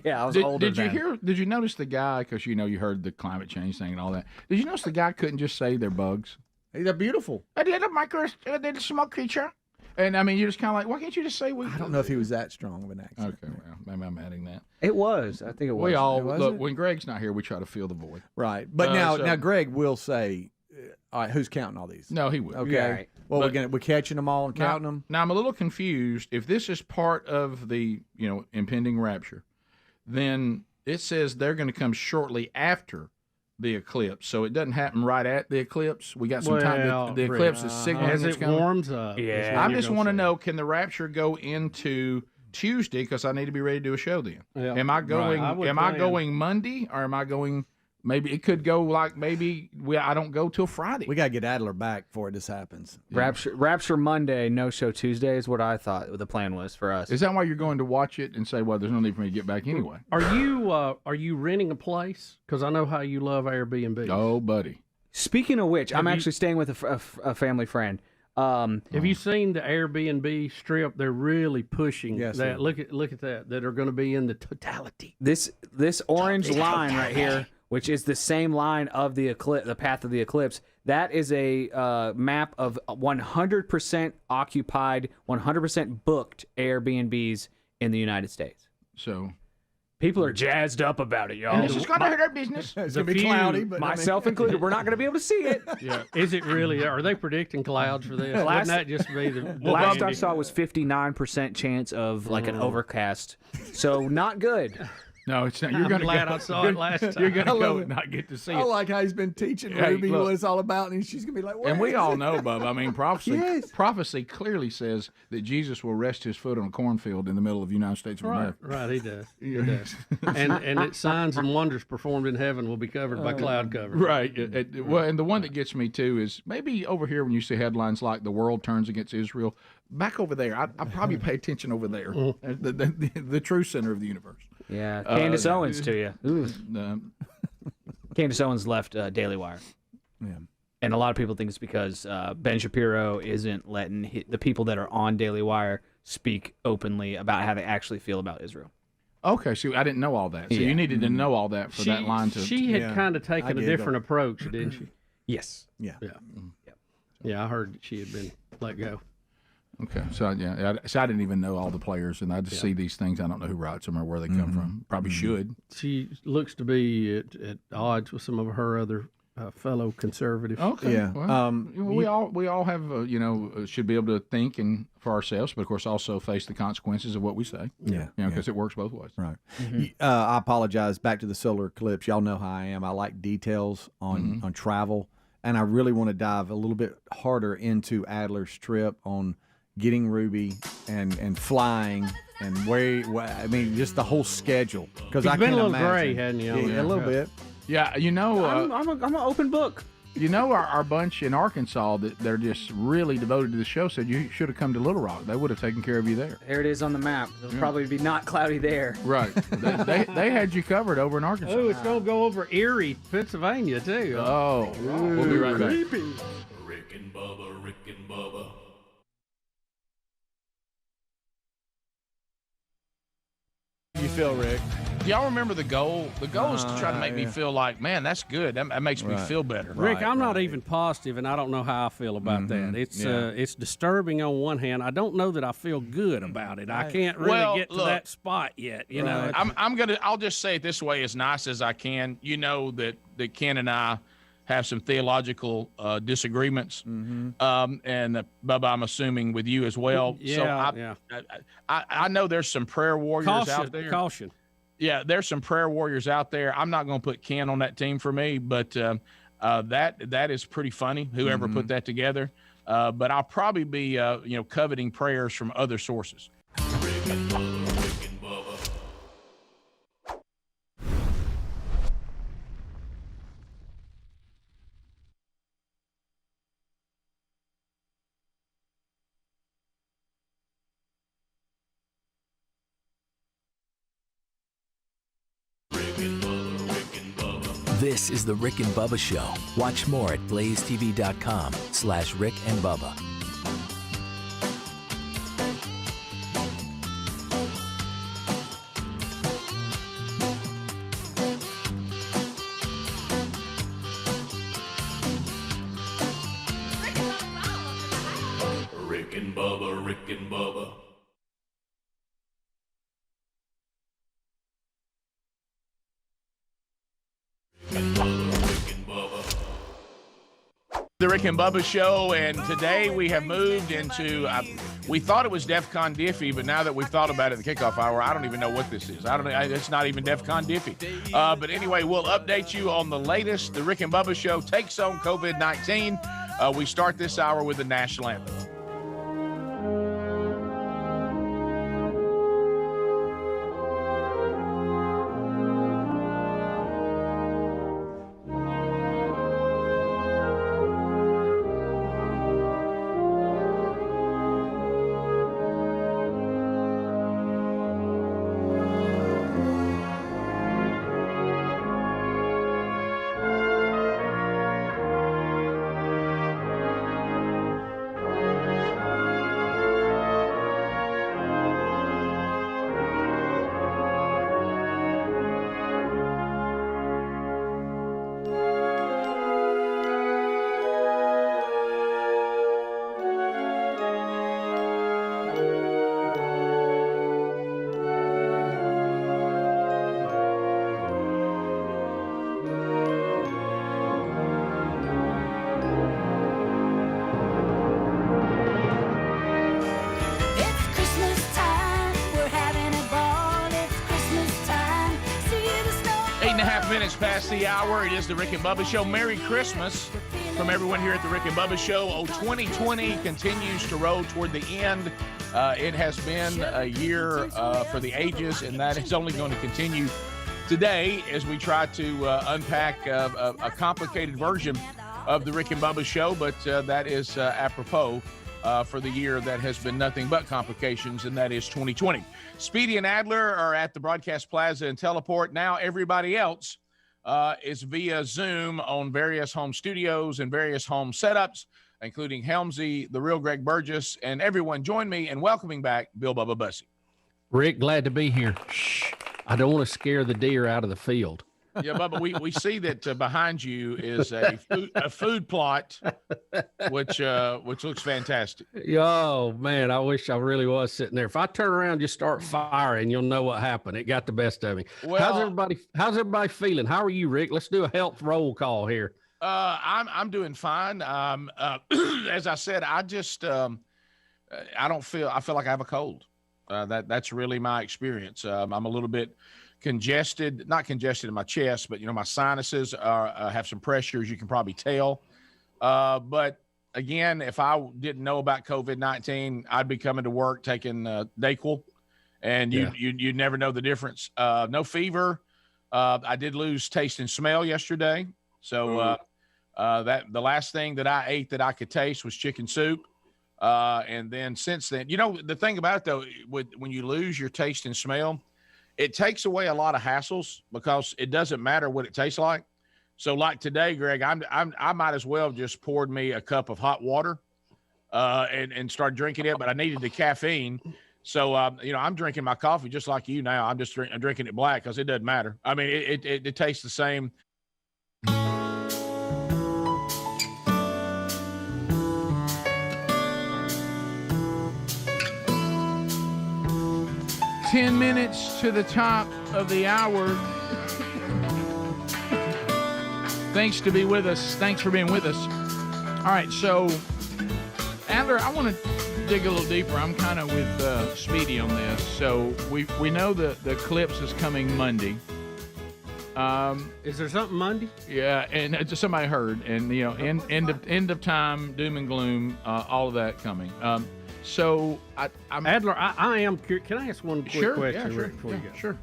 Yeah, I was older. Did you notice the guy? Because you heard the climate change thing and all that. Did you notice the guy couldn't just say they're bugs? Hey, they're beautiful. A little small creature. And I mean, you're just kind of like, why can't you just say we? I don't know if he was that strong of an accent. Okay, well, maybe I'm adding that. It was. I think it was. We all look when Greg's not here, we try to fill the void. Right, but now Greg will say, all right, who's counting all these? No, he will. Okay. Yeah, right. Well, we're catching them all and counting them. Now I'm a little confused. If this is part of the impending rapture, then it says they're going to come shortly after the eclipse, so it doesn't happen right at the eclipse. We got some time. The eclipse is signaling as it warms up. Yeah, I just want to know: can the rapture go into Tuesday? Because I need to be ready to do a show then. Yeah. Am I going? Right. I going Monday, or am I going? Maybe it could go like I don't go till Friday. We got to get Adler back before this happens. Rapture Monday, no show Tuesday is what I thought the plan was for us. Is that why you're going to watch it and say, well, there's no need for me to get back anyway? Are you renting a place? Because I know how you love Airbnb. Oh, buddy. Speaking of which, I'm actually staying with a family friend. Have you seen the Airbnb strip? They're really pushing that. Sir. Look at that are going to be in the totality. This orange line right here, which is the same line of the eclipse, the path of the eclipse. That is a map of 100% occupied, 100% booked Airbnbs in the United States. So people are jazzed up about it, y'all. This is going to hurt our business. It's going to be cloudy, but myself included. We're not going to be able to see it. Yeah. Is it really? Are they predicting clouds for this? Wouldn't that just be the last I saw was 59% chance of like an overcast. So not good. No, it's not. You're I'm going to glad go. I saw it last time. You're going I to love go it. and not get to see I it. like how he's been teaching Hey, Ruby look. what it's all about, and she's gonna be like, And we "Where all is know, it?" Bubba. I mean, prophecy Yes. prophecy clearly says that Jesus will rest his foot on a cornfield in the middle of the United States of America. Right, he does. He does. And that signs and wonders performed in heaven will be covered by cloud cover. Right. Well, and the one that gets me too is maybe over here when you see headlines like "The world turns against Israel." Back over there, I probably pay attention over there, the true center of the universe. Yeah, Candace Owens to you. Candace Owens left Daily Wire. Yeah. And a lot of people think it's because Ben Shapiro isn't letting the people that are on Daily Wire speak openly about how they actually feel about Israel. Okay, so I didn't know all that. So Yeah. you needed to know all that for that line to. She had kind of taken a different approach, didn't she? Yes. Yeah. Yeah, I heard that she had been let go. Okay, so so I didn't even know all the players, and I just see these things. I don't know who writes them or where they come from. Probably should. She looks to be at odds with some of her other fellow conservatives. Okay. Yeah. Well, we all have should be able to think and for ourselves, but of course also face the consequences of what we say. Yeah. Because it works both ways. Right. I apologize. Back to the solar eclipse. Y'all know how I am. I like details on travel, and I really want to dive a little bit harder into Adler's trip on getting Ruby and flying and I mean, just the whole schedule. Because I been can a little imagine. gray, hadn't you? Yeah, a little bit. Yeah, I'm an open book. You know, our bunch in Arkansas that they're just really devoted to the show said you should have come to Little Rock. They would have taken care of you there. There it is on the map. It'll probably be not cloudy there. Right. they had you covered over in Arkansas. Oh, it's going to go over Erie, Pennsylvania, too. Oh, we'll be right back. Rick and Bubba, Rick and Bubba. You feel, Rick? Y'all remember the goal? The goal is to try to make me feel like, man, that's good. That makes me feel better. Rick, I'm not even positive, and I don't know how I feel about that. It's disturbing on one hand. I don't know that I feel good about it. I can't really get to that spot yet. You know, I'll just say it this way, as nice as I can. You know that Ken and I have some theological disagreements, and Bubba, I'm assuming with you as well. Yeah, I know there's some prayer warriors out there. Caution. Yeah, there's some prayer warriors out there. I'm not going to put Ken on that team for me, but that is pretty funny. Whoever put that together, but I'll probably be coveting prayers from other sources. Rick and Bubba. This is the Rick and Bubba Show. Watch more at blazetv.com/Rick and Bubba. Rick and Bubba, Rick and Bubba. The Rick and Bubba Show, and today we have moved into, we thought it was DEFCON Diffie, but now that we've thought about it at the kickoff hour, I don't even know what this is. It's not even DEFCON Diffie. But anyway, we'll update you on the latest. The Rick and Bubba Show takes on COVID-19. We start this hour with the national anthem. 8.5 minutes past the hour. It is the Rick and Bubba Show. Merry Christmas from everyone here at the Rick and Bubba Show. 2020 continues to roll toward the end. It has been a year for the ages, and that is only going to continue today as we try to unpack a complicated version of the Rick and Bubba Show, but that is apropos for the year that has been nothing but complications, and that is 2020. Speedy and Adler are at the Broadcast Plaza and Teleport. Now everybody else is via Zoom on various home studios and various home setups, including Helmsy, the real Greg Burgess, and everyone. Join me in welcoming back Bill Bubba Bussey. Rick, glad to be here. Shh. I don't want to scare the deer out of the field. Yeah, Bubba, we see that behind you is a food plot, which looks fantastic. Oh, man, I wish I really was sitting there. If I turn around and just start firing, you'll know what happened. It got the best of me. Well, how's everybody feeling? How are you, Rick? Let's do a health roll call here. I'm doing fine. As I said, I just I feel like I have a cold. That's really my experience. I'm a little bit congested, not congested in my chest, but my sinuses have some pressure, as you can probably tell. But again, if I didn't know about COVID-19, I'd be coming to work taking Dayquil, and you never know the difference. No fever. I did lose taste and smell yesterday, so that the last thing that I ate that I could taste was chicken soup. And then since then, the thing about it though, when you lose your taste and smell, it takes away a lot of hassles because it doesn't matter what it tastes like. So like today, Greg, I might as well just poured me a cup of hot water, and start drinking it, but I needed the caffeine. So, I'm drinking my coffee just like you now. I'm drinking it black because it doesn't matter. I mean, it tastes the same. 10 minutes to the top of the hour. Thanks to be with us. Thanks for being with us. All right, so Adler, I want to dig a little deeper. I'm kind of with Speedy on this. So we know the eclipse is coming Monday. Is there something Monday? Yeah, and somebody heard, and end of time, doom and gloom, all of that coming. So I'm Adler, I am curious. Can I ask one quick question, yeah, Rick, before you go? Sure.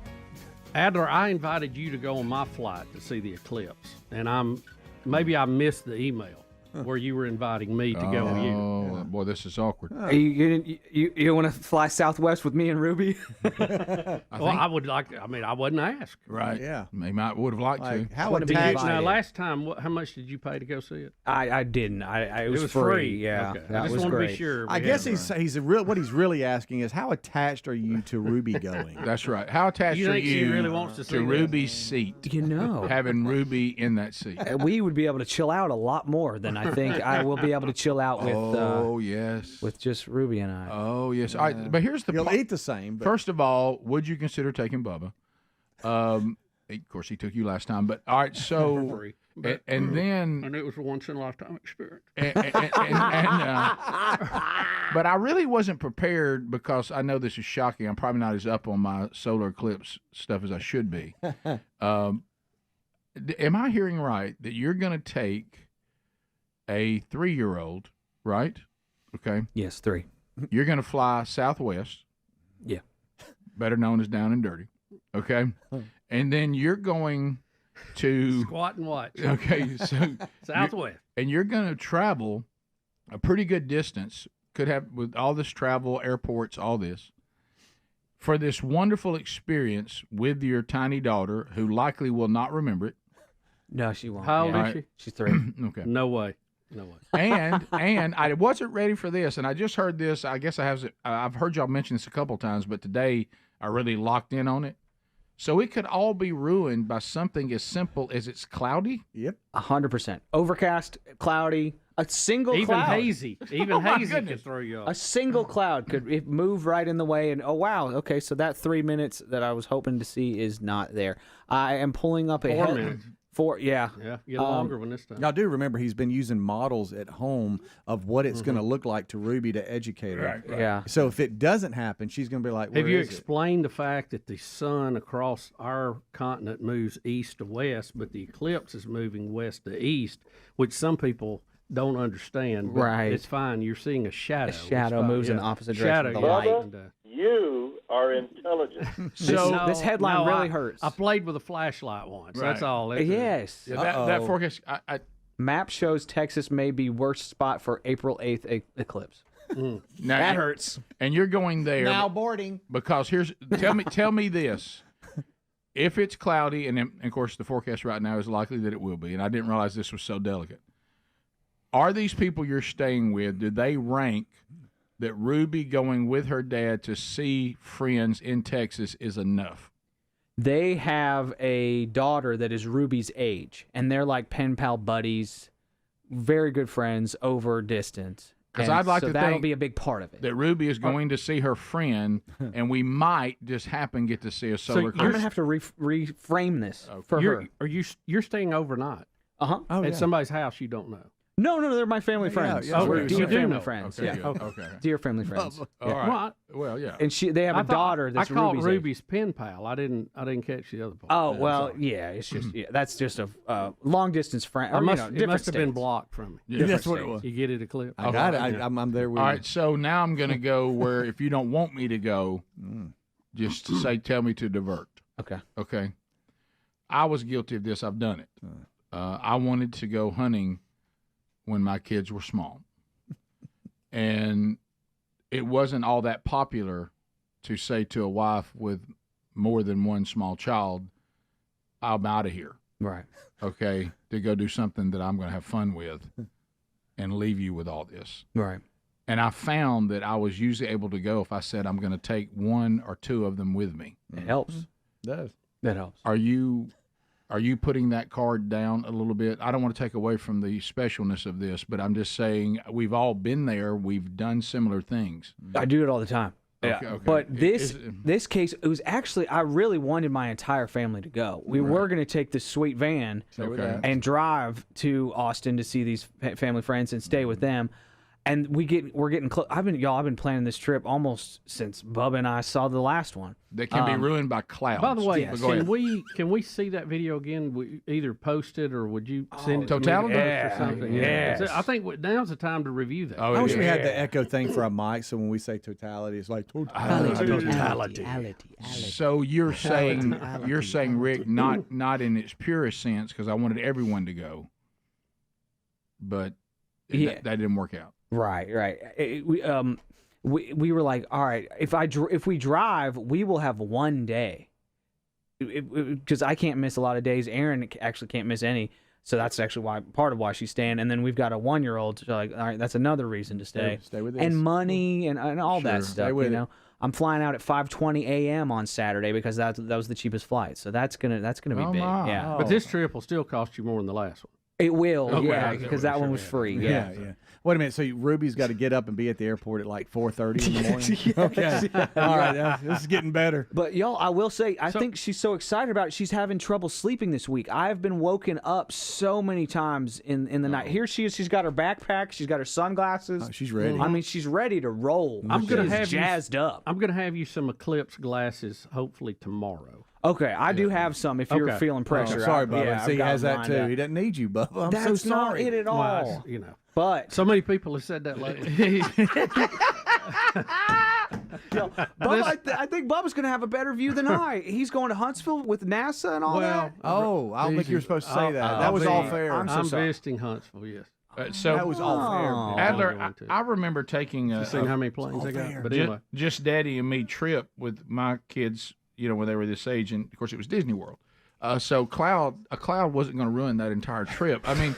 Adler, I invited you to go on my flight to see the eclipse, and maybe I missed the email where you were inviting me to go with you. Oh, boy, this is awkward. Are you want to fly Southwest with me and Ruby? I would like. I wasn't asked. Right. Yeah. They would have liked to. How attached? Now, last time, how much did you pay to go see it? I didn't. It was free. Yeah. Okay. That I just was want to great. be sure. I guess what he's really asking is how attached are you to Ruby going? That's right. How attached you are think you she really wants to see Ruby's seat? Having Ruby in that seat. We would be able to chill out a lot more than I think I will be able to chill out with. Yes. With just Ruby and I. Oh yes. All right, but here's the. You'll eat the same. But... First of all, would you consider taking Bubba? Of course, he took you last time. But all right, so and then. And it was a once in a lifetime experience. But I really wasn't prepared because I know this is shocking. I'm probably not as up on my solar eclipse stuff as I should be. Am I hearing right that you're going to take a 3-year-old, right? Okay. Yes, 3. You're going to fly Southwest. Yeah. Better known as Down and Dirty. Okay. And then you're going to squat and watch. Okay. So Southwest. And you're going to travel a pretty good distance. Could have with all this travel, airports, all this, for this wonderful experience with your tiny daughter, who likely will not remember it. No, she won't. How old is she? She's 3. Okay. No way. And I wasn't ready for this, and I just heard this. I guess I've heard y'all mention this a couple times, but today I really locked in on it. So it could all be ruined by something as simple as it's cloudy. Yep. 100%. Overcast, cloudy, a single cloud. Hazy. Even hazy could throw you off. A single cloud could move right in the way, and oh wow, okay, so that 3 minutes that I was hoping to see is not there. I am pulling up 4 minutes. Yeah, get a longer one this time. I do remember he's been using models at home of what it's going to look like to Ruby to educate her. Right. Yeah. So if it doesn't happen, she's going to be like, Have you "Where is it?" explained the fact that the sun across our continent moves east to west, but the eclipse is moving west to east, which some people don't understand. But Right. it's fine. You're seeing a shadow. A shadow It's fine. moves in the opposite direction of the Shadow, light. You are intelligent. So this headline really hurts. I played with a flashlight once. That's Right. all. Yes. That forecast. Map shows Texas may be worst spot for April 8th eclipse. Now, That hurts. And you're going there Now boarding. because tell me this. If it's cloudy, and of course the forecast right now is likely that it will be, and I didn't realize this was so delicate. Are these people you're staying with, do they rank that Ruby going with her dad to see friends in Texas is enough? They have a daughter that is Ruby's age, and they're like pen pal buddies, very good friends over distance. Because And I'd like so to that'll think be a big part of it. that Ruby is going to see her friend, and we might just happen get to see a solar I'm eclipse. gonna have to reframe this for her. You're staying overnight. Uh-huh. At somebody's house you don't know. No, they're my family friends. yeah, We're sure. dear You do family know. friends. Okay, yeah. good. Okay. Dear family friends. All Yeah. right. Well, yeah. And they have a daughter that's I called Ruby's age. Ruby's pen pal. I didn't catch the other part. Oh well, yeah. It's just that's just a long distance friend. It must different have been states. blocked from me. Yeah, that's what it was. You get it, Eclipse. I got it. I'm there with All you. right, so now I'm going to go where if you don't want me to go, just to say, tell me to divert. Okay. Okay. I was guilty of this. I've done it. I wanted to go hunting when my kids were small. And it wasn't all that popular to say to a wife with more than one small child, I'm out of here. Right. Okay. To go do something that I'm going to have fun with and leave you with all this. Right. And I found that I was usually able to go if I said I'm going to take one or two of them with me. It helps. Does. That helps. Are you putting that card down a little bit? I don't want to take away from the specialness of this, but I'm just saying we've all been there. We've done similar things. I do it all the time. Okay, okay. But this case, it was actually I really wanted my entire family to go. We were going to take this sweet van and drive to Austin to see these family friends and stay with them. And we're getting close. I've been planning this trip almost since Bubba and I saw the last one. That can be ruined by clouds. By the way, But go ahead. can we see that video again? We either post it or would you send it to me Totality? or something? Yes. I think now's the time to review that. I wish we had the echo thing for a mic, so when we say totality, it's like totality. So you're saying Rick, not in its purest sense, because I wanted everyone to go, but that didn't work out. Right. We were like, all right, if we drive, we will have one day, because I can't miss a lot of days. Erin actually can't miss any, so that's actually part of why she's staying. And then we've got a 1-year-old, so like, all right, that's another reason to stay. Stay with us. And money and all that stuff. Stay with you know, I'm flying out at 5:20 a.m. on Saturday because that was the cheapest flight. So that's gonna be big. Yeah, But this trip will still cost you more than the last one. it will. Okay, Yeah, okay, because that one was free. Yeah. Wait a minute. So Ruby's got to get up and be at the airport at like 4:30 in the morning. Okay. All right. This is getting better. But y'all, I will say, I think she's so excited about it. She's having trouble sleeping this week. I've been woken up so many times in the night. Here she is. She's got her backpack. She's got her sunglasses. Oh, she's ready. I mean, she's ready to roll. I'm gonna She's have jazzed up. I'm gonna have you some eclipse glasses hopefully tomorrow. Okay, I do have some if you're feeling pressure. Sorry, Bubba. Yeah, See, he I've got has them that lined too. up. He doesn't need you, Bubba. I'm That's so sorry. not it at all. Well, But so many people have said that lately. Bubba, I think Bubba's going to have a better view than I. He's going to Huntsville with NASA and all that. Oh, I don't think you were supposed to say that. That was all fair. I'm visiting Huntsville. Yes. So that was all fair. Adler, I remember taking a how many planes they got. But anyway, just Daddy and me trip with my kids, when they were this age, and of course it was Disney World. So a cloud wasn't going to ruin that entire trip. I mean,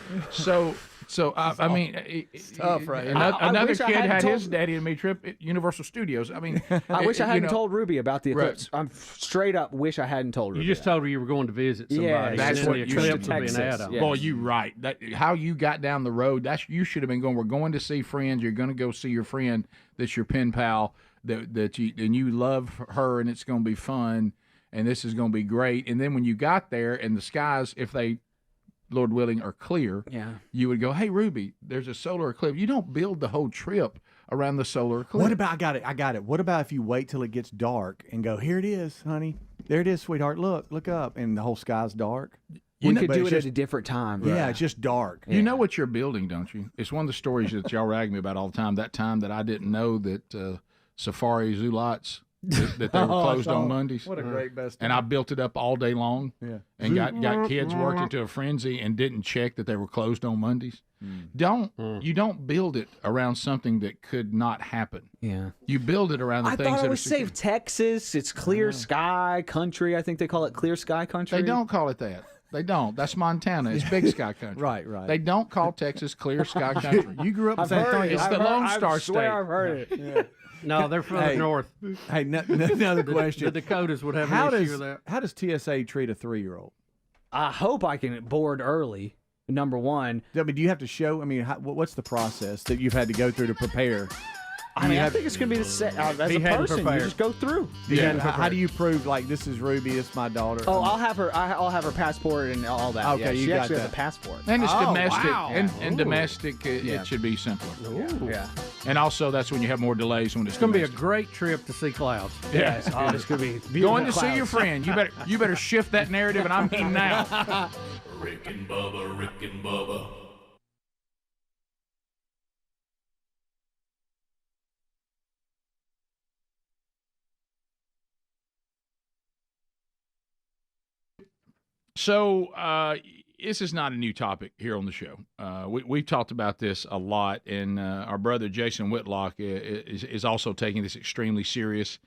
I mean, it's tough, right? Another kid had his Daddy and me trip at Universal Studios. I mean, I wish I hadn't told Ruby about the eclipse. Right. I'm straight up wish I hadn't told Ruby. You just told her you were going to visit somebody. Yeah, that's what you should be an add-on. Boy, you right. How you got down the road. You should have been going. We're going to see friends. You're going to go see your friend that's your pen pal. That you love her, and it's going to be fun. And this is going to be great. And then when you got there, and the skies, if they Lord willing, are clear, you would go, hey, Ruby, there's a solar eclipse. You don't build the whole trip around the solar eclipse. What about, I got it. What about if you wait till it gets dark and go, here it is, honey. There it is, sweetheart. Look up. And the whole sky's dark. We could do it at a different time. Yeah, it's just dark. You know what you're building, don't you? It's one of the stories that y'all rag me about all the time. That time that I didn't know that Safari Zoo lots, that they were closed on Mondays. What a great best. And I built it up all day long. Yeah. And got kids worked into a frenzy and didn't check that they were closed on Mondays. You don't build it around something that could not happen. Yeah. You build it around the I things thought that it are was safe. Texas, it's clear sky country. I think they call it clear sky country. They don't call it that. They don't. That's Montana. It's big sky country. Right. They don't call Texas clear sky country. You grew up in San Antonio. It's the Lone Star State. I've heard it. Yeah. No, they're further north. Hey, another question. The Dakotas would have an issue with that. How does TSA treat a 3-year-old? I hope I can board early, number one. I mean, do you have to show? I mean, what's the process that you've had to go through to prepare? I mean, I think it's going to be the same. As a person, you just go through. How do you prove, like, this is Ruby, it's my daughter? Oh, I'll have her passport and all that. Okay, yeah, you she got actually that. has a passport. And it's domestic. Wow. And domestic, it should be simpler. Yeah. And also, that's when you have more delays when it's going to be a domestic. great trip to see clouds. Yes. Oh, it's going to be beautiful. Going to see your friend. You better shift that narrative, and I mean now. Rick and Bubba, Rick and Bubba. So this is not a new topic here on the show. We've talked about this a lot, and our brother Jason Whitlock is also taking this extremely serious.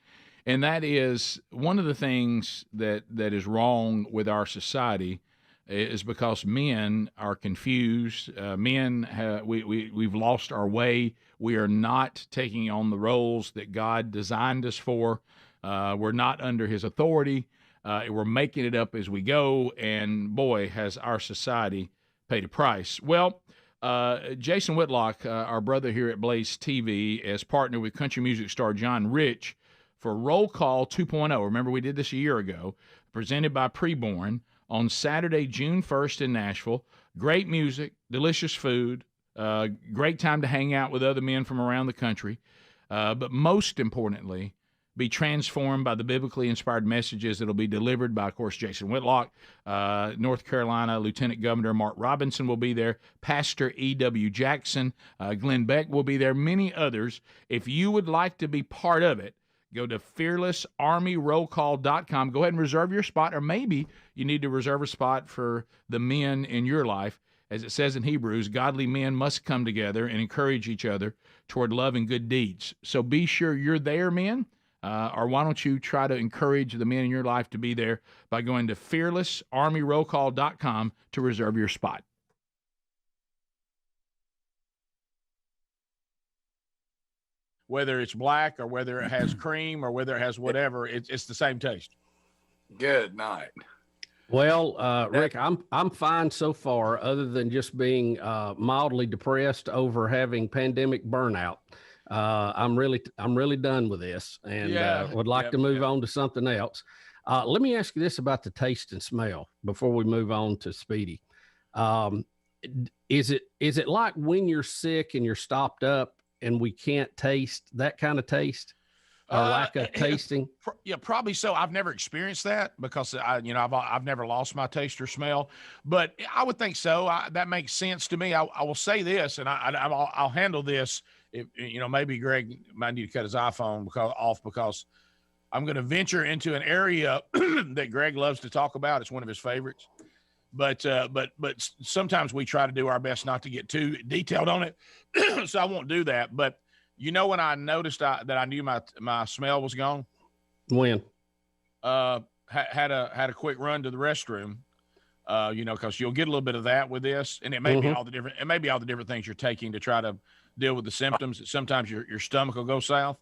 And that is one of the things that is wrong with our society is because men are confused. We've lost our way. We are not taking on the roles that God designed us for. We're not under his authority. We're making it up as we go, and boy, has our society paid a price. Well, Jason Whitlock, our brother here at Blaze TV, has partnered with country music star John Rich for Roll Call 2.0. Remember, we did this a year ago, presented by Preborn on Saturday, June 1st in Nashville. Great music, delicious food, great time to hang out with other men from around the country, but most importantly, be transformed by the biblically inspired messages that will be delivered by, of course, Jason Whitlock. North Carolina Lieutenant Governor Mark Robinson will be there. Pastor E.W. Jackson, Glenn Beck will be there, many others. If you would like to be part of it, go to fearlessarmyrollcall.com. Go ahead and reserve your spot, or maybe you need to reserve a spot for the men in your life. As it says in Hebrews, godly men must come together and encourage each other toward love and good deeds. So be sure you're there, men. Or why don't you try to encourage the men in your life to be there by going to fearlessarmyrollcall.com to reserve your spot. Whether it's black or whether it has cream or whether it has whatever, it's the same taste. Good night. Well, Rick, I'm fine so far, other than just being mildly depressed over having pandemic burnout. I'm really done with this, and would like to move on to something else. Let me ask you this about the taste and smell before we move on to Speedy. Is it like when you're sick and you're stopped up and we can't taste that kind of taste, or lack of tasting? Yeah, probably so. I've never experienced that because I've never lost my taste or smell, but I would think so. That makes sense to me. I will say this, and I'll handle this. If, maybe Greg might need to cut his iPhone off because I'm going to venture into an area that Greg loves to talk about. It's one of his favorites, but sometimes we try to do our best not to get too detailed on it, so I won't do that. But when I noticed that I knew my smell was gone, when had a quick run to the restroom, because you'll get a little bit of that with this, and it may be all the different things you're taking to try to deal with the symptoms. Sometimes your stomach will go south,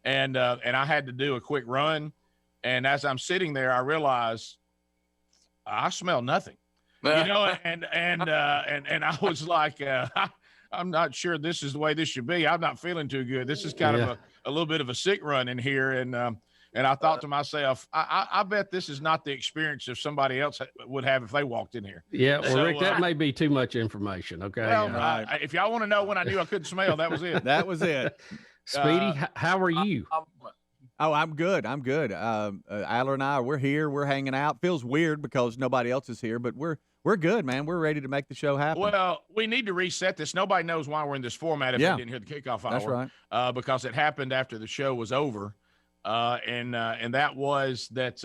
and I had to do a quick run, and as I'm sitting there, I realized I smell nothing, and I was like, I'm not sure this is the way this should be. I'm not feeling too good. This is kind of a little bit of a sick run in here, and And I thought to myself, I bet this is not the experience that somebody else would have if they walked in here. Yeah, well, Rick, that may be too much information. Okay. Well, if y'all want to know when I knew I couldn't smell, that was it. That was it. Speedy, how are you? Oh, I'm good. I'm good. Adler and I, we're here. We're hanging out. Feels weird because nobody else is here, but we're good, man. We're ready to make the show happen. Well, we need to reset this. Nobody knows why we're in this format if they didn't hear the kickoff hour. That's right. Because it happened after the show was over. And that was that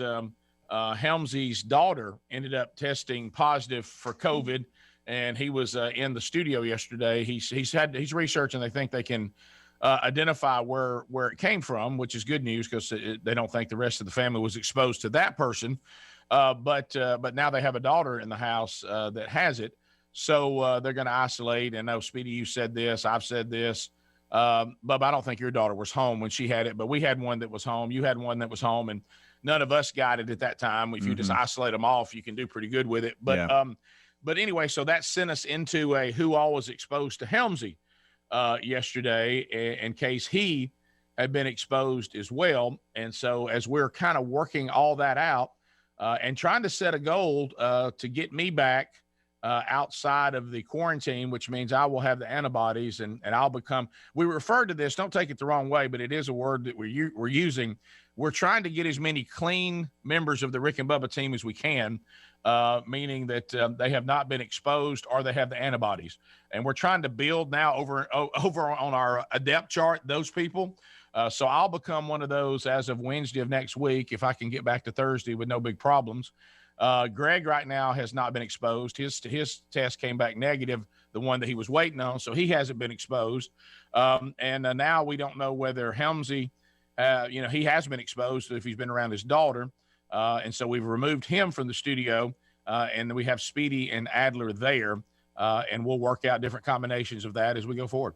Helmsy's daughter ended up testing positive for COVID, and he was in the studio yesterday. He's researching. They think they can identify where it came from, which is good news because they don't think the rest of the family was exposed to that person. But now they have a daughter in the house that has it, so they're going to isolate. And Speedy, you said this, I've said this. Bubba, I don't think your daughter was home when she had it, but we had one that was home. You had one that was home, and none of us got it at that time. If you just isolate them off, you can do pretty good with it. But anyway, so that sent us into a who all was exposed to Helmsy yesterday in case he had been exposed as well. And so as we're kind of working all that out and trying to set a goal to get me back outside of the quarantine, which means I will have the antibodies and I'll become, we refer to this, don't take it the wrong way, but it is a word that we're using. We're trying to get as many clean members of the Rick and Bubba team as we can, meaning that they have not been exposed or they have the antibodies. And we're trying to build now over on our depth chart, those people. So I'll become one of those as of Wednesday of next week, if I can get back to Thursday with no big problems. Greg right now has not been exposed. His test came back negative, the one that he was waiting on, so he hasn't been exposed. And now we don't know whether Helmsy, he has been exposed if he's been around his daughter. And so we've removed him from the studio, and we have Speedy and Adler there, and we'll work out different combinations of that as we go forward.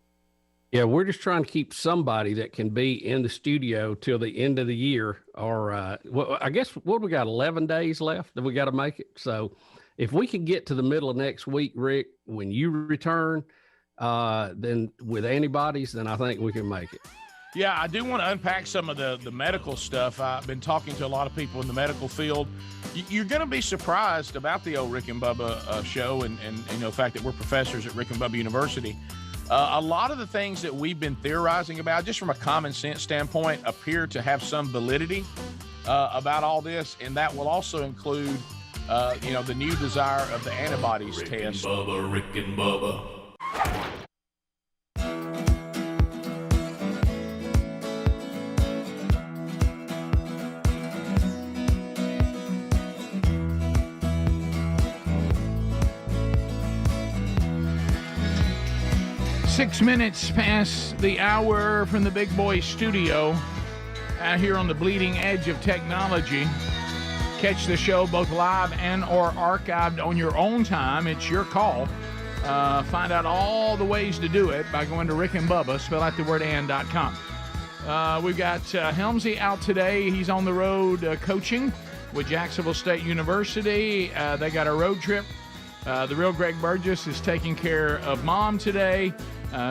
Yeah, we're just trying to keep somebody that can be in the studio till the end of the year, or I guess what we got 11 days left that we got to make it. So if we can get to the middle of next week, Rick, when you return, then with antibodies, then I think we can make it. Yeah, I do want to unpack some of the medical stuff. I've been talking to a lot of people in the medical field. You're going to be surprised about the old Rick and Bubba show and the fact that we're professors at Rick and Bubba University. A lot of the things that we've been theorizing about, just from a common sense standpoint, appear to have some validity about all this, and that will also include, the new desire of the antibodies Rick test. And Bubba, Rick and Bubba. 6 minutes past the hour from the Big Boy Studio out here on the bleeding edge of technology. Catch the show both live and or archived on your own time. It's your call. Find out all the ways to do it by going to Rick and Bubba, spell out the word and.com. We've got Helmsy out today. He's on the road coaching with Jacksonville State University. They got a road trip. The real Greg Burgess is taking care of Mom today.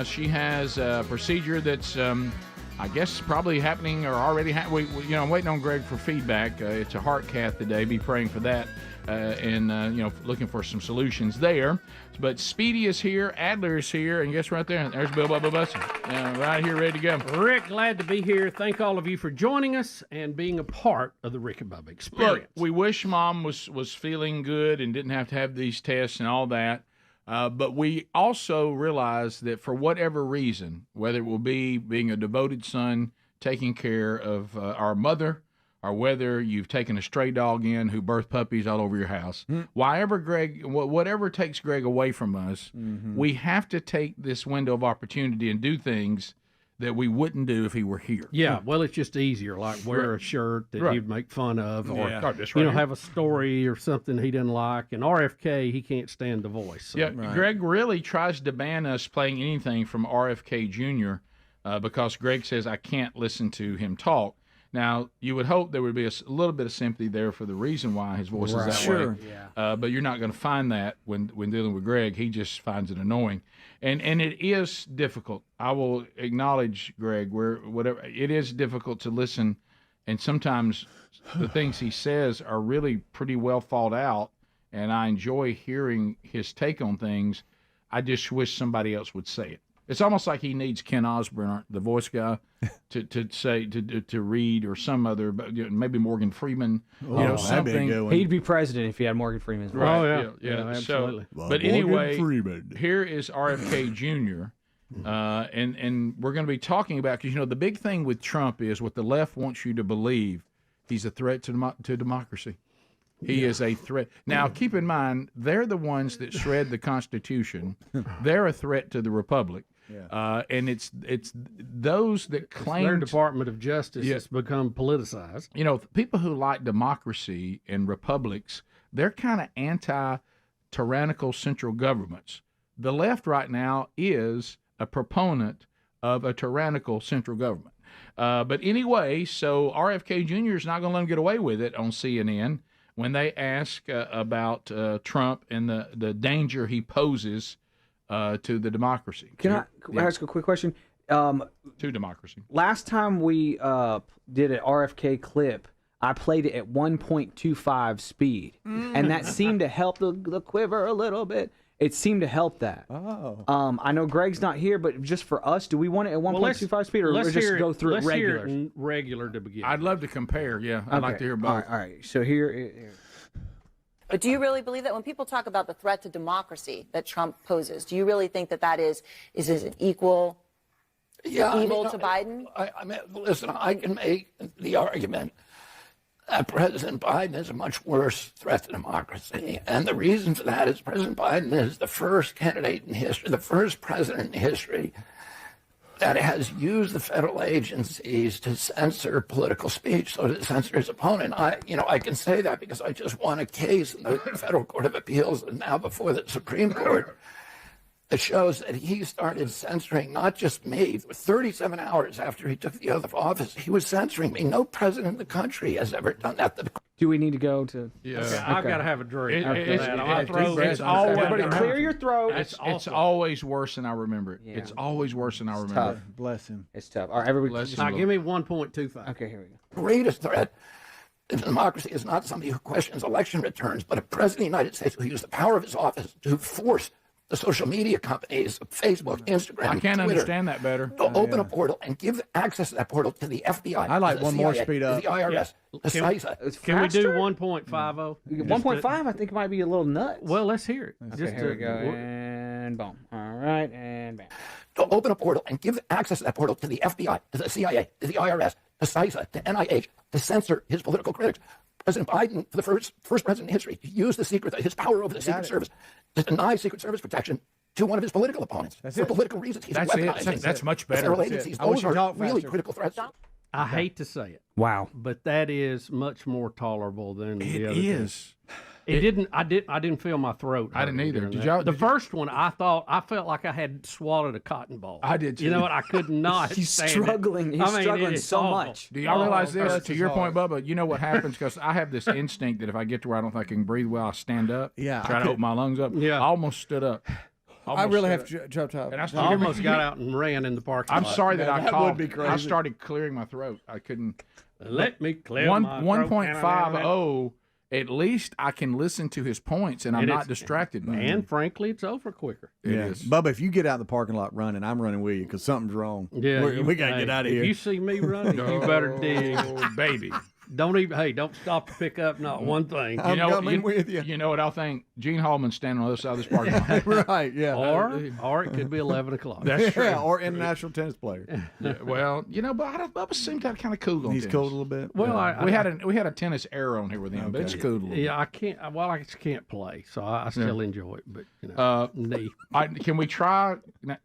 She has a procedure that's, I guess, probably happening or already I'm waiting on Greg for feedback. It's a heart cath today. Be praying for that and looking for some solutions there. But Speedy is here, Adler is here, and guess right there, there's Bill Bubba Bussy, right here, ready to go. Rick, glad to be here. Thank all of you for joining us and being a part of the Rick and Bubba experience. Look, we wish Mom was feeling good and didn't have to have these tests and all that. But we also realize that for whatever reason, whether it will be being a devoted son, taking care of our mother, or whether you've taken a stray dog in who birthed puppies all over your house, whatever takes Greg away from us, we have to take this window of opportunity and do things that we wouldn't do if he were here. Yeah, well, it's just easier, like wear a shirt that he'd make fun of, or right have a story or something he didn't like. And RFK, he can't stand the voice. So. Yeah, Greg really tries to ban us playing anything from RFK Jr. Because Greg says I can't listen to him talk. Now, you would hope there would be a little bit of sympathy there for the reason why his voice is that way. Yeah. But you're not going to find that when dealing with Greg. He just finds it annoying. And it is difficult. I will acknowledge, Greg, it is difficult to listen and sometimes the things he says are really pretty well thought out, and I enjoy hearing his take on things. I just wish somebody else would say it. It's almost like he needs Ken Osborne, the voice guy, to say to read, or some other, maybe Morgan Freeman, something. He'd be president if he had Morgan Freeman's voice. Right. Oh yeah, absolutely. So, but anyway, here is RFK Jr. And we're going to be talking about, because the big thing with Trump is what the left wants you to believe. He's a threat to democracy. He is a threat. Now, keep in mind, they're the ones that shred the Constitution. They're a threat to the Republic. Yeah. And it's those that claim their Department of Justice has become politicized. People who like democracy and republics, they're kind of anti-tyrannical central governments. The left right now is a proponent of a tyrannical central government. But anyway, so RFK Jr. is not going to let him get away with it on CNN when they ask about Trump and the danger he poses to the democracy. Can I ask a quick question? To democracy. Last time we did an RFK clip, I played it at 1.25 speed, and that seemed to help the quiver a little bit. It seemed to help that. Oh. I know Greg's not here, but just for us, do we want it at 1.25 speed, or just go through it regular? Let's hear it regular to begin. I'd love to compare. Yeah, I'd like to hear both. All right. So here. But do you really believe that when people talk about the threat to democracy that Trump poses, do you really think that is an equal evil to Biden? I mean, listen, I can make the argument that President Biden is a much worse threat to democracy. And the reason for that is President Biden is the first candidate in history, the first president in history that has used the federal agencies to censor political speech, so to censor his opponent. I can say that because I just won a case in the Federal Court of Appeals and now before the Supreme Court. It shows that he started censoring not just me. 37 hours after he took the oath of office, he was censoring me. No president in the country has ever done that. Do we need to go to? Yeah. Okay, I've got to have a drink. Everybody clear your throat. It's always worse than I remember it. Yeah. It's always worse than I remember. Tough. Bless him. It's tough. All right, everybody. Give me 1.25. Okay, here we go. Greatest threat to democracy is not somebody who questions election returns, but a president of the United States who used the power of his office to force the social media companies, Facebook, Instagram, I can't Twitter, understand that better. To open a portal and give access to that portal to the FBI. I like one more CIA, speed up. The IRS. Can we do 1.50? 1.5, I think it might be a little nuts. Well, let's hear it. Okay, here we go. And boom. All right, and bam. To open a portal and give access to that portal to the FBI, to the CIA, to the IRS, to CISA, to NIH, to censor his political critics. President Biden, for the first president in history, to use his power over the Secret Service to deny Secret Service protection to one of his political opponents for political reasons. He's weaponizing That's much better. federal agencies. Those are really critical threats. I hate to say it. Wow. But that is much more tolerable than the other. It is. I didn't feel my throat. I didn't either. The first one, I felt like I had swallowed a cotton ball. I did too. You know what? I could not. He's stand struggling. It. He's struggling so much. Do y'all realize this? To your point, Bubba, you know what happens? Because I have this instinct that if I get to where I don't think I can breathe well, I stand up. Yeah. Try to open my lungs up. Yeah. I almost stood up. I really have to jump up. And I almost got out and ran in the parking lot. I'm sorry that I that coughed. would be crazy. I started clearing my throat. I couldn't. Let me clear my throat. 1.50. At least I can listen to his points, and I'm not distracted by him. And frankly, it's over quicker. It is. Bubba, if you get out of the parking lot running, I'm running with you because something's wrong. Yeah, we got to get out of here. If you see me running, you better dig. Baby. Don't stop to pick up not one thing. I'm coming with you. You know what I'll think? Gene Hallman's standing on the other side of this parking lot. Right, yeah. Or it could be 11 o'clock. That's true. Yeah, or international tennis player. Yeah, well, but Bubba seemed to have kind of cooled on He's tennis. cooled a little bit. Well, we had a tennis error on here with him, but it's cooled a little bit. Yeah, I can't. Well, I just can't play, so I still enjoy it. But can we try?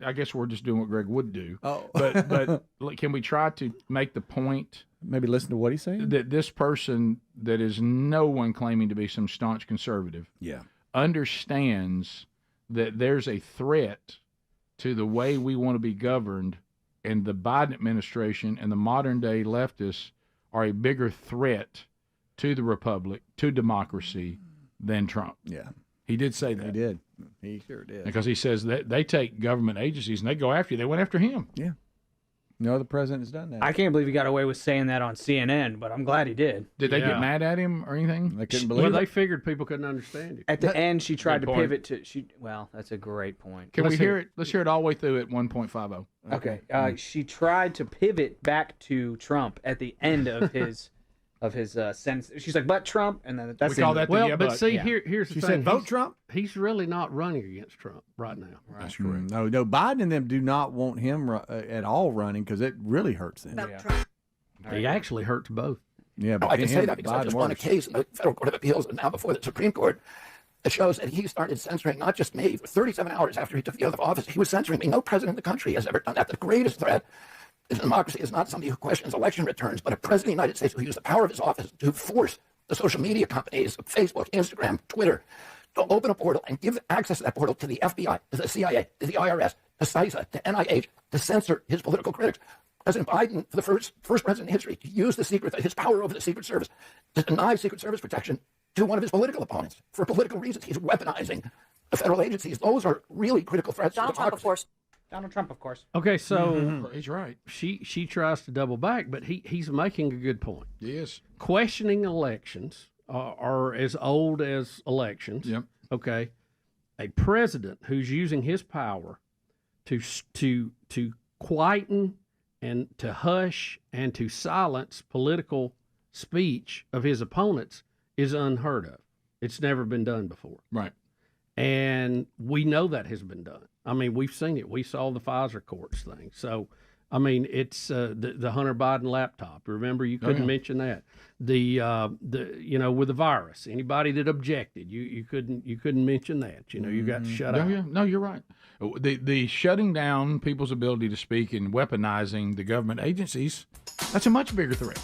I guess we're just doing what Greg would do. Oh, but can we try to make the point? Maybe listen to what he's saying. That this person that is no one claiming to be some staunch conservative, understands that there's a threat to the way we want to be governed, and the Biden administration and the modern day leftists are a bigger threat to the republic, to democracy, than Trump. Yeah. He did say that. He did. He sure did. Because he says that they take government agencies and they go after you. They went after him. Yeah. No other president has done that. I can't believe he got away with saying that on CNN, but I'm glad he did. Did they get mad at him or anything? They couldn't believe Well, it. they figured people couldn't understand it. At the end, she tried to Good point. pivot to Well, that's a great point. Can we hear it? Let's hear it all the way through at 1.50. Okay. She tried to pivot back to Trump at the end of his sentence. She's like, "But Trump," and then that's We call that the Well, yeah, but but. see, Yeah. here's the She thing. said, "Vote He's- Trump." He's really not running against Trump right now. That's correct. No, Biden and them do not want him at all running because it really hurts them. He actually hurts both. Yeah, but I can say him, that because I Biden just won a works. case in the Federal Court of Appeals and now before the Supreme Court. It shows that he started censoring not just me. For 37 hours after he took the oath of office, he was censoring me. No president in the country has ever done that. The greatest threat in democracy is not somebody who questions election returns, but a president of the United States who used the power of his office to force the social media companies, Facebook, Instagram, Twitter, to open a portal and give access to that portal to the FBI, to the CIA, to the IRS, to CISA, to NIH, to censor his political critics. President Biden, for the first president in history, to use his power over the Secret Service to deny Secret Service protection to one of his political opponents for political reasons. He's weaponizing the federal agencies. Those are really critical threats to democracy. Donald Trump, of course. Okay, so he's right. She tries to double back, but he's making a good point. Yes. Questioning elections are as old as elections. Yep. Okay. A president who's using his power to quieten and to hush and to silence political speech of his opponents is unheard of. It's never been done before. Right. And we know that has been done. I mean, we've seen it. We saw the Pfizer courts thing. So, I mean, it's the Hunter Biden laptop. Remember, you couldn't mention that. The with the virus, anybody that objected, you couldn't mention that. You got shut out. Yeah. No, you're right. The shutting down people's ability to speak and weaponizing the government agencies, that's a much bigger threat.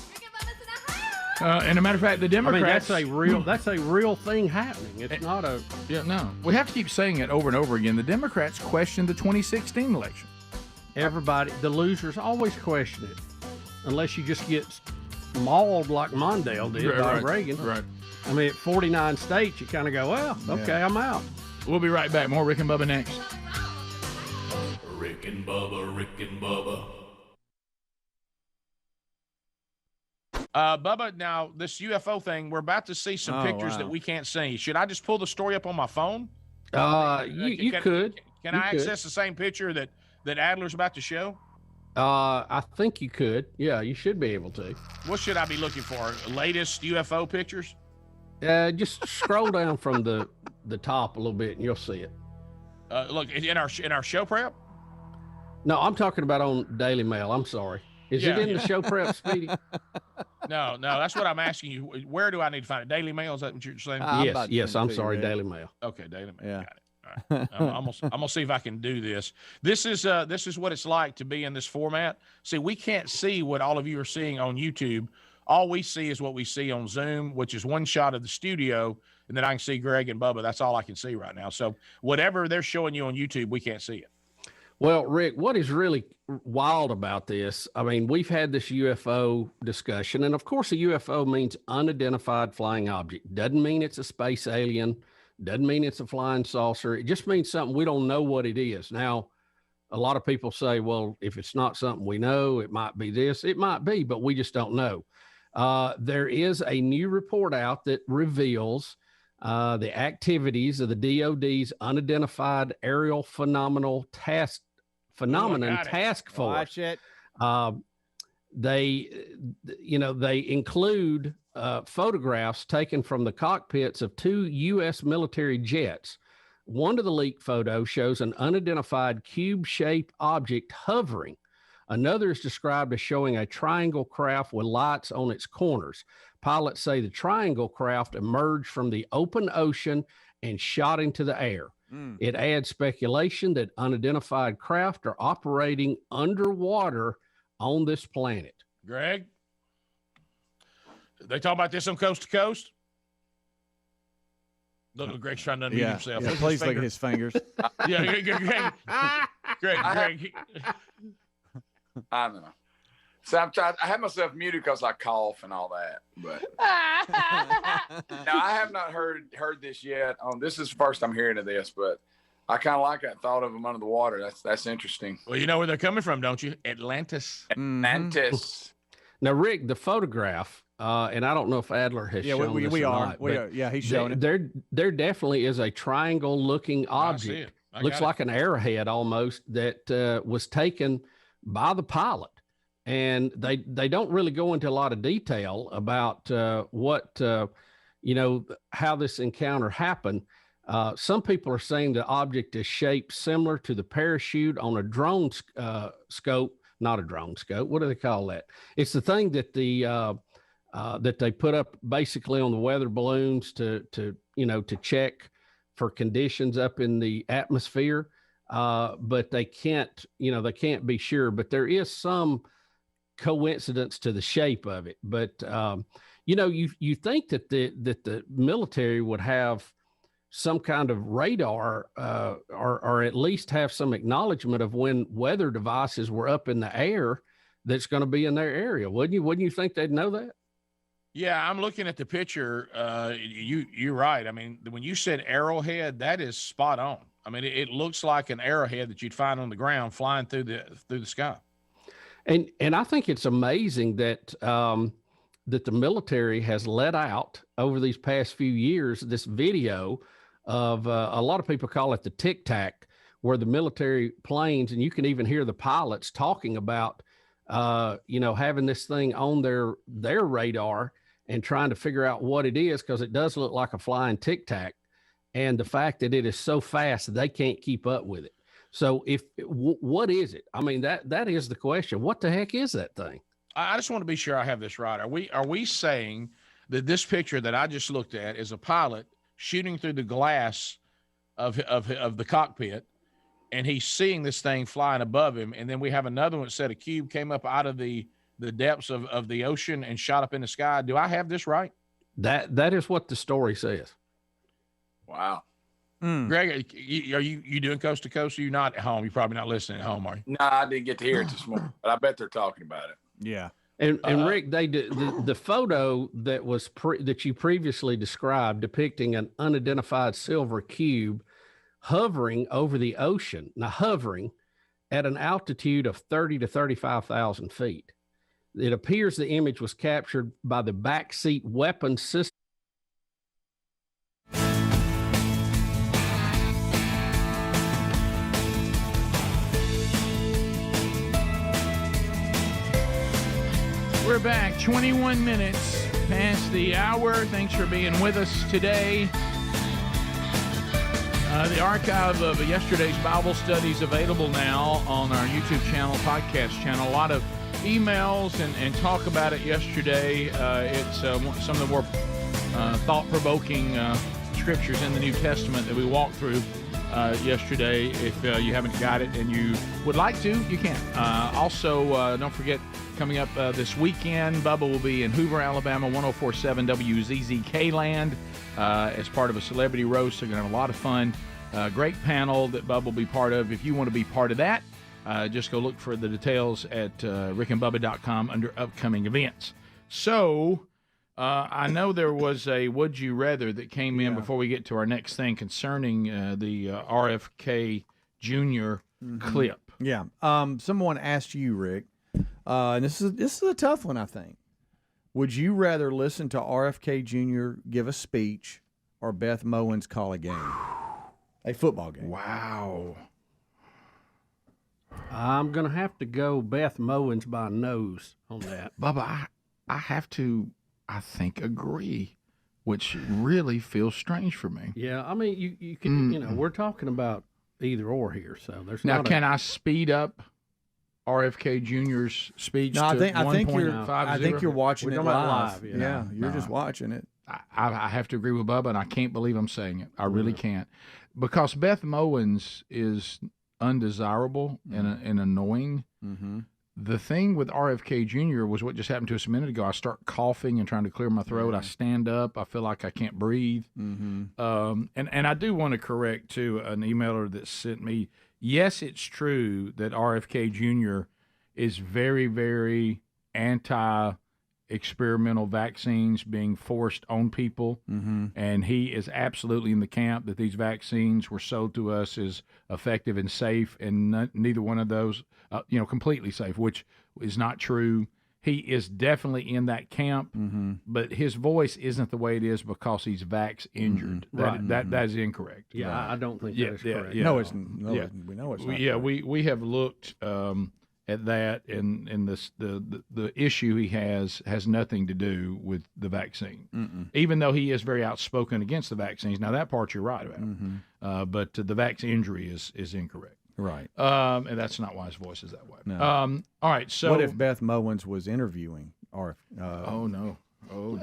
And a matter of fact, the Democrats. I mean, that's a real thing happening. It's not a. Yeah, no. We have to keep saying it over and over again. The Democrats questioned the 2016 election. Everybody, the losers always question it, unless you just get mauled like Mondale did by Reagan. Right. I mean, at 49 states, you kind of go, well, okay, I'm out. We'll be right back. More Rick and Bubba next. Rick and Bubba, Rick and Bubba. Bubba, now this UFO thing, we're about to see some pictures that we can't see. Should I just pull the story up on my phone? You could. Can I access the same picture that Adler's about to show? I think you could. Yeah, you should be able to. What should I be looking for? Latest UFO pictures? Just scroll down from the top a little bit, and you'll see it. Look in our show prep. No, I'm talking about on Daily Mail. I'm sorry. Is it in the show prep, Speedy? No, that's what I'm asking you. Where do I need to find it? Daily Mail? Is that what you're saying? Yes. I'm sorry, Daily Mail. Okay, Daily Mail. Yeah. Got it. All right. I'm gonna see if I can do this. This is what it's like to be in this format. See, we can't see what all of you are seeing on YouTube. All we see is what we see on Zoom, which is one shot of the studio, and then I can see Greg and Bubba. That's all I can see right now. So whatever they're showing you on YouTube, we can't see it. Well, Rick, what is really wild about this, I mean, we've had this UFO discussion, and of course a UFO means unidentified flying object. Doesn't mean it's a space alien, doesn't mean it's a flying saucer. It just means something we don't know what it is. Now, a lot of people say, well, if it's not something we know, it might be this. It might be, but we just don't know. There is a new report out that reveals the activities of the DOD's Unidentified Aerial Phenomenon Task Force. Watch it. They include photographs taken from the cockpits of 2 U.S. military jets. One of the leaked photos shows an unidentified cube-shaped object hovering. Another is described as showing a triangle craft with lights on its corners. Pilots say the triangle craft emerged from the open ocean and shot into the air. It adds speculation that unidentified craft are operating underwater on this planet. Greg, they talk about this on Coast to Coast? Look, Greg's trying to unmute himself. Yeah, please look at his fingers. Greg. I don't know. So I had myself muted because I cough and all that. But now I have not heard this yet. This is the first I'm hearing of this, but I kind of like that thought of them under the water. That's interesting. Well, you know where they're coming from, don't you? Atlantis. Atlantis. Now, Rick, the photograph, and I don't know if Adler has shown this or not, we are. Yeah, he's showing it. There definitely is a triangle-looking object. Looks like an arrowhead almost that was taken by the pilot. And they don't really go into a lot of detail about how this encounter happened. Some people are saying the object is shaped similar to the parachute on a drone scope. Not a drone scope. What do they call that? It's the thing that that they put up basically on the weather balloons to check for conditions up in the atmosphere. But they can't be sure. But there is some coincidence to the shape of it. But you think that the military would have some kind of radar or at least have some acknowledgement of when weather devices were up in the air that's going to be in their area. Wouldn't you think they'd know that? Yeah, I'm looking at the picture. You're right. I mean, when you said arrowhead, that is spot on. I mean, it looks like an arrowhead that you'd find on the ground flying through the sky. And I think it's amazing that that the military has let out over these past few years this video of a lot of people call it the Tic Tac, where the military planes, and you can even hear the pilots talking about having this thing on their radar and trying to figure out what it is, because it does look like a flying Tic Tac, and the fact that it is so fast they can't keep up with it. So what is it? I mean, that is the question. What the heck is that thing? I just want to be sure I have this right. Are we saying that this picture that I just looked at is a pilot shooting through the glass of the cockpit, and he's seeing this thing flying above him, and then we have another one that said a cube came up out of the depths of the ocean and shot up in the sky? Do I have this right? That is what the story says. Wow. Greg, are you doing coast to coast? Are you not at home? You're probably not listening at home, are you? No, I didn't get to hear it this morning, but I bet they're talking about it. Yeah. And Rick, they did the photo that was that you previously described, depicting an unidentified silver cube hovering over the ocean. Now, hovering at an altitude of 30 to 35,000 feet. It appears the image was captured by the backseat weapon system. We're back 21 minutes past the hour. Thanks for being with us today. The archive of yesterday's Bible study is available now on our YouTube channel, podcast channel. A lot of emails and talk about it yesterday. It's some of the more thought-provoking scriptures in the New Testament that we walked through yesterday. If you haven't got it and you would like to, you can. Also, don't forget, coming up this weekend, Bubba will be in Hoover, Alabama, 104.7 WZZK land as part of a celebrity roast. They're going to have a lot of fun. Great panel that Bubba will be part of. If you want to be part of that, just go look for the details at rickandbubba.com under upcoming events. So I know there was a Would You Rather that came in before we get to our next thing concerning the RFK Jr. clip. Yeah. Someone asked you, Rick, and this is a tough one, I think. Would you rather listen to RFK Jr. give a speech or Beth Mowins call a game? A football game. Wow. I'm going to have to go Beth Mowins by nose on that. Bubba, I have to, I think, agree, which really feels strange for me. Yeah, I mean, you can, we're talking about either or here, so there's now. Not can I speed up RFK Jr.'s speech? No, to I think you're watching it live. Yeah, you're just watching it. I have to agree with Bubba, and I can't believe I'm saying it. I really can't, because Beth Mowins is undesirable and annoying. Mm-hmm. The thing with RFK Jr. was what just happened to us a minute ago. I start coughing and trying to clear my throat. I stand up. I feel like I can't breathe. Mm-hmm. And I do want to correct, too, an emailer that sent me. Yes, it's true that RFK Jr. is very, very anti experimental vaccines being forced on people, and he is absolutely in the camp that these vaccines were sold to us as effective and safe, and neither one of those, completely safe, which is not true. He is definitely in that camp, but his voice isn't the way it is because he's vax injured. That is incorrect. Yeah, I don't think that is correct. No, it's we know it's not. Yeah, we have looked at that, and the issue he has nothing to do with the vaccine. Even though he is very outspoken against the vaccines. Now that part you're right about, but the vax injury is incorrect. Right. And that's not why his voice is that way. No. All right. So what if Beth Mowens was interviewing oh no. Oh.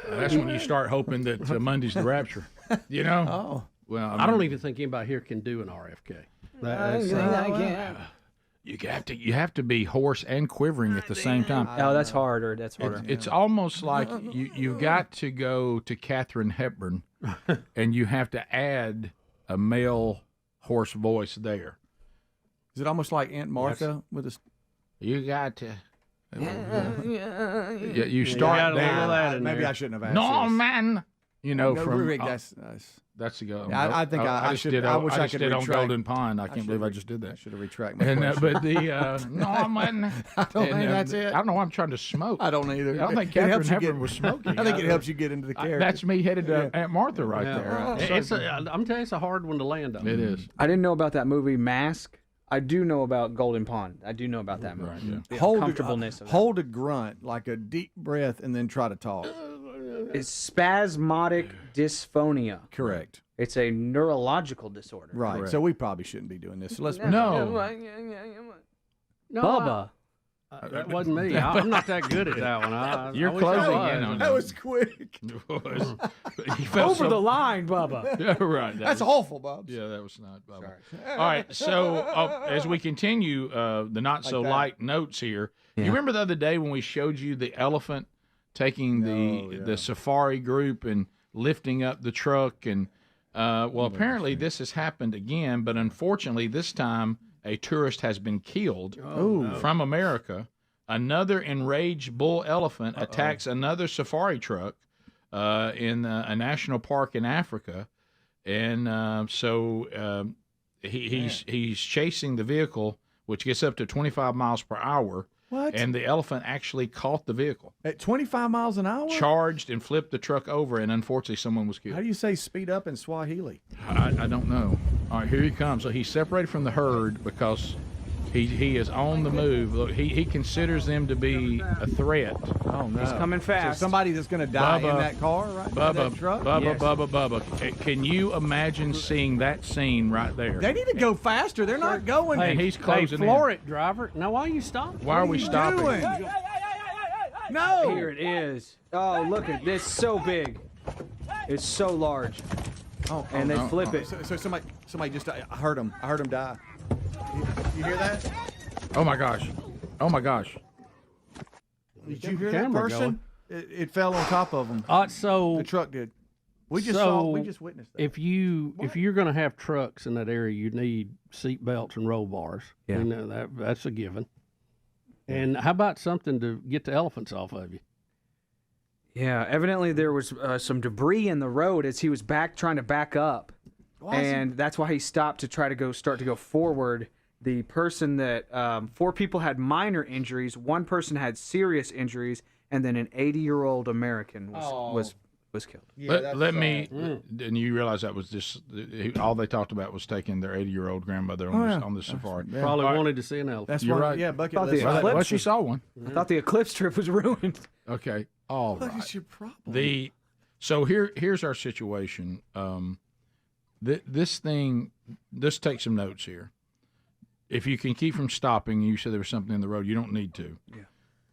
That's when you start hoping that Monday's the rapture. You know. Oh. Well, I don't even think anybody here can do an RFK. You have to be hoarse and quivering at the same time. Oh, that's harder. That's harder. It's almost like you've got to go to Katharine Hepburn, and you have to add a male hoarse voice there. Is it almost like Aunt Martha with a? You got to. You start there. Maybe I shouldn't have asked. No, this. man. From that's the go. Yeah, I think I should. I wish I could did retract. on Golden Pond. I can't believe I just did that. I should have retracted my question. But the no, man. I don't think that's it. I don't know why I'm trying to smoke. I don't either. I don't think Katharine Hepburn was smoking. I think it helps you get into the character. That's me headed to Aunt Martha right there. I'm telling you, it's a hard one to land on. It is. I didn't know about that movie Mask. I do know about Golden Pond. I do know about that movie. Right, The Hold comfortableness of that. hold a grunt, like a deep breath, and then try to talk. It's spasmodic dysphonia. Correct. It's a neurological disorder. Right. Correct. So we probably shouldn't be doing this. So let's Bubba. That wasn't me. I'm not that good at that one. You're I wish I closing was. in on That was quick. He felt Over the line, Bubba. Yeah, right. That's awful, Bob. Yeah, that was not. All right. So as we continue the not so light notes here, you remember the other day when we showed you the elephant taking the safari group and lifting up the truck, and apparently this has happened again, but unfortunately this time a tourist has been killed from America. Another enraged bull elephant attacks another safari truck in a national park in Africa, and he's chasing the vehicle, which gets up to 25 miles per hour. What? And the elephant actually caught the vehicle. At 25 miles an hour? Charged and flipped the truck over, and unfortunately someone was killed. How do you say speed up in Swahili? I don't know. All right, here he comes. So he's separated from the herd because he is on the move. Look, he considers them to be a threat. Oh, no. He's coming fast. So somebody that's going to die in that car, right? That truck? Bubba. Can you imagine seeing that scene right there? They need to go faster. They're not going. And he's closing floor it, driver. Now, why are you stopping? Why are we stopping? Doing? No. Here it is. Oh, look at this. So big. It's so large. And they flip it. So somebody just died. I heard him. I heard him die. You hear that? Oh my gosh. Did you hear that person? It fell on top of them. So the truck did. We just witnessed that. If you're going to have trucks in that area, you need seat belts and roll bars. Yeah. You know, that's a given. And how about something to get the elephants off of you? Yeah, evidently there was some debris in the road as he was trying to back up. And that's why he stopped to try to start to go forward. The person that 4 people had minor injuries, 1 person had serious injuries, and then an 80-year-old American was killed. Yeah, let me. And you realize that was just all they talked about was taking their 80-year-old grandmother on the safari. Probably wanted to see an elephant. That's You're right. Yeah, bucket Thought list. the She saw one. I thought the eclipse trip was ruined. Okay. All right. What is your problem? So here's our situation. This take some notes here. If you can keep from stopping, you said there was something in the road, you don't need to. Yeah.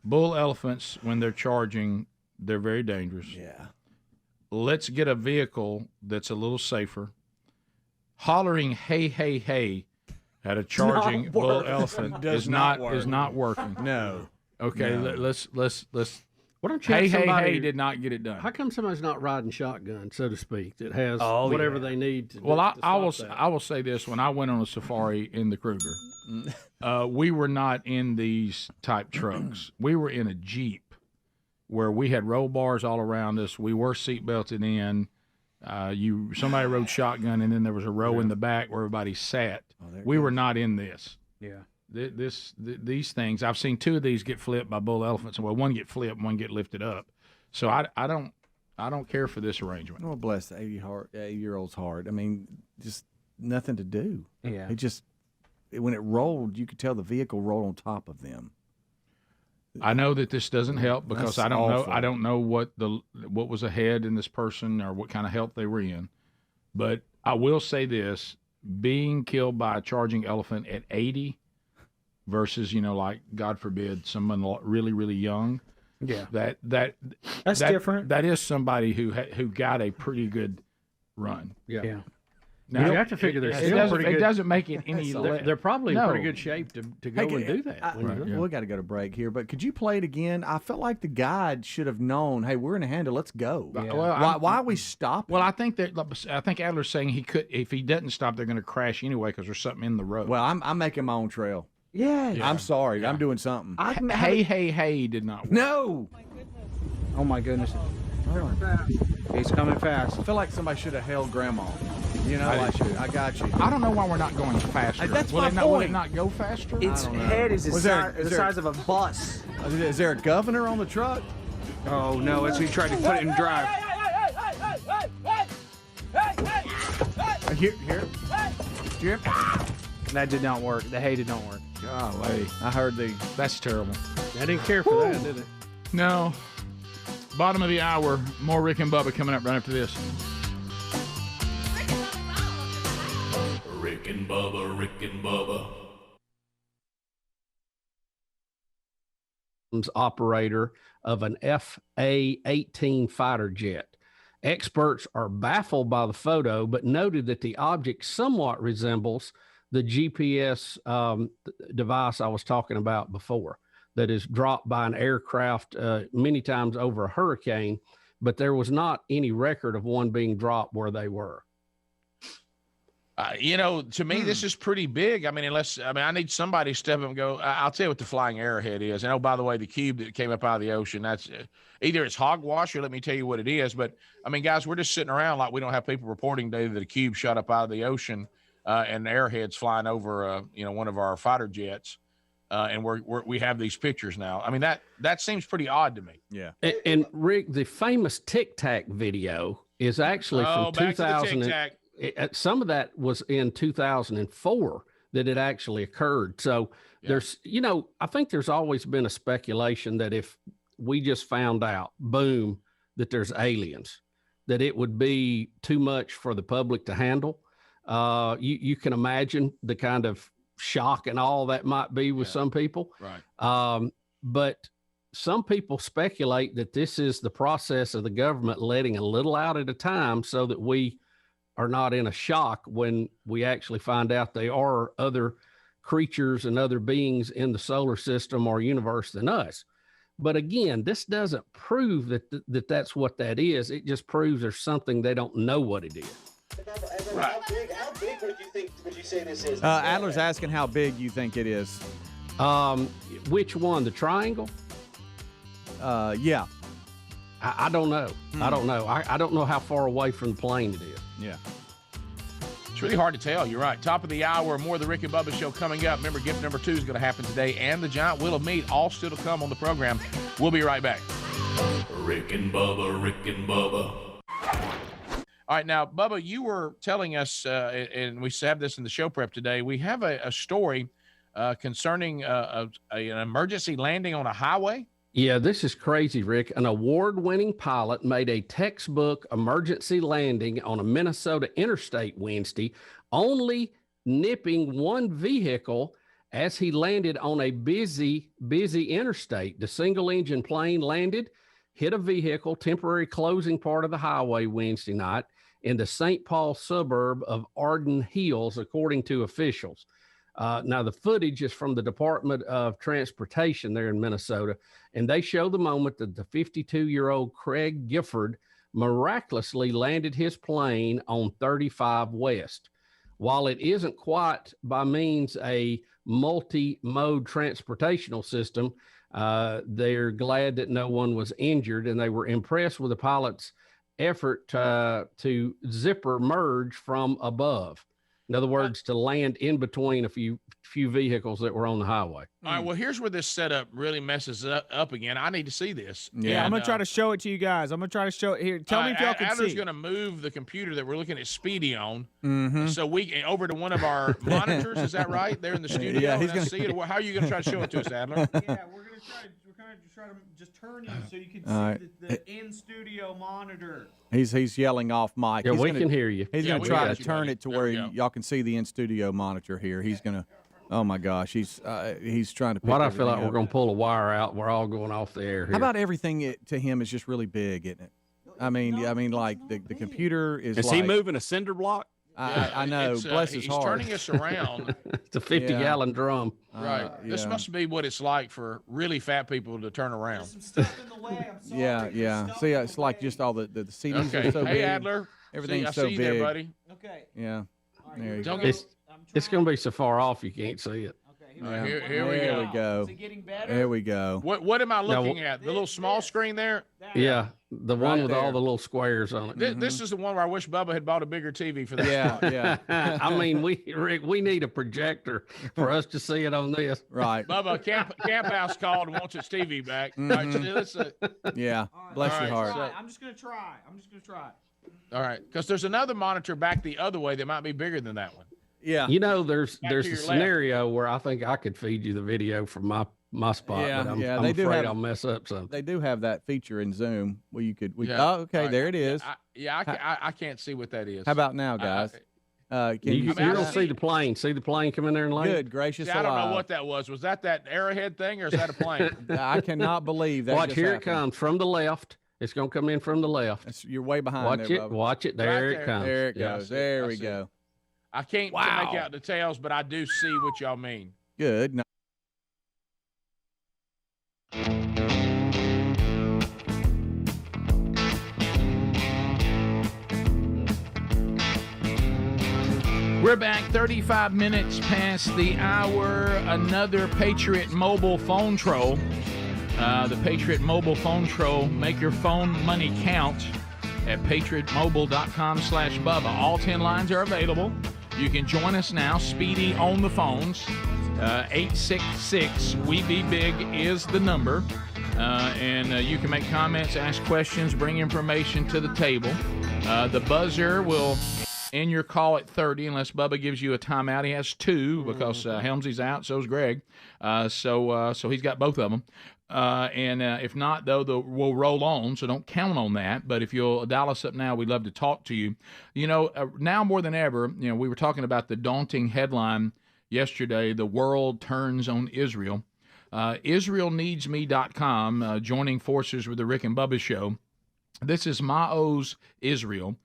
Bull elephants, when they're charging, they're very dangerous. Yeah. Let's get a vehicle that's a little safer. Hollering hey hey hey at a charging bull elephant is not working. No. Okay, No. let's Why don't you have somebody, Hey did not get it done. How come somebody's not riding shotgun, so to speak, that has whatever they need to? Well, to I will stop that? I will say this: when I went on a safari in the Kruger, we were not in these type trucks. We were in a Jeep where we had roll bars all around us. We were seat belted in. Somebody rode shotgun, and then there was a row in the back where everybody sat. We were not in this. Yeah. These things, I've seen two of these get flipped by bull elephants. Well, one get flipped, one get lifted up. So I don't care for this arrangement. Well, bless the 80-year-old's heart. I mean, just nothing to do. Yeah. When it rolled, you could tell the vehicle rolled on top of them. I know that this doesn't help because That's awful. I don't know what was ahead in this person or what kind of health they were in. But I will say this: being killed by a charging elephant at 80 versus, like, God forbid, someone really, really young. Yeah. That's different. That is somebody who got a pretty good run. Yeah. Now, you have to figure it doesn't make it any less. They're probably in pretty good shape to go and do that. We got to go to break here, but could you play it again? I felt like the guide should have known, hey, we're in a handle, let's go. Yeah. Why are we stopping? Well, I think Adler's saying he could, if he doesn't stop, they're going to crash anyway because there's something in the road. Well, I'm making my own trail. Yeah. I'm sorry. Yeah. I'm doing something. Hey did not work. No. Oh, my goodness. He's coming fast. I feel like somebody should have held Grandma. I got you. I don't know why we're not going faster. That's will my it point. Will it not go faster? Its head is the size of a bus. Is there a governor on the truck? Oh, no. It's who tried to put it in drive. Here. That did not work. The hay did not work. Golly. I heard that's terrible. I didn't care for that, did it? No. Bottom of the hour. More Rick and Bubba coming up right after this. Rick and Bubba, Rick and Bubba. Operator of an FA-18 fighter jet. Experts are baffled by the photo, but noted that the object somewhat resembles the GPS device I was talking about before that is dropped by an aircraft many times over a hurricane, but there was not any record of one being dropped where they were. To me, this is pretty big. I need somebody to step up and go, I'll tell you what the flying arrowhead is. And, oh, by the way, the cube that came up out of the ocean, that's either it's hogwash or let me tell you what it is. But, guys, we're just sitting around like we don't have people reporting today that a cube shot up out of the ocean and the arrowhead's flying over, one of our fighter jets. And we have these pictures now. That seems pretty odd to me. Yeah. And Rick, the famous Tic Tac video is actually from 2000. Some of that was in 2004 that it actually occurred. So there's, I think there's always been a speculation that if we just found out, boom, that there's aliens, that it would be too much for the public to handle. You can imagine the kind of shock and all that might be with some people. Right. But some people speculate that this is the process of the government letting a little out at a time so that we are not in a shock when we actually find out there are other creatures and other beings in the solar system or universe than us. But again, this doesn't prove that that's what that is. It just proves there's something they don't know what it is. Right. How big would you say this is? Adler's asking how big you think it is. Which one? The triangle? Yeah. I don't know. I don't know. I don't know how far away from the plane it is. Yeah. It's really hard to tell. You're right. Top of the hour, more of the Rick and Bubba Show coming up. Remember, gift number 2 is going to happen today, and the giant wheel of meat, all still to come on the program. We'll be right back. Rick and Bubba, Rick and Bubba. All right, now, Bubba, you were telling us, and we have this in the show prep today, we have a story concerning an emergency landing on a highway. Yeah, this is crazy, Rick. An award-winning pilot made a textbook emergency landing on a Minnesota interstate Wednesday, only nipping one vehicle as he landed on a busy interstate. The single-engine plane landed, hit a vehicle, temporary closing part of the highway Wednesday night in the St. Paul suburb of Arden Hills, according to officials. Now, the footage is from the Department of Transportation there in Minnesota, and they show the moment that the 52-year-old Craig Gifford miraculously landed his plane on 35 West. While it isn't quite by means a multi-mode transportational system, they're glad that no one was injured, and they were impressed with the pilot's effort to zipper merge from above. In other words, to land in between a few vehicles that were on the highway. All right, well, here's where this setup really messes up again. I need to see this. Yeah, I'm going to try to show it to you guys. I'm going to try to show it here. Tell me if y'all can see. Adler's going to move the computer that we're looking at Speedy on, so we over to one of our monitors. Is that right? There in the studio. Yeah, he's going to see it. How are you going to try to show it to us, Adler? Yeah, we're going to try to just turn you so you can see the in-studio monitor. He's yelling off mic. Yeah, we can hear you. He's going to try to turn it to where y'all can see the in-studio monitor here. He's going to. Oh my gosh, he's trying to. What I feel like we're going to pull a wire out. We're all going off the air here. How about everything to him is just really big, isn't it? I mean, like the computer is. Is he moving a cinder block? I know. Bless his heart. He's turning us around. It's a 50-gallon drum. Right. This must be what it's like for really fat people to turn around. There's some stuff in the way. I'm sorry. Yeah. See, it's like just all the CDs are so big. Hey, Adler. Everything's so so big. big. There, buddy. Okay. Yeah. There you go. It's going to be so far off you can't see it. Here we There go. we go. Is it getting better? There we go. What am I looking at? The little small screen there? Yeah, the one with all the little squares on it. This is the one where I wish Bubba had bought a bigger TV for that. Yeah. I mean, Rick, we need a projector for us to see it on this. Right. Bubba, Camp House called and wants its TV back. Right, so yeah. Bless your heart. I'm just going to try. All right, because there's another monitor back the other way that might be bigger than that one. Yeah. You know, there's a your scenario where I think I could feed you the video from my spot, but I'm afraid I'll mess up something. They do have that feature in Zoom where you could. Yeah. Oh, okay, there it is. I can't see what that is. How about now, guys? You're gonna see the plane. See the plane come in there and land. Good gracious! I don't know what that was. Was that Arrowhead thing, or is that a plane? I cannot believe that. Watch, here it comes from the left. It's gonna come in from the left. You're way behind. Watch it. Watch it. There it comes. There it goes. There we go. I can't make out the details, but I do see what y'all mean. Good. No. We're back 35 minutes past the hour. Another Patriot mobile phone troll. The Patriot mobile phone troll. Make your phone money count at patriotmobile.com/Bubba. All 10 lines are available. You can join us now. Speedy on the phones. 866 We Be Big is the number. And you can make comments, ask questions, bring information to the table. The buzzer will end your call at 30 unless Bubba gives you a timeout. He has 2 because Helmsy's out, so's Greg. So he's got both of them. And if not, though, we'll roll on, so don't count on that. But if you'll dial us up now, we'd love to talk to you. You know, now more than ever, you know, we were talking about the daunting headline yesterday, the world turns on Israel. IsraelNeedsMe.com, joining forces with the Rick and Bubba Show. This is Ma'oz Israel.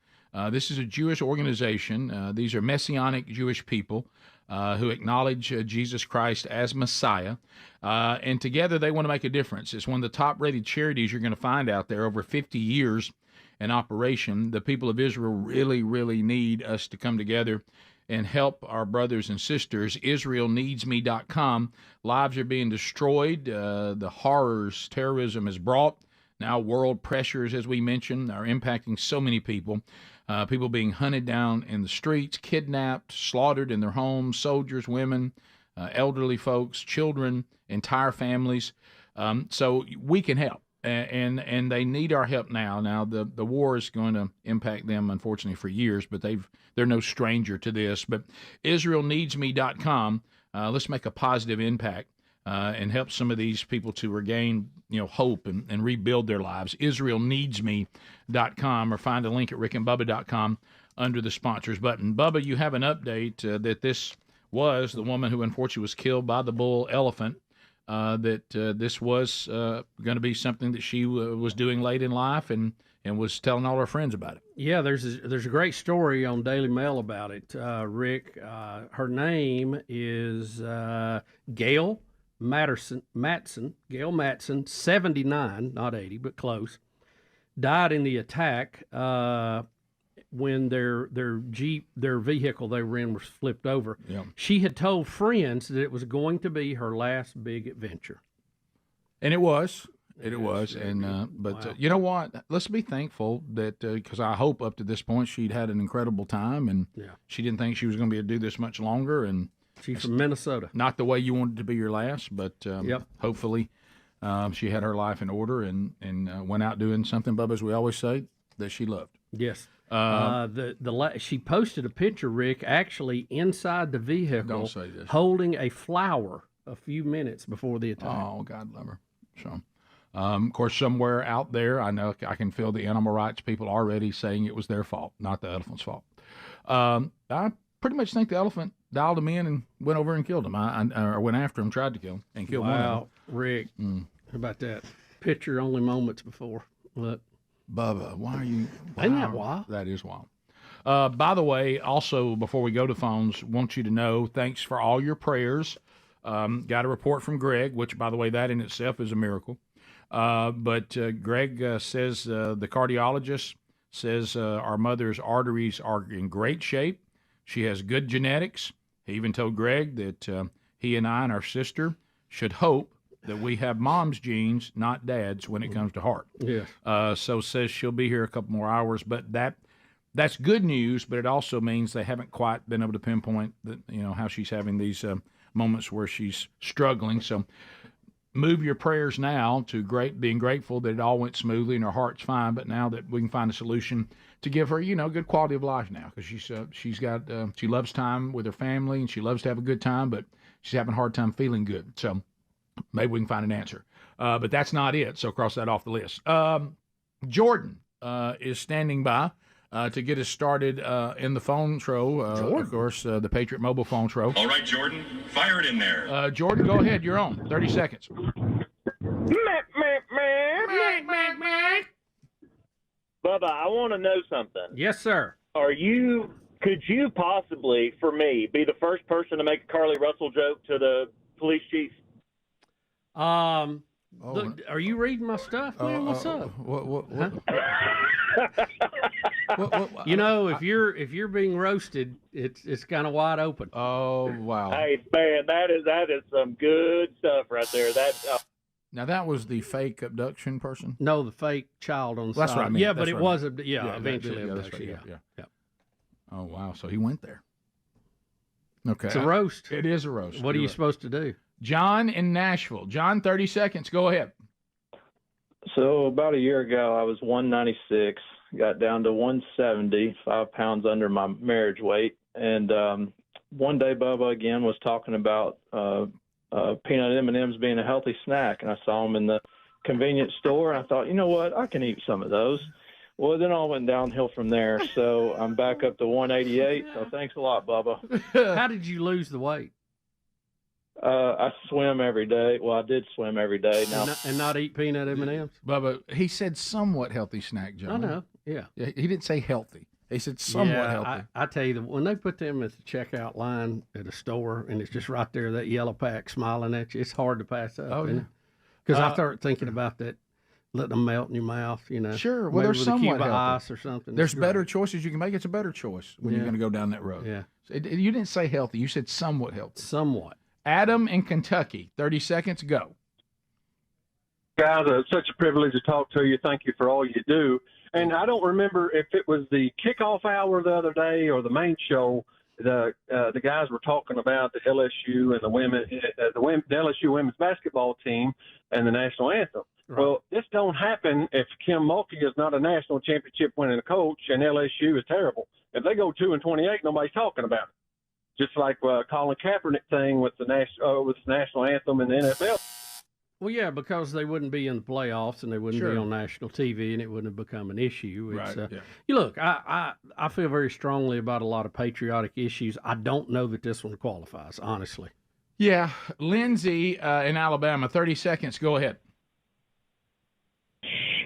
This is a Jewish organization. These are Messianic Jewish people who acknowledge Jesus Christ as Messiah. And together they want to make a difference. It's one of the top-rated charities you're going to find out there, over 50 years in operation. The people of Israel really, really need us to come together and help our brothers and sisters. IsraelNeedsMe.com. Lives are being destroyed. The horrors terrorism has brought. Now world pressures, as we mentioned, are impacting so many people. People being hunted down in the streets, kidnapped, slaughtered in their homes, soldiers, women, elderly folks, children, entire families. So we can help, and they need our help now. Now the war is going to impact them, unfortunately, for years, but they're no stranger to this. But IsraelNeedsMe.com, let's make a positive impact and help some of these people to regain, hope and rebuild their lives. IsraelNeedsMe.com, or find a link at rickandbubba.com under the sponsors button. Bubba, you have an update that this was the woman who unfortunately was killed by the bull elephant that this was going to be something that she was doing late in life and was telling all her friends about it. Yeah, there's a great story on Daily Mail about it, Rick. Her name is Gail Gail Matson, 79, not 80, but close. Died in the attack when their vehicle they were in was flipped over. Yeah. She had told friends that it was going to be her last big adventure. And it was. It was. And but you know what? Let's be thankful that because I hope up to this point she'd had an incredible time and she didn't think she was going to be able to do this much longer. And she's from Minnesota. Not the way you wanted to be your last, but hopefully she had her life in order and went out doing something, Bubba, as we always say, that she loved. Yes. She posted a picture, Rick, actually inside the vehicle, Don't say this. holding a flower a few minutes before the attack. Oh, God love her. So, of course, somewhere out there, I know I can feel the animal rights people already saying it was their fault, not the elephant's fault. I pretty much think the elephant dialed him in and went over and killed him. I went after him, tried to kill him, and killed one of them. Wow, Rick, how about that? Picture only moments before. Look. Bubba, why are you... Isn't that wild? That is wild. By the way, also, before we go to phones, want you to know, thanks for all your prayers. Got a report from Greg, which, by the way, that in itself is a miracle. But Greg says, the cardiologist says our mother's arteries are in great shape. She has good genetics. He even told Greg that he and I and our sister should hope that we have mom's genes, not dad's, when it comes to heart. Yes. So says she'll be here a couple more hours, but that's good news. But it also means they haven't quite been able to pinpoint how she's having these moments where she's struggling. So move your prayers now to being grateful that it all went smoothly and her heart's fine. But now that we can find a solution to give her, good quality of life now, because she loves time with her family and she loves to have a good time, but she's having a hard time feeling good. So maybe we can find an answer. But that's not it, so cross that off the list. Jordan is standing by to get us started in the phone show. Of course, the Patriot Mobile phone show. All right, Jordan, fire it in there. Jordan, go ahead. You're on. 30 seconds. Bubba, I want to know something. Yes, sir. Could you possibly, for me, be the first person to make a Carly Russell joke to the police chief? Look, are you reading my stuff, man? What's up? What? If you're being roasted, it's kind of wide open. Oh wow! Hey man, that is some good stuff right there. Now that was the fake abduction person. No, the fake child on the That's side. what I mean. Yeah, but That's it what was I mean. eventually that's abduction. right. Yeah. Oh wow! So he went there. Okay, It's a roast. It is a roast. What are You're you right. supposed to do? John in Nashville. John, 30 seconds. Go ahead. So about a year ago, I was 196, got down to 170, 5 pounds under my marriage weight. And one day, Bubba again was talking about peanut M&Ms being a healthy snack, and I saw them in the convenience store, and I thought, you know what, I can eat some of those. Well, then all went downhill from there. So I'm back up to 188. So thanks a lot, Bubba. How did you lose the weight? I swim every day. Well, I did swim every day. Now And not eat peanut M&Ms? Bubba, he said somewhat healthy snack, John. I know, yeah. He didn't say healthy. He said somewhat healthy. I tell you, when they put them at the checkout line at a store and it's just right there, that yellow pack smiling at you, it's hard to pass up. Oh, yeah. Because I start thinking about that, letting them melt in your mouth, Sure. Well, maybe there's with a somewhat cube of healthy. ice or something. There's It's better great. choices you can make. It's a better choice when you're Yeah. going to go down that road. Yeah. You didn't say healthy. You said somewhat healthy. Somewhat. Adam in Kentucky. 30 seconds. Go. Guys, it's such a privilege to talk to you. Thank you for all you do. And I don't remember if it was the kickoff hour the other day or the main show. The guys were talking about the LSU and the LSU women's basketball team and the national anthem. Right. Well, this don't happen if Kim Mulkey is not a national championship winning coach and LSU is terrible. If they go 2-28, nobody's talking about it. Just like Colin Kaepernick thing with the national anthem and the NFL. Well, yeah, because they wouldn't be in the playoffs and they wouldn't be on national TV and it wouldn't have become an issue. It's, Right, yeah. You look, I feel very strongly about a lot of patriotic issues. I don't know that this one qualifies, honestly. Yeah. Lindsay in Alabama, 30 seconds. Go ahead.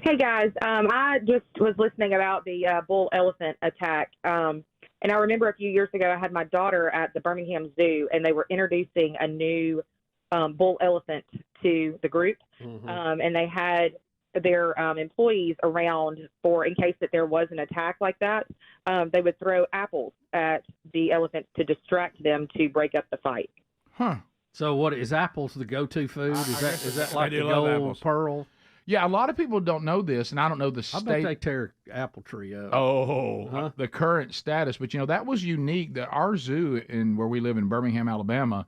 Hey guys, I just was listening about the bull elephant attack, and I remember a few years ago I had my daughter at the Birmingham Zoo, and they were introducing a new bull elephant to the group, and they had their employees around for in case that there was an attack like that. They would throw apples at the elephants to distract them to break up the fight. Huh. So what is apples the go-to food? Is that like the gold pearl? Yeah, a lot of people don't know this, and I don't know the state. I bet they tear apple tree up. Oh, the current status. But, that was unique. Our zoo where we live in Birmingham, Alabama,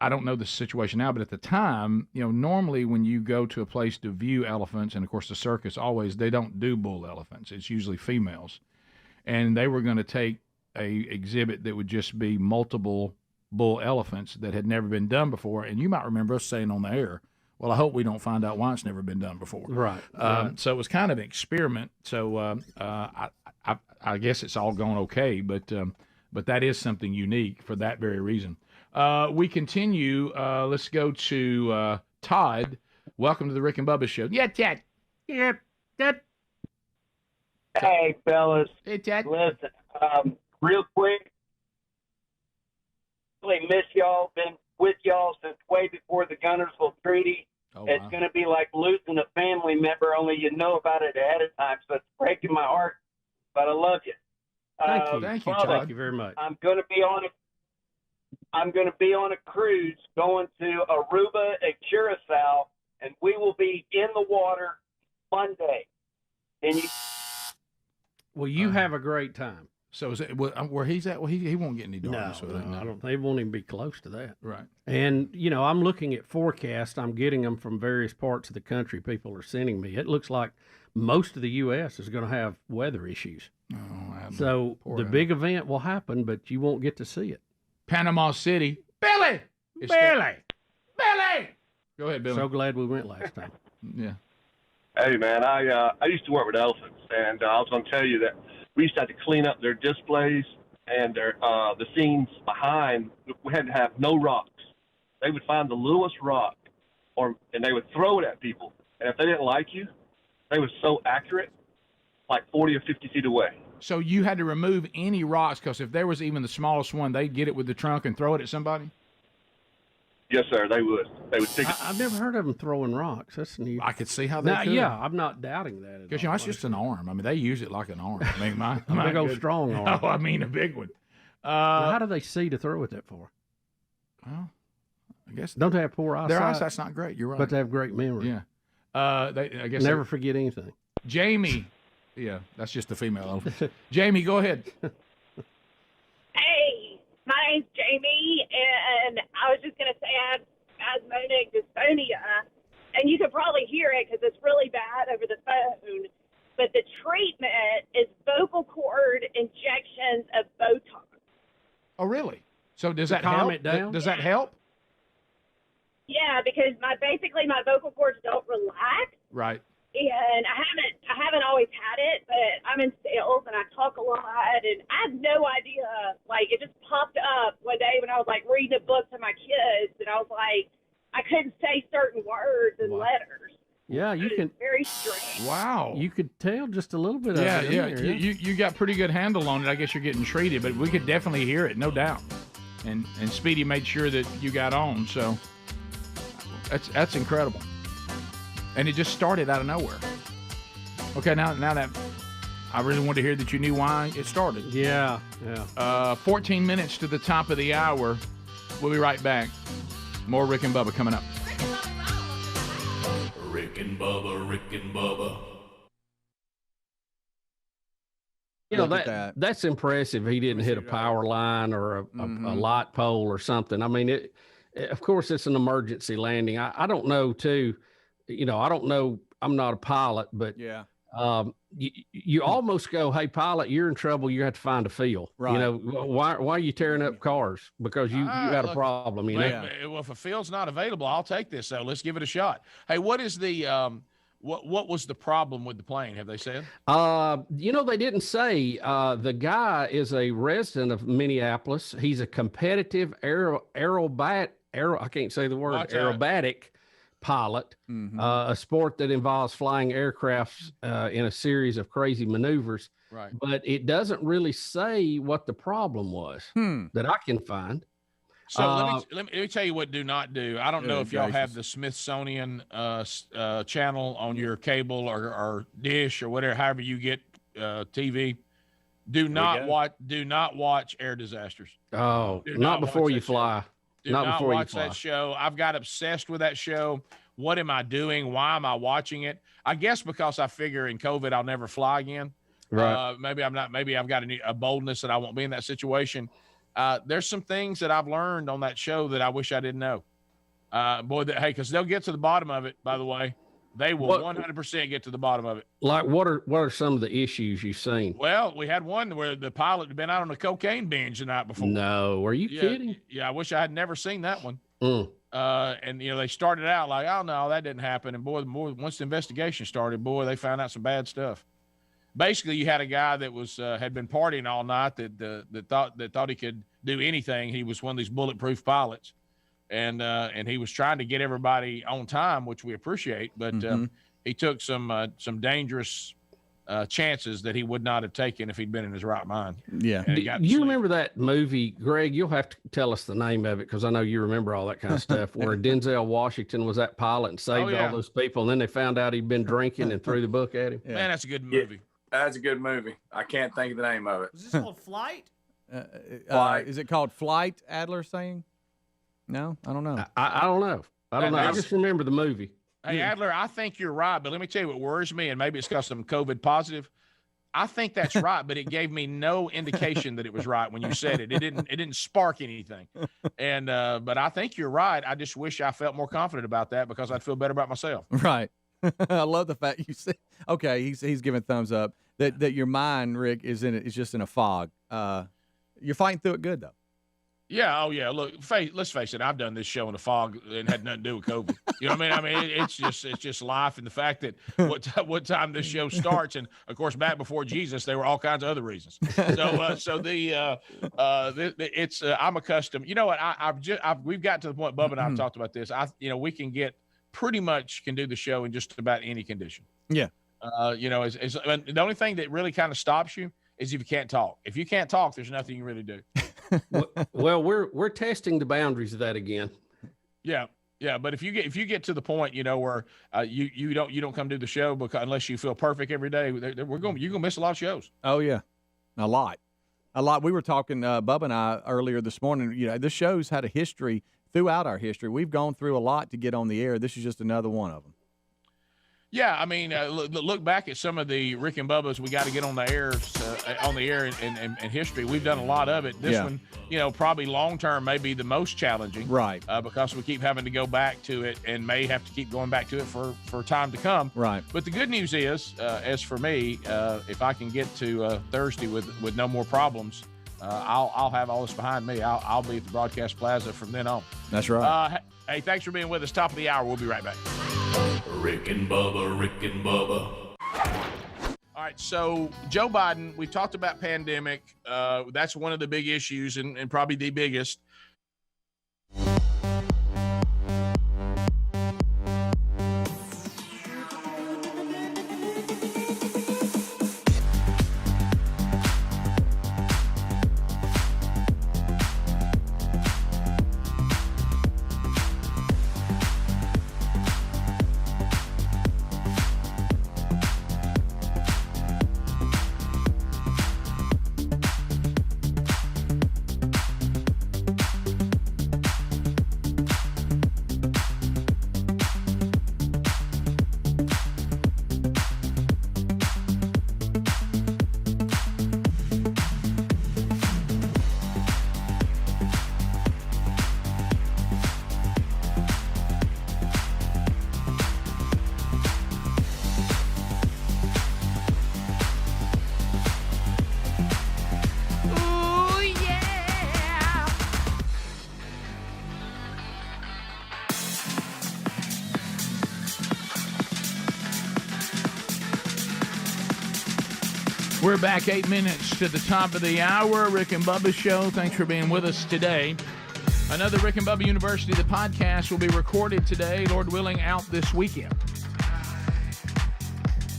I don't know the situation now, but at the time, normally when you go to a place to view elephants, and, of course, the circus they don't do bull elephants. It's usually females. And they were going to take a exhibit that would just be multiple bull elephants that had never been done before. And you might remember us saying on the air, well, I hope we don't find out why it's never been done before. Right. So it was kind of an experiment. So I guess it's all gone okay, but that is something unique for that very reason. We continue. Let's go to Todd. Welcome to the Rick and Bubba Show. Yeah, Ted. Yeah, Ted. Hey, fellas. Hey, Ted. Listen, real quick. Really miss y'all. Been with y'all since way before the Gunnersville Treaty. It's going to be like losing a family member, only you know about it ahead of time. So it's breaking my heart, but I love you. Thank you. Thank Thank you very much. I'm going to be on a cruise going to Aruba and Curacao, and we will be in the water Monday. And Well, you have a great time. So is it where he's at? Well, he won't get any darkness with it. I don't. They won't even be close to that. Right. And I'm looking at forecasts. I'm getting them from various parts of the country. People are sending me. It looks like most of the U.S. is going to have weather issues. Oh, so the big event will happen, but you won't get to see it. Panama City, Billy. Go ahead, Billy. So glad we went last time. Yeah. Hey, man, I used to work with elephants, and I was going to tell you that we used to have to clean up their displays and their the scenes behind. We had to have no rocks. They would find the littlest rock, and they would throw it at people. And if they didn't like you, they were so accurate, like 40 or 50 feet away. So you had to remove any rocks, because if there was even the smallest one, they'd get it with the trunk and throw it at somebody? Yes, sir, they would. They would take it. I've never heard of them throwing rocks. That's new. I could see how they could. Yeah, I'm not doubting that. Because, that's just an arm. I mean, they use it like an arm. I mean, my big old strong arm. Oh, I mean a big one. How do they see to throw it that far? Well, I guess. Don't they have poor eyesight? Their eyesight's not great. You're right. But they have great memory. Yeah. I guess never forget anything. Jamie. Yeah, that's just the female elephant. Jamie, go ahead. Hey, my name's Jamie, and I was just going to say I have spasmodic dysphonia, and you could probably hear it because it's really bad over the phone, but the treatment is vocal cord injections of Botox. Oh, really? So does that calm help? it down? Does that help? Yeah, because basically my vocal cords don't relax. Right. And I haven't always had it, but I'm in sales and I talk a lot, and I have no idea. Like, it just popped up one day when I was like reading a book to my kids, and I was like, I couldn't say certain words and letters. Yeah, you can. Very strange. Wow. You could tell just a little bit of Yeah, it. yeah. There, You got pretty good handle on it. I guess you're getting treated, but we could definitely hear it, no doubt. And Speedy made sure that you got on, so that's incredible. And it just started out of nowhere. Okay, now that I really want to hear that you knew why it started. Yeah. 14 minutes to the top of the hour. We'll be right back. More Rick and Bubba coming up. Rick and Bubba, Rick and Bubba. That's impressive. He didn't hit a power line or a light pole or something. I mean, of course, it's an emergency landing. I don't know, too. I don't know. I'm not a pilot, but you almost go, hey, pilot, you're in trouble. You have to find a field. Right. Why are you tearing up cars? Because you got a problem. Well, if a field's not available, I'll take this. So let's give it a shot. Hey, what is the What was the problem with the plane? Have they said? They didn't say. The guy is a resident of Minneapolis. He's a competitive aerobatic pilot, a sport that involves flying aircrafts in a series of crazy maneuvers. Right. But it doesn't really say what the problem was that I can find. So let me tell you what do not do. I don't know if y'all have the Smithsonian channel on your cable or dish or whatever, however you get TV. Do not watch air disasters. Oh, not before you fly. Do not watch that show. I've got obsessed with that show. What am I doing? Why am I watching it? I guess because I figure in COVID I'll never fly again. Right. Maybe I'm not. Maybe I've got a boldness that I won't be in that situation. There's some things that I've learned on that show that I wish I didn't know. Because they'll get to the bottom of it. By the way, they will 100% get to the bottom of it. Like what are some of the issues you've seen? Well, we had one where the pilot had been out on a cocaine binge the night before. No, are you kidding? Yeah, I wish I had never seen that one. And they started out like, oh no, that didn't happen. And once the investigation started, they found out some bad stuff. Basically, you had a guy that was had been partying all night that thought he could do anything. He was one of these bulletproof pilots, and he was trying to get everybody on time, which we appreciate. But he took some dangerous chances that he would not have taken if he'd been in his right mind. Yeah. Do you remember that movie, Greg? You'll have to tell us the name of it because I know you remember all that kind of stuff. Where Denzel Washington was that pilot and saved all those people, and then they found out he'd been drinking and threw the book at him. Yeah. Man, that's a good movie. Yeah. That's a good movie. I can't think of the name of it. Is this called Flight? Is it called Flight, Adler saying? No, I don't know. I don't know. I just remember the movie. Hey, Adler, I think you're right, but let me tell you what worries me, and maybe it's because I'm COVID positive. I think that's right, but it gave me no indication that it was right when you said it. It didn't spark anything. And but I think you're right. I just wish I felt more confident about that because I'd feel better about myself. Right. I love the fact you said. Okay, he's giving thumbs up. That your mind, Rick, is just in a fog. You're fighting through it good though. Yeah. Oh yeah. Look, let's face it. I've done this show in the fog and had nothing to do with COVID. You know what I mean? It's just life and the fact that what time this show starts, and of course back before Jesus, there were all kinds of other reasons. So I'm accustomed. You know what? We've got to the point. Bubba and I've talked about this. We can do the show in just about any condition. Yeah. The only thing that really kind of stops you is if you can't talk. If you can't talk, there's nothing you can really do. Well, we're testing the boundaries of that again. Yeah. But if you get to the point, where you don't come do the show unless you feel perfect every day, you're gonna miss a lot of shows. Oh yeah, a lot. We were talking Bubba and I earlier this morning. This show's had a history throughout our history. We've gone through a lot to get on the air. This is just another one of them. Yeah, I mean, look back at some of the Rick and Bubba's we got to get on the air in history. We've done a lot of it. This one, probably long term may be the most challenging, right? Because we keep having to go back to it and may have to keep going back to it for time to come, right? But the good news is, as for me, if I can get to Thursday with no more problems, I'll have all this behind me. I'll be at the Broadcast Plaza from then on. That's right. Hey, thanks for being with us. Top of the hour. We'll be right back. Rick and Bubba. All right, so Joe Biden, we talked about pandemic. That's one of the big issues and probably the biggest. We're back 8 minutes to the top of the hour. Rick and Bubba Show. Thanks for being with us today. Another Rick and Bubba University, the podcast, will be recorded today, Lord willing, out this weekend.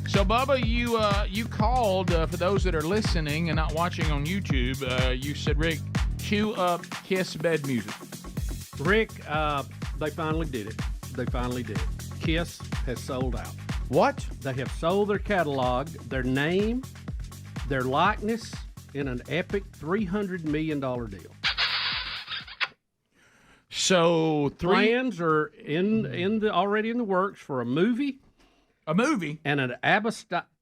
So, Bubba, you called, for those that are listening and not watching on YouTube, you said, Rick, cue up Kiss bed music. Rick, they finally did it. They finally did it. Kiss has sold out. What? They have sold their catalog, their name, their likeness in an epic $300 million deal. So plans are already in the works for a movie. A movie? And an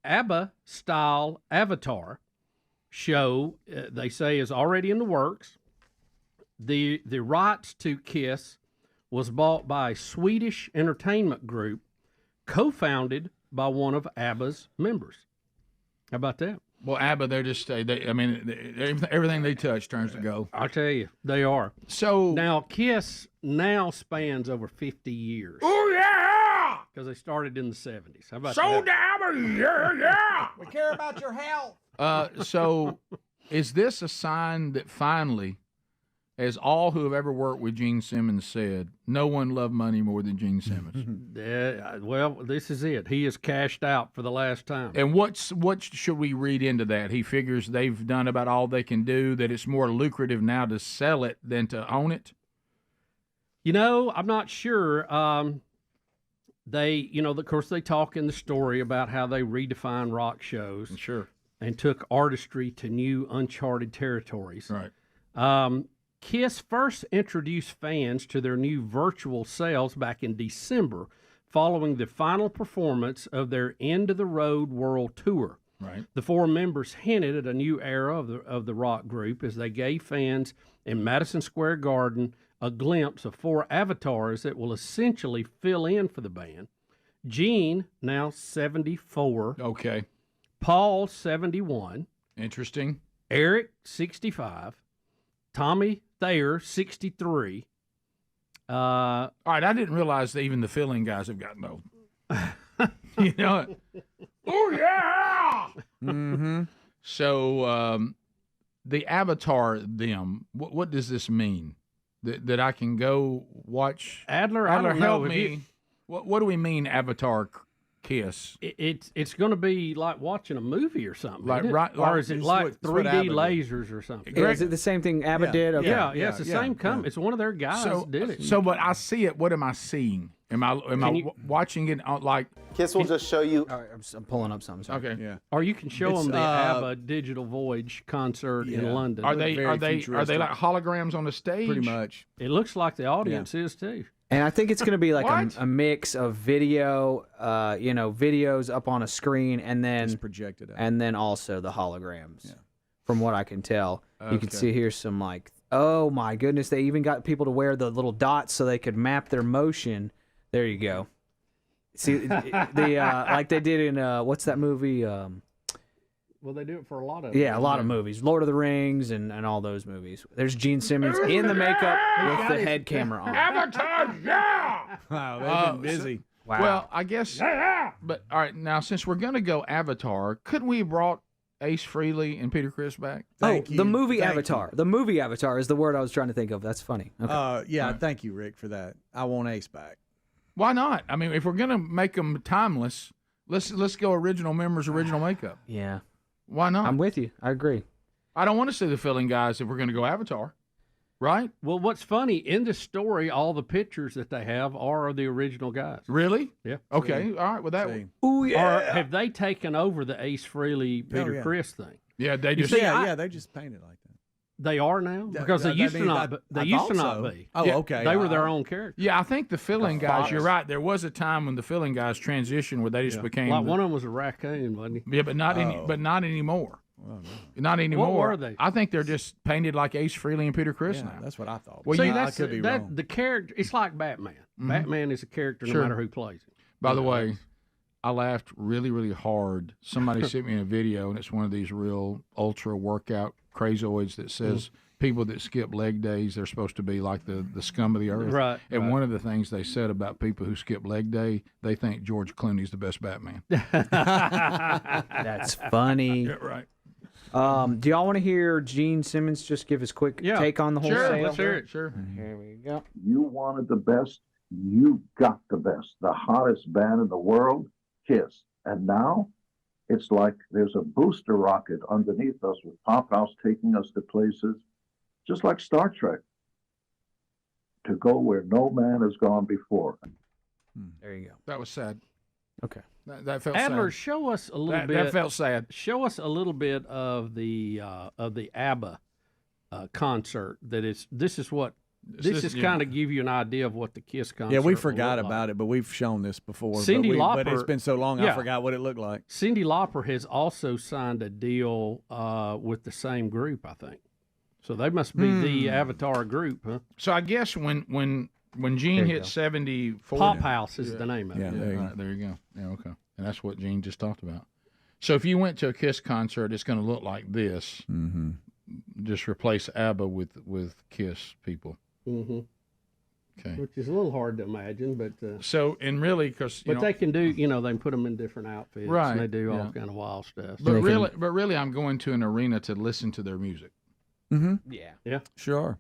ABBA-style Avatar show, they say, is already in the works. The rights to Kiss was bought by a Swedish entertainment group co-founded by one of ABBA's members. How about that? Well, ABBA, they're just, everything they touch turns to gold. I'll tell you, they are. So now, Kiss now spans over 50 years. Oh, yeah! Because they started in the 70s. How about so that? damn, yeah! We care about your health. So is this a sign that finally, as all who have ever worked with Gene Simmons said, no one loved money more than Gene Simmons? Well, this is it. He is cashed out for the last time. And what should we read into that? He figures they've done about all they can do, that it's more lucrative now to sell it than to own it? You know, I'm not sure. Of course, they talk in the story about how they redefine rock shows. Sure. And took artistry to new uncharted territories. Right. Kiss first introduced fans to their new virtual selves back in December, following the final performance of their End of the Road World Tour. Right. The four members hinted at a new era of the rock group as they gave fans in Madison Square Garden a glimpse of four avatars that will essentially fill in for the band. Gene, now 74. Okay. Paul, 71. Interesting. Eric, 65. Tommy Thayer, 63. All right, I didn't realize that even the filling guys have gotten old. You know? Oh, yeah! Mm-hmm. So the avatar them, what does this mean? That I can go watch? Adler, I don't help know. me. What do we mean, Avatar Kiss? It's going to be like watching a movie or something, Like, isn't it? right- Or is it like 3D lasers or something? Yeah, is it the same thing ABBA did? Okay. Yeah, it's the same company. It's one of their guys did it. So, but I see it. What am I seeing? Am I watching it like? Kiss will just show you. All right, I'm pulling up something. Sorry. Okay. Yeah. Or you can show them the ABBA Digital Voyage concert in London. Are they like holograms on the stage? Pretty much. It looks like the audience is too. And I think it's going to be like a mix of video, videos up on a screen, and then Just projected out. and then also the holograms. From what I can tell, you can see here some like, oh my goodness, they even got people to wear the little dots so they could map their motion. There you go. See, like they did in what's that movie? Well, they do it for a lot of Yeah, a lot of movies. Lord of the Rings and all those movies. There's Gene Simmons in the makeup with the head camera on. Avatar, yeah! Wow, they've been busy. Wow. Well, I guess. But all right, now since we're gonna go Avatar, couldn't we have brought Ace Frehley and Peter Criss back? The movie Avatar. The movie Avatar is the word I was trying to think of. That's funny. Okay. Thank you, Rick, for that. I want Ace back. Why not? I mean, if we're gonna make them timeless, let's go original members, original makeup. Yeah. Why not? I'm with you. I agree. I don't want to see the filling guys if we're going to go Avatar, right? Well, what's funny, in the story, all the pictures that they have are of the original guys. Really? Yeah. Okay. All right. Well, that one. Ooh, Or have they taken over the Ace Frehley, Peter Criss thing? Yeah, they just. They just painted like that. They are now? Because they used to not be. They used to not be. Oh, okay. They were their own characters. Yeah, I think the filling guys, you're right. There was a time when the filling guys transitioned where they just became. Like one of them was a raccoon, wasn't he? Yeah, but not anymore. Not anymore. What were they? I think they're just painted like Ace Frehley and Peter Criss now. That's what I thought. Well, See, I could be wrong. The character, it's like Batman. Batman is a character no Sure. matter who plays him. By the way, I laughed really, really hard. Somebody sent me a video, and it's one of these real ultra workout crazoids that says people that skip leg days, they're supposed to be like the scum of the earth. Right. And one of the things they said about people who skip leg day, they think George Clooney's the best Batman. That's funny. Yeah, right. Do y'all want to hear Gene Simmons just give his quick take on the whole Sure, sale? let's hear it. Sure. Here we go. You wanted the best, you got the best. The hottest band in the world, Kiss. And now it's like there's a booster rocket underneath us with Pop House taking us to places just like Star Trek, to go where no man has gone before. There you go. That was sad. Okay. That felt Adler, sad. show us a little bit. That felt sad. Show us a little bit of the ABBA concert. This is kind of give you an idea of what the Kiss concert. Yeah, we will forgot look about like. it, but we've shown this before. Cyndi Lauper, but it's been so long, I forgot what it looked like. Cyndi Lauper has also signed a deal with the same group, I think. So they must be the Avatar group, huh? So I guess when Gene hit 74, Pop House is the name of it. Yeah, there you go. Yeah, okay. And that's what Gene just talked about. So if you went to a Kiss concert, it's going to look like this. Mm-hmm. Just replace ABBA with Kiss people. Mm-hmm. Okay. Which is a little hard to imagine, but so and really because they can do they can put them in different outfits, right? And they do all kind of wild stuff. But really, I'm going to an arena to listen to their music. Mm-hmm. Yeah, sure.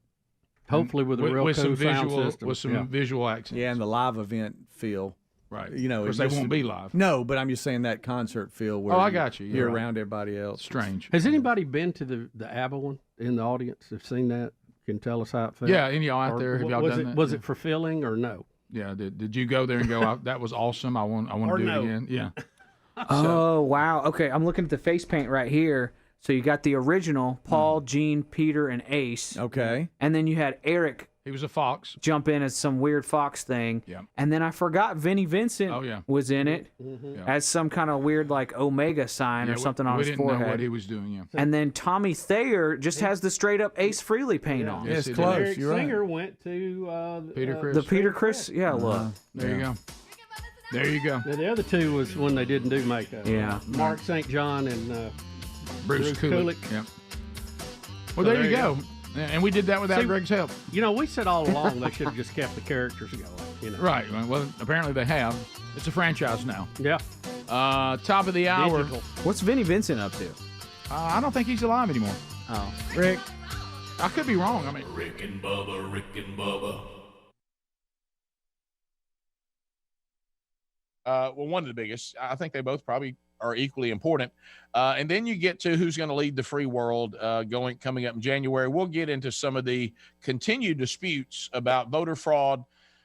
Hopefully with a real cool some sound visual system. with some visual accents. Yeah, and the live event feel. Right. You know, because they won't be live. No, but I'm just saying that concert feel where I got you. You're around everybody else. Strange. Has anybody been to the ABBA one in the audience? Have seen that? Can tell us how it felt? Yeah, any of y'all out there? Have y'all done that? Was it fulfilling or no? Yeah. Did you go there and go? That was awesome. I want to do it again. Yeah. Oh, wow. Okay, I'm looking at the face paint right here. So you got the original, Paul, Gene, Peter, and Ace. Okay. And then you had Eric. He was a fox. Jump in as some weird fox thing. Yeah. And then I forgot Vinnie Vincent was in it as some kind of weird like Omega sign or something on his forehead. We didn't know what he was doing, yeah. And then Tommy Thayer just has the straight up Ace Frehley paint on. Yes, it's close. Eric You're Singer right. went to Peter Criss. The Peter Criss, look. There you go. There you go. Now, the other two was when they didn't do makeup. Yeah. Mark St. John and Bruce Kulick. Yeah. Well, So there you go. And we did that without Greg's help. You know, we said all along they should have just kept the characters going. You know. Right. Well, apparently they have. It's a franchise now. Yeah. Top of the hour. Digital. What's Vinnie Vincent up to? I don't think he's alive anymore. Oh. Rick. I could be wrong. I mean, Rick and Bubba. Well, one of the biggest. I think they both probably are equally important. And then you get to who's going to lead the free world coming up in January. We'll get into some of the continued disputes about voter fraud.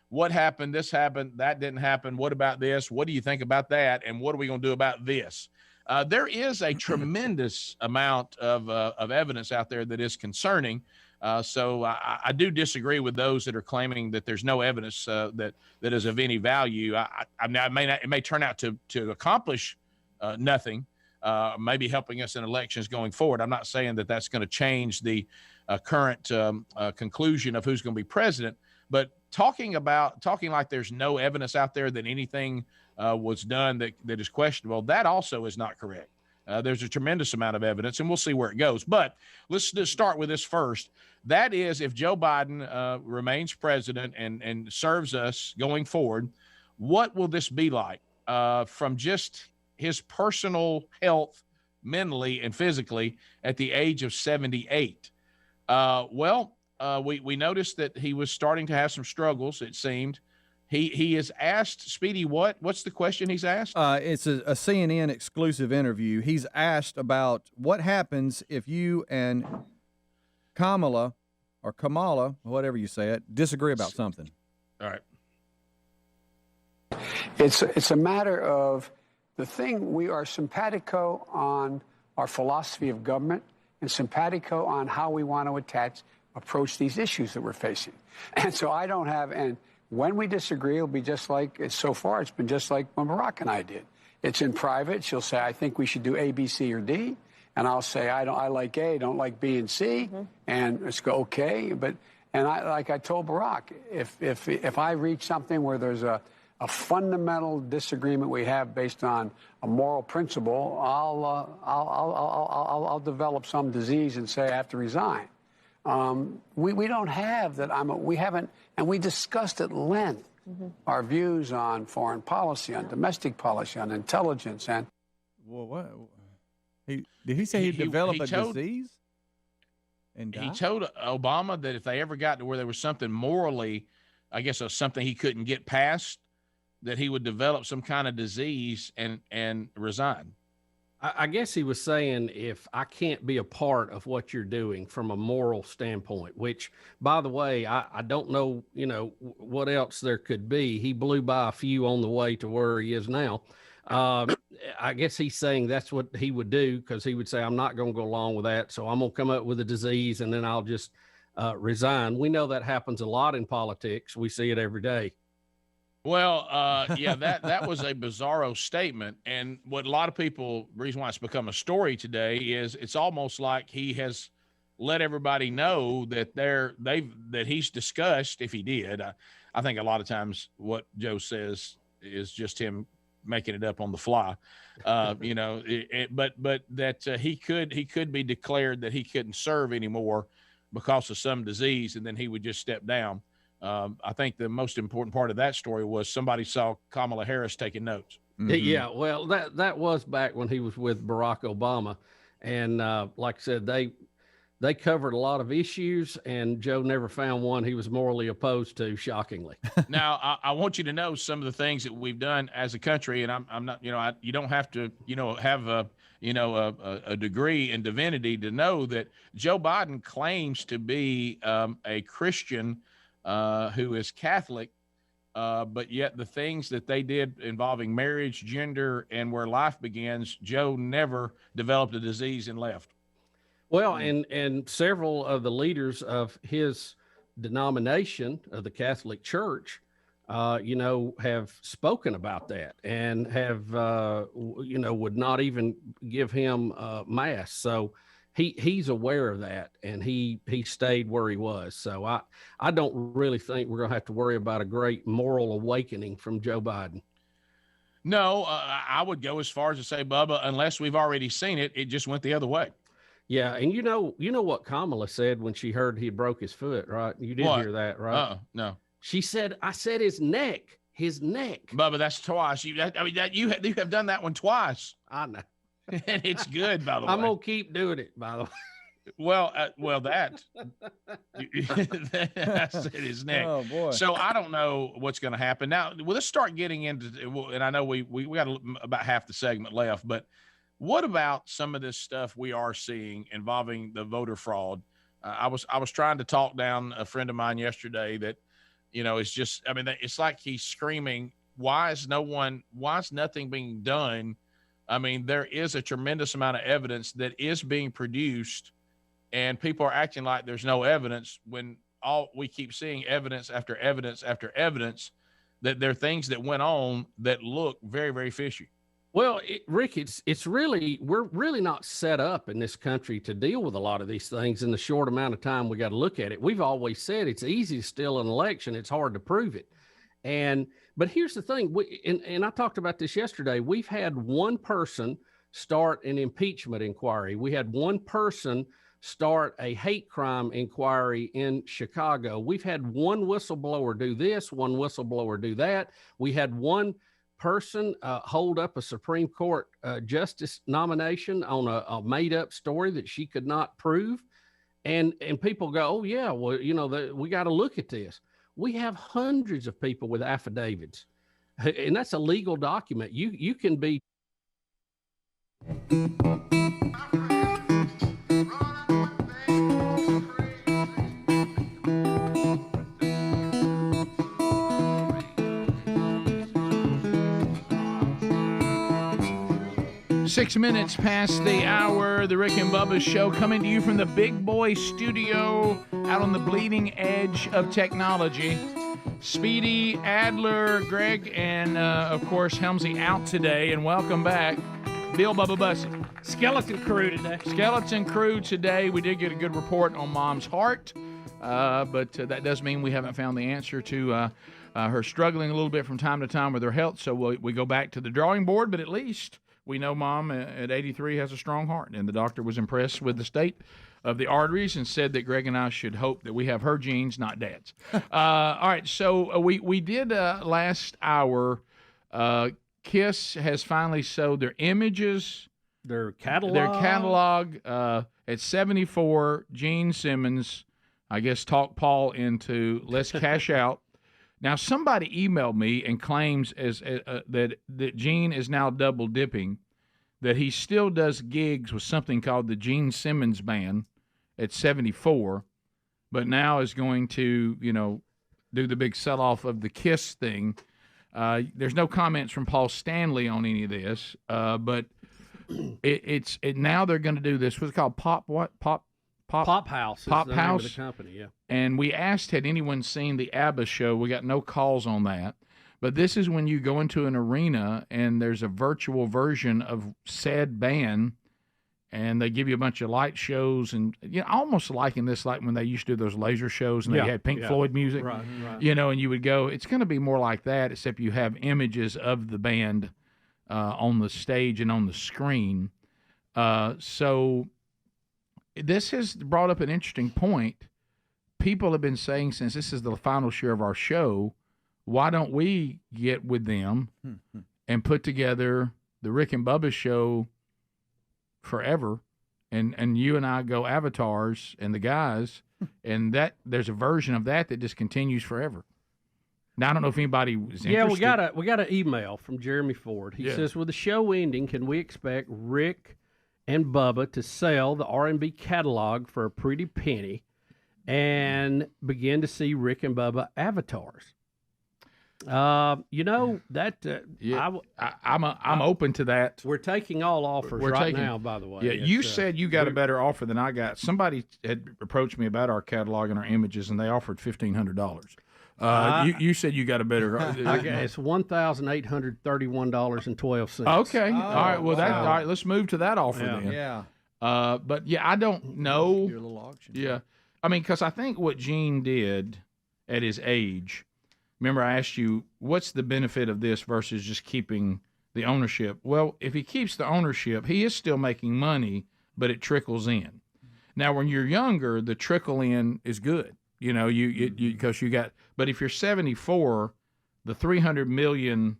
What happened? This happened. That didn't happen. What about this? What do you think about that? And what are we going to do about this? There is a tremendous amount of evidence out there that is concerning. So I do disagree with those that are claiming that there's no evidence that is of any value. I mean, it may turn out to accomplish nothing, maybe helping us in elections going forward. I'm not saying that that's going to change the current conclusion of who's going to be president, but talking like there's no evidence out there that anything was done that is questionable, that also is not correct. There's a tremendous amount of evidence, and we'll see where it goes. But let's just start with this first. That is, if Joe Biden remains president and serves us going forward, what will this be like from just his personal health, mentally and physically, at the age of 78? We noticed that he was starting to have some struggles, it seemed. He is asked, Speedy, what's the question he's asked? It's a CNN exclusive interview. He's asked about what happens if you and Kamala, whatever you say it, disagree about something. All right. It's a matter of the thing. We are simpatico on our philosophy of government and simpatico on how we want to approach these issues that we're facing. And so I don't have, and when we disagree, it'll be just like, so far it's been just like when Barack and I did. It's in private. She'll say, I think we should do A, B, C, or D. And I'll say, I like A, don't like B and C. Mm-hmm. And let's go, okay. Like I told Barack, if I reach something where there's a fundamental disagreement we have based on a moral principle, I'll develop some disease and say I have to resign. We don't have that. We haven't, and we discussed at length our views on foreign policy, on domestic policy, on intelligence, and. Well, what? Did he say he developed a disease? And he told Obama that if they ever got to where there was something morally, I guess, something he couldn't get past, that he would develop some kind of disease and resign. I guess he was saying, if I can't be a part of what you're doing from a moral standpoint, which, by the way, I don't know, what else there could be. He blew by a few on the way to where he is now. I guess he's saying that's what he would do, because he would say, I'm not going to go along with that. So I'm going to come up with a disease and then I'll just resign. We know that happens a lot in politics. We see it every day. Well, yeah, that was a bizarro statement. And what a lot of people, the reason why it's become a story today is it's almost like he has let everybody know that that he's discussed, if he did. I think a lot of times what Joe says is just him making it up on the fly, but that he could be declared that he couldn't serve anymore because of some disease, and then he would just step down. I think the most important part of that story was somebody saw Kamala Harris taking notes. Mm-hmm. Yeah, well, that was back when he was with Barack Obama, and like I said, they covered a lot of issues, and Joe never found one he was morally opposed to, shockingly. Now, I want you to know some of the things that we've done as a country, and I'm not, you don't have to, have a degree in divinity to know that Joe Biden claims to be a Christian who is Catholic, but yet the things that they did involving marriage, gender, and where life begins, Joe never developed a disease and left. Well, and several of the leaders of his denomination of the Catholic Church, have spoken about that and have, would not even give him mass. So he's aware of that, and he stayed where he was. So I don't really think we're going to have to worry about a great moral awakening from Joe Biden. No, I would go as far as to say, Bubba, unless we've already seen it, it just went the other way. Yeah, and you know what Kamala said when she heard he broke his foot, right? You did hear that, right? No. She said, "I said his neck." Bubba, that's twice. You have done that one twice. I know, and it's good, by the way. I'm gonna keep doing it, by the way. Well, that I said his neck. Oh boy! So I don't know what's going to happen now. Let's start getting into, and I know we got about half the segment left, but. What about some of this stuff we are seeing involving the voter fraud? I was trying to talk down a friend of mine yesterday that, it's just, it's like he's screaming, why is nothing being done? There is a tremendous amount of evidence that is being produced, and people are acting like there's no evidence when all we keep seeing evidence after evidence after evidence that there are things that went on that look very, very fishy. Well, Rick, we're really not set up in this country to deal with a lot of these things in the short amount of time we got to look at it. We've always said it's easy to steal an election. It's hard to prove it. But here's the thing. And I talked about this yesterday. We've had one person start an impeachment inquiry. We had one person start a hate crime inquiry in Chicago. We've had one whistleblower do this, one whistleblower do that. We had one person hold up a Supreme Court justice nomination on a made-up story that she could not prove, and people go, oh yeah, well we got to look at this. We have hundreds of people with affidavits, and that's a legal document. You can be. 6 minutes past the hour, the Rick and Bubba Show, coming to you from the Big Boy Studio out on the bleeding edge of technology. Speedy, Adler, Greg, and of course Helmsy out today, and welcome back, Bill Bubba Bussey. Skeleton crew today. We did get a good report on Mom's heart, but that does mean we haven't found the answer to her struggling a little bit from time to time with her health, so we go back to the drawing board, but at least we know Mom at 83 has a strong heart, and the doctor was impressed with the state of the arteries and said that Greg and I should hope that we have her genes, not Dad's. All right, so we did last hour. KISS has finally sold their images, their catalog at 74. Gene Simmons, I guess, talked Paul into let's cash out. Now somebody emailed me and claims that Gene is now double dipping, that he still does gigs with something called the Gene Simmons Band at 74, but now is going to, do the big sell-off of the KISS thing. There's no comments from Paul Stanley on any of this, but it's now they're going to do this. What's it called? Pop House. Pop is the House. Name of the company, yeah. And we asked, had anyone seen the ABBA show? We got no calls on that. But this is when you go into an arena and there's a virtual version of said band, and they give you a bunch of light shows, and almost liking this like when they used to do those laser shows and they had Pink Floyd music, right. And you would go, it's going to be more like that, except you have images of the band on the stage and on the screen. So this has brought up an interesting point. People have been saying, since this is the final share of our show, why don't we get with them and put together the Rick and Bubba show forever, and you and I go avatars and the guys, and that there's a version of that just continues forever. Now I don't know if anybody was interested. Yeah, we got an email from Jeremy Ford. He says, with the show ending, can we expect Rick and Bubba to sell the R&B catalog for a pretty penny and begin to see Rick and Bubba avatars? I'm open to that. We're taking all offers now, by the way. Yeah, you said you got a better offer than I got. Somebody had approached me about our catalog and our images, and they offered $1,500. You said you got a better. It's $1,831.12. Okay, all right. Well, all right. Let's move to that offer then. Yeah. But I don't know. Your little auction. Yeah, I mean, because I think what Gene did at his age. Remember, I asked you, what's the benefit of this versus just keeping the ownership? Well, if he keeps the ownership, he is still making money, but it trickles in. Now, when you're younger, the trickle in is good. Because you got. But if you're 74, the $300 million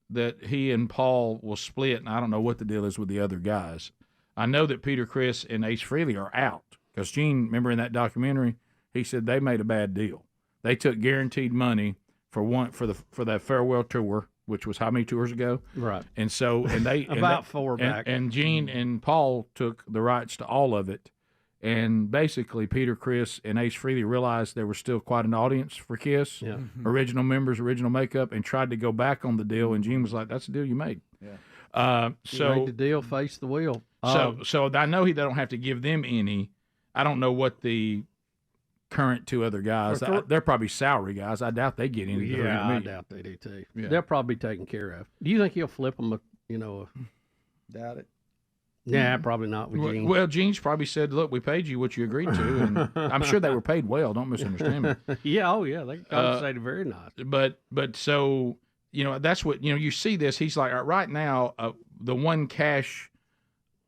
that he and Paul will split, and I don't know what the deal is with the other guys. I know that Peter, Chris, and Ace Frehley are out because Gene, remember in that documentary, he said they made a bad deal. They took guaranteed money for that farewell tour, which was how many tours ago? Right. And so they about four back. And Gene and Paul took the rights to all of it. And basically, Peter, Chris, and Ace Frehley realized there was still quite an audience for KISS, original members, original makeup, and tried to go back on the deal. And Gene was like, "That's the deal you made." Yeah. So you made the deal, face the wheel. So I know they don't have to give them any. I don't know what the current two other guys. They're probably salary guys. I doubt they get any. Yeah, I doubt they do too. Yeah. They'll probably be taken care of. Do you think he'll flip them? Doubt it. Yeah, probably not with Gene. Well, Gene's probably said, "Look, we paid you what you agreed to," and I'm sure they were paid well. Don't misunderstand me. Yeah, they compensated very nice. But so that's what you see this. He's like, right now, the one cash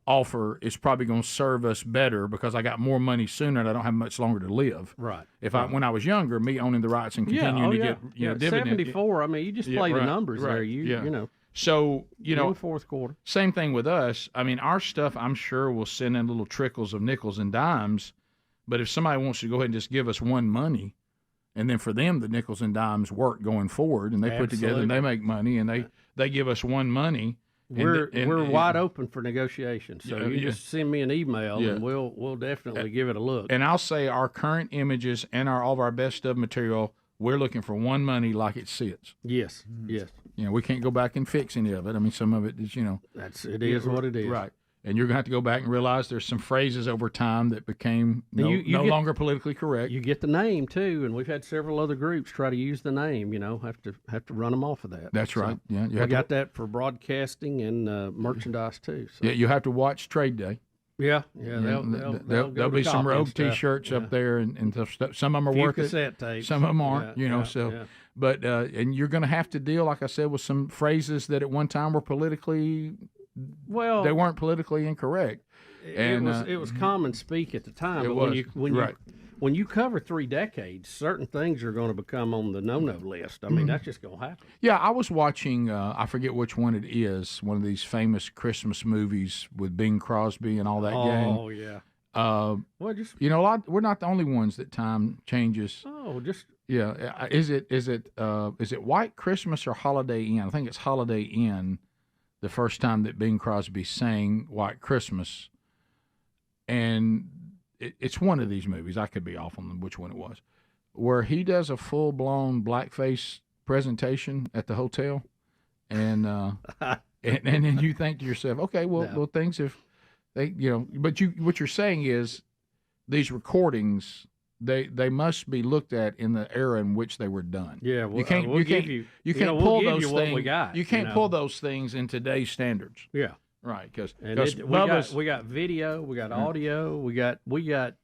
offer is probably going to serve us better because I got more money sooner and I don't have much longer to live. Right. When I was younger, me owning the rights and continuing to get dividend. 74. I mean, you just play the numbers there. So, fourth quarter. Same thing with us. I mean, our stuff, I'm sure, will send in little trickles of nickels and dimes. But if somebody wants to go ahead and just give us one money, and then for them, the nickels and dimes work going forward, and they put together and they make money, and they give us one money. We're wide open for negotiations. So you just send me an email, and we'll definitely give it a look. And I'll say our current images and all of our best of material, we're looking for one money like it sits. Yes, yes. We can't go back and fix any of it. I mean, some of it is, it is what it is. Right. And you're going to have to go back and realize there's some phrases over time that became no longer politically correct. You get the name, too, and we've had several other groups try to use the name, have to run them off of that. That's right. Yeah, we got that for broadcasting and merchandise, too. So. Yeah, you have to watch Trade Day. Yeah. There'll be some Rogue T-shirts up there, and some of them are worth it. Cassette tapes. Some of them aren't, But and you're going to have to deal, like I said, with some phrases that at one time were politically. Well, they weren't politically incorrect. And it was common speak at the time. It But was, when you cover 3 decades, certain things are going to become on the no list. I mean, that's just going to happen. Yeah, I was watching, I forget which one it is, one of these famous Christmas movies with Bing Crosby and all that gang. Oh, yeah. Well, you know, we're not the only ones that time changes. Oh, just yeah. Is it White Christmas or Holiday Inn? I think it's Holiday Inn. The first time that Bing Crosby sang White Christmas, and it's one of these movies. I could be off on which one it was, where he does a full blown blackface presentation at the hotel, and then you think to yourself, okay, well things have. But what you're saying is these recordings they must be looked at in the era in which they were done. Yeah, you can't we'll pull those you things. What we got, you can't pull those things in today's standards. Yeah, right. Because we got video, we got audio, we got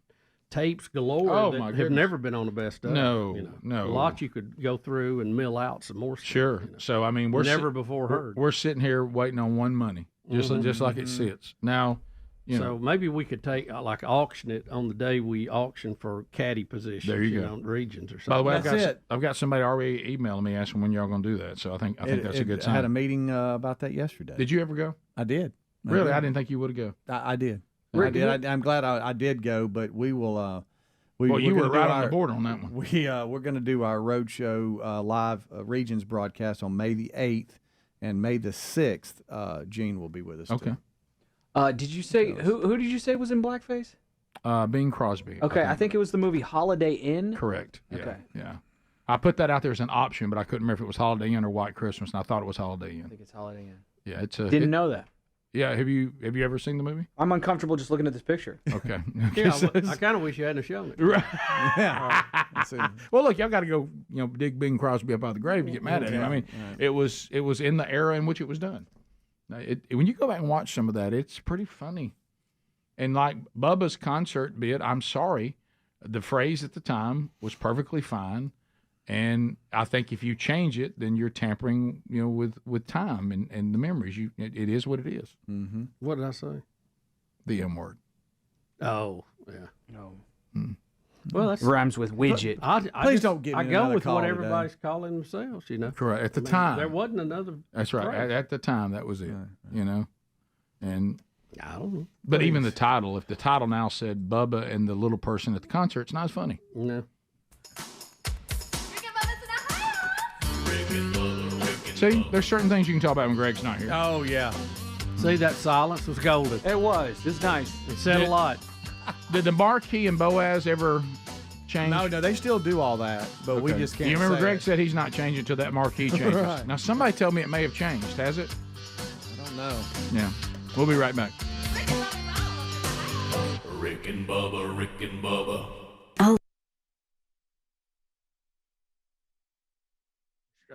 tapes galore that have never been on the best of. No, a lot you could go through and mill out some more stuff. Sure. So I mean, we're never before heard. We're sitting here waiting on one money, just like it sits now. So maybe we could take auction it on the day we auction for caddy positions. There you go. Regions or something. By the way, I've got somebody already emailing me asking when y'all going to do that. So I think that's a good time. I had a meeting about that yesterday. Did you ever go? I did. Really? I didn't think you would go. I did. I did. I'm glad I did go, but we will. You were right on the board on that one. We're going to do our roadshow live regions broadcast on May the 8th, and May the 6th. Gene will be with us. Okay. Too. Did you say who did you say was in blackface? Bing Crosby. Okay, I think it was the movie Holiday Inn. Correct. Yeah, okay. Yeah. I put that out there as an option, but I couldn't remember if it was Holiday Inn or White Christmas, and I thought it was Holiday Inn. I think it's Holiday Inn. Yeah, didn't know that. Yeah, have you ever seen the movie? I'm uncomfortable just looking at this picture. Okay. Yeah, I kind of wish you hadn't shown it. Right. Yeah. Well, look, y'all got to go, dig Bing Crosby up out of the grave to get mad at him. I mean, it was in the era in which it was done. When you go back and watch some of that, it's pretty funny. And like Bubba's concert bit, I'm sorry, the phrase at the time was perfectly fine. And I think if you change it, then you're tampering, with time and the memories. It is what it is. Mm-hmm. What did I say? The M word. Oh, yeah. No. Well, that rhymes with widget. Please don't give me I go with what today. everybody's calling themselves, Correct. At the time. There wasn't another. That's right. At the time, that was it, And I don't know. But even the title, if the title now said Bubba and the little person at the concert, it's not as funny. No. See, there's certain things you can talk about when Greg's not here. Oh, yeah. See, that silence was golden. It was. It's nice. It said a lot. Did the Marquis and Boaz ever change? No, they still do all that, but we Okay. just can't. You remember say Greg it. said he's not changing until that Marquis changes. Right. Now, somebody tell me it may have changed. Has it? I don't know. Yeah. We'll be right back. Rick and Bubba, Rick and Bubba.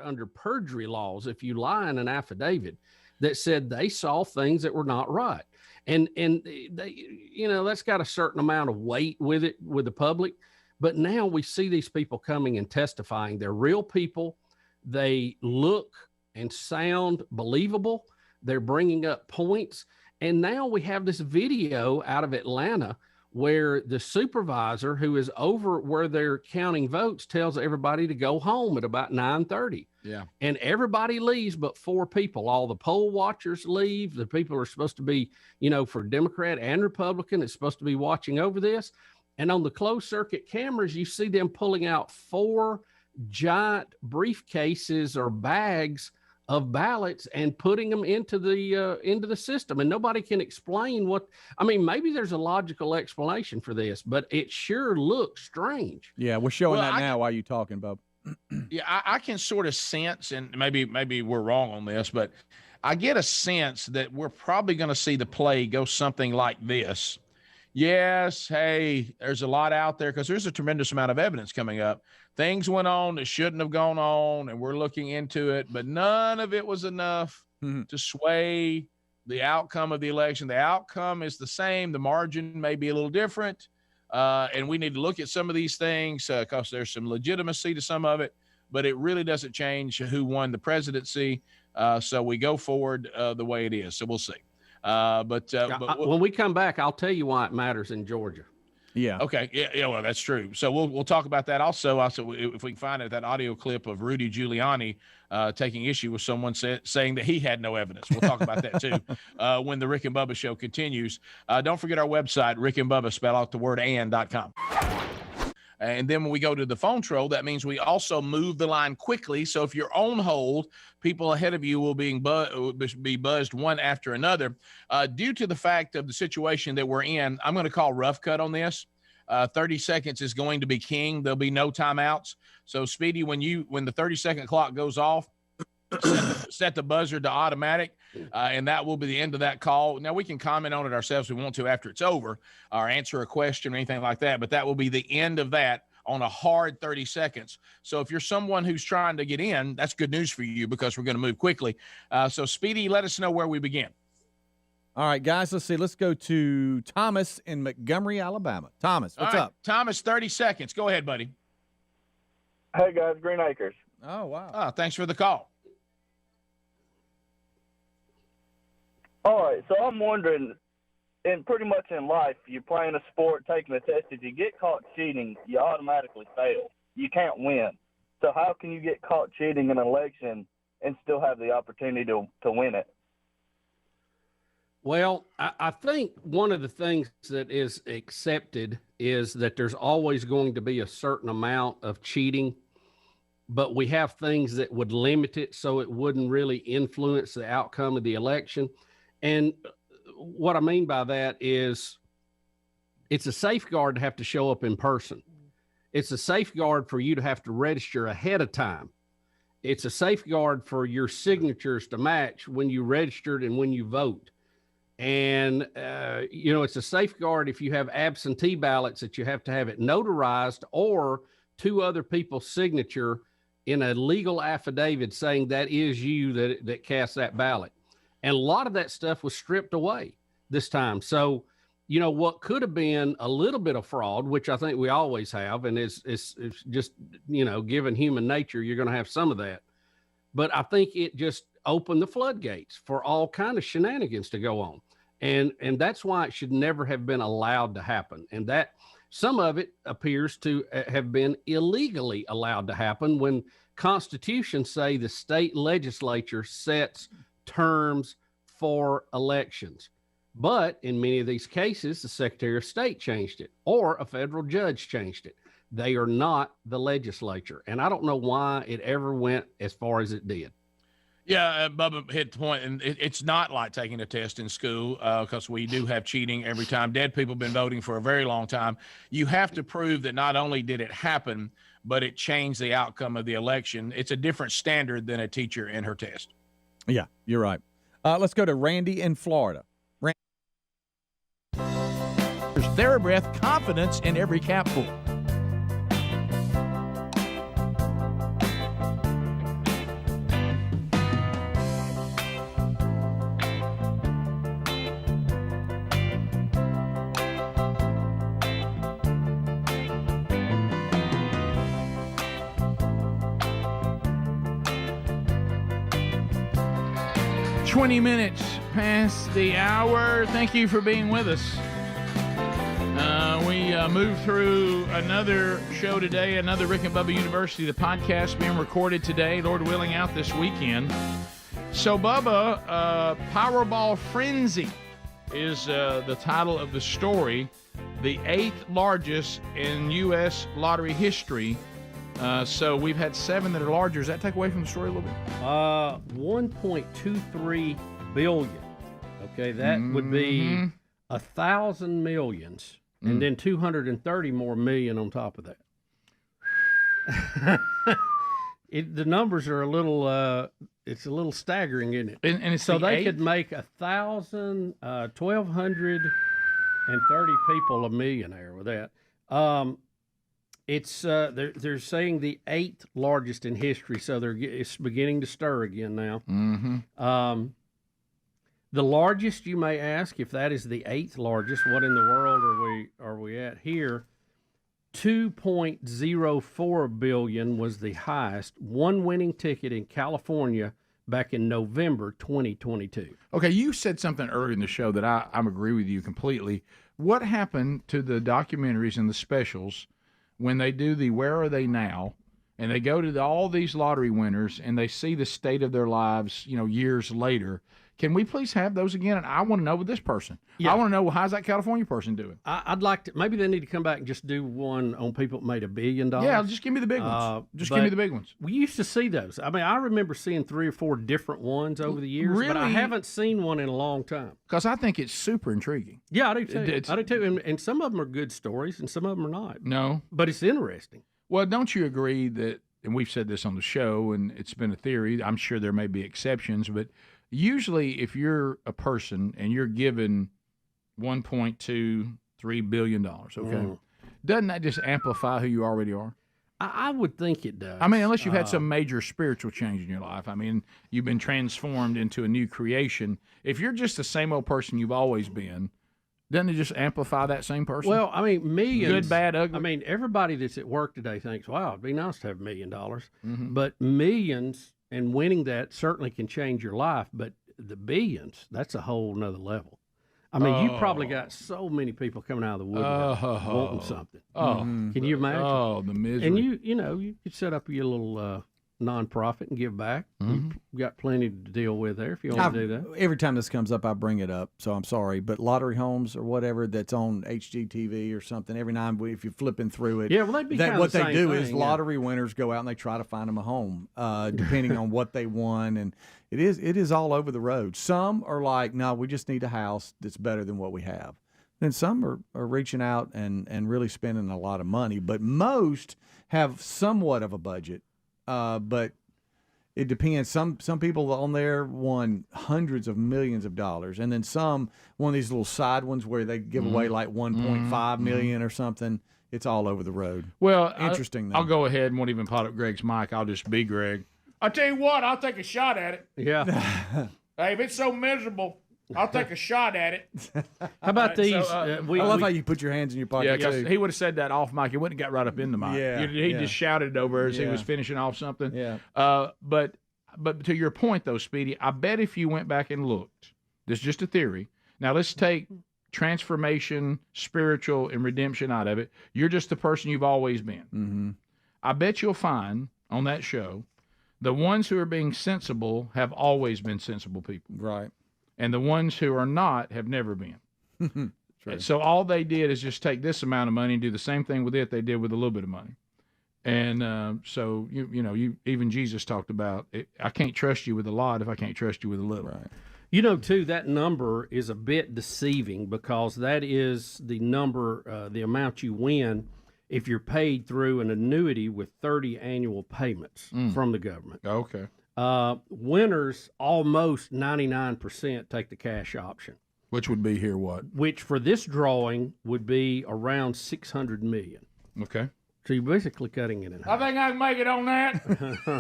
Under perjury laws, if you lie in an affidavit that said they saw things that were not right, and they, that's got a certain amount of weight with it with the public. But now we see these people coming and testifying. They're real people. They look and sound believable. They're bringing up points. And now we have this video out of Atlanta where the supervisor who is over where they're counting votes tells everybody to go home at about 9:30. Yeah. And everybody leaves but 4 people. All the poll watchers leave. The people are supposed to be, for Democrat and Republican, it's supposed to be watching over this. And on the closed circuit cameras, you see them pulling out 4 giant briefcases or bags of ballots and putting them into the system, and nobody can explain maybe there's a logical explanation for this, but it sure looks strange. Yeah, we're showing that now while you're talking, Bub. Yeah, I can sort of sense, and maybe we're wrong on this, but I get a sense that we're probably going to see the play go something like this. Yes, hey, there's a lot out there because there's a tremendous amount of evidence coming up. Things went on that shouldn't have gone on, and we're looking into it, but none of it was enough to sway the outcome of the election. The outcome is the same. The margin may be a little different, and we need to look at some of these things because there's some legitimacy to some of it, but it really doesn't change who won the presidency, so we go forward the way it is. So we'll see. But when we come back, I'll tell you why it matters in Georgia. Yeah. Okay. Yeah. Well, that's true. So we'll talk about that also. Also, if we can find it, that audio clip of Rudy Giuliani taking issue with someone saying that he had no evidence. We'll talk about that too when the Rick and Bubba show continues. Don't forget our website, Rick and Bubba, spell out the word .com. And then when we go to the phone troll, that means we also move the line quickly. So if you're on hold, people ahead of you will be buzzed one after another. Due to the fact of the situation that we're in, I'm going to call rough cut on this. 30 seconds is going to be king. There'll be no timeouts. So Speedy, when the 30-second clock goes off, set the buzzer to automatic, and that will be the end of that call. Now, we can comment on it ourselves if we want to after it's over, or answer a question or anything like that, but that will be the end of that on a hard 30 seconds. So if you're someone who's trying to get in, that's good news for you because we're going to move quickly. So Speedy, let us know where we begin. All right, guys, let's see. Let's go to Thomas in Montgomery, Alabama. Thomas, what's up? Thomas, 30 seconds. Go ahead, buddy. Hey, guys, Green Acres. Oh, wow. Oh, thanks for the call. All right, so I'm wondering, pretty much in life, you're playing a sport, taking a test. If you get caught cheating, you automatically fail. You can't win. So how can you get caught cheating in an election and still have the opportunity to win it? Well, I think one of the things that is accepted is that there's always going to be a certain amount of cheating, but we have things that would limit it so it wouldn't really influence the outcome of the election. And what I mean by that is it's a safeguard to have to show up in person. It's a safeguard for you to have to register ahead of time. It's a safeguard for your signatures to match when you registered and when you vote. And, it's a safeguard if you have absentee ballots that you have to have it notarized or two other people's signature in a legal affidavit saying that is you that cast that ballot. And a lot of that stuff was stripped away this time. So, what could have been a little bit of fraud, which I think we always have, and it's just, given human nature, you're going to have some of that. But I think it just opened the floodgates for all kind of shenanigans to go on. And that's why it should never have been allowed to happen. And that some of it appears to have been illegally allowed to happen when constitutions say the state legislature sets terms for elections. But in many of these cases, the Secretary of State changed it or a federal judge changed it. They are not the legislature. And I don't know why it ever went as far as it did. Yeah, Bubba hit the point, and it's not like taking a test in school because we do have cheating every time. Dead people have been voting for a very long time. You have to prove that not only did it happen, but it changed the outcome of the election. It's a different standard than a teacher in her test. Yeah, you're right. Let's go to Randy in Florida. There's TheraBreath confidence in every capful. $20 minutes past the hour. Thank you for being with us. We moved through another show today, another Rick and Bubba University. The podcast being recorded today, Lord willing, out this weekend. So, Bubba, Powerball Frenzy is the title of the story, the 8th largest in U.S. lottery history. So we've had 7 that are larger. Does that take away from the story a little bit? 1.23 billion. Okay, that would be 1,000 millions, and then 230 more million on top of that. The numbers are a little. It's a little staggering, isn't it? And it's so they 8th? could make 1,230 people a millionaire with that. It's they're saying the 8th largest in history, so it's beginning to stir again now. Mm-hmm. The largest, you may ask, if that is the 8th largest, what in the world are we at here? 2.04 billion was the highest. One winning ticket in California back in November 2022. Okay, you said something earlier in the show that I agree with you completely. What happened to the documentaries and the specials when they do the Where Are They Now, and they go to all these lottery winners and they see the state of their lives, years later? Can we please have those again? And I want to know with this person. Yeah. I want to know, how's that California person doing? I'd like to. Maybe they need to come back and just do one on people that made $1 billion. Yeah, just give me the big ones. Just give me the big ones. We used to see those. I mean, I remember seeing 3 or 4 different ones over the years, really? But I haven't seen one in a long time. Because I think it's super intriguing. Yeah, I do too. I do too. And some of them are good stories, and some of them are not. No. But it's interesting. Well, don't you agree that, and we've said this on the show, and it's been a theory, I'm sure there may be exceptions, but usually if you're a person and you're given $1.23 billion, okay, doesn't that just amplify who you already are? I would think it does. I mean, unless you've had some major spiritual change in your life. I mean, you've been transformed into a new creation. If you're just the same old person you've always been, doesn't it just amplify that same person? Well, I mean, millions. Good, bad, ugly. I mean, everybody that's at work today thinks, wow, it'd be nice to have $1 million. Mm-hmm. But millions and winning that certainly can change your life. But the billions, that's a whole nother level. I mean, you probably got so many people coming out of the woodwork wanting something. Can you imagine? Oh, the misery. And you could set up your little nonprofit and give back. You've got plenty to deal with there if you want to do that. Every time this comes up, I bring it up, so I'm sorry. But lottery homes or whatever that's on HGTV or something, every night if you're flipping through it, yeah, well, they'd be kind of what the they same do thing, is lottery winners go out and they try to find them a home, depending on what they won, and it is all over the road. Some are like, no, we just need a house that's better than what we have. Then some are reaching out and really spending a lot of money, but most have somewhat of a budget. But it depends. Some people on there won hundreds of millions of dollars, and then some one of these little side ones where they give away like 1.5 million or something. It's all over the road. Well, interesting. I'll go ahead and won't even pot up Greg's mic. I'll just be Greg. I'll tell you what, I'll take a shot at it. Yeah. Hey, if it's so miserable, I'll take a shot at it. How about these? I love how you put your hands in your pocket. Yeah, because he would have said that off mic. He wouldn't have got right up in the mic. Yeah, he just shouted it over as he was finishing off something. Yeah. But to your point, though, Speedy, I bet if you went back and looked, this is just a theory. Now, let's take transformation, spiritual, and redemption out of it. You're just the person you've always been. Mm-hmm. I bet you'll find on that show the ones who are being sensible have always been sensible people. Right. And the ones who are not have never been. So all they did is just take this amount of money and do the same thing with it they did with a little bit of money. And so, even Jesus talked about, I can't trust you with a lot if I can't trust you with a little. Right. You know, too, that number is a bit deceiving because that is the number, the amount you win if you're paid through an annuity with 30 annual payments from the government. Okay. Winners, almost 99% take the cash option. Which would be here what? Which for this drawing would be around $600 million. Okay. So you're basically cutting it in half. I think I can make it on that.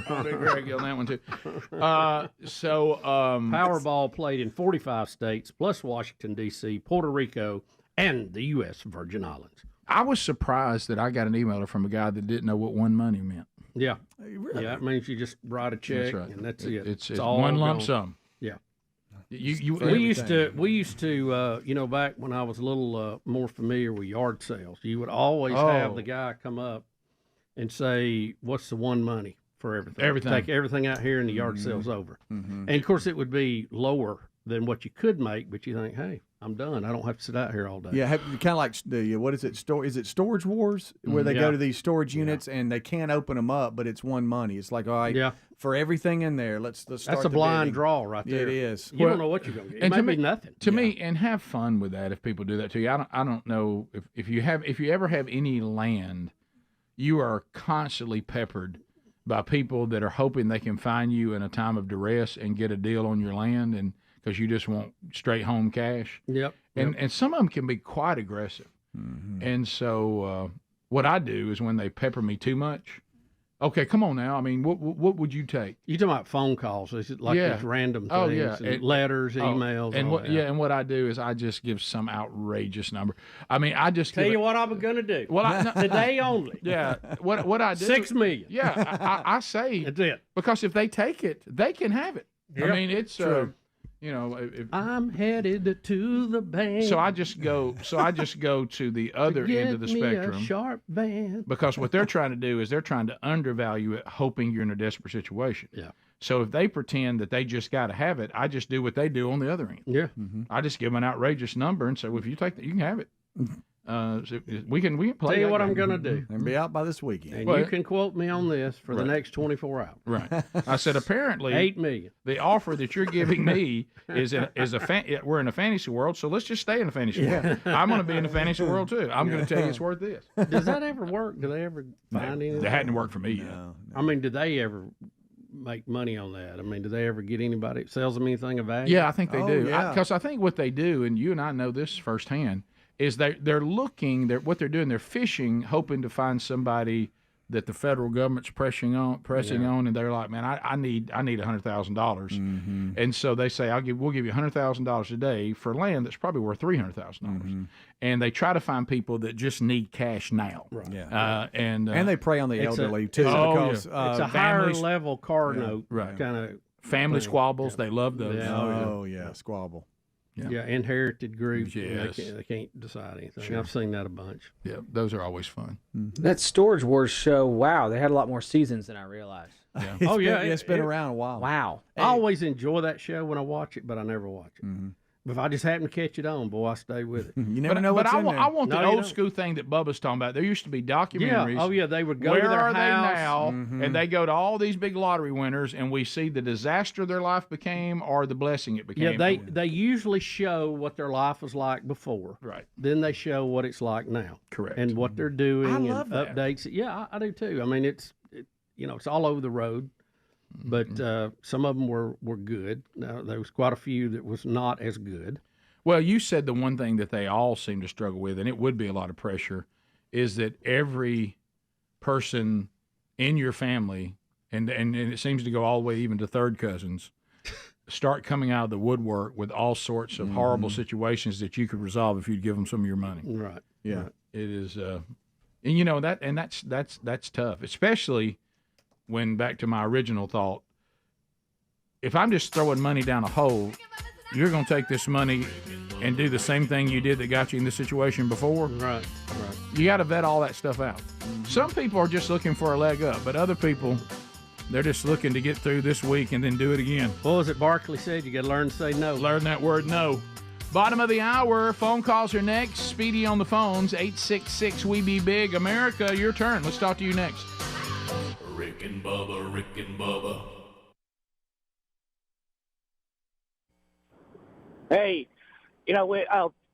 I'll be Greg on that one too. Powerball played in 45 states, plus Washington, D.C., Puerto Rico, and the U.S. Virgin Islands. I was surprised that I got an email from a guy that didn't know what one money meant. Yeah. Yeah, it means you just write a check, and that's it. It's all one lump sum. Yeah. We used to, back when I was a little more familiar with yard sales, you would always have the guy come up and say, "What's the one money for everything? Everything. Take everything out here, and the yard sale's over." And of course, it would be lower than what you could make, but you think, "Hey, I'm done. I don't have to sit out here all day." Yeah, kind of like what is it? Is it Storage Wars, where they go to these storage units and they can't open them up, but it's one money. It's like, all right, for everything in there, let's start. That's a blind draw right there. Yeah, it is. You don't know what you're going to get. It might be nothing. To me, and have fun with that if people do that to you. I don't know if you ever have any land, you are constantly peppered by people that are hoping they can find you in a time of duress and get a deal on your land, and because you just want straight home cash. Yep. And some of them can be quite aggressive. Mm-hmm. And so what I do is when they pepper me too much, okay, come on now. I mean, what would you take? You talking about phone calls? Is it like these random things? And letters, emails, and and what I do is I just give some outrageous number. I mean, I just tell you what I'm going to do. Well, today only. Yeah. What I do? $6 million. Yeah, I say that's it. Because if they take it, they can have it. I mean, it's True. you know, if, I'm headed to the bank. so I just go to the other end of the Get me a spectrum. sharp van. Because what they're trying to do is they're trying to undervalue it, hoping you're in a desperate situation. Yeah. So if they pretend that they just got to have it, I just do what they do on the other end. Yeah. I just give them an outrageous number and say, well, if you take that, you can have it. So we can play. Tell you that what game. I'm going to do. And be out by this weekend. And Well, you can quote me on this for the right. next 24 hours. Right. I said apparently $8 million. the offer that you're giving me is we're in a fantasy world, so let's just stay in the fantasy world. I'm going to be in the fantasy world too. I'm going to tell you it's worth this. Does that ever work? Do they ever find anything? That hadn't worked for me yet. I mean, do they ever make money on that? I mean, do they ever get anybody that sells them anything of value? Yeah, I think they do. yeah. Because I think what they do, and you and I know this firsthand, is they're looking. What they're doing, they're fishing, hoping to find somebody that the federal government's pressing on, and they're like, man, I need $100,000, and so they say, we'll give you $100,000 a day for land that's probably worth $300,000, and they try to find people that just need cash now. Right. Yeah. And they prey on the it's elderly too. it's Because it's a higher families- level car note, right. kind of family squabbles, they love those. Yeah. Squabble. Yeah, inherited groups. Yes. They can't decide anything. Sure. I've seen that a bunch. Yeah, those are always fun. That Storage Wars show, wow, they had a lot more seasons than I realized. Yeah. It's been around a while. Wow. I always enjoy that show when I watch it, but I never watch it. If I just happen to catch it on, boy, I stay with it. You never know what's I in want, there. I want No, the you old don't. school thing that Bubba's talking about. There used to be documentaries. Yeah. Oh, yeah. They would go Where to their are house. they now? And they go to all these big lottery winners, and we see the disaster their life became or the blessing it became. Yeah, they usually show what their life was like before. Right. Then they show what it's like now. Correct. And what they're doing I love and that. updates. Yeah, I do too. I mean, it's all over the road. But some of them were good. Now, there was quite a few that was not as good. Well, you said the one thing that they all seem to struggle with, and it would be a lot of pressure, is that every person in your family, and it seems to go all the way even to third cousins, start coming out of the woodwork with all sorts of horrible situations that you could resolve if you'd give them some of your money. Right. Yeah. Right. It is, and that's tough, especially when, back to my original thought, if I'm just throwing money down a hole, you're going to take this money and do the same thing you did that got you in this situation before. Right. You got to vet all that stuff out. Some people are just looking for a leg up, but other people, they're just looking to get through this week and then do it again. What was it Barkley said? You got to learn to say no. Learn that word no. Bottom of the hour, phone calls are next. Speedy on the phones, 866 We Be Big. America, your turn. Let's talk to you next. Rick and Bubba, Rick and Bubba. Hey,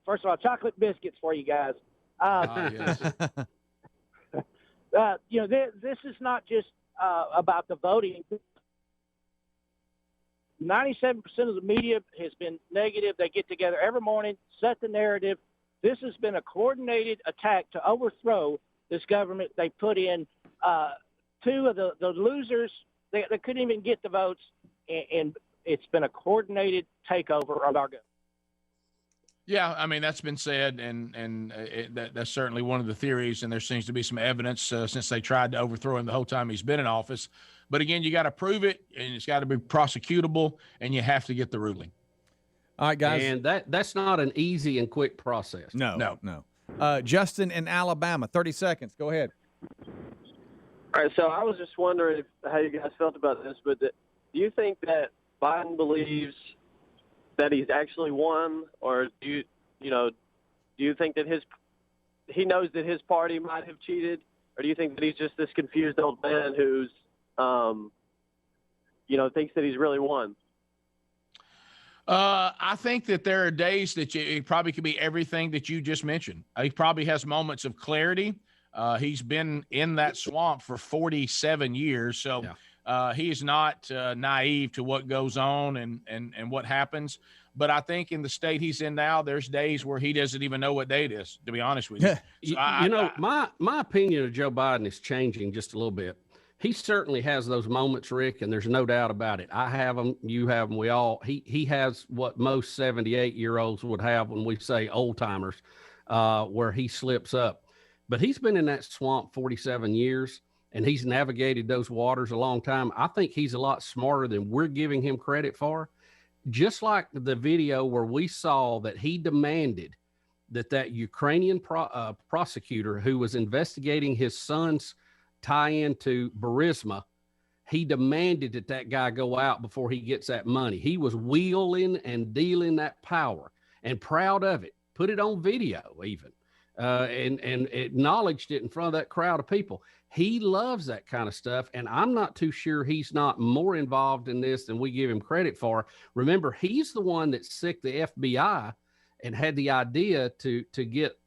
first of all, chocolate biscuits for you guys. Yes. This is not just about the voting. 97% of the media has been negative. They get together every morning, set the narrative. This has been a coordinated attack to overthrow this government. They put in two of the losers. They couldn't even get the votes, and it's been a coordinated takeover of our government. Yeah, I mean, that's been said, and that's certainly one of the theories, and there seems to be some evidence since they tried to overthrow him the whole time he's been in office. But again, you got to prove it, and it's got to be prosecutable, and you have to get the ruling. All right, guys. And that's not an easy and quick process. No. Justin in Alabama, 30 seconds. Go ahead. All right, so I was just wondering how you guys felt about this, but do you think that Biden believes that he's actually won, or do you think that he knows that his party might have cheated, or do you think that he's just this confused old man who's thinks that he's really won? I think that there are days that it probably could be everything that you just mentioned. He probably has moments of clarity. He's been in that swamp for 47 years, so he is not naive to what goes on and what happens. But I think in the state he's in now, there's days where he doesn't even know what day it is, to be honest with you. So my opinion of Joe Biden is changing just a little bit. He certainly has those moments, Rick, and there's no doubt about it. I have them, you have them, we all. He has what most 78-year-olds would have when we say old timers, where he slips up. But he's been in that swamp 47 years, and he's navigated those waters a long time. I think he's a lot smarter than we're giving him credit for. Just like the video where we saw that he demanded that Ukrainian prosecutor who was investigating his son's tie-in to Burisma, he demanded that guy go out before he gets that money. He was wheeling and dealing that power and proud of it. Put it on video even, and acknowledged it in front of that crowd of people. He loves that kind of stuff, and I'm not too sure he's not more involved in this than we give him credit for. Remember, he's the one that sicked the FBI and had the idea to get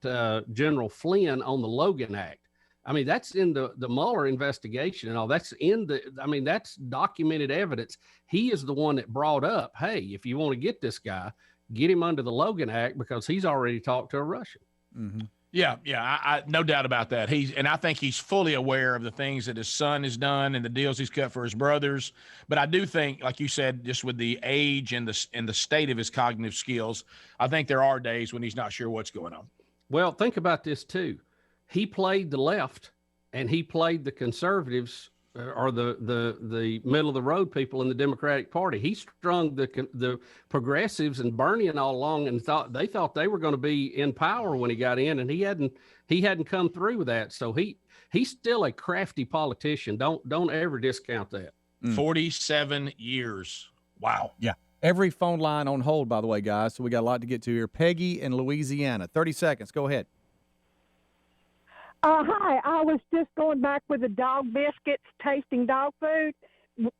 General Flynn on the Logan Act. I mean, that's in the Mueller investigation and all. That's that's documented evidence. He is the one that brought up, hey, if you want to get this guy, get him under the Logan Act because he's already talked to a Russian. Mm-hmm. Yeah, I no doubt about that. I think he's fully aware of the things that his son has done and the deals he's cut for his brothers. But I do think, like you said, just with the age and the state of his cognitive skills, I think there are days when he's not sure what's going on. Well, think about this too. He played the left and he played the conservatives or the middle of the road people in the Democratic Party. He strung the progressives and Bernie and all along, and they thought they were going to be in power when he got in, and he hadn't come through with that. So he's still a crafty politician. Don't ever discount that. 47 years. Wow. Yeah. Every phone line on hold, by the way, guys. So we got a lot to get to here. Peggy in Louisiana. 30 seconds. Go ahead. Hi, I was just going back with the dog biscuits, tasting dog food.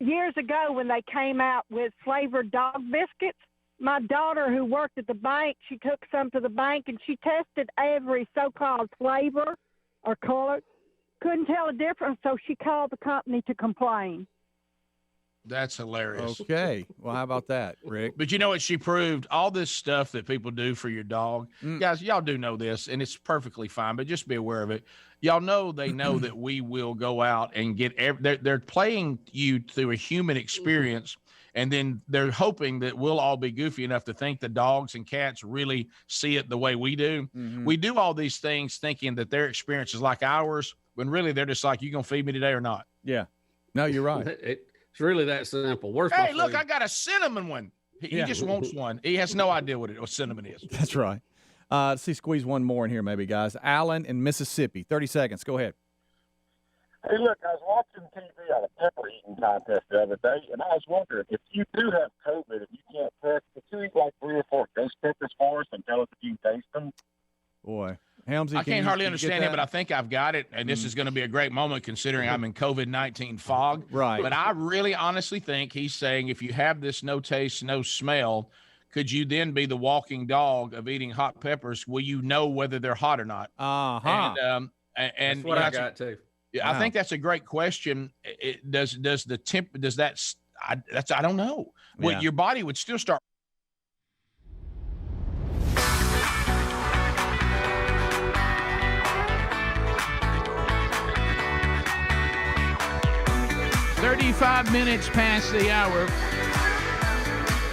Years ago when they came out with flavored dog biscuits, my daughter who worked at the bank, she took some to the bank and she tested every so-called flavor or color. Couldn't tell a difference, so she called the company to complain. That's hilarious. Okay. Well, how about that, Rick? But you know what she proved? All this stuff that people do for your dog. Guys, y'all do know this, and it's perfectly fine, but just be aware of it. Y'all know they know that we will go out and get they're playing you through a human experience, and then they're hoping that we'll all be goofy enough to think the dogs and cats really see it the way we do. Mm-hmm. We do all these things thinking that their experience is like ours, when really they're just like, you gonna feed me today or not? Yeah. No, you're right. It's really that simple. Hey, look, I got a cinnamon one. He just wants one. He has no idea what cinnamon is. That's right. Let's see, squeeze one more in here maybe, guys. Alan in Mississippi. 30 seconds. Go ahead. Hey, look, I was watching TV on a pepper eating contest the other day, and I was wondering, if you do have COVID, if you can't test, could you eat like 3 or 4 ghost peppers for us and tell us if you can taste them? Boy. Helmsy, I can't hardly understand it, but I think I've got it. And this is going to be a great moment considering I'm in COVID-19 fog. Right. But I really honestly think he's saying if you have this no taste, no smell, could you then be the walking dog of eating hot peppers? Will you know whether they're hot or not? Uh-huh. And that's what I got too. Yeah, I think that's a great question. Does the temp, does that, I don't know. Well, Yeah. your body would still start. "35 minutes past the hour.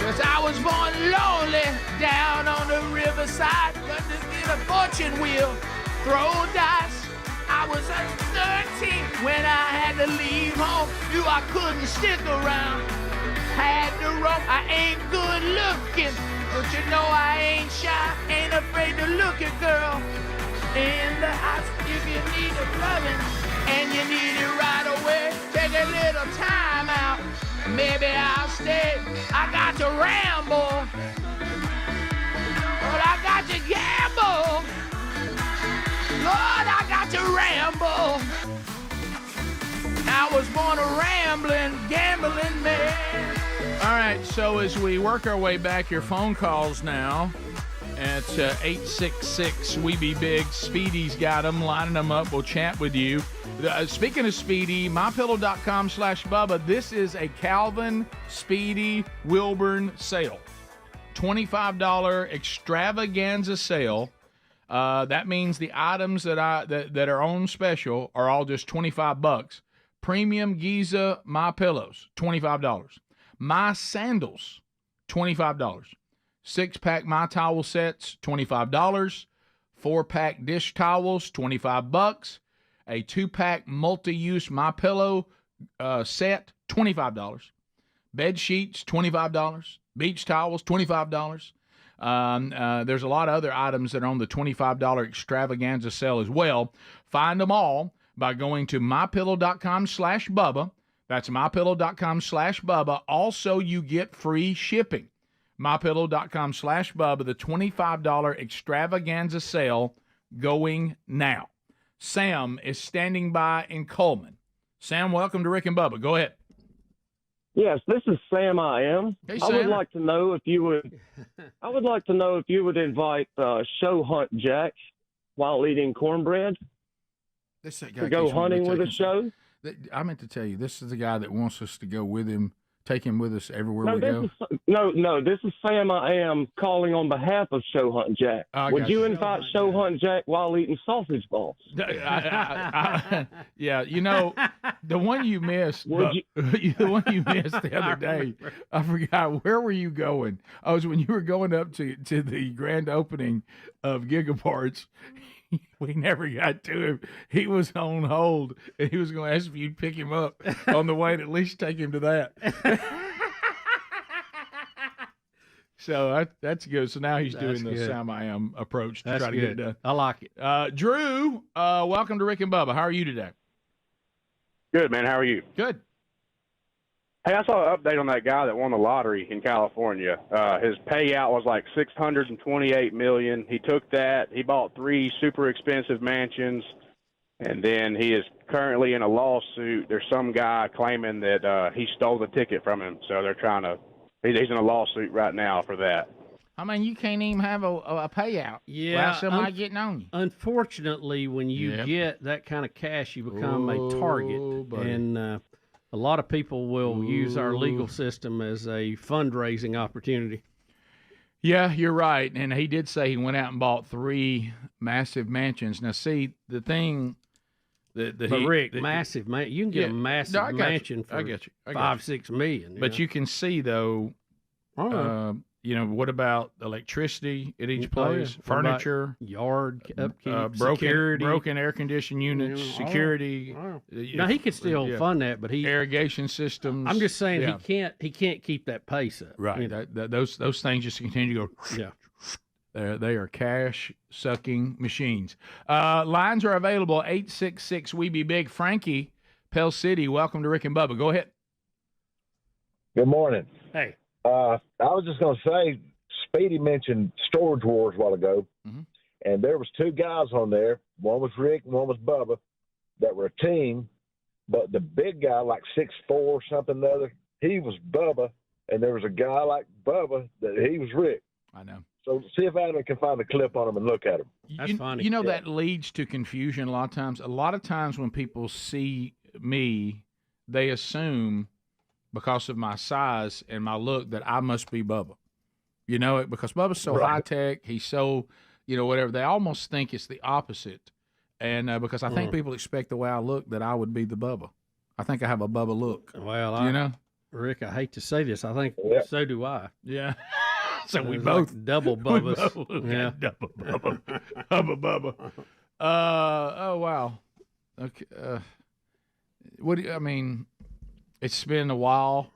'Cause I was born lonely down on the riverside, but to get a fortune wheel, throw dice. I was 13 when I had to leave home. Knew I couldn't stick around. Had to roam. I ain't good looking, but you know I ain't shy. Ain't afraid to look a girl in the eyes. If you need a loving and you need it right away, take a little time out. Maybe I'll stay. I got to ramble, but I got to gamble. Lord, I got to ramble. I was born a rambling, gambling man. All right, so as we work our way back, your phone calls now at 866-WE-BE-BIG. Speedy's got them, lining them up. We'll chat with you. Speaking of Speedy, mypillow.com/Bubba, this is a Calvin Speedy Wilburn sale. $25 extravaganza sale. That means the items that are on special are all just $25. Premium Giza My Pillows, $25. My Sandals, $25. 6-pack My Towel sets, $25. 4-pack dish towels, $25. A 2-pack multi-use MyPillow set, $25. Bed sheets, $25. Beach towels, $25. There's a lot of other items that are on the $25 extravaganza sale as well. Find them all by going to mypillow.com/Bubba. That's mypillow.com/Bubba. Also, you get free shipping. mypillow.com/Bubba, the $25 extravaganza sale going now. Sam is standing by in Coleman. Sam, welcome to Rick and Bubba. Go ahead. Yes, this is Sam. I am. Hey, I would Sam. like to know if you would. I would like to know if you would invite Show Hunt Jack while eating cornbread to go hunting with a show. I meant to tell you, this is the guy that wants us to go with him, take him with us everywhere No, we go. this is Sam. I am calling on behalf of Show Hunt Jack. I Would got you you. invite Show Hunt Jack while eating sausage balls? Yeah, you know, the one you missed, the one you missed the other day, I forgot. Where were you going? Oh, it was when you were going up to the grand opening of Gigaparts. We never got to him. He was on hold, and he was going to ask if you'd pick him up on the way and at least take him to that. So that's good. So now he's doing the Sam I Am approach to try to get it done. I like it. Drew, welcome to Rick and Bubba. How are you today? Good, man. How are you? Good. Hey, I saw an update on that guy that won the lottery in California. His payout was like $628 million. He took that. He bought 3 super expensive mansions, and then he is currently in a lawsuit. There's some guy claiming that he stole the ticket from him, so they're trying to. He's in a lawsuit right now for that. I mean, you can't even have a payout without somebody getting on you. Unfortunately, when you get that kind of cash, you become a target, buddy. and a lot of people will use our legal system as a fundraising opportunity. Yeah, you're right. And he did say he went out and bought 3 massive mansions. Now, see, the thing that Rick, massive man, you can get a massive mansion for I get you. $5-6 million. But you can see though, what about electricity at each place, furniture, yard upkeep, broken air conditioning units, security. Now he could still fund that, but irrigation systems. I'm just saying he can't keep that pace up. Right. You know? Those things just continue to go. Yeah. They are cash-sucking machines. Lines are available, 866-WE-BE-BIG. Frankie, Pell City, welcome to Rick and Bubba. Go ahead. Good morning. Hey. I was just going to say, Speedy mentioned Storage Wars a while ago, and there was 2 guys on there. One was Rick and one was Bubba that were a team, but the big guy, like 6'4", something or other, he was Bubba, and there was a guy like Bubba that he was Rick. I know. So see if Adam can find a clip on him and look at him. That's funny. You know, that leads to confusion a lot of times. A lot of times when people see me, they assume because of my size and my look that I must be Bubba. You know it because Bubba's so high tech. He's so, whatever. They almost think it's the opposite. And because I think people expect the way I look that I would be the Bubba. I think I have a Bubba look. Well, Rick, I hate to say this. I think so do I. Yeah. So we It's both like double Bubbas. Double Bubba. Hubba Bubba. Oh wow. Okay. What do you, I mean? It's been a while.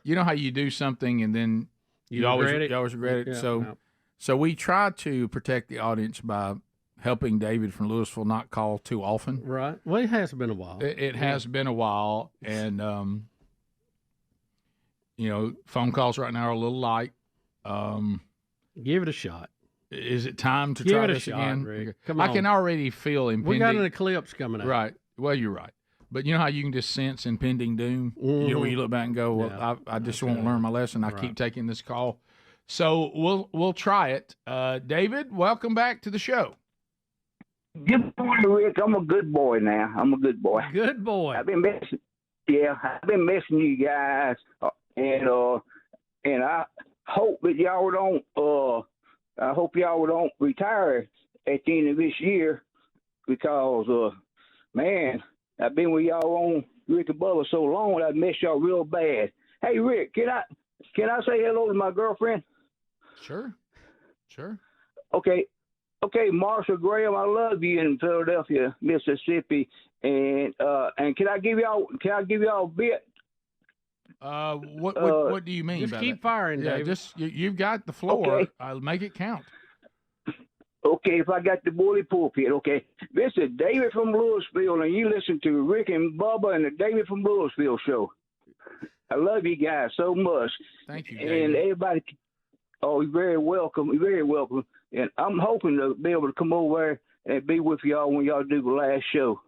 You know how you do something and then you always regret it. Yeah, so we try to protect the audience by helping David from Louisville not call too often. Right. Well, it has been a while. It has been a while, and phone calls right now are a little light. Give it a shot. Is it time to Give try it a this shot, again? Rick. Come on. I can already feel impending. We got an eclipse coming out. Right. Well, you're right. But you know how you can just sense impending doom? You know, when you look back and go, well, I just won't learn my lesson. I keep taking this call. So we'll try it. David, welcome back to the show. Good morning, Rick. I'm a good boy now. I'm a good boy. Good boy. I've been missing you guys, and I hope that y'all don't retire at the end of this year because man, I've been with y'all on Rick and Bubba so long I've missed y'all real bad. Hey Rick, can I say hello to my girlfriend? Sure. Okay. Okay, Marshall Graham, I love you in Philadelphia, Mississippi, and can I give y'all a bit? What do you mean? Just by keep that? firing, Yeah, David. just you've got the floor. Okay. I'll make it count. Okay, if I got the bully pulpit, okay. This is David from Louisville, and you listen to Rick and Bubba and the David from Louisville show. I love you guys so much. Thank you, David. And everybody, oh, you're very welcome. You're very welcome. And I'm hoping to be able to come over there and be with y'all when y'all do the last show.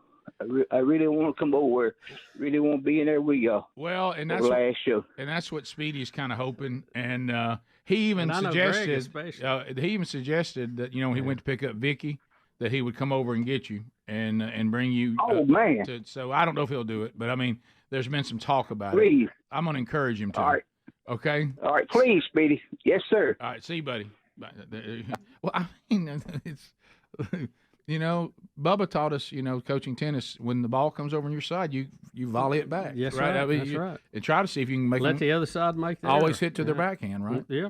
I really want to come over. Really want to be in there with y'all. Well, and that's the last show. And that's what Speedy's kind of hoping. And he even And I know Greg suggested. He even suggested that he went to pick up Vicky, that he would come over and get you and bring you. Oh man! So I don't know if he'll do it, but I mean, there's been some talk about Please. it. I'm gonna encourage him to. All right. Okay. All right, please, Speedy. Yes, sir. All right, see you, buddy. Well, I mean, it's. Bubba taught us, coaching tennis, when the ball comes over on your side, you volley it back. Yes, right. I mean, that's right. And try to see if you can make Let the other side make the always error. hit to their backhand, right? Yeah.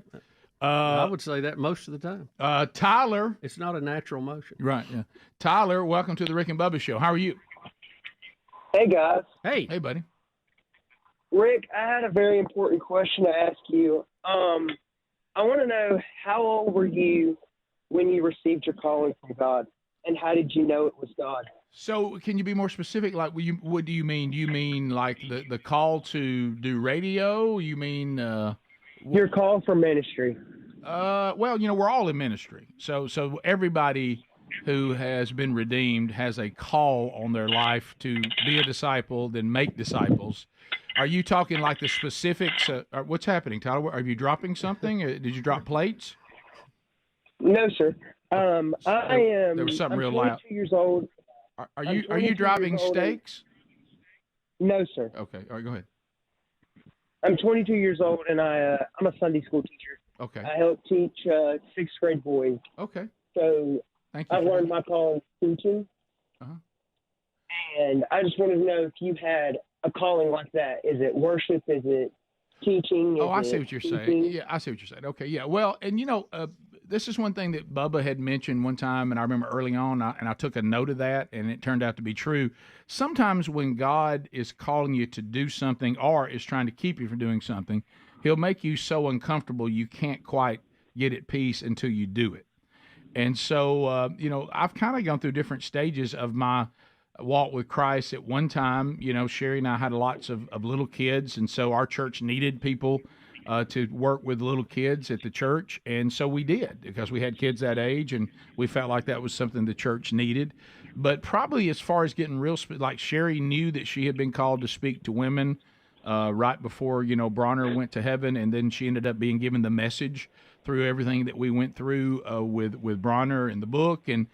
I would say that most of the time. Tyler. It's not a natural motion. Right, yeah. Tyler, welcome to the Rick and Bubba Show. How are you? Hey, guys. Hey, buddy. Rick, I had a very important question to ask you. I want to know, how old were you when you received your calling from God? And how did you know it was God? So, can you be more specific? Like, what do you mean? Do you mean like the call to do radio? You mean your call for ministry? Well, we're all in ministry. So everybody who has been redeemed has a call on their life to be a disciple, then make disciples. Are you talking like the specifics? What's happening, Tyler? Are you dropping something? Did you drop plates? No, sir. I am. There was something I'm real 22 loud. years old. Are you driving steaks? No, sir. Okay. All right. Go ahead. I'm 22 years old, and I'm a Sunday school teacher. Okay. I help teach sixth grade boys. Okay. So Thank you. I've learned my calling teaching. Uh-huh. And I just wanted to know if you had a calling like that. Is it worship? Is it teaching? Oh, I see what you're saying. Yeah, I see what you're saying. Okay, yeah. Well, and this is one thing that Bubba had mentioned one time, and I remember early on, and I took a note of that, and it turned out to be true. Sometimes when God is calling you to do something or is trying to keep you from doing something, he'll make you so uncomfortable you can't quite get at peace until you do it. And so, I've kind of gone through different stages of my walk with Christ. At one time, Sherry and I had lots of little kids, and so our church needed people to work with little kids at the church, and so we did, because we had kids that age, and we felt like that was something the church needed. But probably as far as getting real, like Sherry knew that she had been called to speak to women right before, Bronner went to heaven, and then she ended up being given the message through everything that we went through with Bronner in the book, and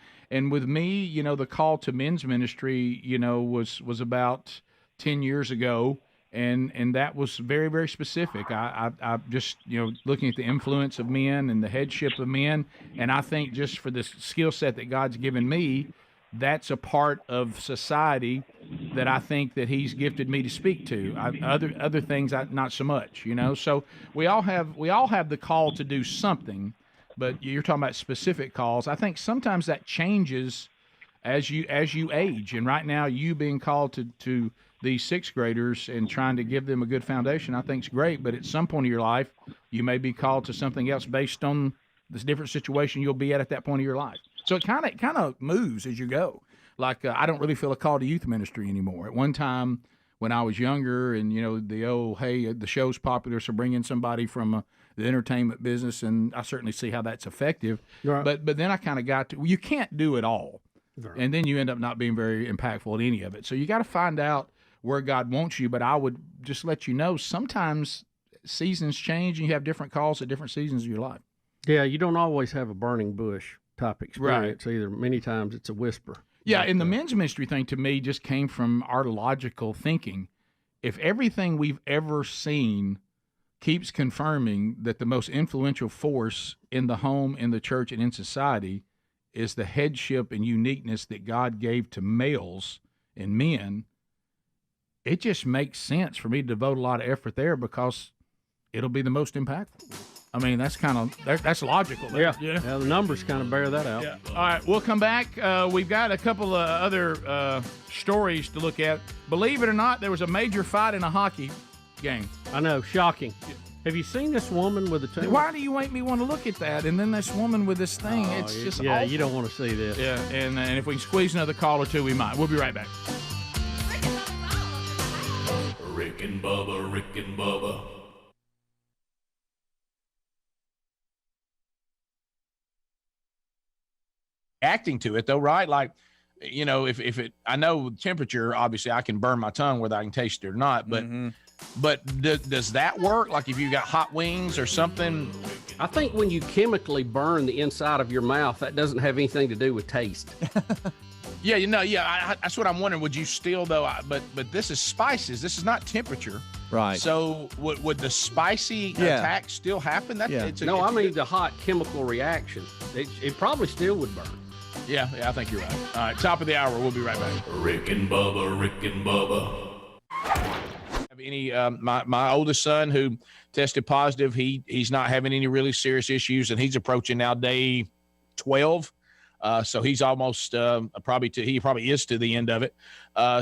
with me, the call to men's ministry, was about 10 years ago. And that was very, very specific. I just, looking at the influence of men and the headship of men, and I think just for the skill set that God's given me, that's a part of society that I think that he's gifted me to speak to. Other things, not so much, So we all have the call to do something, but you're talking about specific calls. I think sometimes that changes as you age. And right now, you being called to these sixth graders and trying to give them a good foundation, I think is great. But at some point of your life, you may be called to something else based on this different situation you'll be at that point of your life. So it kind of moves as you go. Like I don't really feel a call to youth ministry anymore. At one time when I was younger, and the show's popular, so bring in somebody from the entertainment business, and I certainly see how that's effective. Right. But then I kind of got to, you can't do it all, right. And then you end up not being very impactful at any of it. So you got to find out where God wants you. But I would just let you know, sometimes seasons change, and you have different calls at different seasons of your life. Yeah, you don't always have a burning bush type experience either. Many times it's a whisper. Yeah, and the men's ministry thing to me just came from our logical thinking. If everything we've ever seen keeps confirming that the most influential force in the home, in the church, and in society is the headship and uniqueness that God gave to males and men, it just makes sense for me to devote a lot of effort there, because it'll be the most impactful. I mean, that's logical. Yeah. The numbers kind of bear that out. Yeah. All right, we'll come back. We've got a couple of other stories to look at. Believe it or not, there was a major fight in a hockey game. I know, shocking. Have you seen this woman with the tumor? Why do you make me want to look at that? And then this woman with this thing, it's just awful. You don't want to see this. Yeah, and if we can squeeze another call or two, we might. We'll be right back. Rick and Bubba, Rick and Bubba. Acting to it though, right? Like, you know, if it, I know temperature, obviously I can burn my tongue whether I can taste it or not, but does that work? Like if you got hot wings or something? I think when you chemically burn the inside of your mouth, that doesn't have anything to do with taste. That's what I'm wondering. Would you still though? But this is spices. This is not temperature. Right. So would the spicy attack still happen? I mean the hot chemical reaction. It probably still would burn. Yeah, I think you're right. All right, top of the hour. We'll be right back. Rick and Bubba, Rick and Bubba. Have any my oldest son who tested positive? He's not having any really serious issues, and he's approaching now day 12. So he's almost he probably is to the end of it.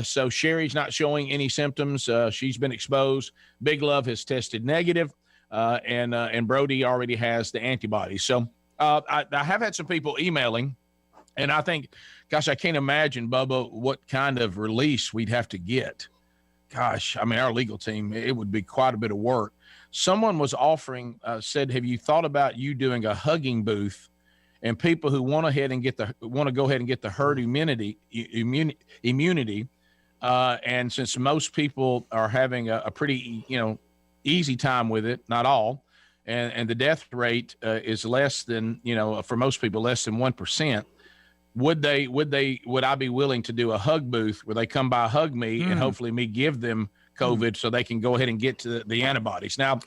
So Sherry's not showing any symptoms. She's been exposed. Big Love has tested negative, and Brody already has the antibodies. So I have had some people emailing. And I think, gosh, I can't imagine, Bubba, what kind of release we'd have to get. Gosh, I mean, our legal team, it would be quite a bit of work. Someone was offering, said, have you thought about you doing a hugging booth and people who want to go ahead and get the herd immunity. And since most people are having a pretty, easy time with it, not all, and the death rate is less than, for most people, less than 1%. Would I be willing to do a hug booth where they come by, hug me, and hopefully me give them COVID so they can go ahead and get to the antibodies? Now,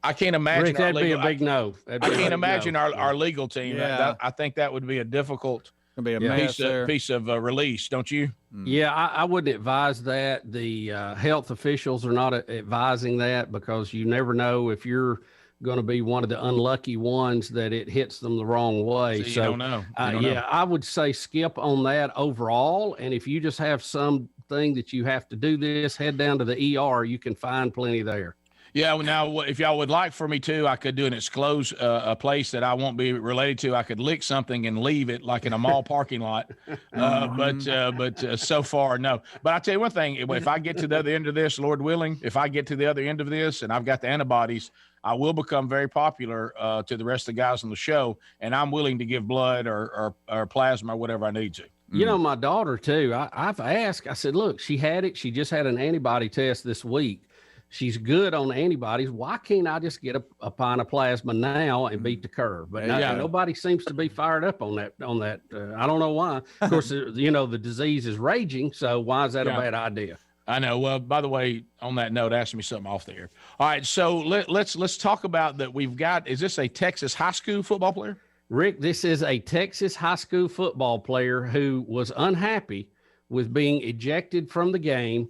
I can't imagine. Rick, that'd be a big no. I can't imagine our legal team. Yeah. I think that would be a difficult piece of release, don't you? Yeah, I wouldn't advise that. The health officials are not advising that because you never know if you're going to be one of the unlucky ones that it hits them the wrong way. So you don't know. I would say skip on that overall. And if you just have something that you have to do this, head down to the ER. You can find plenty there. Yeah. Well, now, if y'all would like for me to, I could do an exclose a place that I won't be related to. I could lick something and leave it like in a mall parking lot. But so far, no. But I'll tell you one thing. If I get to the other end of this, Lord willing, if I get to the other end of this and I've got the antibodies, I will become very popular to the rest of the guys on the show, and I'm willing to give blood or plasma or whatever I need to. My daughter too, I've asked, I said, look, she had it. She just had an antibody test this week. She's good on antibodies. Why can't I just get a pint of plasma now and beat the curve? But nobody seems to be fired up on that. I don't know why. Of course, the disease is raging. So why is that a bad idea? I know. Well, by the way, on that note, ask me something off the air. All right, so let's talk about that. We've got. Is this a Texas high school football player? Rick, this is a Texas high school football player who was unhappy with being ejected from the game.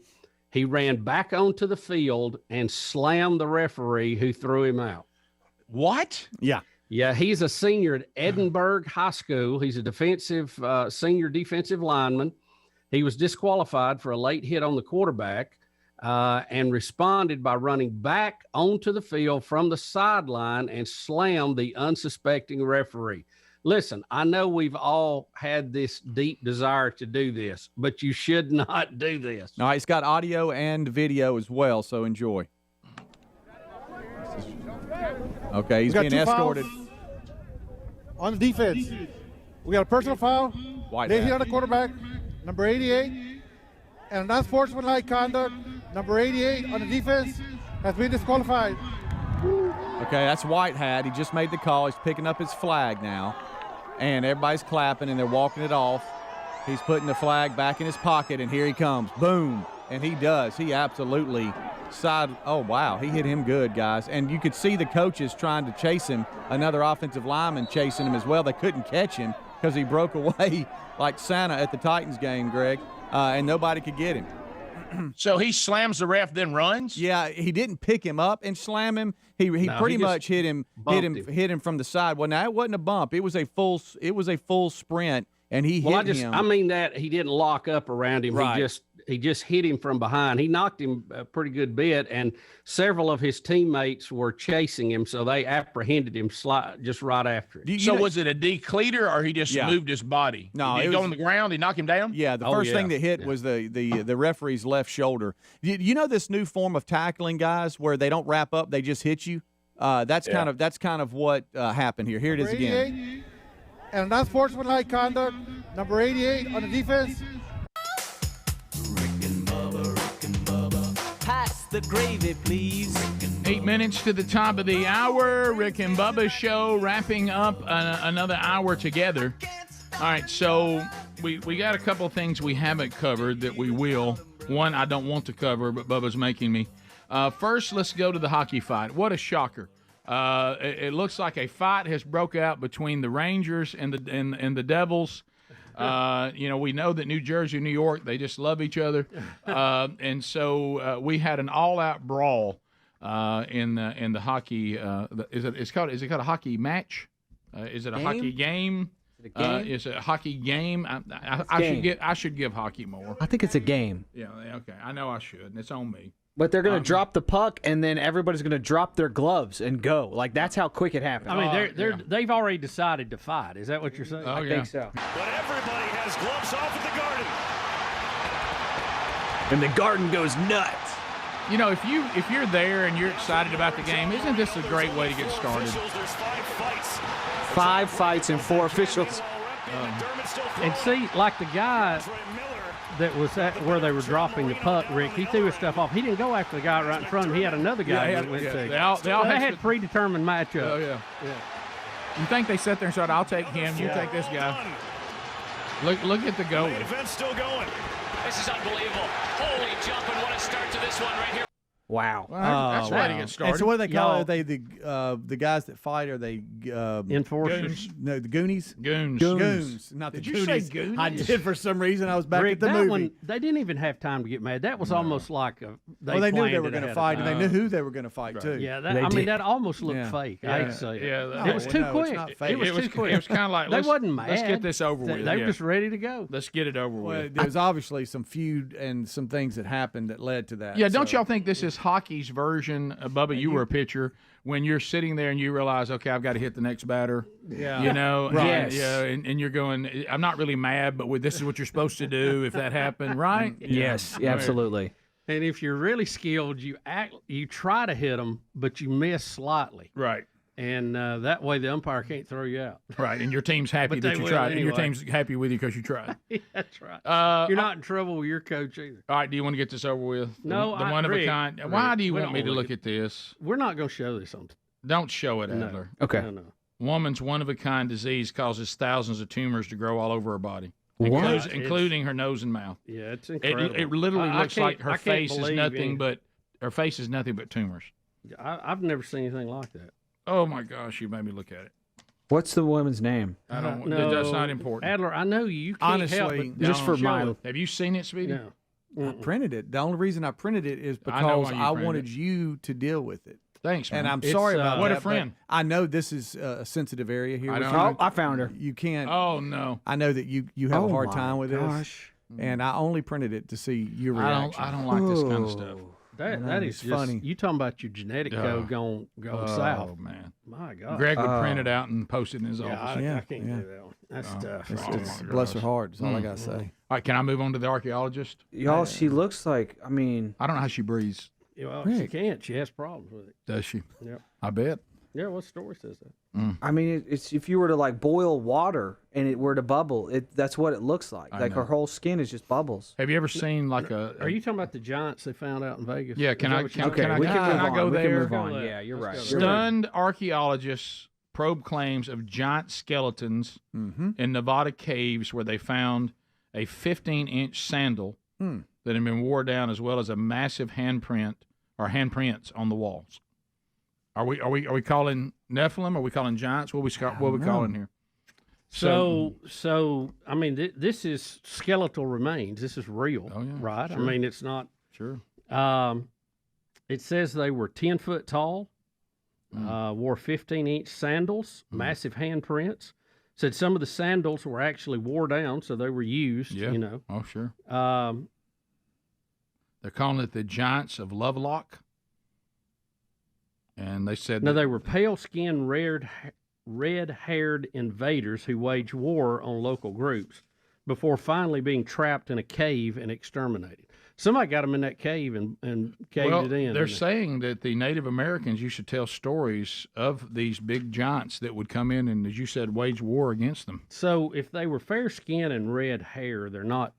He ran back onto the field and slammed the referee who threw him out. What? Yeah. Yeah, he's a senior at Edinburgh High School. He's a senior defensive lineman. He was disqualified for a late hit on the quarterback and responded by running back onto the field from the sideline and slammed the unsuspecting referee. Listen, I know we've all had this deep desire to do this, but you should not do this. All right, it's got audio and video as well, so enjoy. Okay, he's being escorted. On the defense, we got a personal foul. They hit on the quarterback, number 88, and unsportsmanlike conduct, number 88 on the defense, has been disqualified. Okay, that's Whitehat. He just made the call. He's picking up his flag now, and everybody's clapping, and they're walking it off. He's putting the flag back in his pocket, and here he comes. Boom. And he does. He absolutely oh, wow. He hit him good, guys. And you could see the coaches trying to chase him, another offensive lineman chasing him as well. They couldn't catch him because he broke away like Santa at the Titans game, Greg, and nobody could get him. So he slams the ref, then runs. Yeah, he didn't pick him up and slam him. He pretty much hit him from the side. Well, now it wasn't a bump. It was a full sprint, and he hit him. I mean that he didn't lock up around him. Right. He just hit him from behind. He knocked him a pretty good bit, and several of his teammates were chasing him, so they apprehended him just right after it. So was it a decleater, or he just moved his body? No, Did he it go was- on the ground? He knock him down? Yeah, the first thing that hit was the referee's left shoulder. You know this new form of tackling, guys, where they don't wrap up, they just hit you. That's kind of what happened here. Here it is Number again. 88, and unsportsmanlike conduct. Number 88 on the defense. Pass the gravy, please. 8 minutes to the top of the hour. Rick and Bubba show wrapping up another hour together. All right, so we got a couple things we haven't covered that we will. One I don't want to cover, but Bubba's making me. First, let's go to the hockey fight. What a shocker. It looks like a fight has broke out between the Rangers and the Devils. We know that New Jersey and New York, they just love each other. And so we had an all-out brawl in the hockey. Is it called a hockey match? Is it a hockey game? Is it a hockey game? I should give hockey more. I think it's a game. Yeah, okay. I know I should, and it's on me. But they're going to drop the puck, and then everybody's going to drop their gloves and go. Like, that's how quick it happened. I mean, they've already decided to fight. Is that what you're saying? I think so. But everybody has gloves off at the Garden. And the Garden goes nuts. You know, if you're there and you're excited about the game, isn't this a great way to get started? There's 5 fights. 5 fights and 4 officials. And see, like the guy that was at where they were dropping the puck, Rick, he threw his stuff off. He didn't go after the guy right in front of him. He had another guy that went to. They all had predetermined matchups. Oh, yeah. You think they sat there and said, I'll take him, you take this guy. Look at the goal. The event's still going. This is unbelievable. Holy jumping, what a start to this one right here. Wow. That's the way to get started. And so what do they call it? Are they the guys that fight? Are they enforcers? No, the Goonies. Goons. Not the Did you Goonies. say Goonies? I did for some reason. I was back Rick, at the that movie. one, they didn't even have time to get mad. That was almost like they knew they were going to fight, and they knew who they were going to fight too. Yeah, that almost looked fake. I hate to say it. Yeah, it was too quick. It's not It fake. was too quick. It was kind of like they wasn't mad. Let's get this over with. They were just ready to go. Let's get it over Well, with. there was obviously some feud and some things that happened that led to that. Yeah, don't y'all think this is hockey's version? Bubba, you were a pitcher. When you're sitting there and you realize, okay, I've got to hit the next batter. Yeah. You know, Right. and you're going, I'm not really mad, but this is what you're supposed to do if that happened, right? Yes, absolutely. And if you're really skilled, you try to hit them, but you miss slightly. Right. And that way the umpire can't throw you out. Right, and your team's happy But that they you will tried, and your anyway. team's happy with you because you tried. That's right. You're not in trouble with your coach either. All right, do you want to get this over with? No, the one of a kind. Why do you want me to look at this? We're not going to show this on. Don't show it, No. Adler. Okay. No. Woman's one-of-a-kind disease causes thousands of tumors to grow all over her body, What? including her nose and mouth. Yeah, it's incredible. It literally I looks like can't- her I can't face is believe nothing any- but tumors. I've never seen anything like that. Oh my gosh, you made me look at it. What's the woman's name? I don't. No, That's not important. Adler, I know you. You can't help Honestly, but just for show my- it. Have you seen it, Speedy? No. I printed it. The only reason I printed it is I know because why you I printed wanted it. you to deal with it. Thanks, man. And I'm It's, sorry about what that. a friend. but I know this is a sensitive area here. I with know. you. I found her. You can't. Oh no. I know that you have a hard my time with this, gosh. and I only printed it to see your reaction. I don't like this kind of stuff. That is it's just, funny. You talking about your genetic code going south? Oh man. My God. Greg would print it out and post it in his Yeah, office. I can't do that one. That's tough. It's bless her heart. That's all I gotta say. All right, can I move on to the archaeologist? Y'all, she looks like, I mean, I don't know how she breathes. Well, Rick. she can't. She has problems with it. Does she? Yep. I bet. Yeah, what story says that? I mean, it's if you were to like boil water and it were to bubble, that's what it looks like. I Like know. her whole skin is just bubbles. Have you ever seen like a? Are you talking about the giants they found out in Vegas? Yeah, Is can that I- what can- you're Okay, talking we about? can move I on. go We can there? move on. Let's go Yeah, you're right. Let's go. Stunned archaeologists probe claims of giant skeletons in Nevada caves where they found a 15-inch sandal that had been worn down, as well as a massive handprint or handprints on the walls. Are we calling Nephilim? Are we calling giants? What we calling here? So I mean, this is skeletal remains. This is real, right? sure. I mean, it's not. Sure. It says they were 10 foot tall, wore 15-inch sandals, massive handprints. Said some of the sandals were actually wore down, so they were used. Yeah. You know. Oh, sure. They're calling it the Giants of Lovelock. And they said they were pale-skinned, red-haired invaders who waged war on local groups before finally being trapped in a cave and exterminated. Somebody got them in that cave and caved it in. They're saying that the Native Americans used to tell stories of these big giants that would come in and, as you said, wage war against them. So if they were fair-skinned and red hair, they're not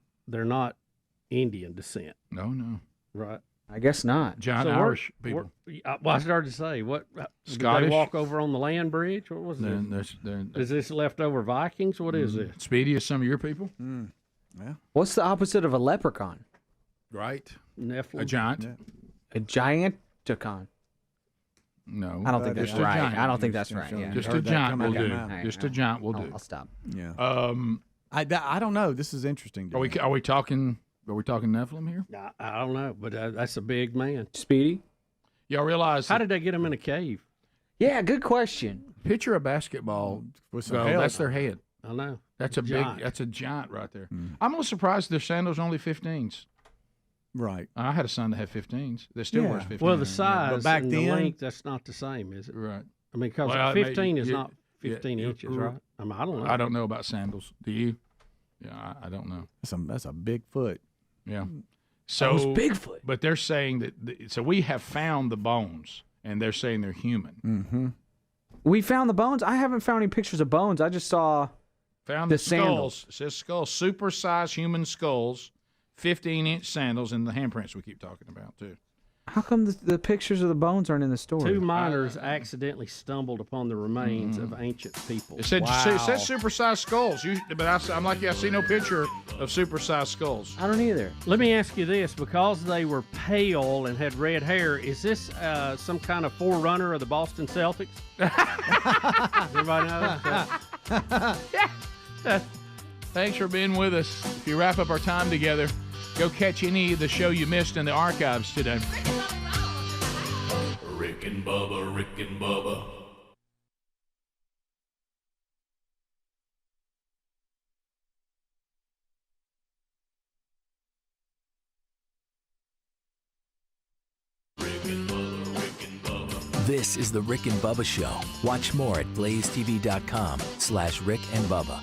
Indian descent. No. Right. I guess not. Giant Irish people. Well, I started to say, what? Scottish? Did they walk over on the land bridge? What was this? Is this leftover Vikings? What is this? Speedy as some of your people? Yeah. What's the opposite of a leprechaun? Right. Nephilim. A giant. Yeah. A giantacon. No. I don't think that's just a right. giant. I don't think that's right. Yeah. Just a giant will do. Right, Just a giant will do. I'll stop. Yeah. I don't know. This is interesting. Are we talking Nephilim here? I don't know, but that's a big man. Speedy? Y'all realize how did they get him in a cave? Yeah, good question. Picture a basketball. With some That's their head. I know. That's a giant. That's a giant right there. I'm a little surprised their sandals are only 15s. Right. I had a son that had 15s. That still wears 15s. Well, the size But back and then, the length, that's not the same, is it? Right. I mean, because 15 is not 15 inches, right? I mean, I don't know. I don't know about sandals. Do you? Yeah, I don't know. That's a big foot. Yeah. So Bigfoot. But they're saying that. So we have found the bones, and they're saying they're human. Mm-hmm. We found the bones. I haven't found any pictures of bones. I just saw the sandals. Skulls. It says skulls, super-sized human skulls, 15-inch sandals, and the handprints we keep talking about too. How come the pictures of the bones aren't in the story? Two miners accidentally stumbled upon the remains of ancient people. It said supersized skulls. I'm like, I see no picture of supersized skulls. I don't either. Let me ask you this: because they were pale and had red hair, is this some kind of forerunner of the Boston Celtics? Does everybody know that? Thanks for being with us. If you wrap up our time together, go catch any of the show you missed in the archives today. Rick and Bubba, Rick and Bubba. This is the Rick and Bubba Show. Watch more at blazetv.com/Rick and Bubba.